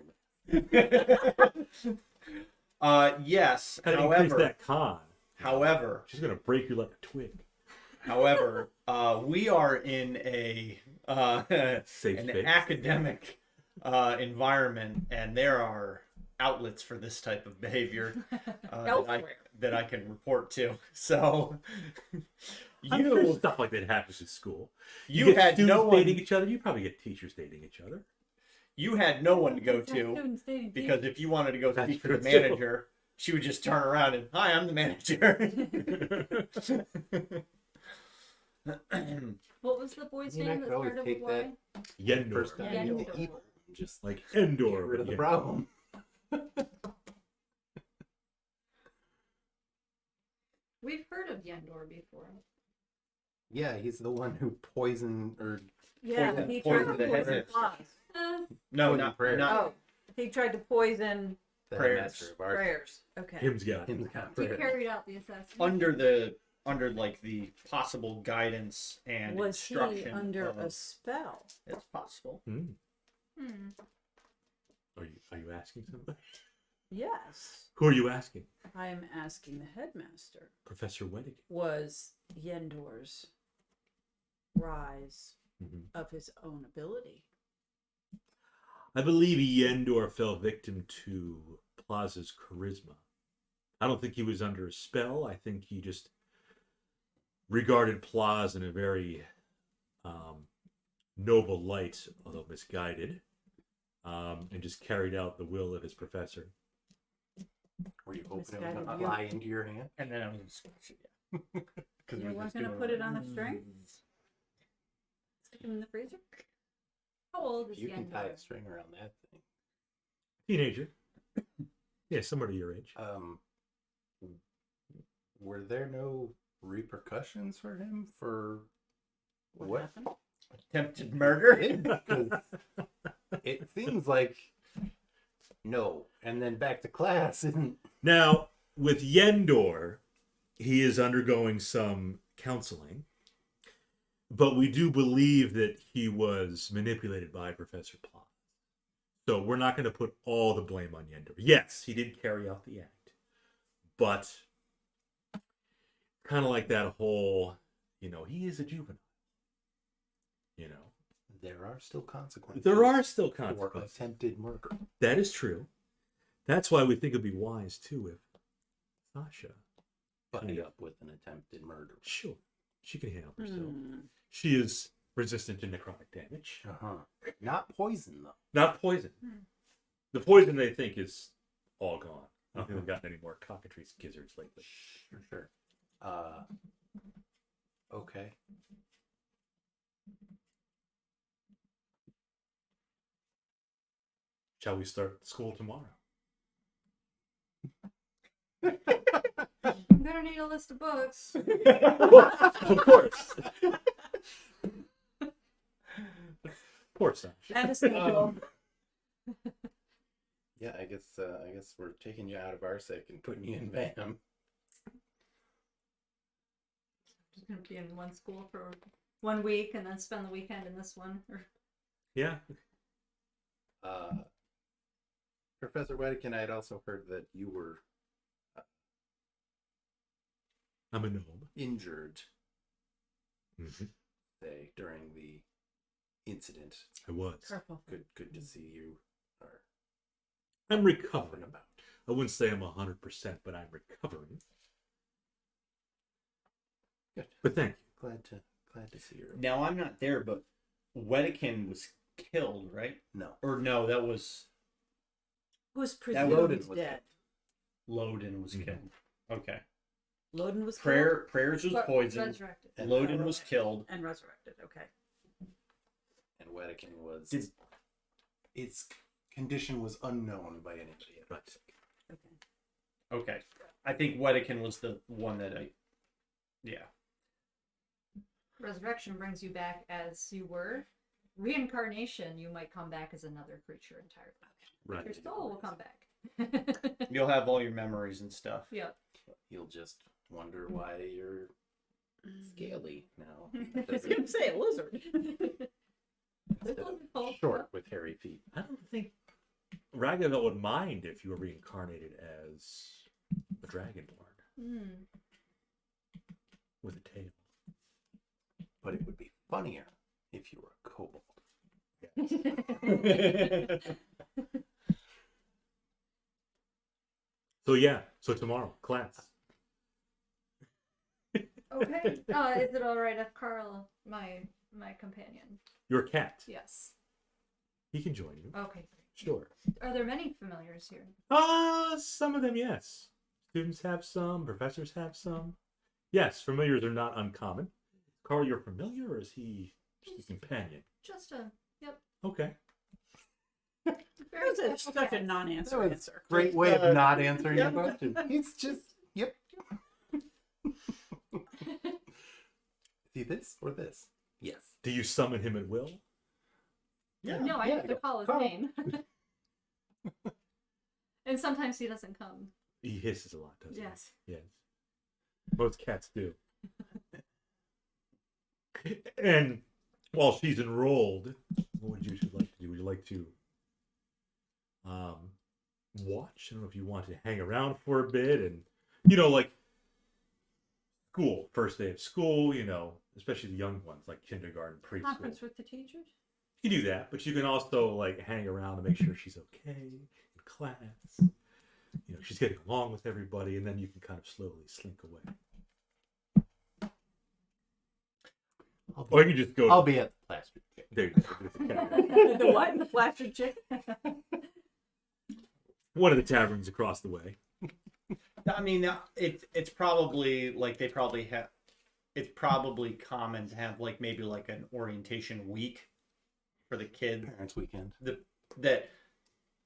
harassed? Yes. How to increase However, that con. She's gonna break you like a twig. However, we are in a Safe an space. academic environment, and there are outlets for this type of behavior that I can report to. So I'm sure stuff like that happens at school. you get had students no one dating each other. You probably get teachers dating each other. You had no one to go to Students dating because teachers. if you wanted to go That's speak to the true, too. manager, she would just turn around and, "Hi, I'm the manager." What was the boy's I mean, I name could that always started with take Y? Yendor. First time Yeah, into Yendor. evil. Just Like Endor. get rid of the yeah. problem. We've heard of Yendor before. Yeah, he's the one who poisoned or Yeah, Poison- he poison tried the to head poison nurse. flies. No, Poison not prayers. not Oh, he tried to poison the Prayers. headmaster of ours. prayers. Okay. Him's got. Him's got He prayers. carried out the assassination. under like the possible guidance and Was he instruction under of, a spell? it's possible. Hmm. Hmm. Are you asking something? Yes. Who are you asking? I am asking the headmaster. Professor Weddick. Was Yendor's rise Mhm. of his own ability? I believe Yendor fell victim to Plaza's charisma. I don't think he was under a spell. I think he just regarded Plaza in a very noble light, although misguided, and just carried out the will of his professor. Were you hoping it was Misguided going to view. fly into your hand? And then I was just, yeah. Because You weren't gonna put it on a string? Stick him in the freezer. How old is You can tie a Yendor? string around that thing. Teenager. Yeah, somewhere to your age. Were there no repercussions for him for what? happened? Attempted murder. Because it seems like no, and then back to class isn't. Now, with Yendor, he is undergoing some counseling, but we do believe that he was manipulated by Professor Plot. So we're not going to put all the blame on Yendor. Yes, he did carry out the act, but kind of like that whole, he is a juvenile. There are still consequences. There are still for consequences. attempted murder. That is true. That's why we think it'd be wise too if Sasha. Buddy up with an attempted murder. Sure, she can handle herself. Hmm. She is resistant to necrotic damage. Not poison though. Not poison. Hmm. The poison they think is all gone. I don't think they've gotten any more Cockatrice gizzards lately. Sure. Okay. Shall we start school tomorrow? I'm gonna need a list of books. Of course. Poor Sasha. And a schedule. Yeah, I guess we're taking you out of RSEC and putting you in VAM. Just gonna be in one school for 1 week and then spend the weekend in this one. Yeah. Professor Weddick, I had also heard that you were I'm a gnome. injured, Mm-hmm. say, during the incident. I was. Careful. Good to see you are I'm recovering. talking about. I wouldn't say I'm 100%, but I'm recovering. Good. But thank you. Glad to see you. Now I'm not there, but Weddikin was killed, right? No. Or no, that was Who's That Loden presumed was dead? Loden was killed. Okay. Loden was killed Prayers was But poisoned. resurrected. And Loden was killed. and resurrected. Okay. and Wedekin was. Did- Its condition was unknown by anybody at Rexik. Okay. Okay. I think Wedekin was the one that I. Yeah. Resurrection brings you back as you were. Reincarnation, you might come back as another creature entirely. Right. Your soul will come back. You'll have all your memories and stuff. Yep. You'll just wonder why you're scaly now. I was gonna say a lizard. Instead of short with hairy feet. I don't think Ragnarok would mind if you were reincarnated as a dragonborn Hmm. with a tail. But it would be funnier if you were a kobold. So yeah, so tomorrow, class. Okay. Is it all right if Carl, my companion? Your cat. Yes. He can join you. Okay. Sure. Are there many familiars here? Some of them, yes. Students have some, professors have some. Yes, familiars are not uncommon. Carl, you're familiar, or is he just a companion? Just a yep. Okay. That was such a non-answer That was answer. Great way of not answering the question. It's just, yep. See this or this? Yes. Do you summon him at will? Yeah. No, I yeah, have to call his Carl. name. And sometimes he doesn't come. He hisses a lot, doesn't Yes. he? Yes. Most cats do. And while she's enrolled, what would you like to do? Would you like to watch? I don't know if you want to hang around for a bit and, like school, first day of school, especially the young ones like kindergarten, preschool. Conference with the teachers? You can do that, but you can also hang around to make sure she's okay in class. She's getting along with everybody, and then you can kind of slowly slink away. Or you can just go. I'll be at the plaster chick. There you go. The what? The flasher chick? One of the taverns across the way. I mean, it's probably like they probably have. It's probably common to have maybe an orientation week for the kid. Parents' weekend. That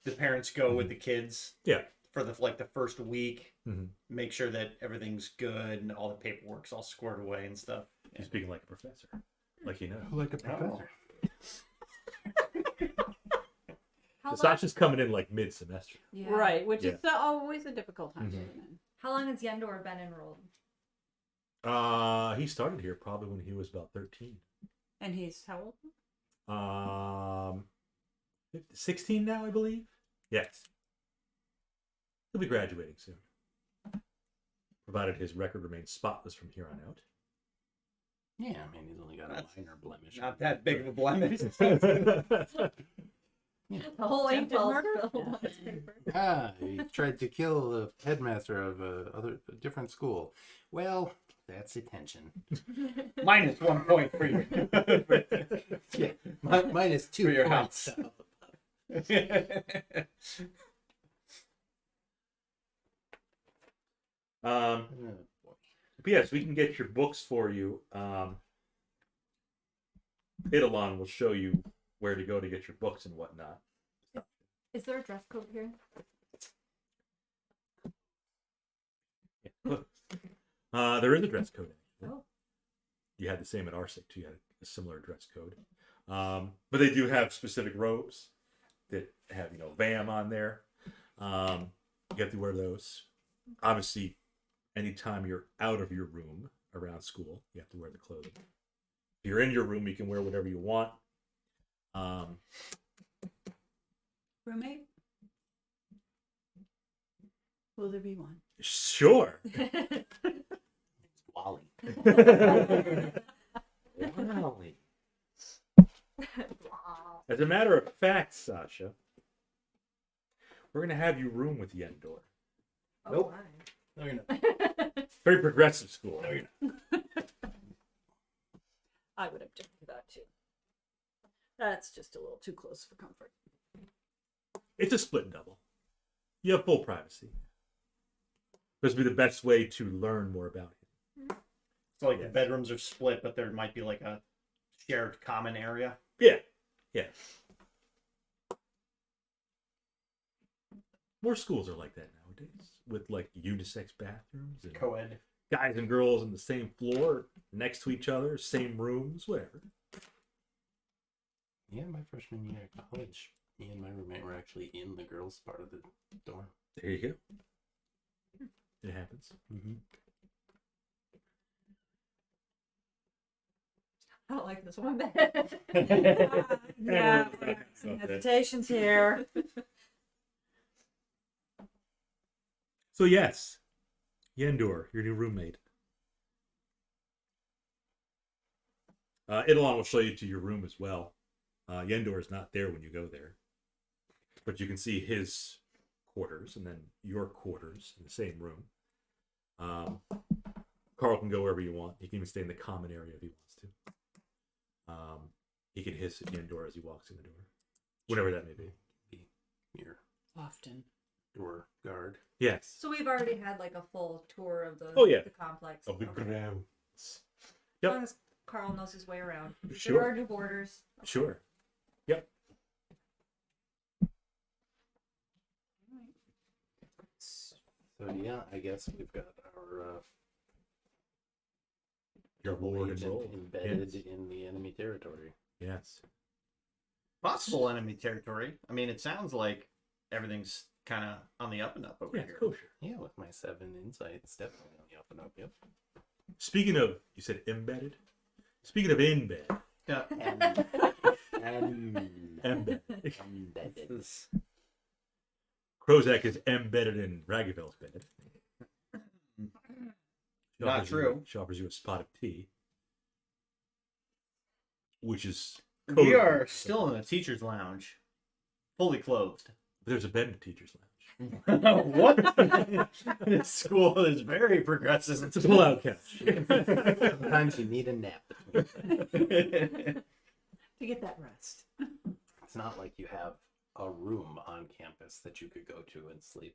the parents go with the kids. Yeah. For the first week, Mhm. make sure that everything's good and all the paperwork's all squared away and stuff. You're speaking like a professor, like you know. Like a professor. How long, Sasha's coming in mid-semester. yeah. Right, which Yeah. is always a difficult time Mhm. to get in. How long has Yendor been enrolled? He started here probably when he was about 13. And he's how old? 16 now, I believe. Yes. He'll be graduating soon, provided his record remains spotless from here on out. Yeah, I mean, he's only got a That's minor blemish. Not that big of a blemish. The whole Attempted ink well murder? spilled Yeah. on his paper. He tried to kill the headmaster of a different school. Well, that's attention. Minus 1 point for you. Yeah, minus 2 For your points. But yes, we can get your books for you. Idolon will show you where to go to get your books and whatnot. Is there a dress code here? There is a dress code. Actually. Oh. You had the same at RSIC too. You had a similar dress code. But they do have specific robes that have, VAM on there. You have to wear those. Obviously, anytime you're out of your room around school, you have to wear the clothing. If you're in your room, you can wear whatever you want. Roommate? Will there be one? Sure. Wally. Wally. As a matter of fact, Sasha, we're going to have you room with Yendor. Oh, Nope. my. No, you're not. Very progressive school. No, you're not. I would object to that too. That's just a little too close for comfort. It's a split double. You have full privacy. This would be the best way to learn more about him. So like the Yes. bedrooms are split, but there might be like a shared common area. Yeah. Yeah. More schools are like that nowadays, with like unisex bathrooms and Co-ed. guys and girls on the same floor, next to each other, same rooms, whatever. Yeah, my freshman year at college, me and my roommate were actually in the girls' part of the dorm. There you go. It happens. Mm-hmm. I don't like this one bed. Yeah, Okay. some hesitations here. So yes, Yendor, your new roommate. Idolon will show you to your room as well. Yendor is not there when you go there, but you can see his quarters and then your quarters in the same room. Carl can go wherever you want. He can even stay in the common area if he wants to. He can hiss at Yendor as he walks in the door, whatever that may be. Be your Often. door guard. Yes. So we've already had like a full tour of the, Oh, yeah. the complex. Of the Okay. grounds. As Yep. long as Carl knows his way around. Sure. There are new borders. Sure. Yep. So yeah, I guess we've got our Your lord and agent roll. embedded Yes. in the enemy territory. Yes. Possible enemy territory. I mean, it sounds like everything's kind of on the up and up over Yeah, here. kosher. Yeah, with my 7 insight, it's definitely on the up and up. Yep. Speaking of, you said embedded? Speaking of in bed. Yeah. Embedded. Embedded. Krozak is embedded in Ragavel's bed. She Not offers true. She offers you a spot of tea. Which is... We are still in the teacher's lounge, fully clothed. There's a bed in the teacher's lounge. What? This school is very progressive. It's a pull-out couch. Sometimes you need a nap. To get that rest. It's not like you have a room on campus that you could go to and sleep.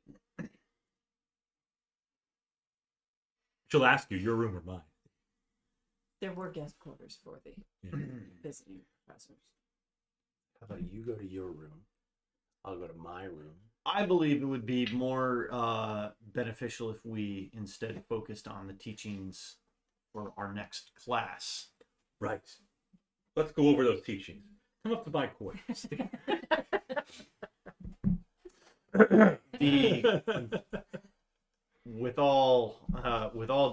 She'll ask you, your room or mine? There were guest quarters for the Yeah. visiting professors. How about you go to your room? I'll go to my room. I believe it would be more beneficial if we instead focused on the teachings for our next class. Right. Let's go over those teachings. Come up to my quarters. With all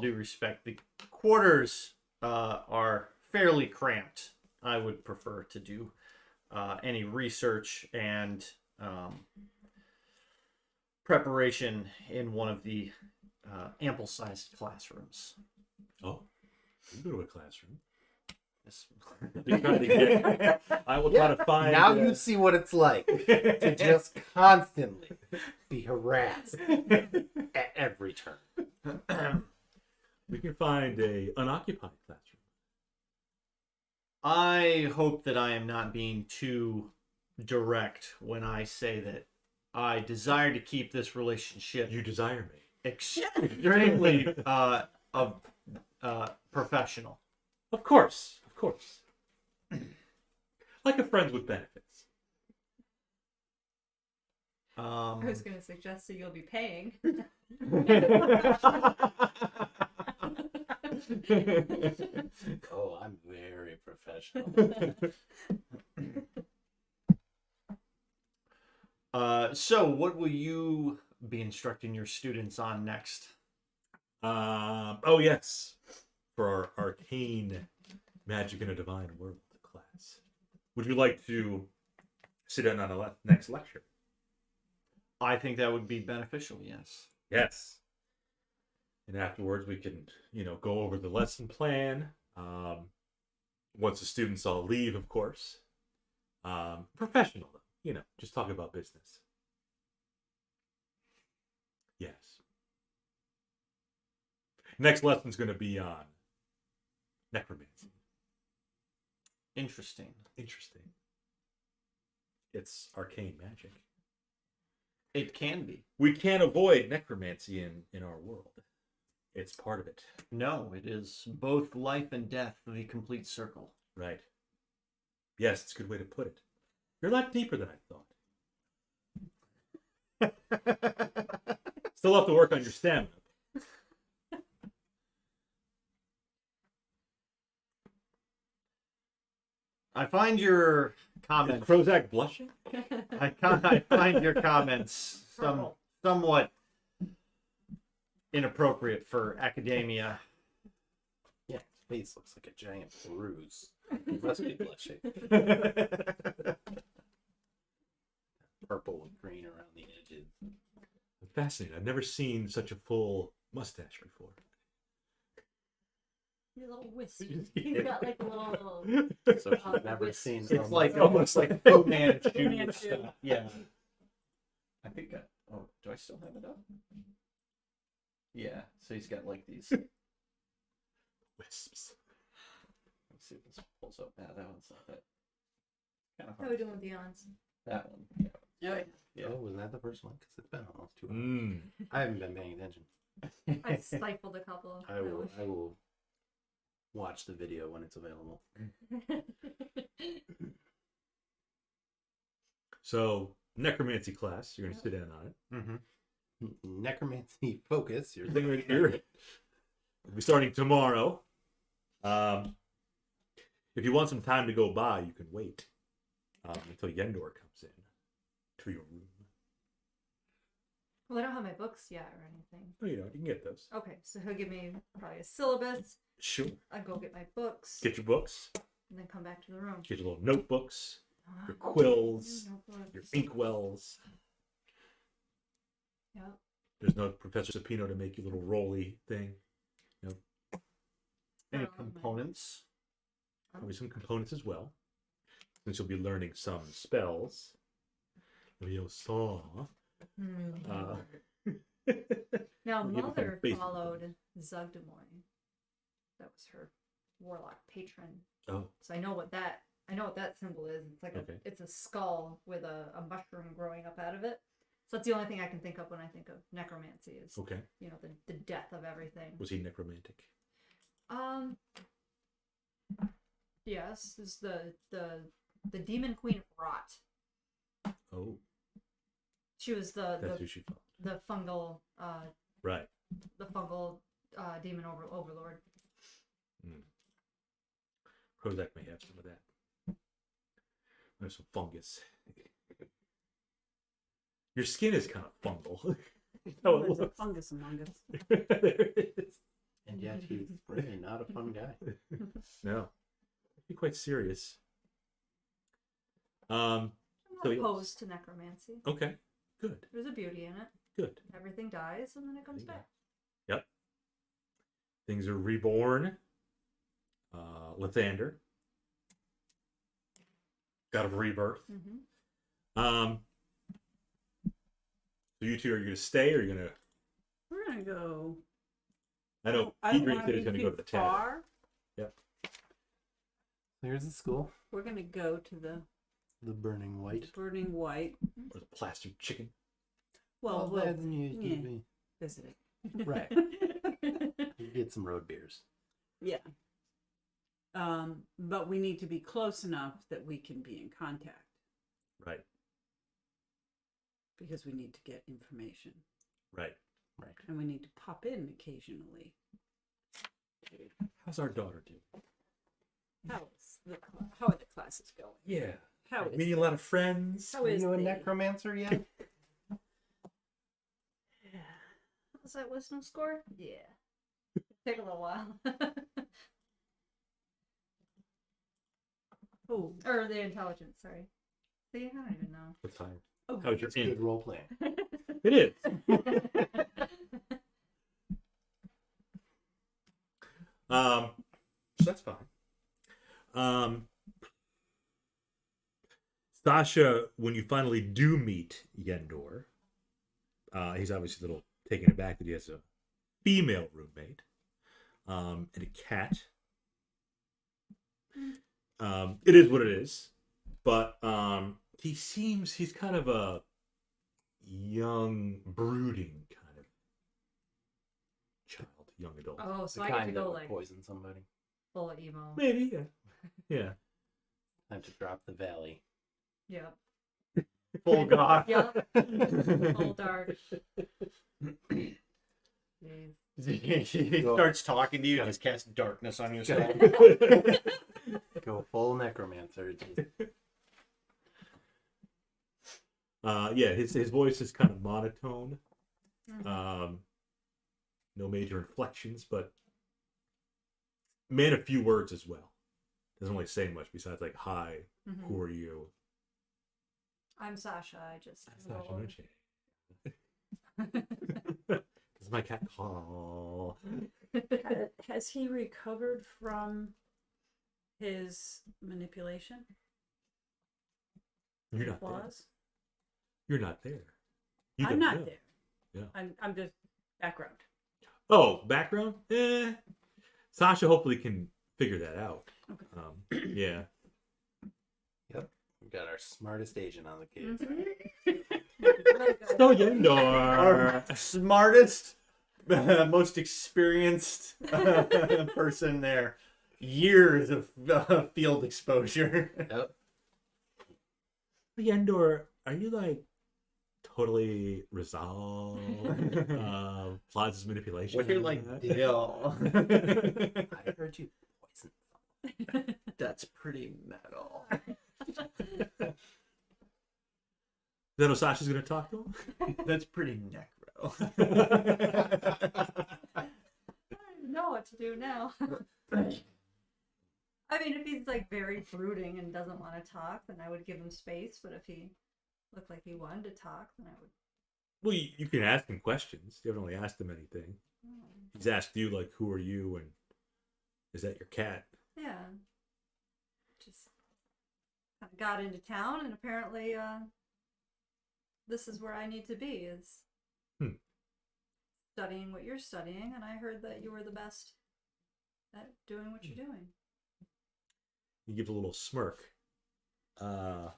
due respect, the quarters are fairly cramped. I would prefer to do any research and preparation in one of the ample-sized classrooms. Oh, you go to a classroom. Yes. I will try to find... Now you see what it's like to just constantly be harassed at every turn. We can find a unoccupied classroom. I hope that I am not being too direct when I say that I desire to keep this relationship You desire me. extremely professional. Of course. Of course. Like a friend with benefits. I was going to suggest that you'll be paying. Oh, I'm very professional. So what will you be instructing your students on next? Oh, yes. For our arcane magic in a divine world class. Would you like to sit in on the next lecture? I think that would be beneficial, yes. Yes. And afterwards we can, go over the lesson plan. Once the students all leave, of course. Professional, though. Just talk about business. Yes. Next lesson's going to be on necromancy. Interesting. Interesting. It's arcane magic. It can be. We can't avoid necromancy in our world. It's part of it. No, it is both life and death, the complete circle. Right. Yes, it's a good way to put it. You're a lot deeper than I thought. Still have to work on your stamina. I find your comments. Krozak blushing? I find your comments somewhat inappropriate for academia. Yeah, his face looks like a giant bruise. He must be blushing. Purple and green around the edges. Fascinating. I've never seen such a full mustache before. Your little wisp. He's got like a little. So she's never wisp. seen. It's like almost like Fu Manchu Manchu. stuff. Yeah. I think. Oh, do I still have it up? Yeah. So he's got like these. Wisps. Let's see if this pulls up. That one's not that. Kind of How are hard. we doing with the odds? That one. Oh, Yeah. Oh, was that the first one? Because it's been almost 2 hours. Mm. I haven't been paying attention. I stifled a couple. I will watch the video when it's available. So, necromancy class, you're going to sit in on it. Mm-hmm. Necromancy focus. You're Thing right here. We'll be starting tomorrow. If you want some time to go by, you can wait until Yendor comes in to your room. Well, I don't have my books yet or anything. Oh, you can get those. Okay, so he'll give me probably a syllabus. Sure. I go get my books Get your books. and then come back to the room. Get your little notebooks, Ah, your quills, notebooks. your inkwells. Yep. There's no Professor Supino to make you a little rolly thing. Any Oh, components? Probably some components as well. Since you'll be learning some spells. You'll saw. Now, I'll give you some Mother basic followed Zugdemoy. That was her warlock patron. Oh, So I know what that symbol is. It's like Okay. it's a skull with a mushroom growing up out of it. So that's the only thing I can think of when I think of necromancy is okay. the death of everything. Was he necromantic? Yes, is the demon queen of rot. Oh, She was that's the who she fought. the fungal Right. demon overlord. Krozak may have some of that. There's some fungus. Your skin is kind of fungal. How it There's a looks. fungus among us. There it is. And yet he's really not a fun guy. No. Be quite serious. I'm So not yes. opposed to necromancy. Okay. Good. There's a beauty in it. Good. Everything dies and then it comes There you back. Yep. Things are reborn. Lathander. God of rebirth. Mm-hmm. So you two are you gonna stay or are you gonna We're gonna go. I know I don't Edrian wanna said he's be gonna go to too the tavern. far. There's the school. We're gonna go to the The burning white. burning white. Or the plastered chicken. Well, better we'll than you yeah. to be. visit it. Right. You get some road beers. Yeah. But we need to be close enough that we can be in contact Right. because we need to get information Right. Right. and we need to pop in occasionally. How's our daughter doing? How are the classes going? Yeah. How is Meeting a lot of friends. how Are is you a the- necromancer yet? Was that wisdom score? Yeah. Take a little while. Oh, Or the intelligence, sorry. See, I don't even know. What's higher? oh, How's your It's good int? role playing. It is. So that's fine. Sasha, when you finally do meet Yendor, he's obviously a little taken aback that he has a female roommate and a cat. It is what it is, but he's kind of a young, brooding kind of child, young adult. Oh, so The I get to kind that go would like poison somebody. full emo. Maybe, yeah. Yeah. Time to drop the valley. Yep. Full god. Yep. Full dark. Jeez. He starts talking to you, just cast darkness on yourself. Go full necromancer. Just Yeah, his voice is kind of monotone. No major inflections, but made a few words as well. Doesn't really say much besides like, hi, who are you? I'm Sasha. I just. Sasha Noche. Does my cat call? Has he recovered from his manipulation? You're not there. Claws? You're not there. You I'm don't not know. there. Yeah. I'm just background. Oh, background? Sasha hopefully can figure that out. Okay. Yeah. Yep. We've got our smartest agent on the case. So Yendor. Our smartest, most experienced person there. Years of field exposure. Yep. Yendor, are you like totally resolved? Plaza's manipulation. What you're like, deal. I heard you poison. That's pretty metal. Then Osasha's gonna talk to him? That's pretty necro. I don't know what to do now. I mean, if he's like very brooding and doesn't want to talk, then I would give him space. But if he looked like he wanted to talk, then I would. Well, you can ask him questions. You haven't really asked him anything. He's asked you, like, who are you, and is that your cat? Yeah. Just kind of got into town, and apparently, this is where I need to be. Is studying what you're studying, and I heard that you were the best at doing what you're doing. He gives a little smirk. Where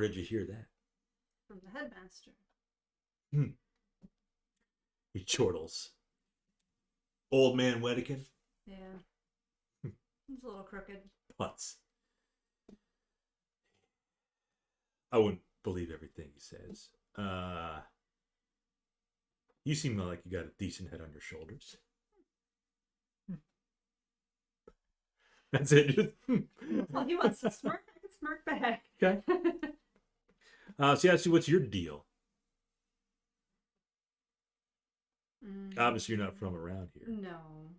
did you hear that? From the headmaster. He chortles. Old man Wedican? Yeah. He's a little crooked. Putz. I wouldn't believe everything he says. You seem like you got a decent head on your shoulders. That's it. Well, he wants to smirk. I can smirk back. Okay. So he asks you, what's your deal? Obviously, you're not from around here. No.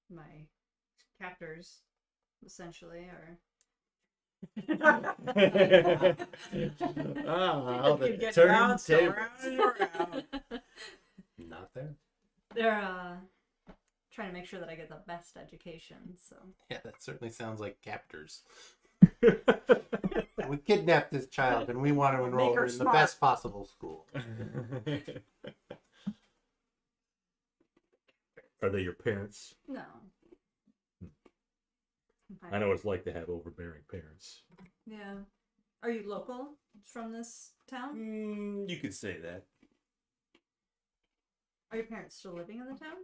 My captors, essentially, are. How the You get turn bounced tables. around and around. Not there. They're trying to make sure that I get the best education. So. Yeah, that certainly sounds like captors. We kidnapped this child and we want to enroll her her in the smart. best possible school. Are they your parents? No. I know what it's like to have overbearing parents. Yeah. Are you local from this town? You could say that. Are your parents still living in the town?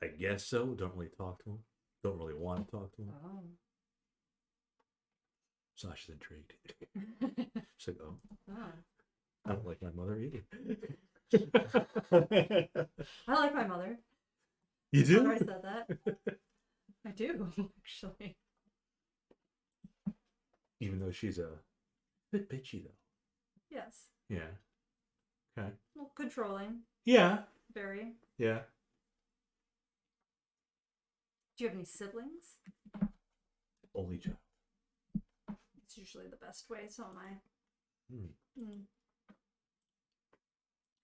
I guess so. Don't really talk to him. Don't really want to talk to him. Oh. Sasha's intrigued. She's like, oh, Oh. I don't like my mother either. I like my mother. You do? I said that. I do, actually. Even though she's a bit bitchy, though. Yes. Yeah. Okay. Well, controlling. Yeah. Very. Yeah. Do you have any siblings? Only child. It's usually the best way, so am I.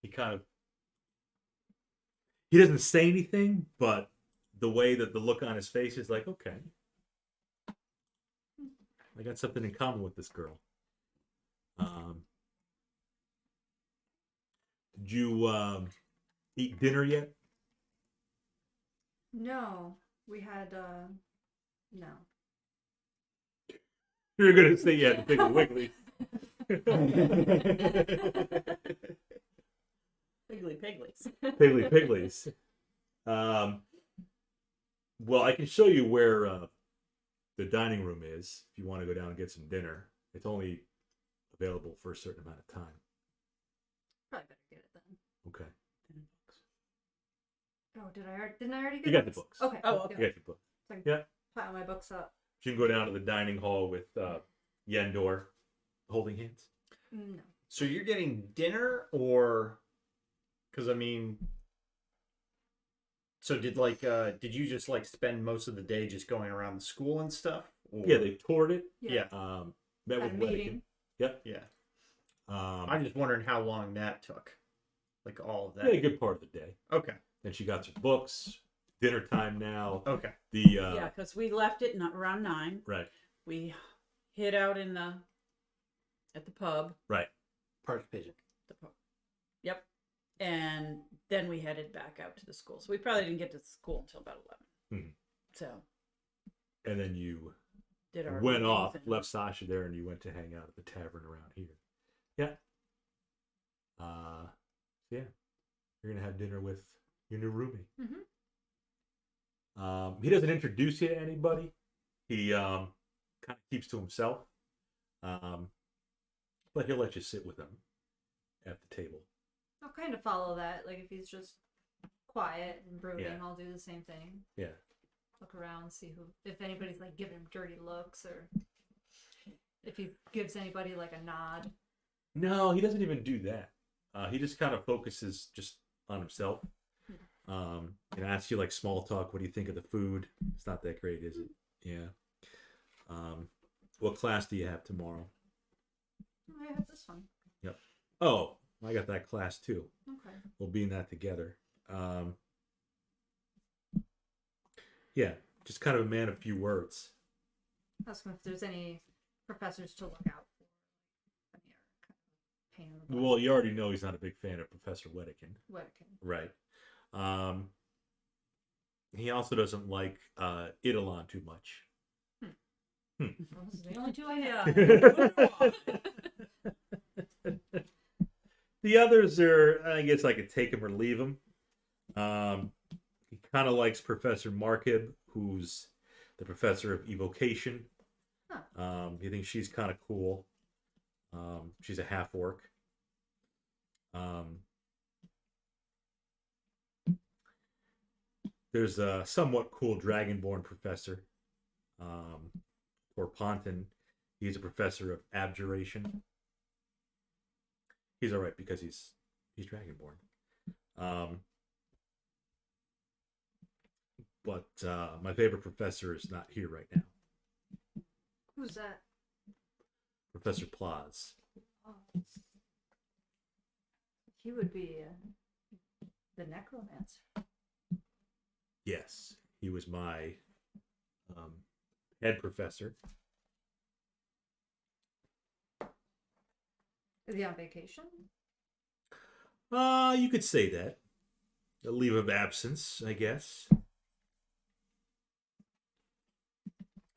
He kind of... He doesn't say anything, but the way that the look on his face is like, okay. I got something in common with this girl. Did you eat dinner yet? No. We had, no. You're gonna say yeah, the Piggly Wiggly. Piggly Pigglies. Piggly Pigglies. Well, I can show you where the dining room is if you want to go down and get some dinner. It's only available for a certain amount of time. Probably better get it then. Okay. Oh, didn't I already get You got the books? books. Okay. Oh, okay. You got your book. So I can Yeah. pile my books up. You can go down to the dining hall with Yendor holding hands. No. So you're getting dinner, or because I mean, so did you just like spend most of the day just going around the school and stuff? Or... Yeah, they toured it. Yeah. Met Had with a Wedikin. meeting. Yep. Yeah. I'm I'm just wondering how long that took. Like all of that. yeah, a good part of the day. Okay. Then she got some books. Dinner time now. Okay. The Yeah, because we left it around 9. right. We hid out at the pub. Right. Park pigeon. The pub. Yep. And then we headed back out to the school. So we probably didn't get to school until about 11. Mhm. So And then you did our went meetings off, and- left Sasha there, and you went to hang out at the tavern around here. Yeah. Yeah. You're gonna have dinner with your new roommate. Mhm. He doesn't introduce you to anybody. He kind of keeps to himself. But he'll let you sit with him at the table. I'll kind of follow that. Like if he's just quiet and brooding, Yeah. I'll do the same thing. Yeah. Look around, see if anybody's like giving him dirty looks, or if he gives anybody like a nod. No, he doesn't even do that. He just kind of focuses just on himself. Asks you like small talk. What do you think of the food? It's not that great, is it? Yeah. What class do you have tomorrow? I have this one. Yep. Oh, I got that class too. Okay. We'll be in that together. Yeah, just kind of a man of few words. Ask him if there's any professors to look out for. I mean, are kind of a pain in the butt. Well, you already know he's not a big fan of Professor Wedikin. Wedikin. Right. He also doesn't like Idolon too much. Well, this is the only two I have. The others are, I guess I could take him or leave him. He kind of likes Professor Markib, who's the professor of evocation. Huh. He thinks she's kind of cool. She's a half-orc. There's a somewhat cool Dragonborn professor. Ponton. He's a professor of abjuration. He's all right because he's Dragonborn. But my favorite professor is not here right now. Who's that? Professor Plaz. Oh, he would be the necromancer. Yes, he was my head professor. Is he on vacation? You could say that. A leave of absence, I guess.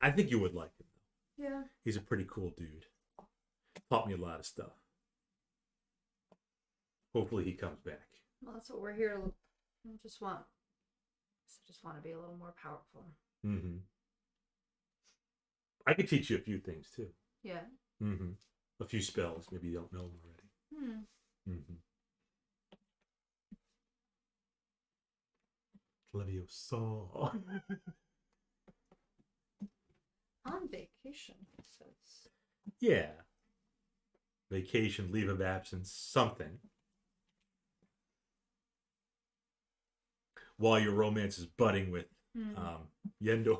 I think you would like him. Yeah. He's a pretty cool dude. Taught me a lot of stuff. Hopefully he comes back. Well, that's what we're here to. I just want to be a little more powerful. Mm-hmm. I could teach you a few things too. Yeah. Mm-hmm. A few spells. Maybe you don't know them already. Mm-hmm. Leviosa. On vacation, he says. Yeah. Vacation, leave of absence, something. While your romance is budding with Yendor.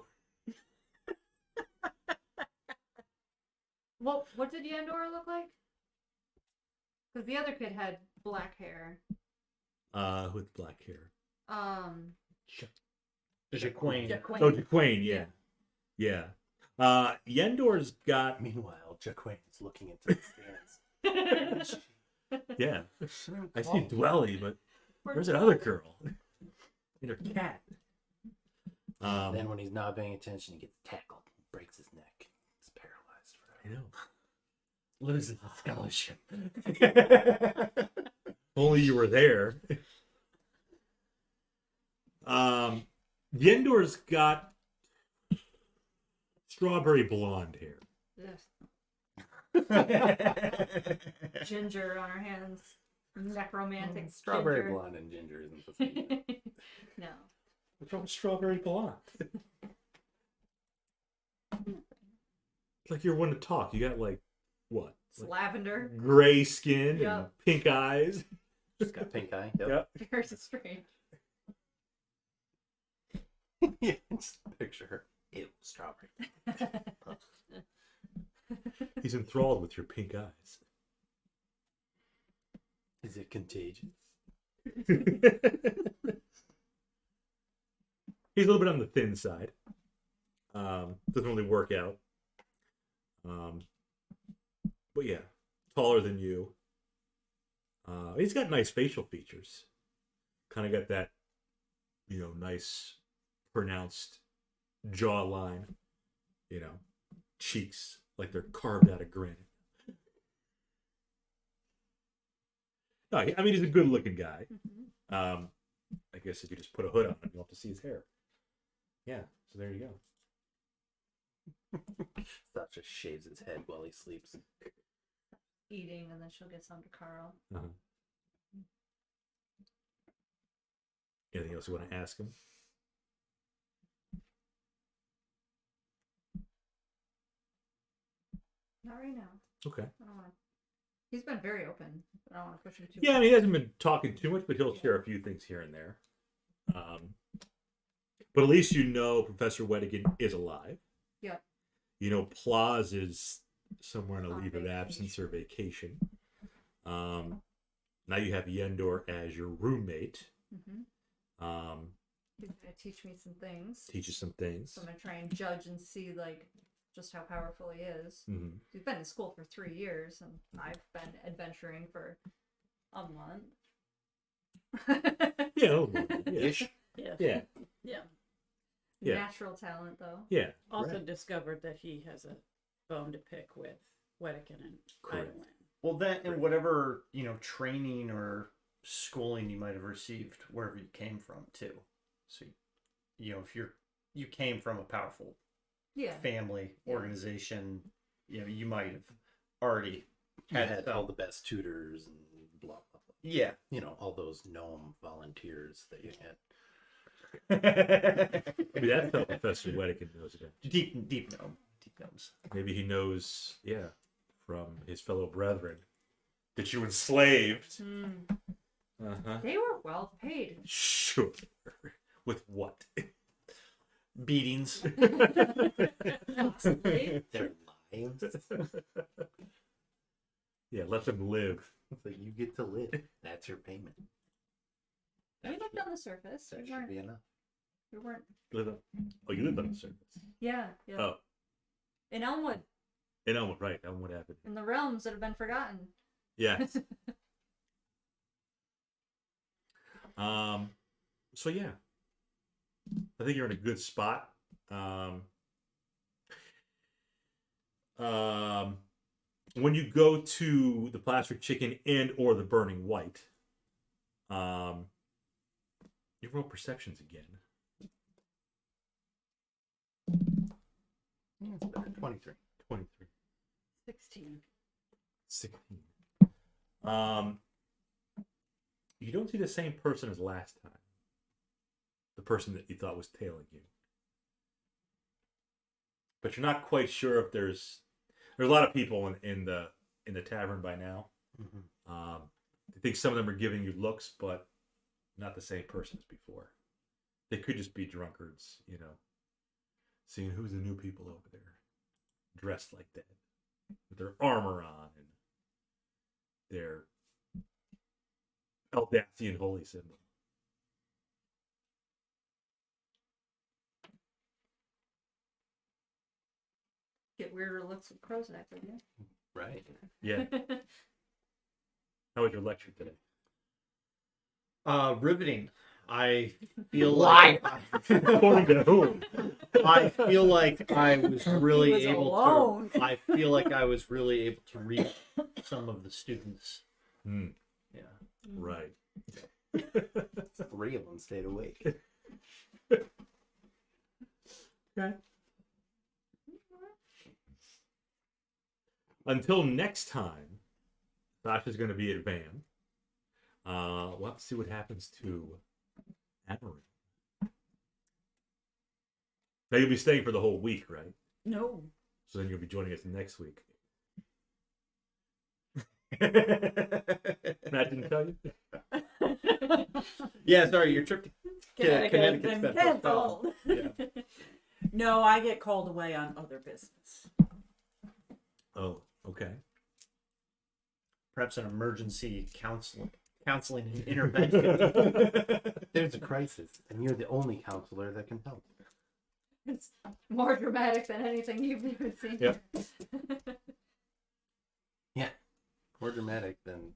What did Yandor look like? Because the other kid had black hair. With black hair. Jaquain. Oh, Jaquain, yeah. Yeah. Yendor's got... Meanwhile, Jaquain is looking into the stands. Yeah. I see Dwelly, but where's that other girl? And her cat. Then when he's not paying attention, he gets tackled, breaks his neck. He's paralyzed know. Loses the scholarship. Only you were there. Yendor's got strawberry blonde hair. Ginger on her hands. Necromantic Strawberry ginger. blonde and ginger isn't the same. No. What's wrong with strawberry blonde? It's like you're one to talk. You got like what? It's lavender. Gray skin and Yep. pink eyes. Just got pink eye. Yep. Yep. Yours is strange. Yeah, just picture her. Ew, strawberry. He's enthralled with your pink eyes. Is it contagious? He's a little bit on the thin side. Doesn't really work out. But yeah, taller than you. He's got nice facial features. Kind of got that, nice pronounced jawline. Cheeks like they're carved out of granite. No, I mean, he's a good-looking guy. Mm-hmm. I guess if you just put a hood on him, you'll have to see his hair. Yeah, so there you go. Sasha shaves his head while he sleeps. Eating, and then she'll get some to Carl. Uh-huh. Anything else you want to ask him? Not right now. Okay. I don't want to. He's been very open. I don't want to push him too Yeah, I much. mean, he hasn't been talking too much, but he'll share a few things here and there. But at least Professor Wedigan is alive. Yeah. Plaz is somewhere on a On leave of absence or vacation. Now you have Yendor as your roommate. Mm-hmm. He's gonna teach me some things. Teach you some things. So I'm gonna try and judge and see just how powerful he is. Mm-hmm. He's been in school for 3 years, and I've been adventuring for a month. Yeah, a little more. Yeah. Ish. Yeah. Yeah. Yeah. Yeah. Natural talent, though. Yeah. Also right. discovered that he has a bone to pick with Wedican and Correct. Idolin. Well, that and whatever training or schooling you might have received wherever you came from too. So, if you came from a powerful Yeah. family organization, you might have already You had some- all the best tutors and blah, blah, blah. Yeah. All those gnome volunteers that you had. Maybe that's how Professor Wedigan knows it. Deep gnomes. Maybe he knows, from his fellow brethren that you enslaved. Uh-huh. They were well paid. Sure. With what? Beatings. Possibly. Their lives. Yeah, let them live. So you get to live. That's your payment. We looked on the surface. That We should weren't. be enough. We weren't. Live on. Oh, you live on the surface. Yeah. Yeah. Oh, In Elmwood, in Elmwood, right. Elmwood happened. in the realms that have been forgotten. Yeah. So yeah. I think you're in a good spot. When you go to the plastered chicken and or the burning white, you roll perceptions again. It's better. 23. 23. 16. 16. You don't see the same person as last time. The person that you thought was tailing you. But you're not quite sure if there's a lot of people in the tavern by now. Mm-hmm. I think some of them are giving you looks, but not the same person as before. They could just be drunkards, seeing who's the new people over there, dressed like that, with their armor on and their Eldacian holy symbol. Get weirder looks with Krozak, don't you? Right. Yeah. How was your lecture today? Riveting. I feel like According to whom? I feel like I was really was able alone. to. I feel like I was really able to reach some of the students. Hmm, Yeah. right. 3 of them stayed awake. Okay. Until next time, Sasha's going to be at Van. We'll have to see what happens to Amaranth. Now you'll be staying for the whole week, right? No. So then you'll be joining us next week. Matt didn't tell you? Yeah, sorry, your trip to Connecticut's Connecticut's been been postponed. canceled. Yeah. No, I get called away on other business. Oh, okay. Perhaps an emergency counseling and intervention. There's a crisis, and you're the only counselor that can help. It's more dramatic than anything you've even seen. Yep. More dramatic than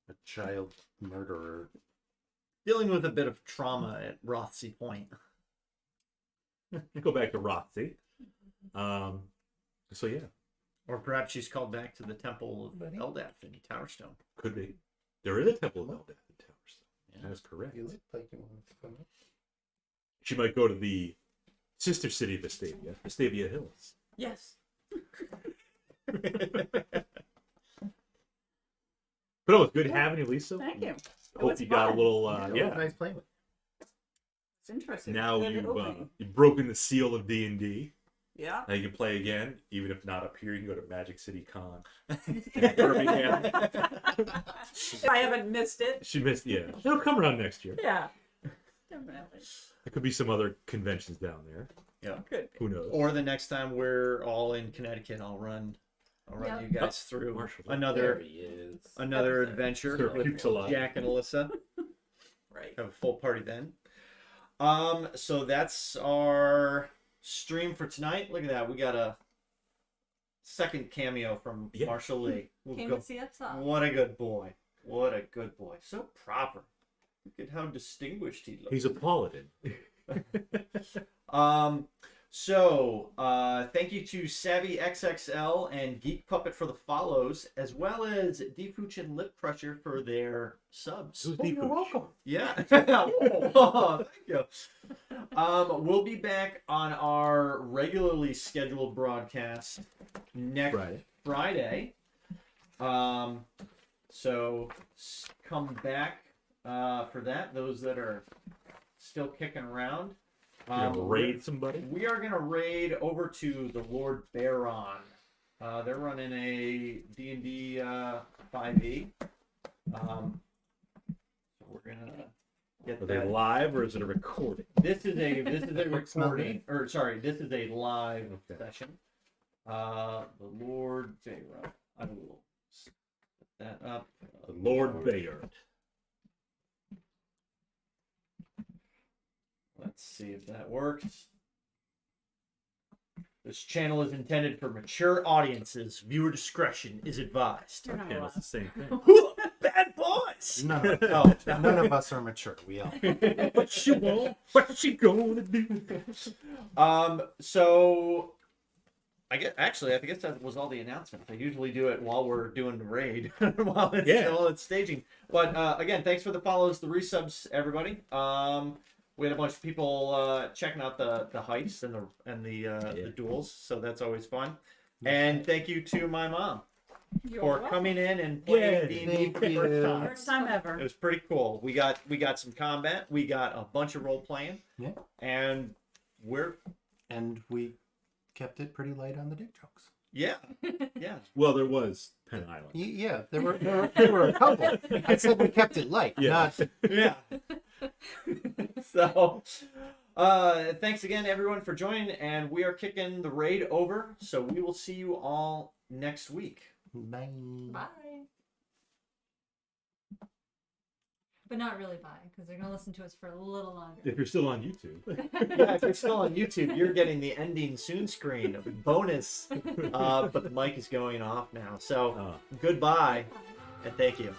a child murderer. Dealing with a bit of trauma at Rothsey Point. Go back to Rothsey. So yeah, Or perhaps she's called back to the Temple of Eldath in Towerstone. could be. There is a temple of Eldath in Towerstone. Yeah. That's correct. You look like you wanted to come up. She might go to the sister city of Vestavia Hills. Yes. But it was good having you, Lisa. Thank you. Hope was you got a fun. little, It was yeah. nice playing with. It's interesting. Now Good opening. you've broken the seal of D&D. Yeah. Now you can play again, even if not up here. You can go to Magic City Con in Birmingham. If I haven't missed it. She missed, yeah. It'll come around next year. Yeah. Definitely. There could be some other conventions down there. Yeah. Could be. Who knows? Or the next time we're all in Connecticut, I'll run Yeah. you guys through Marshall. There another he is. adventure Sir with Pukes a lot. Jack and Alyssa. Right. Have a full party then. So that's our stream for tonight. Look at that. We got a second cameo from Yeah. Marshall Lee. We'll Came go- to see us off. What a good boy. What a good boy. So proper. Look at how distinguished he looks. He's a paladin. Thank you to Savvy XXL and Geek Puppet for the follows, as well as Defuch and Lip Crusher for their subs. Who's Deepuch? You're welcome. Yeah. Oh, thank you. We'll be back on our regularly scheduled broadcast next Friday. So come back for that. Those that are still kicking around. You gonna raid somebody? We are gonna raid over to the Lord Baron. They're running a D&D 5e. So we're gonna get Are that. they live or is it a recording? This is a recording, or sorry, this is a live session. The Lord Baron. I will set that up. The Lord Bayard. Let's see if that works. This channel is intended for mature audiences. Viewer discretion is advised. You're not Yeah, allowed. it's the same thing. Bad boys! None of, Oh, none of us are mature. We all. What she want? What she gonna do? So I guess that was all the announcements. I usually do it while we're doing the raid, while it's staging. But again, thanks for the follows, the resubs, everybody. We had a bunch of people checking out the heists and the duels, so that's always fun. And thank you to my mom You're for welcome. coming in and playing Yeah, D&D for the first time. First time ever. It was pretty cool. We got some combat. We got a bunch of role playing. Yeah. And we kept it pretty light on the dick jokes. yeah. Well, there was Penn Island. Yeah, there were a couple. I said we kept it light, Yeah. not. Yeah. So, thanks again, everyone, for joining. And we are kicking the raid over. So we will see you all next week. Bye. Bye. But not really bye, because they're going to listen to us for a little longer. If you're still on YouTube. Yeah, if you're still on YouTube, you're getting the ending soon screen of a bonus. But the mic is going off now. So, goodbye and thank you.